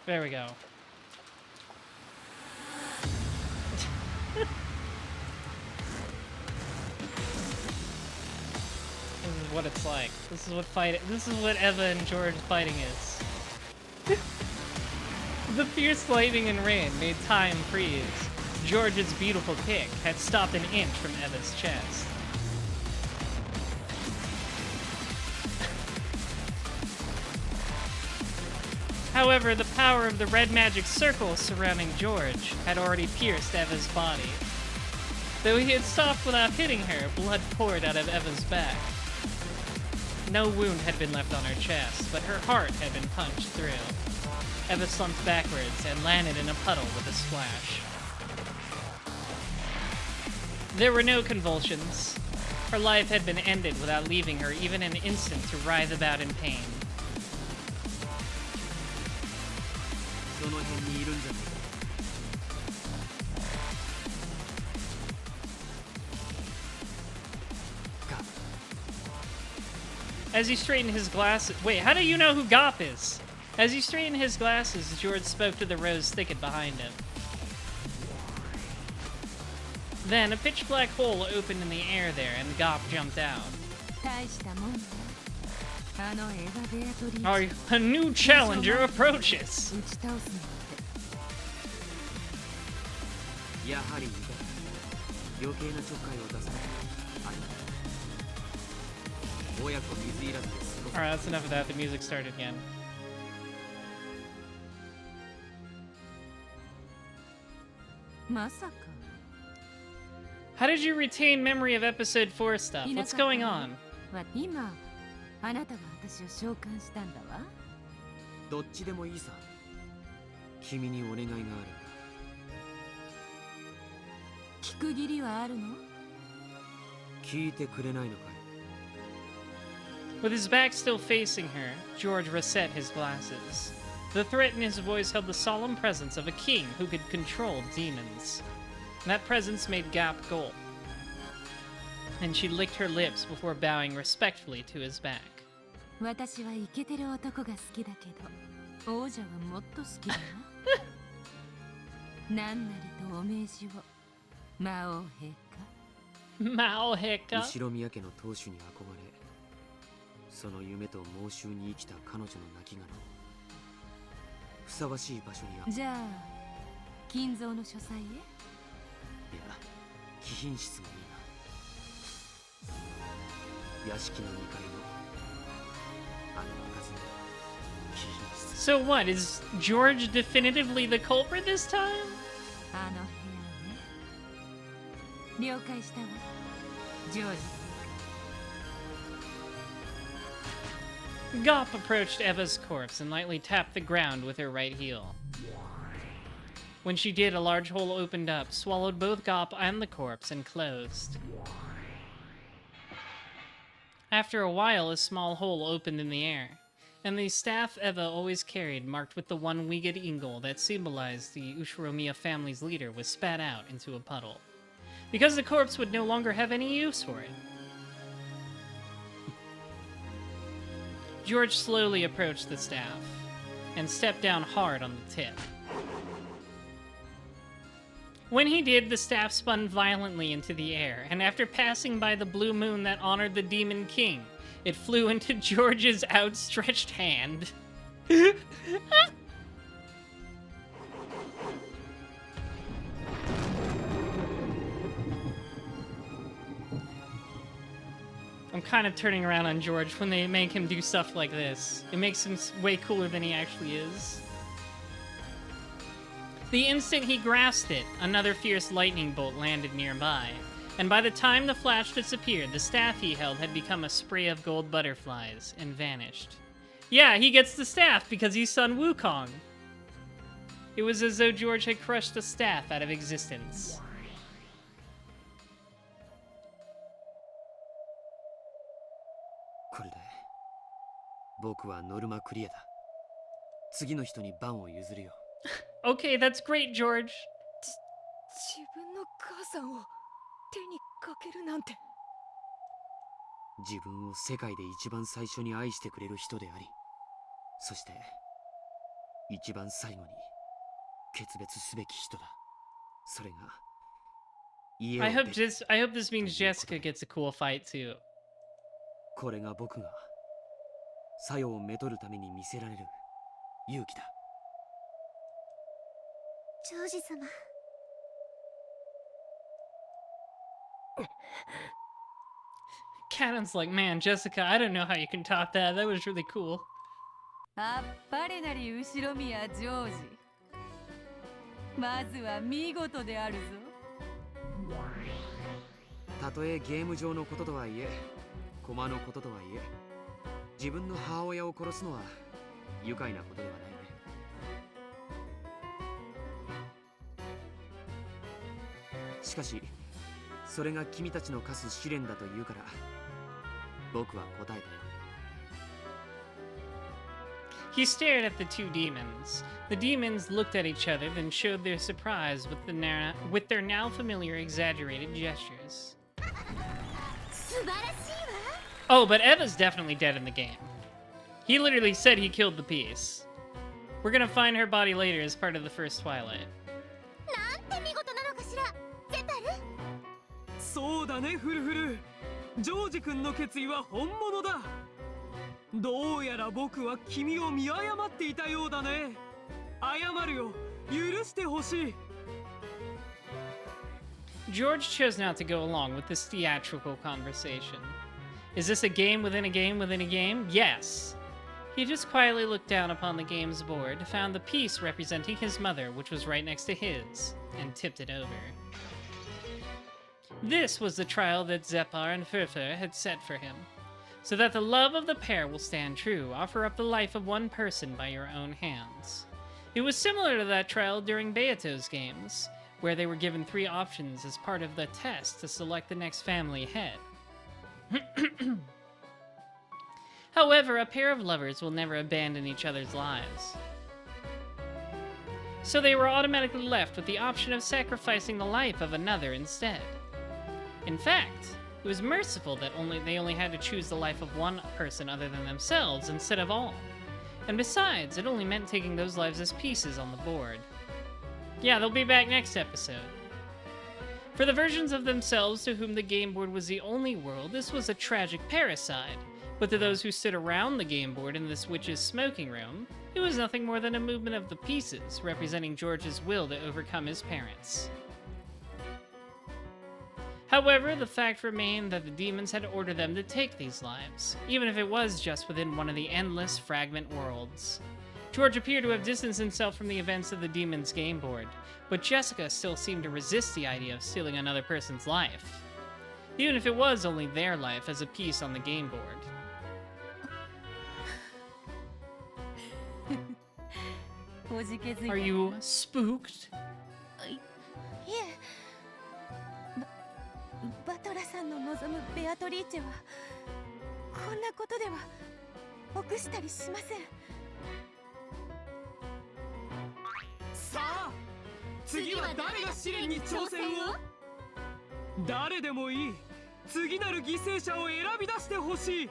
There we go. This is what it's like. This is what Eva and George fighting is. The fierce lightning and rain made time freeze. George's beautiful kick had stopped an inch from Eva's chest. However, the power of the red magic circle surrounding George had already pierced Eva's body. Though he had stopped without hitting her, blood poured out of Eva's back. No wound had been left on her chest, but her heart had been punched through. Eva slumped backwards and landed in a puddle with a splash. There were no convulsions. Her life had been ended without leaving her even an instant to writhe about in pain. As he straightened his glasses... Wait, how do you know who Gop is? As he straightened his glasses, George spoke to the rose thicket behind him. Then, a pitch-black hole opened in the air there, and Gop jumped out. A new challenger approaches! Alright, that's enough of that. The music started again. How did you retain memory of episode 4 stuff? What's going on? あなたが私を召喚したんだわ。どっちでもいいさ。君にお願いがあるんだ。聞く義理はあるの？聞いてくれないのかい？ With his back still facing her, George reset his glasses. The threat in his voice held the solemn presence of a king who could control demons. That presence made Gap gulp. And she licked her lips before bowing respectfully to his back. 私はイケてる男が好きだけど、王者はもっと好きだわ。なんなりとお命じを、魔王陛下。魔王陛下。後ろ宮家の当主に憧れ、その夢と妄執に生きた彼女の亡きがのふさわしい場所に。じゃあ、金蔵の書斎へ？いや、貴賓室がいいな。屋敷の2階のあの開かずの貴賓室。 So what, is George definitively the culprit this time? あの部屋ね。了解したわ。ジョージ。Gop approached Eva's corpse and lightly tapped the ground with her right heel. When she did, a large hole opened up, swallowed both Gop and the corpse, and closed. After a while, a small hole opened in the air, and the staff Eva always carried, marked with the one winged eagle that symbolized the Ushiromiya family's leader, was spat out into a puddle, because the corpse would no longer have any use for it. George slowly approached the staff, and stepped down hard on the tip. When he did, the staff spun violently into the air, and after passing by the blue moon that honored the Demon King, it flew into George's outstretched hand. kind of turning around on George when they make him do stuff like this. It makes him way cooler than he actually is. The instant he grasped it, another fierce lightning bolt landed nearby, and by the time the flash disappeared, the staff he held had become a spray of gold butterflies and vanished. Yeah, he gets the staff because he's Sun Wukong. It was as though George had crushed the staff out of existence. これで僕はノルマクリアだ。次の人に番を譲るよ。Okay, that's great, George. 自分の母さんを手にかけるなんて。自分を世界で一番最初に愛してくれる人であり、そして一番最後に決別すべき人だ。それが家を I hope this means Jessica gets a cool fight too. これが僕が作用をめとるために見せられる勇気だ。ジョージ様。Cannon's like, man, Jessica, I don't know how you can top that. That was really cool. あっぱれなり後ろ宮ジョージ。まずは見事であるぞ。たとえゲーム上のこととはいえ、駒のこととはいえ、自分の母親を殺すのは愉快なことではないね。しかし、それが君たちの課す試練だと言うから、僕は答えたよ。He stared at the two demons. The demons looked at each other, then showed their surprise with their now familiar exaggerated gestures. Oh, but Eva's definitely dead in the game. He literally said he killed the piece. We're gonna find her body later as part of the first Twilight. なんて見事なのかしら、ゼタル。そうだね、フルフル。ジョージ君の決意は本物だ。どうやら僕は君を見誤っていたようだね。謝るよ。許してほしい。George chose not to go along with this theatrical conversation. Is this a game within a game within a game? Yes. He just quietly looked down upon the game's board, found the piece representing his mother, which was right next to his, and tipped it over. This was the trial that Zepar and Furfur had set for him. So that the love of the pair will stand true, offer up the life of one person by your own hands. It was similar to that trial during Beato's games, where they were given 3 options as part of the test to select the next family head. However, a pair of lovers will never abandon each other's lives. So they were automatically left with the option of sacrificing the life of another instead. In fact, it was merciful that they only had to choose the life of one person other than themselves instead of all. And besides, it only meant taking those lives as pieces on the board. Yeah, they'll be back next episode. For the versions of themselves to whom the game board was the only world, this was a tragic parricide. But to those who stood around the game board in this witch's smoking room, it was nothing more than a movement of the pieces, representing George's will to overcome his parents. However, the fact remained that the demons had ordered them to take these lives, even if it was just within one of the endless fragment worlds. George appeared to have distanced himself from the events of the demons' game board, but Jessica still seemed to resist the idea of stealing another person's life, even if it was only their life as a piece on the game board. Are you spooked? いえ、バトラさんの望むベアトリーチェはこんなことでは臆したりしません。さあ、次は誰が試練に挑戦を？誰でもいい。次なる犠牲者を選び出してほしい。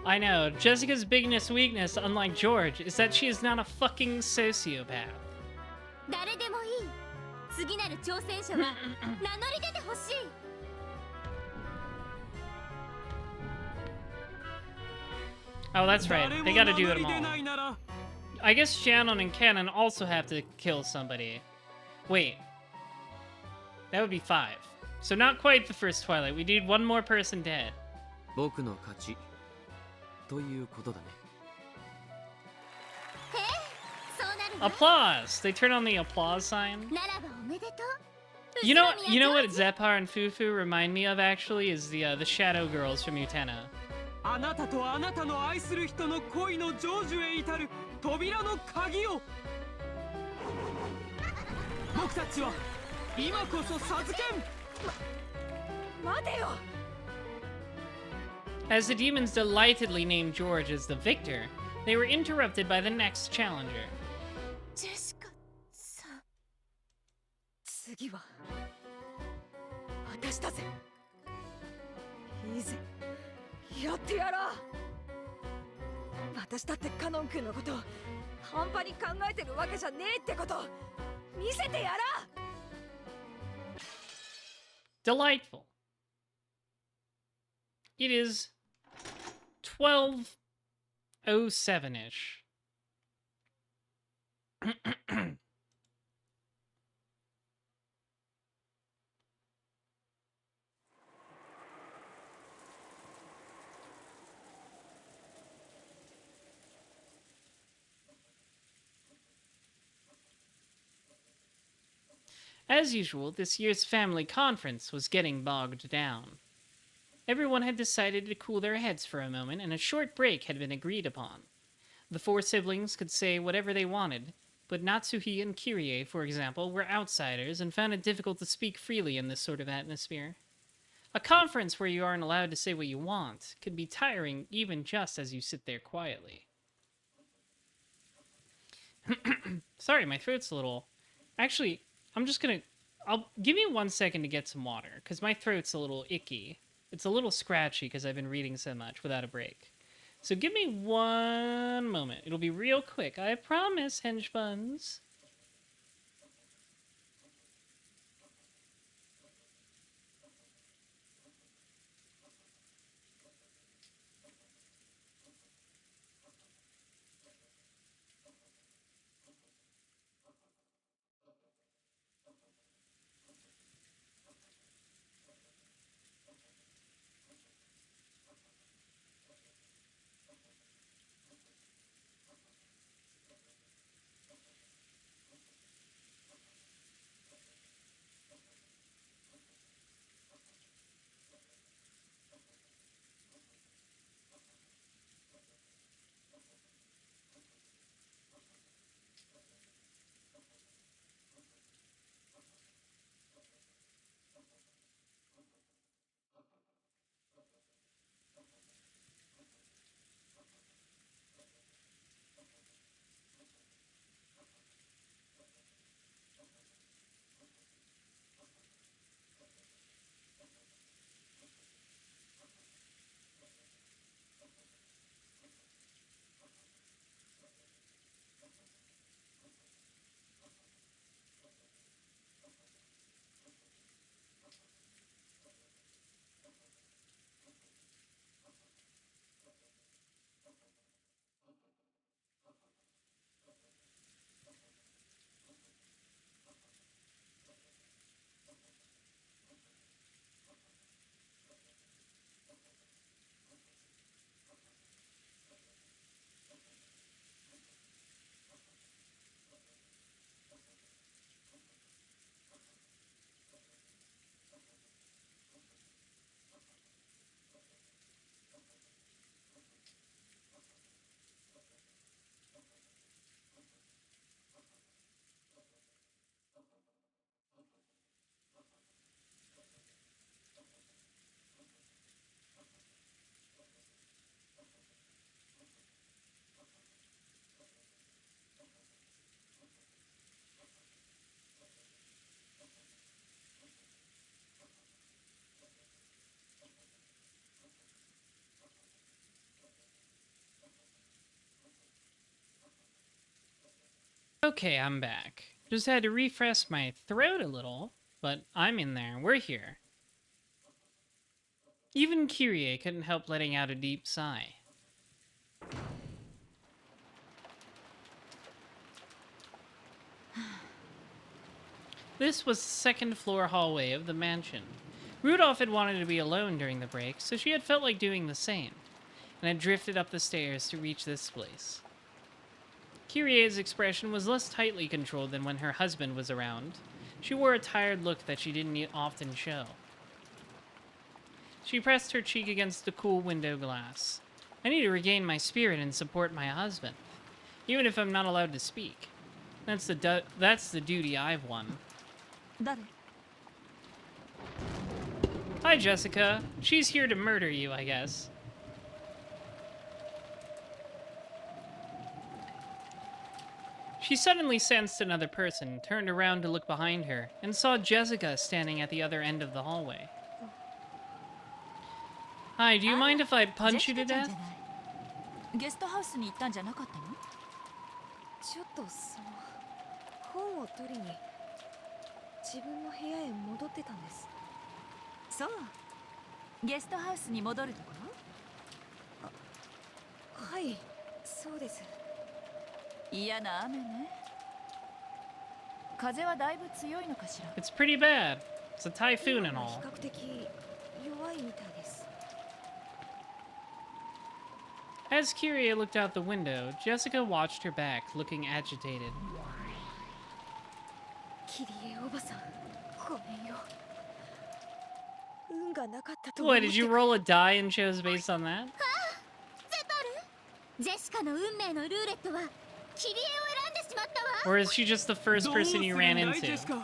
I know, Jessica's biggest weakness, unlike George, is that she is not a fucking sociopath. 誰でもいい。次なる挑戦者は名乗り出てほしい。Oh, that's right. They gotta do them all. I guess Shannon and Cannon also have to kill somebody. Wait. That would be 5. So not quite the first Twilight. We need one more person dead. 僕の勝ちということだね。そうなるわ。 Applause! They turn on the applause sign. ならばおめでとう。 You know what Zephar and Fufu remind me of actually is the Shadow Girls from Utena. あなたとあなたの愛する人の恋の成就へ至る扉の鍵を。僕たちは今こそ授けん。待てよ。 As the demons delightedly named George as the victor, they were interrupted by the next challenger. ジェシカさん。次は私だぜ。いいぜ、やってやろう。私だってカノン君のこと半端に考えてるわけじゃねえってこと見せてやらう。 Delightful. It is 12:07-ish. As usual, this year's family conference was getting bogged down. Everyone had decided to cool their heads for a moment, and a short break had been agreed upon. The four siblings could say whatever they wanted, but Natsuhi and Kirie, for example, were outsiders and found it difficult to speak freely in this sort of atmosphere. A conference where you aren't allowed to say what you want can be tiring even just as you sit there quietly. Sorry, my throat's a little... Actually, I'll give me 1 second to get some water, because my throat's a little icky. It's a little scratchy because I've been reading so much without a break. So give me 1 moment. It'll be real quick. I promise, Henge Buns. Okay, I'm back. Just had to refresh my throat a little, but I'm in there. We're here. Even Kyrie couldn't help letting out a deep sigh. This was the second floor hallway of the mansion, Rudolph had wanted to be alone during the break, so she had felt like doing the same, and had drifted up the stairs to reach this place. Kyrie's expression was less tightly controlled than when her husband was around. She wore a tired look that she didn't often show. She pressed her cheek against the cool window glass. I need to regain my spirit and support my husband, even if I'm not allowed to speak. That's the duty I've won. 誰？ Hi, Jessica. She's here to murder you, I guess. She suddenly sensed another person, turned around to look behind her, and saw Jessica standing at the other end of the hallway. Hi, do you mind if I punch you to death? ゲストハウスに行ったんじゃなかったの？ちょっと本を取りに自分の部屋へ戻ってたんです。そう。ゲストハウスに戻るところ？はい、そうです。嫌な雨ね。風はだいぶ強いのかしら。 It's pretty bad. It's a typhoon and all. 比較的弱いみたいです。 As Kyrie looked out the window, Jessica watched her back, looking agitated. キリエおばさん、ごめんよ。運がなかったと。 What, did you roll a die and chose based on that? ジェシカの運命のルーレットはキリエを選んでしまったわ。 Or is she just the first person you ran どうするんだい into? ジェシカ。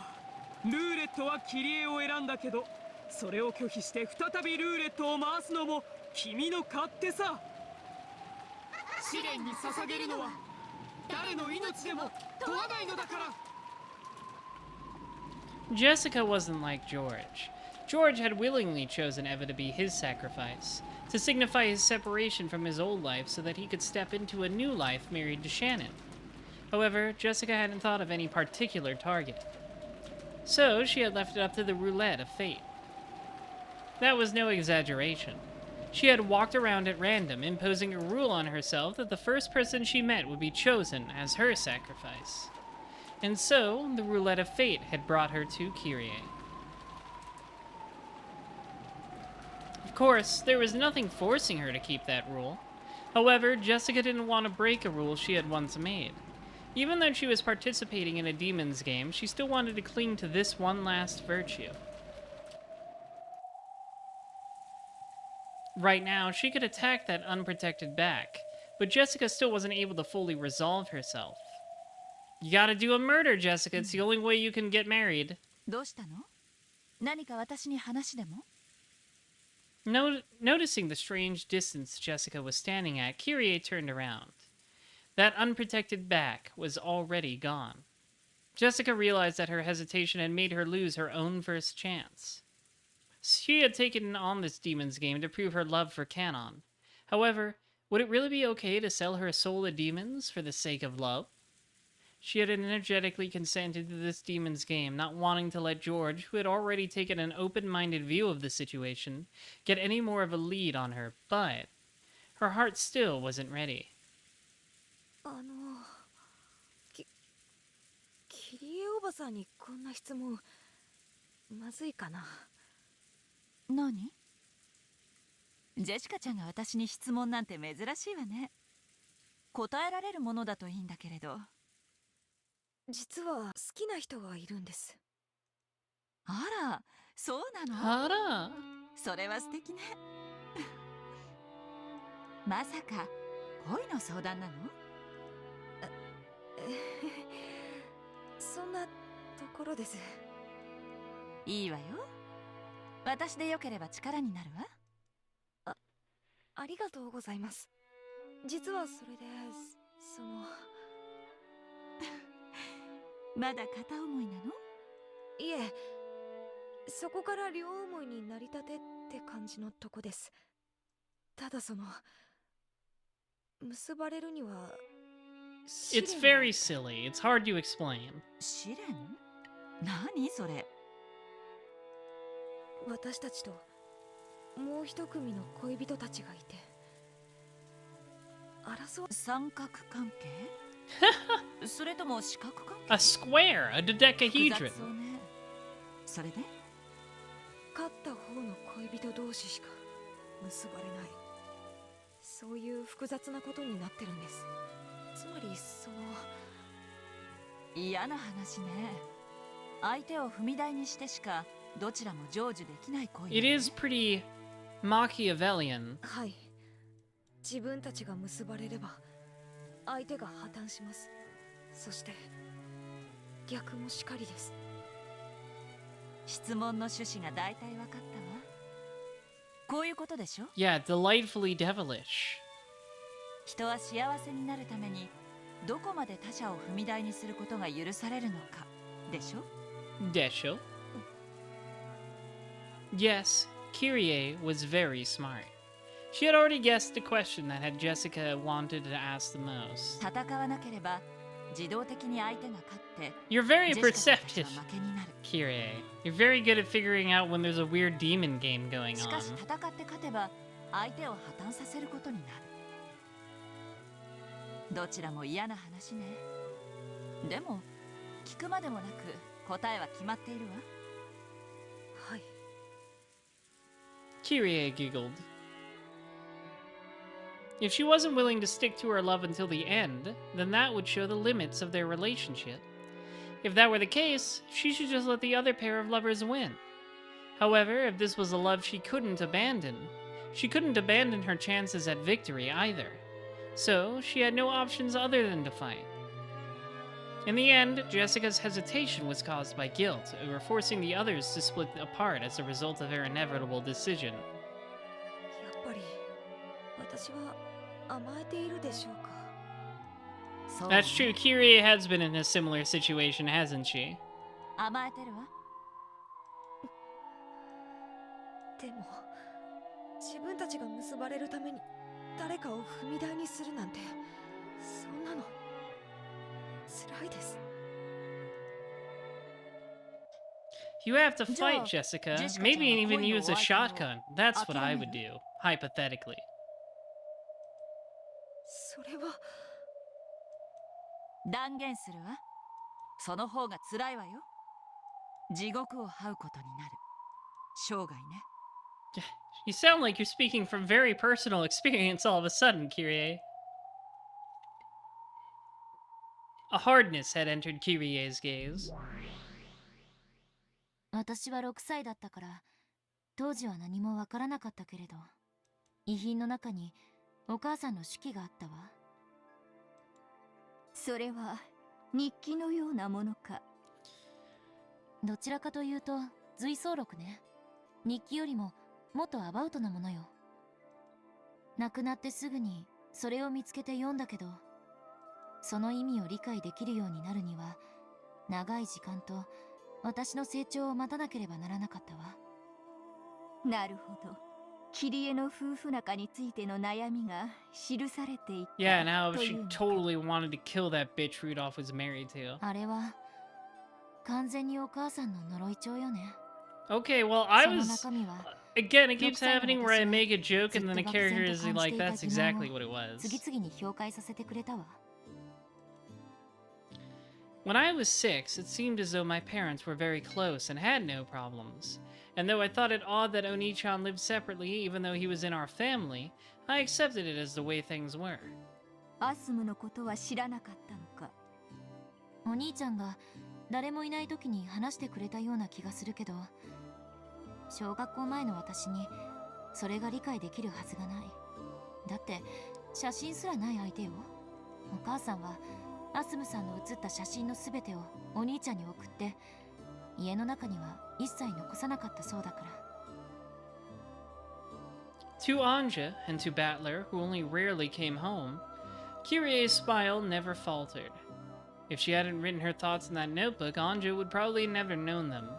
ルーレットはキリエを選んだけど、それを拒否して再びルーレットを回すのも君の勝手さ。試練に捧げるのは誰の命でも問わないのだから。 Jessica wasn't like George. George had willingly chosen Eva to be his sacrifice, to signify his separation from his old life so that he could step into a new life married to Shannon. However, Jessica hadn't thought of any particular target. So, she had left it up to the roulette of fate. That was no exaggeration. She had walked around at random, imposing a rule on herself that the first person she met would be chosen as her sacrifice. And so, the roulette of fate had brought her to Kyrie. Of course, there was nothing forcing her to keep that rule. However, Jessica didn't want to break a rule she had once made. Even though she was participating in a demon's game, she still wanted to cling to this one last virtue. Right now, she could attack that unprotected back, but Jessica still wasn't able to fully resolve herself. You gotta do a murder, Jessica. It's the only way you can get married. どうしたの？何か私に話でも？ Noticing the strange distance Jessica was standing at, Kyrie turned around. That unprotected back was already gone. Jessica realized that her hesitation had made her lose her own first chance. She had taken on this demon's game to prove her love for Canon. However, would it really be okay to sell her soul to demons for the sake of love? She had energetically consented to this demon's game, not wanting to let George, who had already taken an open-minded view of the situation, get any more of a lead on her, but her heart still wasn't ready. キリエおばさんにこんな質問まずいかな。何？ジェシカちゃんが私に質問なんて珍しいわね。答えられるものだといいんだけれど。実は好きな人がいるんです。あら、そうなの？あら。それは素敵ね。まさか恋の相談なの？そんなところです。いいわよ。私でよければ力になるわ。ありがとうございます。実はそれでまだ片思いなの？いえ、そこから両思いになりたてって感じのとこです。ただ結ばれるには It's very silly. It's hard to explain. 試練？何それ？私たちともう一組の恋人たちがいて三角関係？それとも四角関係？ A square, a dodecahedron. 複雑そうね。それで？勝った方の恋人同士しか結ばれない、そういう複雑なことになってるんです。つまり嫌な話ね。相手を踏み台にしてしかどちらも成就できない恋、ね。It is pretty Machiavellian. はい、自分たちが結ばれれば相手が破綻します。そして逆もしかりです。質問の趣旨が大体分かったわ。こういうことでしょ？ Yeah, delightfully devilish. 人は幸せになるためにどこまで他者を踏み台にすることが許されるのかでしょ？ Desho. Yes, Kyrie was very smart. She had already guessed the question that had Jessica wanted to ask the most. 戦わなければ自動的に相手が勝って You're very ジェシカたち perceptive, は負けになる。 Kyrie. You're very good at figuring out when there's a weird demon game going しかし on. 戦って勝てば相手を破綻させることになる。どちらも嫌な話ね。でも聞くまでもなく答えは決まっているわ。はい。 Kyrie giggled. If she wasn't willing to stick to her love until the end, then that would show the limits of their relationship. If that were the case, she should just let the other pair of lovers win. However, if this was a love she couldn't abandon her chances at victory either. So, she had no options other than to fight. In the end, Jessica's hesitation was caused by guilt over forcing the others to split apart as a result of her inevitable decision. やっぱり私は甘えているでしょうか。そう。 That's true, Kyrie has been in a similar situation, hasn't she? 甘えてるわ。でも自分たちが結ばれるために誰かを踏み台にするなんて、そんなの辛いです。 You have to fight, Jessica. Maybe even use a shotgun. That's what I would do, hypothetically. それは断言するわ。その方が辛いわよ。地獄を這うことになる。生涯ね。You sound like you're speaking from very personal experience all of a sudden, Kyrie. A hardness had entered Kyrie's gaze. 私は6歳だったから当時は何もわからなかったけれど、遺品の中にお母さんの手記があったわ。それは日記のようなものか。どちらかというと随想録ね。日記よりももっとアバウトなものよ。亡くなってすぐにそれを見つけて読んだけど、その意味を理解できるようになるには長い時間と私の成長を待たなければならなかったわ。なるほど。キリエの夫婦仲についての悩みが記されていた。 Yeah, and how she totally wanted to kill that bitch Rudolph was married to. あれは完全にお母さんの呪い帳よね。 Okay, well, I was... Again, it keeps happening where I make a joke and then the character is like, that's exactly what it was. 次々に評価させてくれたわ。 When I was 6, it seemed as though my parents were very close and had no problems. And though I thought it odd that Oni-chan lived separately even though he was in our family, I accepted it as the way things were. アスムのことは知らなかったのか。お兄ちゃんが誰もいない時に話してくれたような気がするけど、小学校前の私にそれが理解できるはずがない。だって写真すらない相手よ。お母さんはアスムさんの写った写真のすべてをお兄ちゃんに送って、家の中には一切残さなかったそうだから。 To Anja and to Battler, who only rarely came home, Kyrie's smile never faltered. If she hadn't written her thoughts in that notebook, Anja would probably never known them.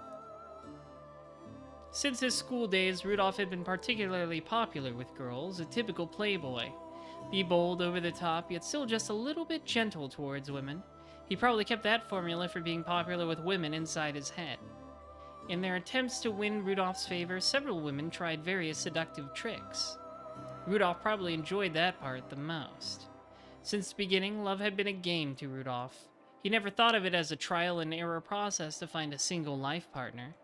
Since his school days, Rudolph had been particularly popular with girls, a typical playboy. Be bold, over the top, yet still just a little bit gentle towards women. He probably kept that formula for being popular with women inside his head. In their attempts to win Rudolph's favor, several women tried various seductive tricks. Rudolph probably enjoyed that part the most. Since the beginning, love had been a game to Rudolph. He never thought of it as a trial and error process to find a single life partner.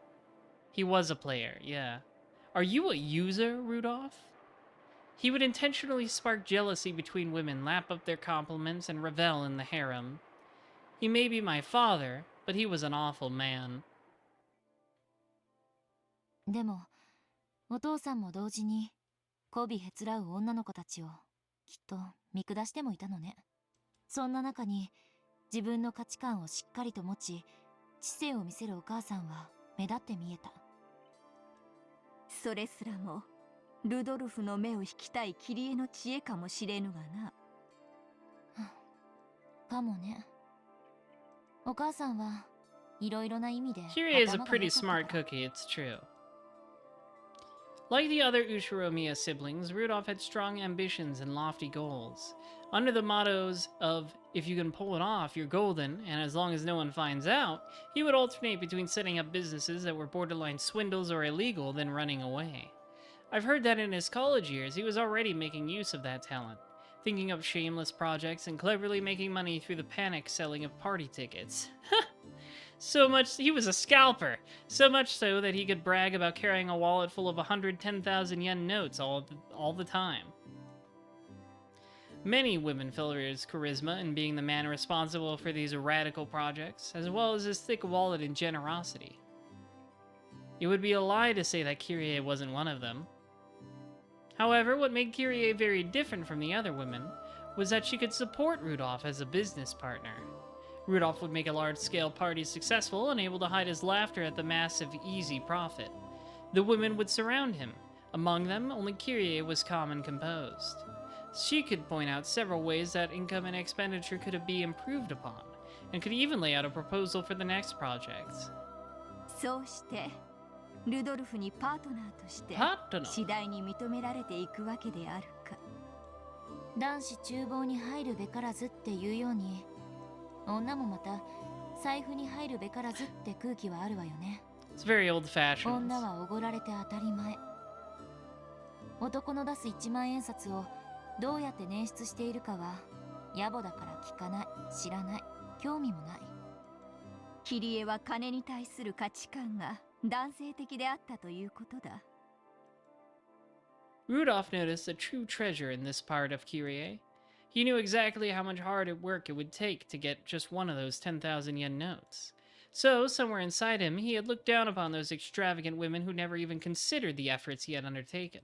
He was a player, yeah. Are you a user, Rudolph? He would intentionally spark jealousy between women, lap up their compliments, and revel in the harem. He may be my father, but he was an awful man. でもお父さんも同時に媚びへつらう女の子たちをきっと見下してもいたのね。そんな中に自分の価値観をしっかりと持ち知性を見せるお母さんは目立って見えた。それすらもルドルフの目を引きたいキリエの知恵かもしれぬがな。かもね。お母さんはいろいろな意味で Kyrie is a 頭が pretty 良かった smart から。 cookie, it's true. Like the other Ushiromiya siblings, Rudolph had strong ambitions and lofty goals. Under the mottos of, if you can pull it off, you're golden, and as long as no one finds out, he would alternate between setting up businesses that were borderline swindles or illegal, then running away. I've heard that in his college years, he was already making use of that talent, thinking up shameless projects and cleverly making money through the panic selling of party tickets. So much, he was a scalper. So much so that he could brag about carrying a wallet full of 110,000 yen notes all the time. Many women felt his charisma in being the man responsible for these radical projects, as well as his thick wallet and generosity. It would be a lie to say that Kyrie wasn't one of them. However, what made Kyrie very different from the other women was that she could support Rudolph as a business partner. Rudolph would make a large-scale party successful, unable to hide his laughter at the massive, easy profit. The women would surround him. Among them, only Kyrie was calm and composed. She could point out several ways that income and expenditure could be improved upon, and could even lay out a proposal for the next project. そうしてルドルフにパートナーとしてパートナー次第に認められていくわけであるか。男子厨房に入るべからずっていうように女もまた財布に入るべからずって空気はあるわよね。 It's very old-fashioned. 女はおごられて当たり前。男の出す1万円札をどうやって捻出しているかは野暮だから聞かない、知らない、興味もない。キリエは金に対する価値観が男性的であったということだ。Rudolph noticed a true treasure in this part of Kyrie. He knew exactly how much hard work it would take to get just one of those 10,000 yen notes. So, somewhere inside him, he had looked down upon those extravagant women who never even considered the efforts he had undertaken.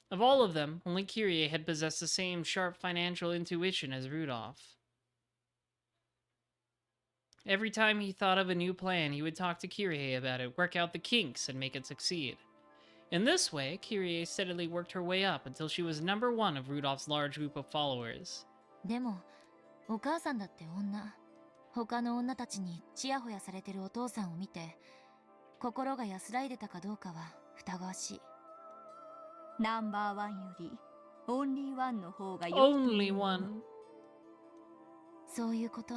Of all of them, only Kyrie had possessed the same sharp financial intuition as Rudolph. Every time he thought of a new plan, he would talk to Kyrie about it, work out the kinks, and make it succeed. In this way, Kyrie steadily worked her way up until she was number one of Rudolph's large group of followers. でもお母さんだって女。他の女たちにチヤホヤされてるお父さんを見て心が安らいでたかどうかは疑わしい。ナンバーワンよりオンリーワンの方が良い。 Only one. そういうこと。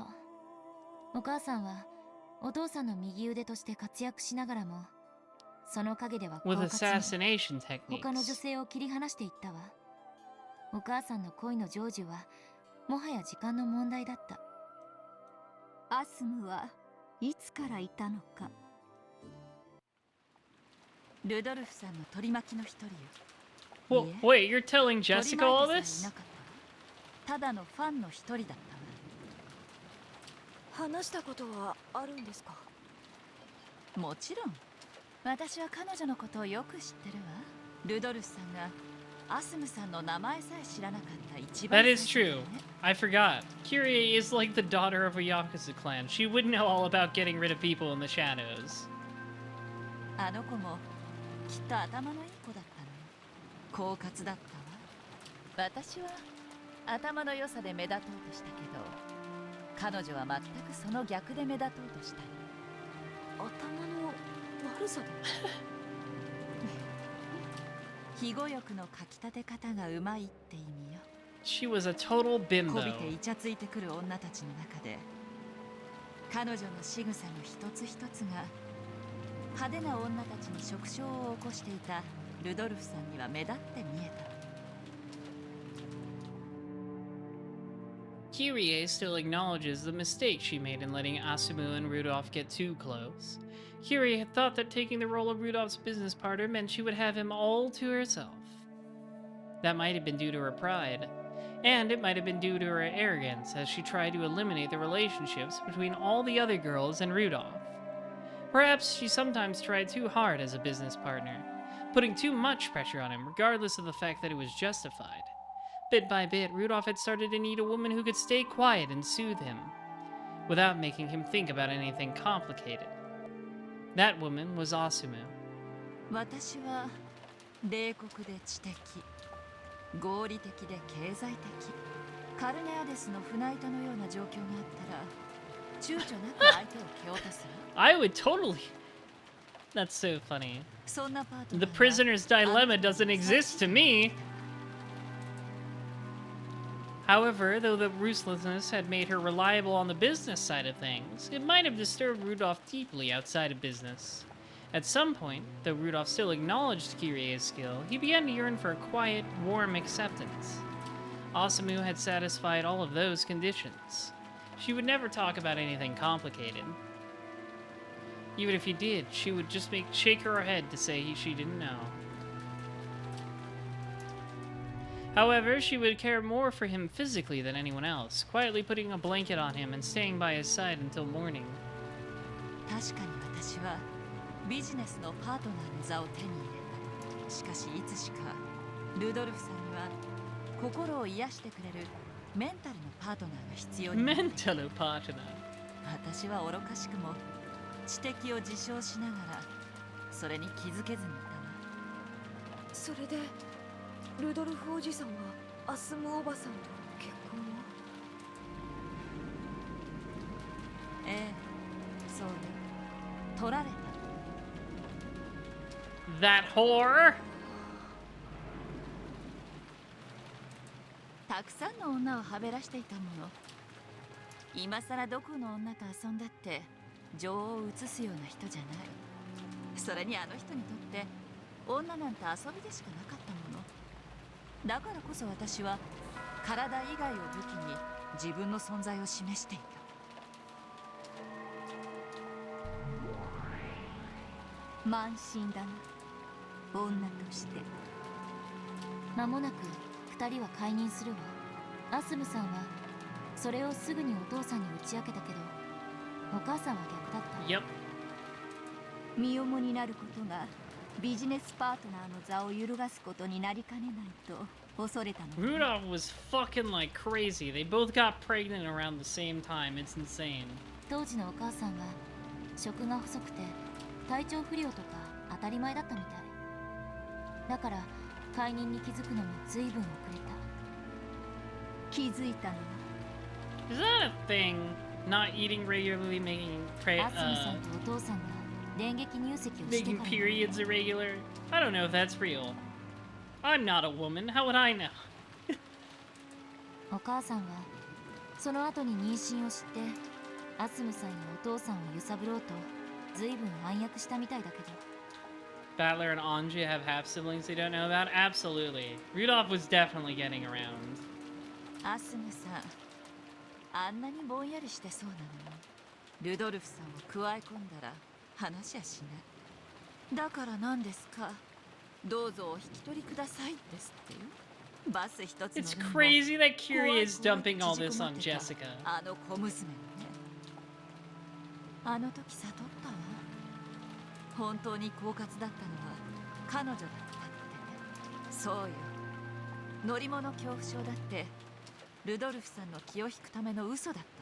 お母さんはお父さんの右腕として活躍しながらもその陰では狡 With 猾に assassination 他の女 techniques. 性を切り離していったわ。お母さんの恋の成就はもはや時間の問題だった。アスムはいつからいたのか。ルドルフさんの取り巻きの一人よ。 Well, wait, you're telling 取り Jessica all 巻いてさ this? えいなかったわ。ただのファンの一人だったわ。話したことはあるんですか？もちろん。私は彼女のことをよく知ってるわ。ルドルフさんがアスムさんの名前さえ知らなかった一番 That is 最初だ true. よね。 I forgot. Kyrie is like the daughter of a Yakuza clan. She would know all about getting rid of people in the shadows. あの子もきっと頭のいい子だったのよ。狡猾だったわ。私は頭の良さで目立とうとしたけど、彼女は全くその逆で目立とうとしたの。頭の悪さで肥後欲のかきたて方がうまいって意味よ。She was a total こ bimbo. びてイチャついてくる女たちの中で、彼女の仕草の一つ一つが派手な女たちに触傷を起こしていたルドルフさんには目立って見えた。Kyrie still acknowledges the mistake she made in letting Asumu and Rudolph get too close. Kyrie had thought that taking the role of Rudolph's business partner meant she would have him all to herself. That might have been due to her pride, and it might have been due to her arrogance as she tried to eliminate the relationships between all the other girls and Rudolph. Perhaps she sometimes tried too hard as a business partner, putting too much pressure on him regardless of the fact that it was justified. Bit by bit, Rudolph had started to need a woman who could stay quiet and soothe him, without making him think about anything complicated. That woman was Asumu. 私は冷酷で知的、合理的で経済的、カルネアデスの船板のような状況があったら躊躇なく相手を蹴落とす。I would totally. That's so funny. そんなパートナー The prisoner's dilemma doesn't exist to me. However, though the ruthlessness had made her reliable on the business side of things, it might have disturbed Rudolph deeply outside of business. At some point, though Rudolph still acknowledged Kyrie's skill, he began to yearn for a quiet, warm acceptance. Asumu had satisfied all of those conditions. She would never talk about anything complicated. Even if he did, she would just shake her head to say she didn't know. However, she would care more for him physically than anyone else, quietly putting a blanket on him and staying by his side until morning. 確かに私はビジネスのパートナーの座を手に入れた。しかしいつしかルドルフさんには心を癒してくれるメンタルのパートナーが必要になっていた。 Mental partner. 私は愚かしくも知的を自称しながらそれに気づけずにいたわ。それでルドルフおじさんはアスムおばさんと結婚を？ええ、そうね。取られた。 That whore? たくさんの女をはべらしていたもの。今さらどこの女と遊んだって情を移すような人じゃない。それにあの人にとって女なんて遊びでしかなかったもの。だからこそ私は体以外を武器に自分の存在を示していた。慢心だな、女として。間もなく2人は解任するわ。アスムさんはそれをすぐにお父さんに打ち明けたけど、お母さんは逆だった。Yep. 身重になることがビジネスパートナーの座を揺るがすことになりかねないと恐れたの。 Rudolph was fucking like crazy. They both got pregnant around the same time. It's insane. 当時のお母さんは食が細くて体調不良とか当たり前だったみたい。だから解任に気づくのも随分遅れた。気づいたのは Is that a thing? Not eating regularly, making アスムさんとお父さんが電撃入籍をして making から。 periods irregular? I don't know if that's real. I'm not a woman. How would I know? お母さんはその後に妊娠を知ってアスムさんやお父さんを揺さぶろうと随分暗躍したみたいだけど。 Battler and Anji have half siblings they don't know about? Absolutely. Rudolph was definitely getting around. アスムさん、あんなにぼんやりしてそうなのにルドルフさんを加え込んだら話はしない。だから何ですか、どうぞお引き取りくださいですってよ。バス一つの It's crazy that Curie is dumping all this on Jessica. あの小娘ね。あの時悟ったわ。本当に狡猾だったのは彼女だったって。そうよ、乗り物恐怖症だってルドルフさんの気を引くための嘘だったわ。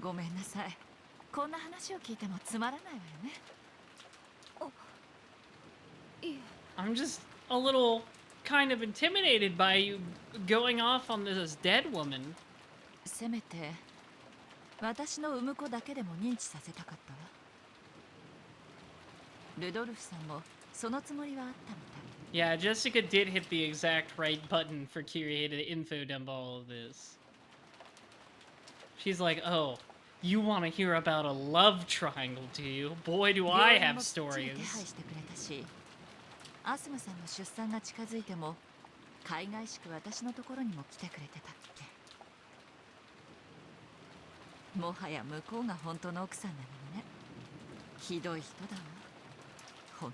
ごめんなさい。こんな話を聞いてもつまらないわよね。I'm just a little kind of intimidated by you going off on this dead woman. せめて私の産む子だけでも認知させたかったわ。ルドルフさんもそのつもりはあったみたい。 Yeah, Jessica did hit the exact right button for Curie to info dump all of this. She's like, oh, you want to hear about a love triangle, do you? Boy, do I have stories. アスムさんの出産が近づいても海外しく私のところにも来てくれてたっけ。もはや向こうが本当の奥さんなのね。ひどい人だわ、本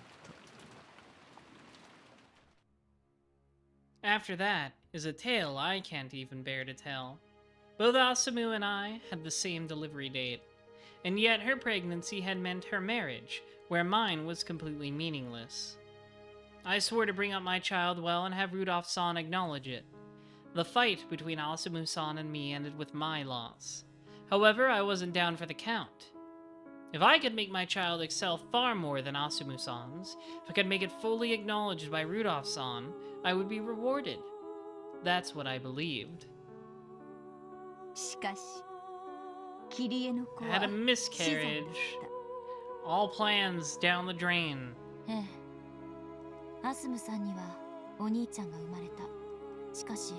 当。 After that is a tale I can't even bear to tell. Both Asumu and I had the same delivery date, and yet her pregnancy had meant her marriage, where mine was completely meaningless. I swore to bring up my child well and have Rudolph-san acknowledge it. The fight between Asumu-san and me ended with my loss. However, I wasn't down for the count. If I could make my child excel far more than Asumu-san's, if I could make it fully acknowledged by Rudolph-san, I would be rewarded. That's what I believed. しかしキリエの子 I had は a 死産だ miscarriage. った。 All plans down the drain. ええ、アスムさんにはお兄ちゃんが生まれた。しかし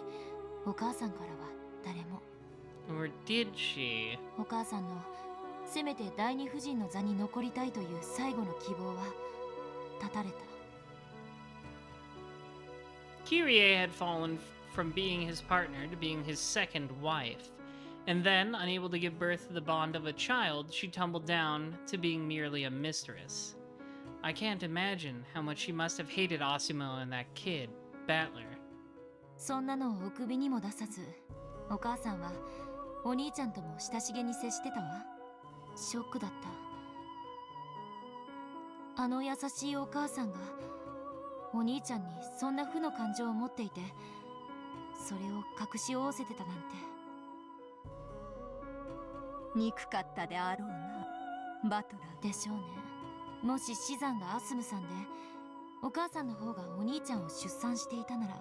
お母さんからは誰も。 Or did she? お母さんのせめて第二夫人の座に残りたいという最後の希望は絶たれた。 Kyrie had fallen from being his partner to being his second wife. And then, unable to give birth to the bond of a child, she tumbled down to being merely a mistress. I can't imagine how much she must have hated Asumo and that kid, Battler. そんなのをお首にも出さず、お母さんはお兄ちゃんとも親しげに接してたわ。ショックだった。あの優しいお母さんがお兄ちゃんにそんな負の感情を持っていて、それを隠し仰せてたなんて。憎かったであろうな、バトラー。でしょうね。もし死産がアスムさんで、お母さんの方がお兄ちゃんを出産していたなら。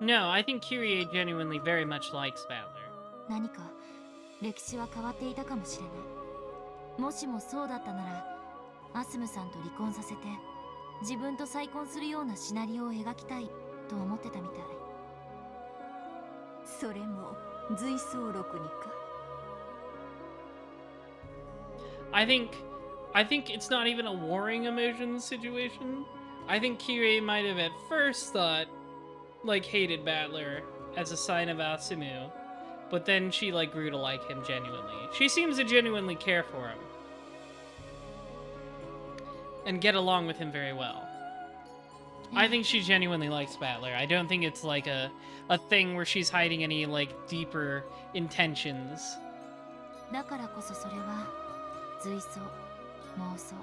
No, I think Kyrie genuinely very much likes Battler. 何か歴史は変わっていたかもしれない。もしもそうだったなら、アスムさんと離婚させて自分と再婚するようなシナリオを描きたいと思ってたみたい。それも随想録にか。 I think it's not even a warring emotions situation. I think Kyrie might have at first thought, like, hated Battler as a sign of Asumu, but then she, like, grew to like him genuinely. She seems to genuinely care for him and get along with him very well. I think she genuinely likes Battler. I don't think it's like a thing where she's hiding any, like, deeper intentions. だからこそそれは随想、妄想。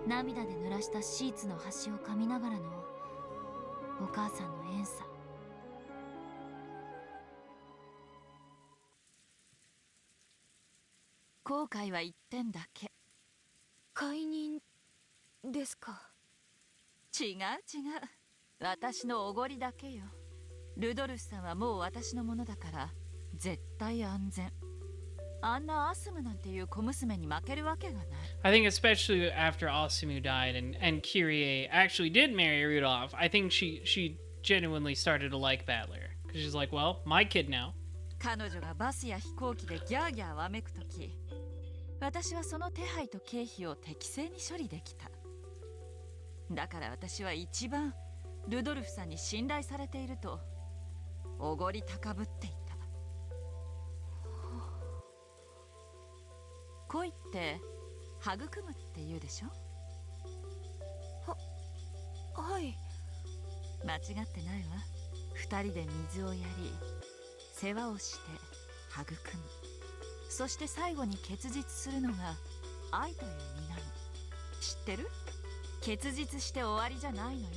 涙で濡らしたシーツの端を噛みながらのお母さんの怨嗟。後悔は一点だけ。解任ですか。違う違う、私のおごりだけよ。ルドルフさんはもう私のものだから絶対安全。あんなアスムなんていう小娘に負けるわけがない。 I think especially after Asumu died and Kyrie actually did marry Rudolph, I think she genuinely started to like Battler. Because she's like, well, my kid now. 彼女がバスや飛行機でギャーギャーわめくとき、私はその手配と経費を適正に処理できた。だから私は一番ルドルフさんに信頼されているとおごり高ぶっていた。恋って育むって言うでしょ。はい。間違ってないわ。二人で水をやり世話をして育む、そして最後に結実するのが愛という実なの。知ってる？結実して終わりじゃないのよ。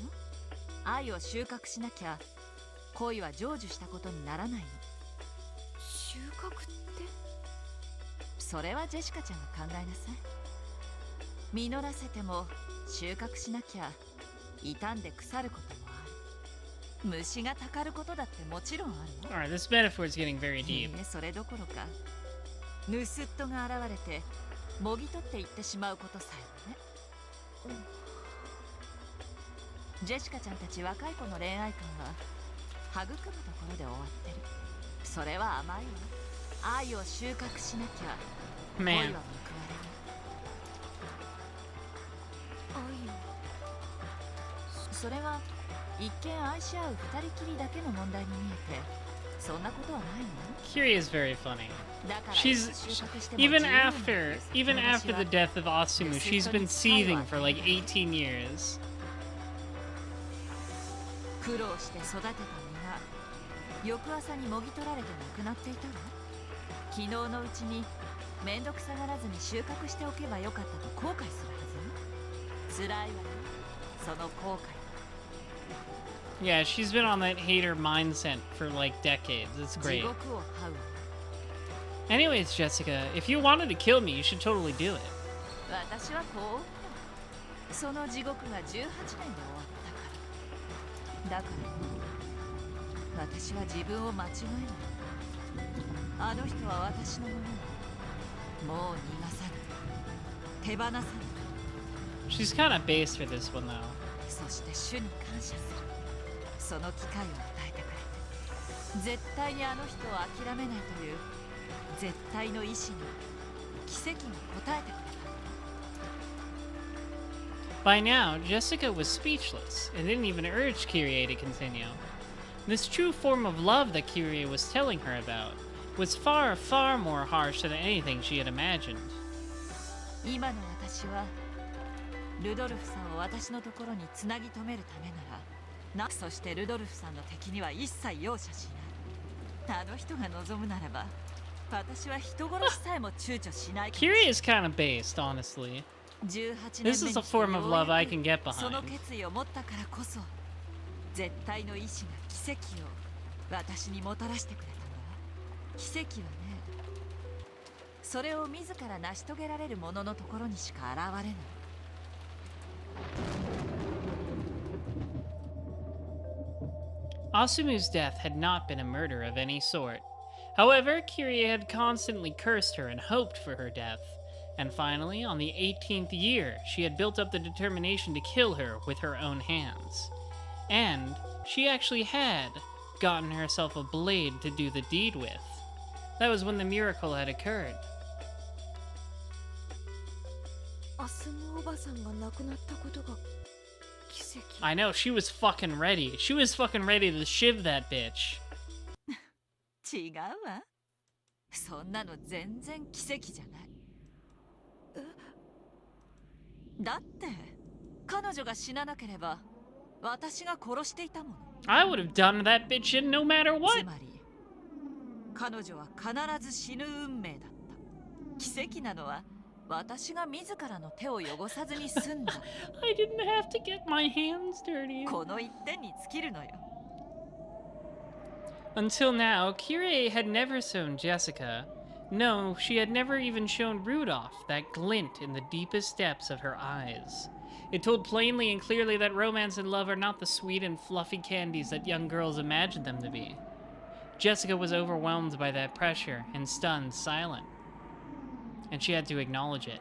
愛を収穫しなきゃ恋は成就したことにならないの。収穫って？それはジェシカちゃんが考えなさい。実らせても収穫しなきゃ傷んで腐ることもある。虫がたかることだってもちろんあるわ。 Alright, this metaphor is getting very deep. それどころか盗っ人が現れてもぎ取っていってしまうことさえもね。ジェシカちゃんたち若い子の恋愛観は育むところで終わってる。それは甘いわ。愛を収穫しなきゃ恋は報われない。愛をそれが一見愛し合う二人きりだけの問題に見えて、そんなことはないの？ Kyrie is very funny. だから She's 収穫しても even 十分なん after です。 even 私 after は the death of Asumu, she's been seething for like 18 years. 苦労して育てた実が翌朝にもぎ取られてなくなっていたわ。昨日のうちにめんどくさがらずに収穫しておけばよかったと後悔するはず。辛いわね、その後悔。 Yeah, she's been on that hater mindset for like decades. It's 地 great. 獄を這うわ。 Anyways, Jessica, if you wanted to kill me, you should totally do it. 私はこう思った。その地獄が18年で終わったから。だから私は自分を間違えない。あの人は私のもの。もう逃がさない。手放さない。 She's kind of base for this one, though. そして主に感謝する。その機会を与えてくれて、絶対にあの人を諦めないという絶対の意志に奇跡が応えてくれた。 By now, Jessica was speechless and didn't even urge Kyrie to continue. This true form of love that Kyrie was telling her about was far, far more harsh than anything she had imagined. 今の私はルドルフさんを私のところにつなぎ止めるためなら、そしてルドルフさんの敵には一切容赦しない。あの人が望むならば、私は人殺しさえも躊躇しないかもしれない。 Kyrie is kind of based, honestly. 18 This is a form of love I can get その behind. 決意を持ったからこそ、絶対の意志が奇跡を私にもたらしてくれたんだわ。奇跡はね、それを自ら成し遂げられる者のところにしか現れない。 Asumu's death had not been a murder of any sort. However, Kyrie had constantly cursed her and hoped for her death. And finally, on the 18th year, she had built up the determination to kill her with her own hands. And she actually had gotten herself a blade to do the deed with. That was when the miracle had occurred. アスムおばさんが亡くなったことが奇跡。 I know, she was fucking ready. She was fucking ready to shiv that bitch. 違うわ。そんなの全然奇跡じゃない。だって彼女が死ななければ私が殺していたもの。 I would have done that bitch in no matter つ what. まり彼女は必ず死ぬ運命だった。奇跡なのは私が自らの手を汚さずに済んだ。 I didn't have to get my hands dirty. この一点に尽きるのよ。 Until now, Kyrie had never shown Jessica. No, she had never even shown Rudolph that glint in the deepest depths of her eyes. It told plainly and clearly that romance and love are not the sweet and fluffy candies that young girls imagine them to be. Jessica was overwhelmed by that pressure and stunned silent. And she had to acknowledge it.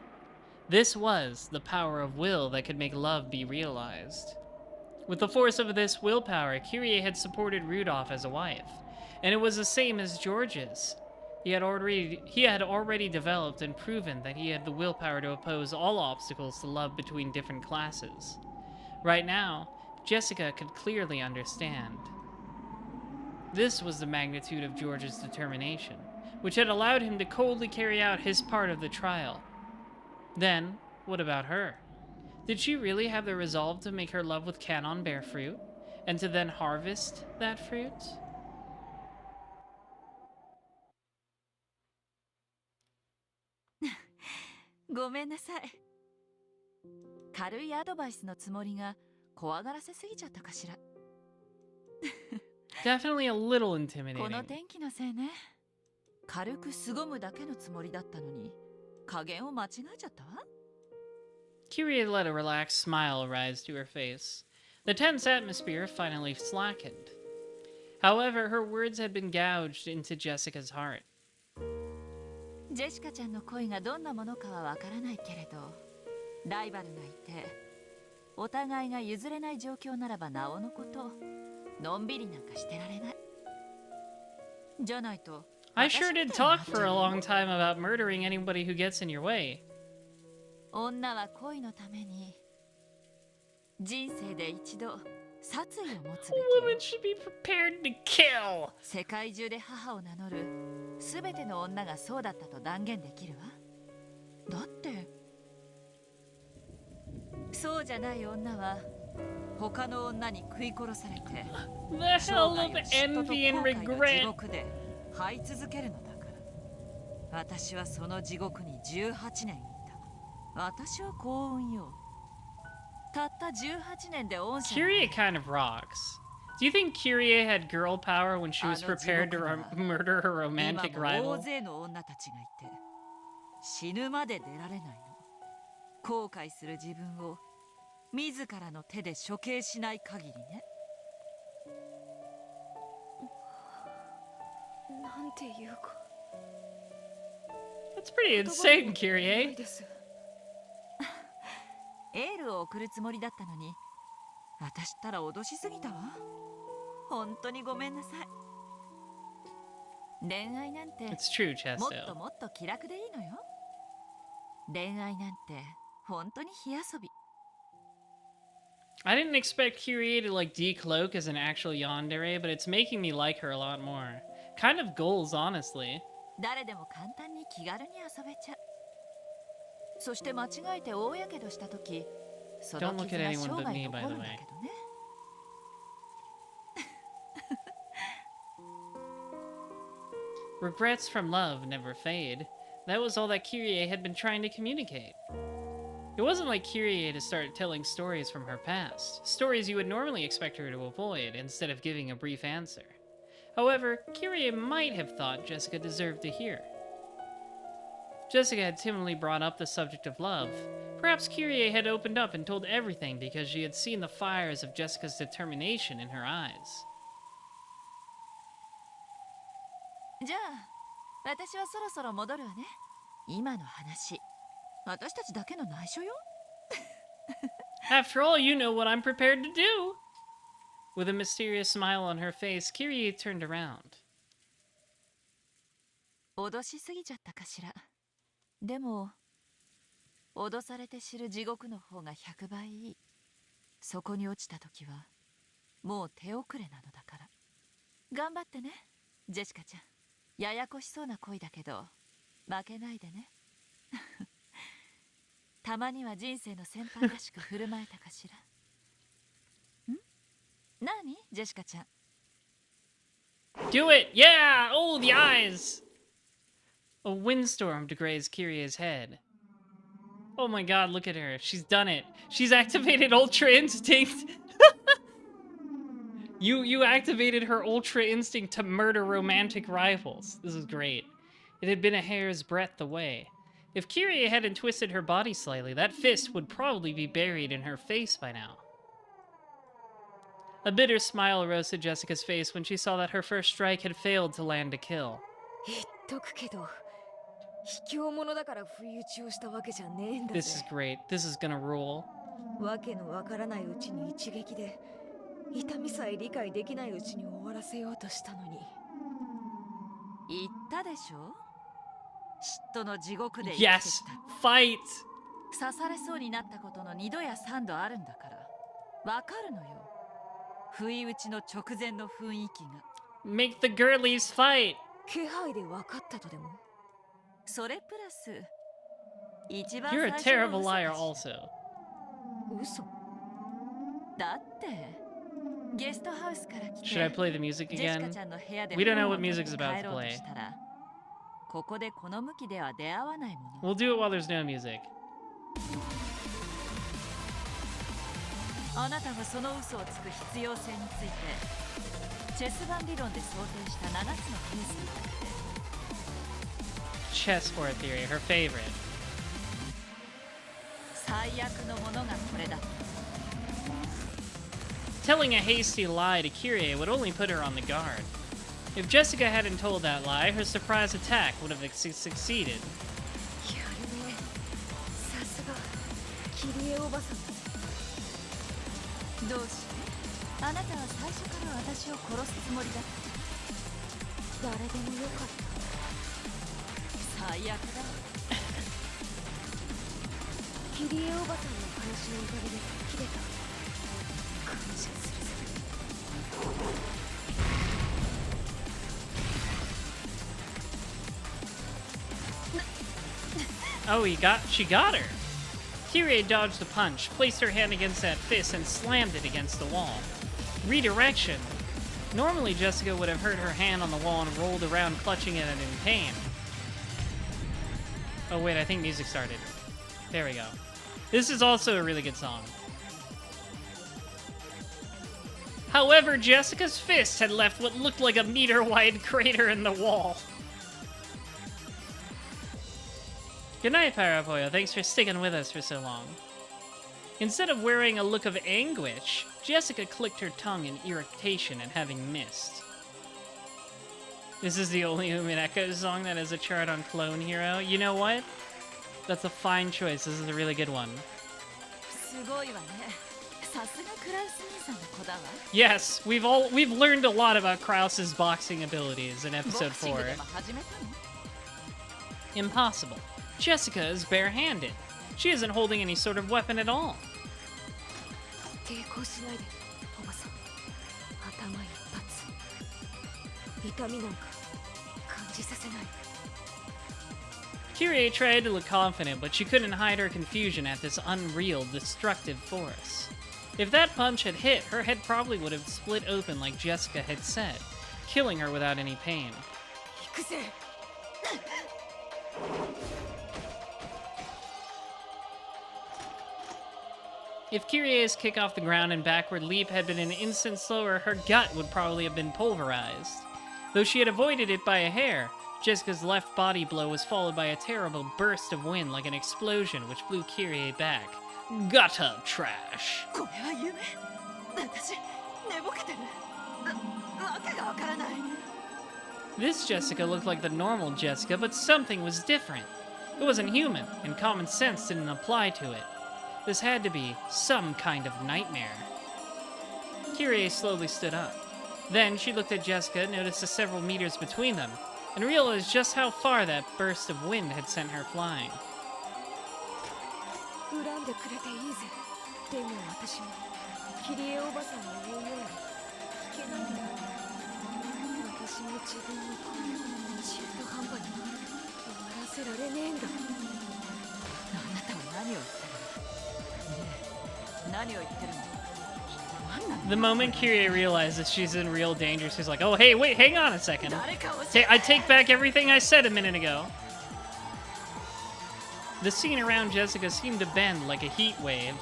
This was the power of will that could make love be realized. With the force of this willpower, Kyrie had supported Rudolph as a wife, and it was the same as George's. He had already developed and proven that he had the willpower to oppose all obstacles to love between different classes. Right now, Jessica could clearly understand. This was the magnitude of George's determination, which had allowed him to coldly carry out his part of the trial. Then, what about her? Did she really have the resolve to make her love with Canon bear fruit, and to then harvest that fruit? ごめんなさい。軽いアドバイスのつもりが怖がらせすぎちゃったかしら。 Definitely a little この intimidating. 天気のせいね。軽く凄むだけのつもりだったのに加減を間違えちゃったわ。 Kyrie let a relaxed smile rise to her face. The tense atmosphere finally slackened. However, her words had been gouged into Jessica's heart. ジェシカちゃんの恋がどんなものかはわからないけれど、ライバルがいてお互いが譲れない状況ならばなおのこと、のんびりなんかしてられない。じゃないと I sure did talk for a long time about murdering anybody who gets in your way. 女は恋のために人生で一度殺意を持つ A べ woman should be prepared to kill. き。世界中で母を名乗るすべての女がそうだったと断言できるわ。だってそうじゃない女は他の女に食い殺されて The hell of envy and 地 regret. 獄で這い続けるのだから。私はその地獄に18年いた。私は幸運よ。たった18年で恩赦。 Kyrie kind of rocks. Do you think Kyrie had girl power when she was prepared to murder her romantic 今も大 rival? 勢の女たちがいて死ぬまで出られないの。後悔する自分を自らの手で処刑しない限りね。なんていうか。That's pretty insane, Kyrie. エールを送るつもりだったのに、私ったら脅しすぎたわ。本当にごめんなさい。恋愛なんて It's true, もっと Chesto. もっと気楽でいいのよ。恋愛なんて本当に火遊び。I didn't expect Kyrie to like decloak as an actual yandere, but it's making me like her a lot more. Kind of goals, honestly. 誰でも簡単に気軽に遊べちゃう。そして間違えて大やけどしたとき、その Don't look 傷 at が anyone 生 but 涯 me, 残 by る the んだ way. けどね。Regrets from love never fade. That was all that Kyrie had been trying to communicate. It wasn't like Kyrie to start telling stories from her past, stories you would normally expect her to avoid instead of giving a brief answer. However, Kyrie might have thought Jessica deserved to hear. Jessica had timidly brought up the subject of love. Perhaps Kyrie had opened up and told everything because she had seen the fires of Jessica's determination in her eyes. じゃあ、私はそろそろ戻るわね。今の話、私たちだけの内緒よ。After all, you know what I'm prepared to do. With a mysterious smile on her face, Kyrie turned around. 脅しすぎちゃったかしら。でも、脅されて知る地獄の方が100倍いい。そこに落ちた時は、もう手遅れなのだから。頑張ってね、ジェシカちゃん。ややこしそうな恋だけど、負けないでね。たまには人生の先輩らしく振る舞えたかしら。ん？何？ジェシカちゃん。Do it! Yeah! Oh, the eyes! A windstorm to graze Kyrie's head. Oh my god, look at her. She's done it. She's activated Ultra Instinct. You activated her Ultra Instinct to murder romantic rivals. This is great. It had been a hair's breadth away. If Kyrie hadn't twisted her body slightly, that fist would probably be buried in her face by now. A bitter smile rose to Jessica's face when she saw that her first strike had failed to land a kill. 言っとくけど、卑怯者だから不意打ちをしたわけじゃねえんだ This is ぜ。 great. This is gonna rule. わけのわからないうちに一撃で、痛みさえ理解できないうちに終わらせようとしたのに。言ったでしょ？嫉妬の地獄で生きてき Yes! た。 Fight! 刺されそうになったことの2度や3度あるんだから。わかるのよ。不意打ちの直前の雰囲気が。Make the girlies fight! 気配で分かったとでも。それプラス、一番 You're a 最初 terrible の嘘 liar だし also. 嘘。だって、ゲストハウスから来て、 Should I play the music ジェシカ again? ちゃんの部屋で We don't know 本を what music's 取って about 帰 to ろうと play. したら、ここでこの向きでは出会わないもの。 We'll do it while there's no music. あなたがその嘘をつく必要性について、チェス盤理論で想定した7つのケースの中で、 Chessboard theory, her favorite. 最悪のものがこれだ。 Telling a hasty lie to Kyrie would only put her on the guard. If Jessica hadn't told that lie, her surprise attack would have succeeded. やるね。さすが、キリエおばさんだ。どうしてあなたは最初から私を殺すつもりだった。誰でもよかった。最悪だ。キリエおばさんの話のおかげで吹っ切れた。Oh, she got her. Kyrie dodged the punch, placed her hand against that fist, and slammed it against the wall. Redirection. Normally, Jessica would have hurt her hand on the wall and rolled around clutching at it in pain. Oh wait, I think music started. There we go. This is also a really good song. However, Jessica's fist had left what looked like a meter-wide crater in the wall. Good night, Parapoyo. Thanks for sticking with us for so long. Instead of wearing a look of anguish, Jessica clicked her tongue in irritation at having missed. This is the only Umineko song that has a chart on Clone Hero. You know what? That's a fine choice. This is a really good one. Yes, we've learned a lot about Krause's boxing abilities in episode 4. Impossible. Jessica is barehanded. She isn't holding any sort of weapon at all. Kyrie tried to look confident, but she couldn't hide her confusion at this unreal, destructive force. If that punch had hit, her head probably would have split open like Jessica had said, killing her without any pain. If Kyrie's kick off the ground and backward leap had been an instant slower, her gut would probably have been pulverized. Though she had avoided it by a hair, Jessica's left body blow was followed by a terrible burst of wind like an explosion which blew Kyrie back. Gutter trash. This Jessica looked like the normal Jessica, but something was different. It wasn't human, and common sense didn't apply to it. This had to be some kind of nightmare. Kyrie slowly stood up. Then she looked at Jessica, noticed the several meters between them, and realized just how far that burst of wind had sent her flying. The moment Kyrie realizes she's in real danger, she's like, oh, hey, wait, hang on a second. I take back everything I said a minute ago. The scene around Jessica seemed to bend like a heat wave.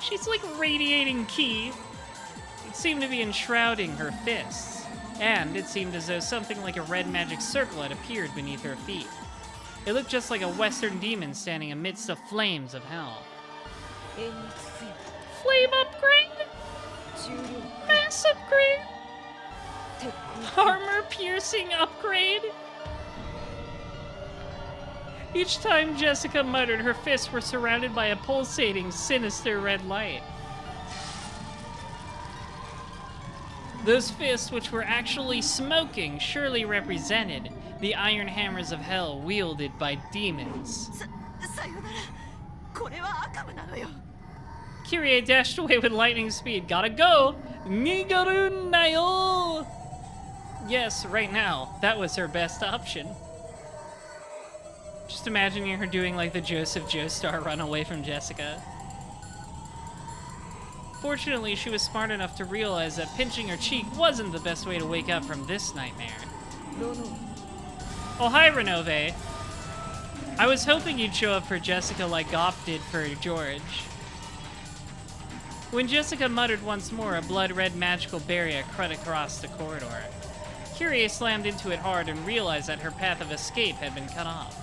She's like radiating ki. It seemed to be enshrouding her fists. And it seemed as though something like a red magic circle had appeared beneath her feet. It looked just like a Western demon standing amidst the flames of hell. Flame upgrade? Mass upgrade? Armor-piercing upgrade? Each time Jessica muttered, her fists were surrounded by a pulsating, sinister red light. Those fists, which were actually smoking, surely represented the iron hammers of hell wielded by demons. Kyrie dashed away with lightning speed. Gotta go! Nigaru nayo! Yes, right now, that was her best option. Just imagining her doing like the Joseph Joestar run away from Jessica. Fortunately, she was smart enough to realize that pinching her cheek wasn't the best way to wake up from this nightmare. Oh, hi, Renove. I was hoping you'd show up for Jessica like Goff did for George. When Jessica muttered once more, a blood-red magical barrier cut across the corridor. Kyrie slammed into it hard and realized that her path of escape had been cut off.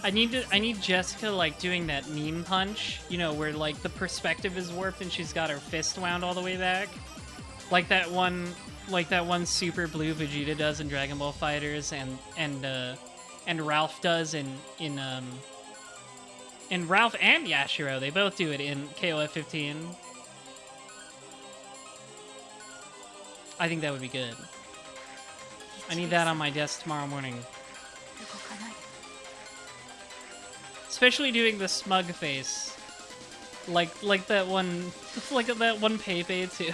I need Jessica like doing that meme punch, you know, where like the perspective is warped and she's got her fist wound all the way back. Like that one super blue Vegeta does in Dragon Ball Fighters and and Ralph does in Ralph and Yashiro, they both do it in KOF 15. I think that would be good. I need that on my desk tomorrow morning. Especially doing the smug face. Like that one, like that one Pepe too.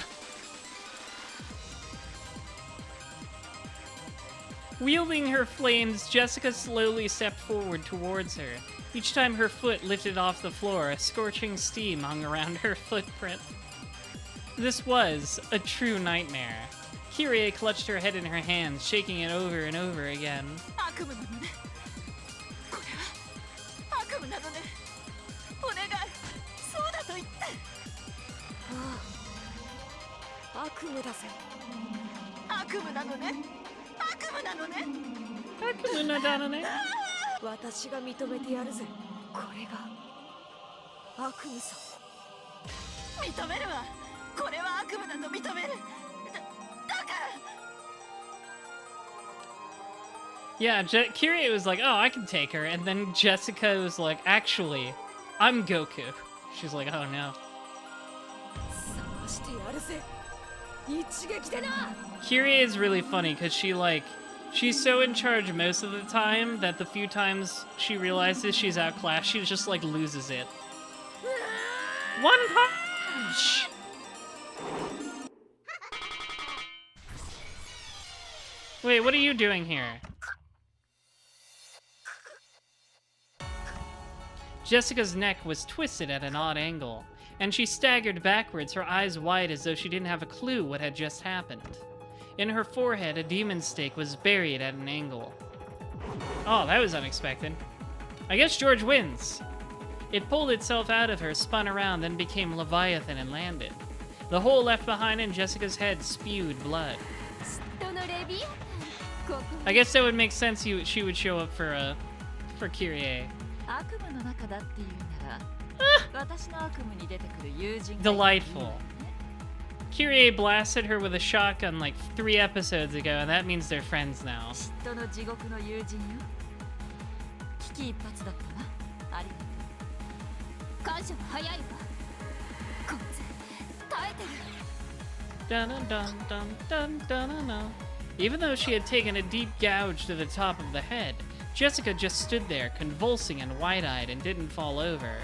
Wielding her flames, Jessica slowly stepped forward towards her. Each time her foot lifted off the floor, a scorching steam hung around her footprint. This was a true nightmare. Kyrie clutched her head in her hands, shaking it over and over again. Yeah, Kyrie was like, oh, I can take her. And then Jessica was like, actually, I'm Goku. She's like, oh no. Kyrie is really funny because she's so in charge most of the time that the few times she realizes she's outclassed, she just like loses it. One punch! Wait, what are you doing here? Jessica's neck was twisted at an odd angle, and she staggered backwards, her eyes wide as though she didn't have a clue what had just happened. In her forehead, a demon stake was buried at an angle. Oh, that was unexpected. I guess George wins. It pulled itself out of her, spun around, then became Leviathan and landed. The hole left behind in Jessica's head spewed blood. I guess that would make sense she would show up for Kyrie. Delightful. Kyrie blasted her with a shotgun like 3 episodes ago, and that means they're friends now. Dun dun dun dun dun dun dun. Even though she had taken a deep gouge to the top of the head, Jessica just stood there, convulsing and wide-eyed, and didn't fall over.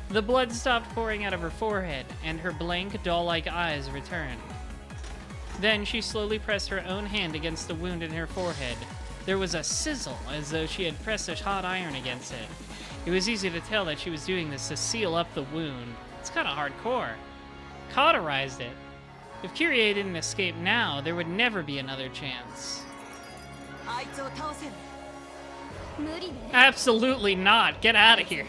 The blood stopped pouring out of her forehead, and her blank, doll-like eyes returned. Then she slowly pressed her own hand against the wound in her forehead. There was a sizzle, as though she had pressed a hot iron against it. It was easy to tell that she was doing this to seal up the wound. It's kind of hardcore. Cauterized it. If Kyrie didn't escape now, there would never be another chance. Absolutely not. Get out of here.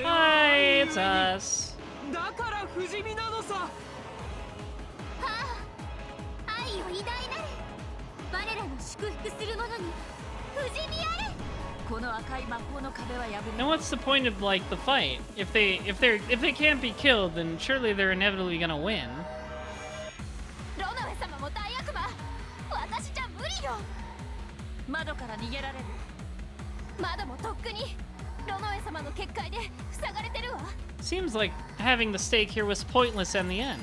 Hi, it's us. And what's the point of like the fight? If they can't be killed, then surely they're inevitably gonna win. Seems like having the stake here was pointless in the end.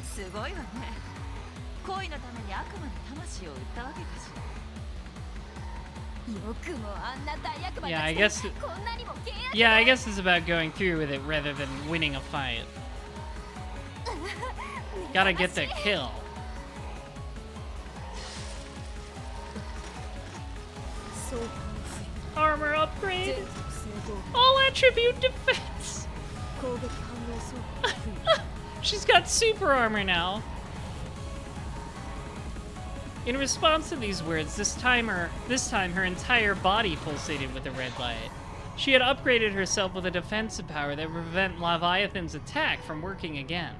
Yeah, I guess it's about going through with it rather than winning a fight. Gotta get the kill. Armor upgrade. All attribute defense. She's got super armor now. In response to these words, this time her entire body pulsated with a red light. She had upgraded herself with a defensive power that would prevent Leviathan's attack from working again.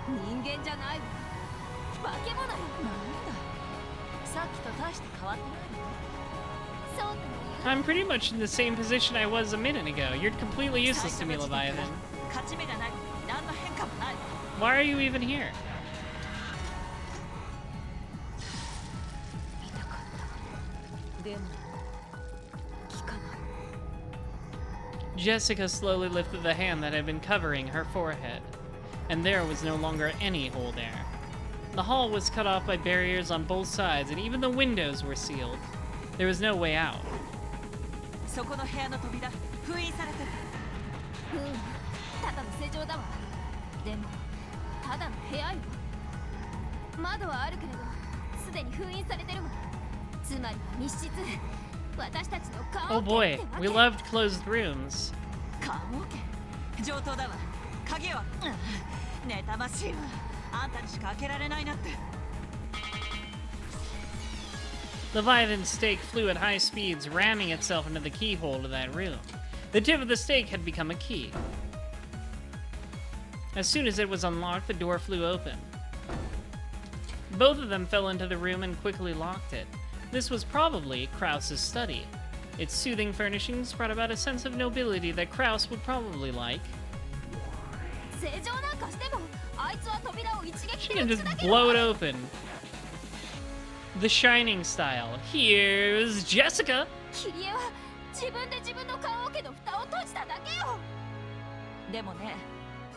人間じゃないわ。化け物よ。なんだ、さっきと大して変わってないの。そうとも言う。 I'm pretty much in the same position I was a minute ago. You're completely useless to me, Leviathan. 勝ち目がないことに何の変化もない。 Why are you even here? Jessica slowly lifted the hand that had been covering her forehead, and there was no longer any hole there. The hall was cut off by barriers on both sides, and even the windows were sealed. There was no way out. そこの部屋の扉封印されてる。ただの施錠だわ。でもただの部屋よ。窓はあるけれどすでに封印されてるわ。つまりは密室。私たちの棺 Oh 桶 boy, ってわ we け。 loved closed rooms. 棺桶上等だわ。鍵は妬ましいわ。あんたにしか開けられないなって。 Leviathan's stake flew at high speeds, ramming itself into the keyhole to that room. The tip of the stake had become a key. As soon as it was unlocked, the door flew open. Both of them fell into the room and quickly locked it. This was probably Krause's study. Its soothing furnishings brought about a sense of nobility that Krause would probably like. 施錠なんかしてもあいつは扉を一撃 She で can 撃 just つだけ blow よ。 it open. The Shining style. Here's Jessica! キリエは自分で自分の棺桶の蓋を閉じただけよ。でもね、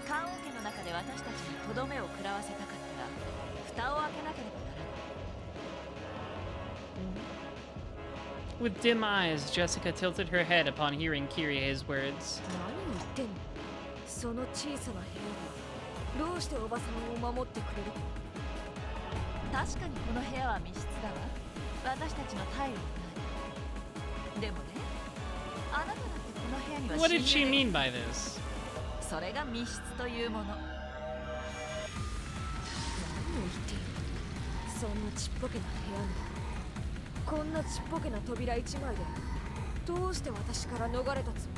棺桶の中で私たちにとどめを食らわせたかったら蓋を開けなければならない。 With dim eyes, Jessica tilted her head upon hearing Kyrie's words. 何を言ってんの。その小さな部屋がどうしておばさんを守ってくれる。確かにこの部屋は密室だわ。私たちの退路もない。でもね、あなただってこの部屋には What did 侵 she 入 mean by this? それが密室というもの。何を言っている。そんなちっぽけな部屋にこんなちっぽけな扉一枚でどうして私から逃れたつも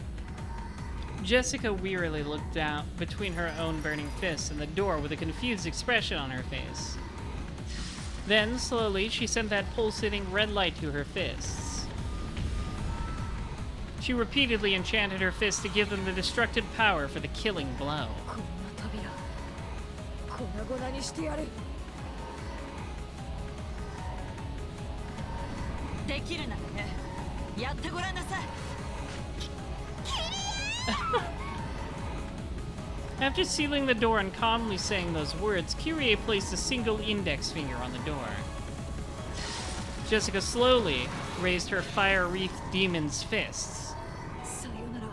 り。 Jessica wearily looked down between her own burning fists and the door with a confused expression on her face. Then, slowly, she sent that pulsating red light to her fists. She repeatedly enchanted her fists to give them the destructive power for the killing blow. こんな扉粉々にしてやる。できるならね、やってごらんなさい。 After sealing the door and calmly saying those words, Kyrie placed a single index finger on the door. Jessica slowly raised her fire-wreathed demon's fists. さよなら、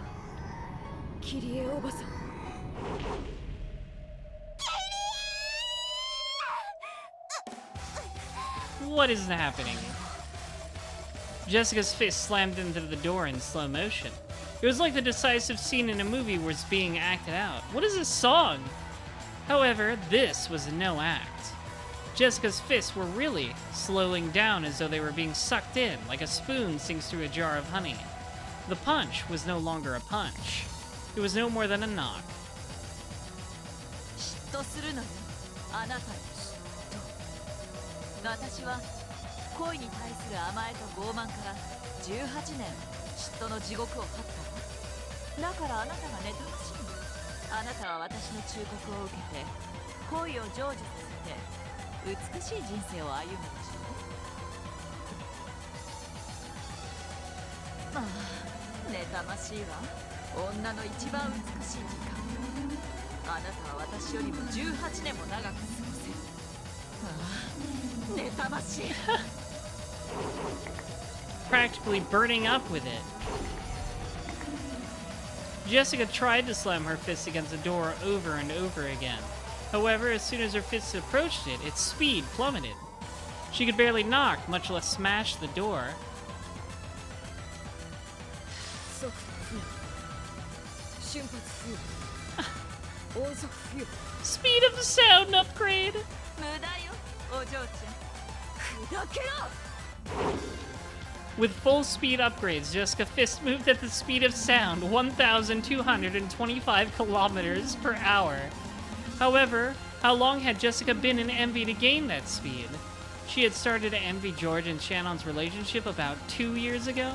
キリエおばさん。 What is happening? Jessica's fist slammed into the door in slow motion. It was like the decisive scene in a movie was being acted out. What is this song? However, this was no act. Jessica's fists were really slowing down as though they were being sucked in, like a spoon sinks through a jar of honey. The punch was no longer a punch. It was no more than a knock. 嫉妬するのよ、あなたに嫉妬。私は恋に対する甘えと傲慢から18年嫉妬の地獄を張ったわ。だからあなたが妬ましいの。あなたは私の忠告を受けて恋を成就させて美しい人生を歩むでしょう。まあ妬ましいわ。女の一番美しい時間。あなたは私よりも18年も長く過ごせる。ああ、妬ましい。Practically burning up with it. Jessica tried to slam her fist against the door over and over again. However, as soon as her fists approached it, its speed plummeted. She could barely knock, much less smash the door. Speed of the sound upgrade! 無駄よ、お嬢ちゃん。砕けろ！ With full speed upgrades, Jessica's fist moved at the speed of sound, 1,225 kilometers per hour. However, How long had Jessica been in envy to gain that speed? She had started to envy George and Shannon's relationship about 2 years ago.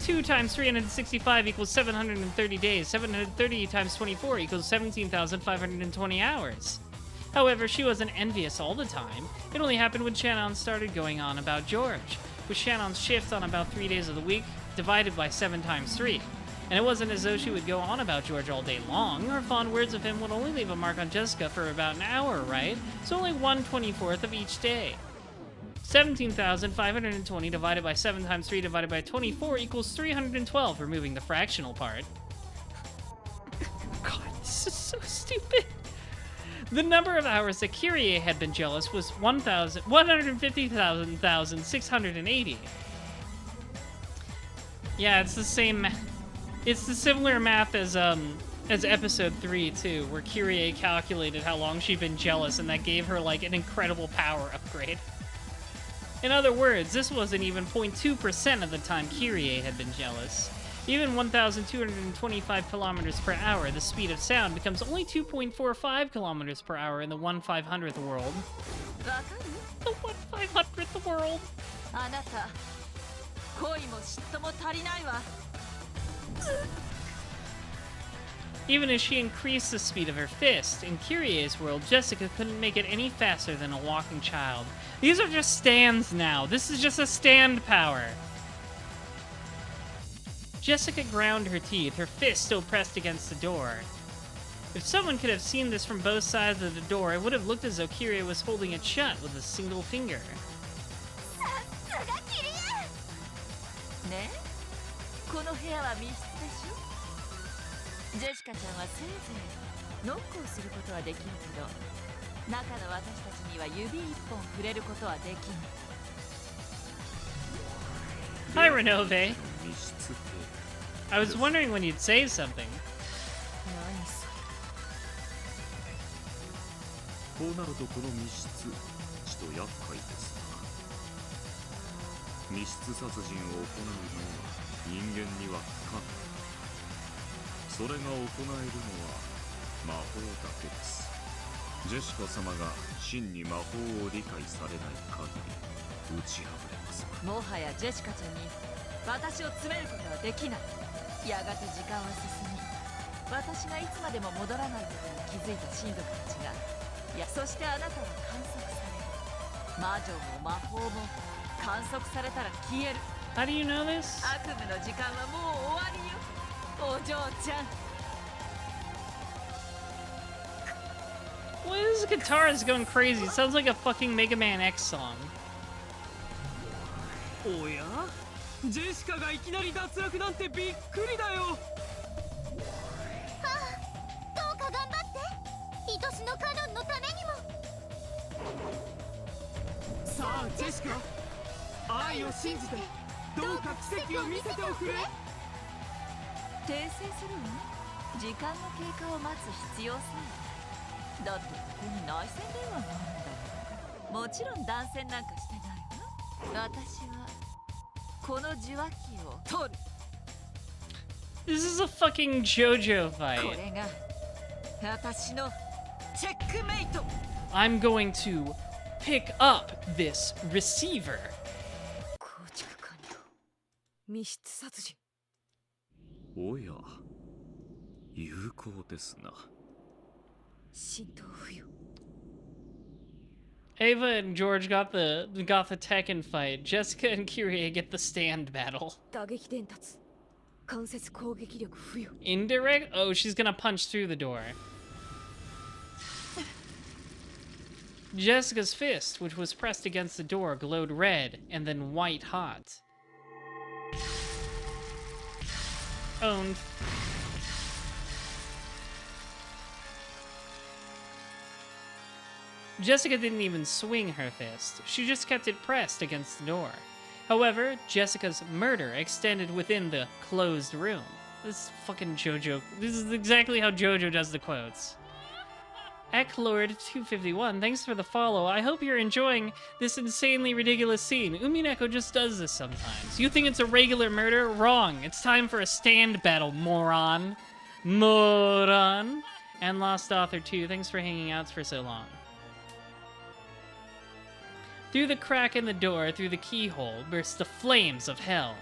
2 times 365 equals 730 days. 730 times 24 equals 17,520 hours. However, she wasn't envious all the time. It only happened when Shannon started going on about George, with Shannon's shift on about 3 days of the week divided by 7 times 3. And it wasn't as though she would go on about George all day long. Her fond words of him would only leave a mark on Jessica for about an hour, right? So only 1/24th of each day. 17,520 divided by 7 times 3 divided by 24 equals 312, removing the fractional part. God, this is so stupid. The number of hours that Kyrie had been jealous was 150,680. Yeah, it's the same. It's the similar math as episode 3 too, where Kyrie calculated how long she'd been jealous, and that gave her like an incredible power upgrade. In other words, this wasn't even 0.2% of the time Kyrie had been jealous. Even 1,225 kilometers per hour, the speed of sound becomes only 2.45 kilometers per hour in the 1/500th world. The 1/500th world. Even as she increased the speed of her fist, in Kyrie's world, Jessica couldn't make it any faster than a walking child. These are just stands now. This is just a stand power. Jessica ground her teeth, her fist still pressed against the door. If someone could have seen this from both sides of the door, it would have looked as though Kyrie was holding it shut with a single finger. ね、この部屋は密室でしょ。ジェシカちゃんはせいぜいノックをすることはできるけど、中の私たちには指一本触れることはできない。 Hi, Renove. I was wondering when you'd say something. こうなるとこの密室、ちと厄介ですな。密室殺人を行うのは人間には不可能。それが行えるのは魔法だけです。ジェシカ様が真に魔法を理解されない限り打ち破れます。もはやジェシカちゃんに私を詰めることはできない。やがて時間は進み、私がいつまでも戻らないことに気づいた親族たちが、いや、そしてあなたは観測される。魔女も魔法も観測されたら消える。 How do you know this? 悪夢の時間はもう終わりよ、お嬢ちゃん。 Well, this guitar is going crazy. It sounds like a fucking Mega Man X song. おや、ジェシカがいきなり脱落なんてびっくりだよ。どうか頑張って。愛しのカノンのためにも。さあジェシカ、愛を信じてどうか奇跡を見せておくれ。訂正するの？時間の経過を待つ必要さえ。だってここに内線電話があるんだもん。もちろん断線なんかしてないわ。私はこの受話器を取る。 This is a fucking JoJo こ fight. れが私のチェックメイト。 I'm going to pick up this receiver. 構築完了。密室殺人。おや、有効ですな。浸透不要。 Ava and George got the Tekken fight. Jessica and Kyrie get the stand battle. 打撃伝達。間接攻撃力付与。 Indirect? Oh, she's gonna punch through the door. Jessica's fist, which was pressed against the door, glowed red and then white hot. Owned. Jessica didn't even swing her fist. She just kept it pressed against the door. However, Jessica's murder extended within the closed room. This fucking JoJo. This is exactly how JoJo does the quotes. Eklord251, thanks for the follow. I hope you're enjoying this insanely ridiculous scene. Umineko just does this sometimes. You think it's a regular murder? Wrong. It's time for a stand battle, moron. Moron. And Lost Author 2, thanks for hanging out for so long. Through the crack in the door, through the keyhole, burst the flames of hell.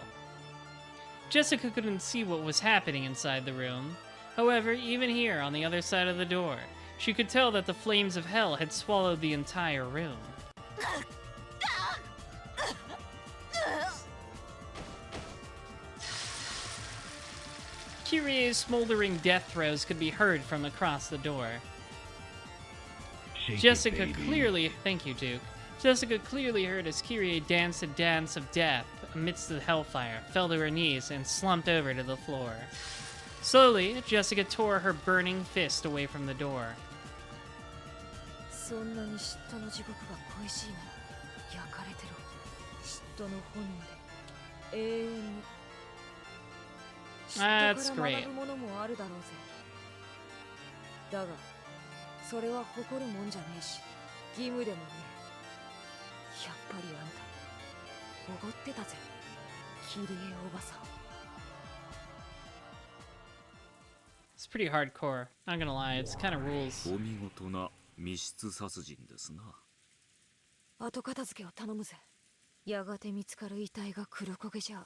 Jessica couldn't see what was happening inside the room. However, even here, on the other side of the door, she could tell that the flames of hell had swallowed the entire room. Kyrie's smoldering death throes could be heard from across the door. Jessica clearly... Thank you, Duke. Jessica clearly heard as Kyrie danced a dance of death amidst the hellfire, fell to her knees, and slumped over to the floor. Slowly, Jessica tore her burning fist away from the door. そんなに嫉妬の地獄が恋しいなら焼かれてろ。嫉妬の炎で永遠に。That's great. 学ぶものもあるだろうぜ。だが、それは誇るもんじゃねえし、義務でもねえ。やっぱりあんた、おごってたぜ、キリエおばさん。It's pretty hardcore. Not gonna lie, it's kind of rules. お見事な密室殺人ですな。後片付けを頼むぜ。やがて見つかる遺体が黒焦げじゃ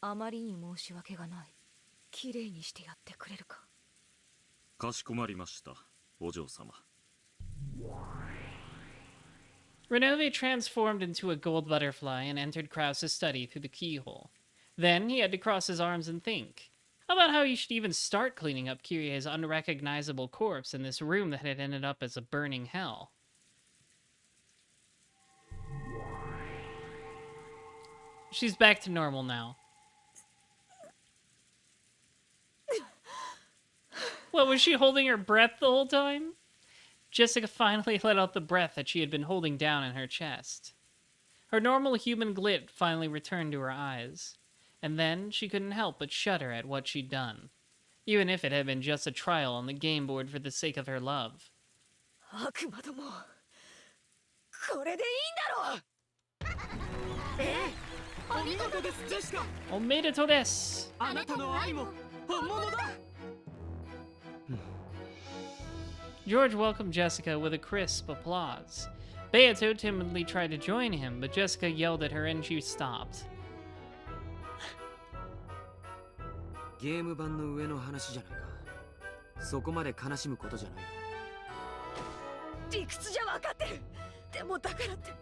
あまりに申し訳がない。きれいにしてやってくれるか。かしこまりました、お嬢様。Renove transformed into a gold butterfly and entered Krause's study through the keyhole. Then he had to cross his arms and think. How about how he should even start cleaning up Kyrie's unrecognizable corpse in this room that had ended up as a burning hell? She's back to normal now. What, was she holding her breath the whole time? Jessica finally let out the breath that she had been holding down in her chest. Her normal human glit finally returned to her eyes. And then she couldn't help but shudder at what she'd done, even if it had been just a trial on the game board for the sake of her love. 悪魔ども、これでいいんだろう。ええ、お見事です、ジェシカ。おめでとうです。あなたの愛も本物だ。George welcomed Jessica with a crisp applause. Beato timidly tried to join him, but Jessica yelled at her and she stopped. ゲーム版の上の話じゃないか。そこまで悲しむことじゃない。理屈じゃ分かってる。でもだからって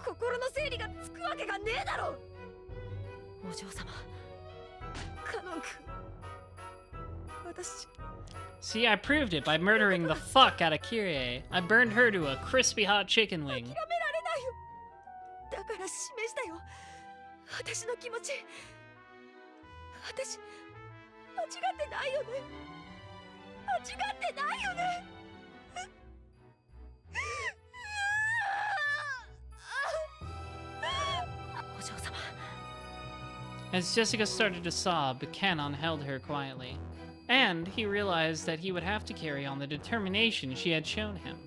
心の整理がつくわけがねえだろう。お嬢様、カノン君、私。 See, I proved it by murdering the fuck out of Kyrie. I burned her to a crispy hot chicken wing. 諦められないよ。だから示したよ。私の気持ち。私、間違ってないよね。間違ってないよね。お嬢様。As Jessica started to sob, Canon held her quietly. And he realized that he would have to carry on the determination she had shown him.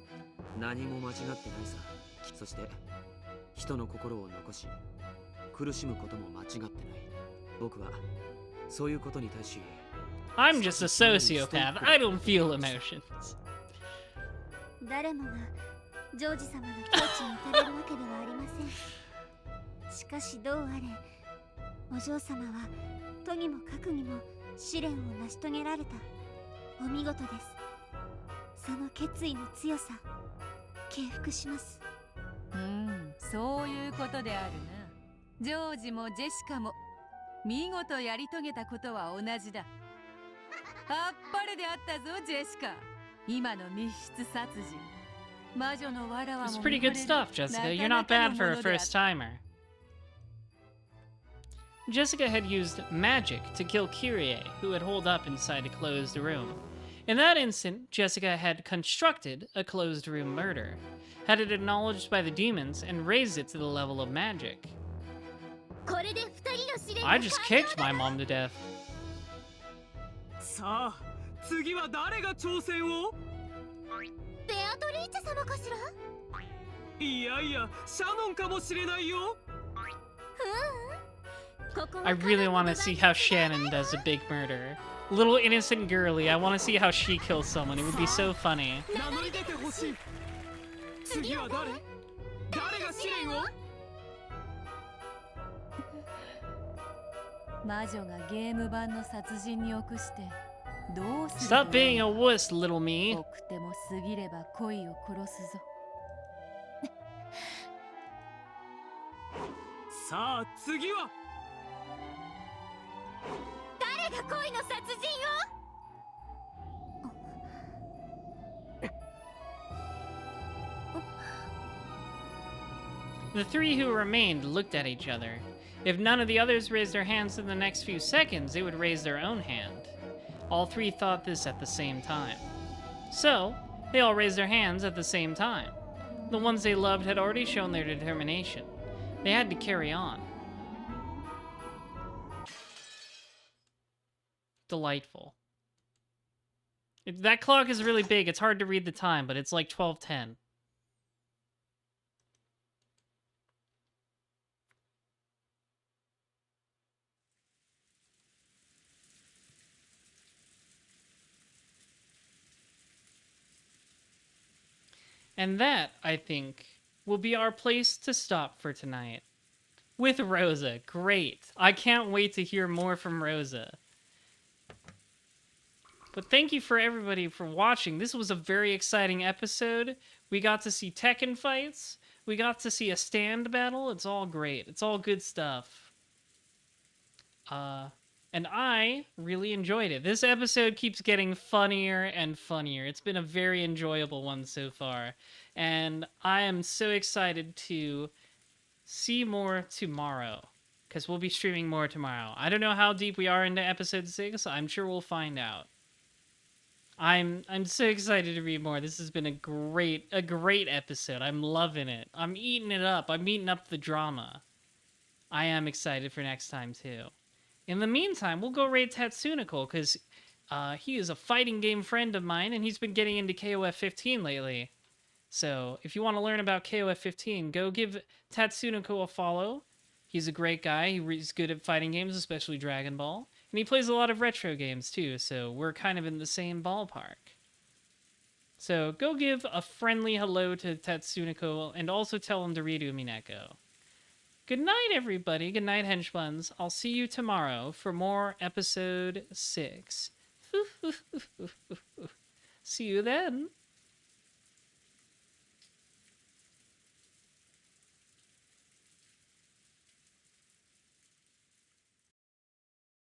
何も間違ってないさ。そして人の心を残し苦しむことも間違ってない。僕はそういうことに対し I'm just a sociopath. I don't feel emotions. 誰もがジョージ様の境地に至れるわけではありません。しかしどうあれ、お嬢様はとにもかくにも試練を成し遂げられた。お見事です。その決意の強さ、敬服します。そういうことであるな。ジョージもジェシカも見事やり遂げたことは同じだ。あっぱれであったぞ、ジェシカ。今の密室殺人。魔女の藁はも It's pretty good stuff, Jessica. You're not bad for a first-timer. Jessica had used magic to kill Kyrie, who had holed up inside a closed room. In that instant, Jessica had constructed a closed room murder, had it acknowledged by the demons, and raised it to the level of magic. I just kicked my mom to death. さあ、次は誰が挑戦を？ベアトリーチェ様かしら？いやいや、シャノンかもしれないよ。I really want to see how Shannon does a big murder. Little innocent girly. I want to see how she kills someone. It would be so funny. 名乗り出てほしい。次は誰？誰が試練を？魔女がゲーム版の殺人に臆してどうする？ Stop being a wuss, little me. 奥手も過ぎれば恋を殺すぞ。さあ次は誰が恋の殺人を？ The three who remained looked at each other. If none of the others raised their hands in the next few seconds, they would raise their own hand. All three thought this at the same time. So, they all raised their hands at the same time. The ones they loved had already shown their determination. They had to carry on. Delightful. That clock is really big. It's hard to read the time, but it's like 12:10. And that, I think, will be our place to stop for tonight. With Rosa. Great. I can't wait to hear more from Rosa. But thank you for everybody for watching. This was a very exciting episode. We got to see Tekken fights. We got to see a stand battle. It's all great. It's all good stuff. And I really enjoyed it. This episode keeps getting funnier and funnier. It's been a very enjoyable one so far. And I am so excited to see more tomorrow. Because we'll be streaming more tomorrow. I don't know how deep we are into episode 6. I'm sure we'll find out. I'm so excited to read more. This has been a great episode. I'm loving it. I'm eating it up. I'm eating up the drama. I am excited for next time too. In the meantime, we'll go raid Tatsunoko because he is a fighting game friend of mine and he's been getting into KOF 15 lately. So if you want to learn about KOF 15, go give Tatsunoko a follow. He's a great guy. He's good at fighting games, especially Dragon Ball. And he plays a lot of retro games too, so we're kind of in the same ballpark. So go give a friendly hello to Tatsunoko and also tell him to read Umineko. Good night, everybody. Good night, henchbuns. I'll see you tomorrow for more episode 6. See you then.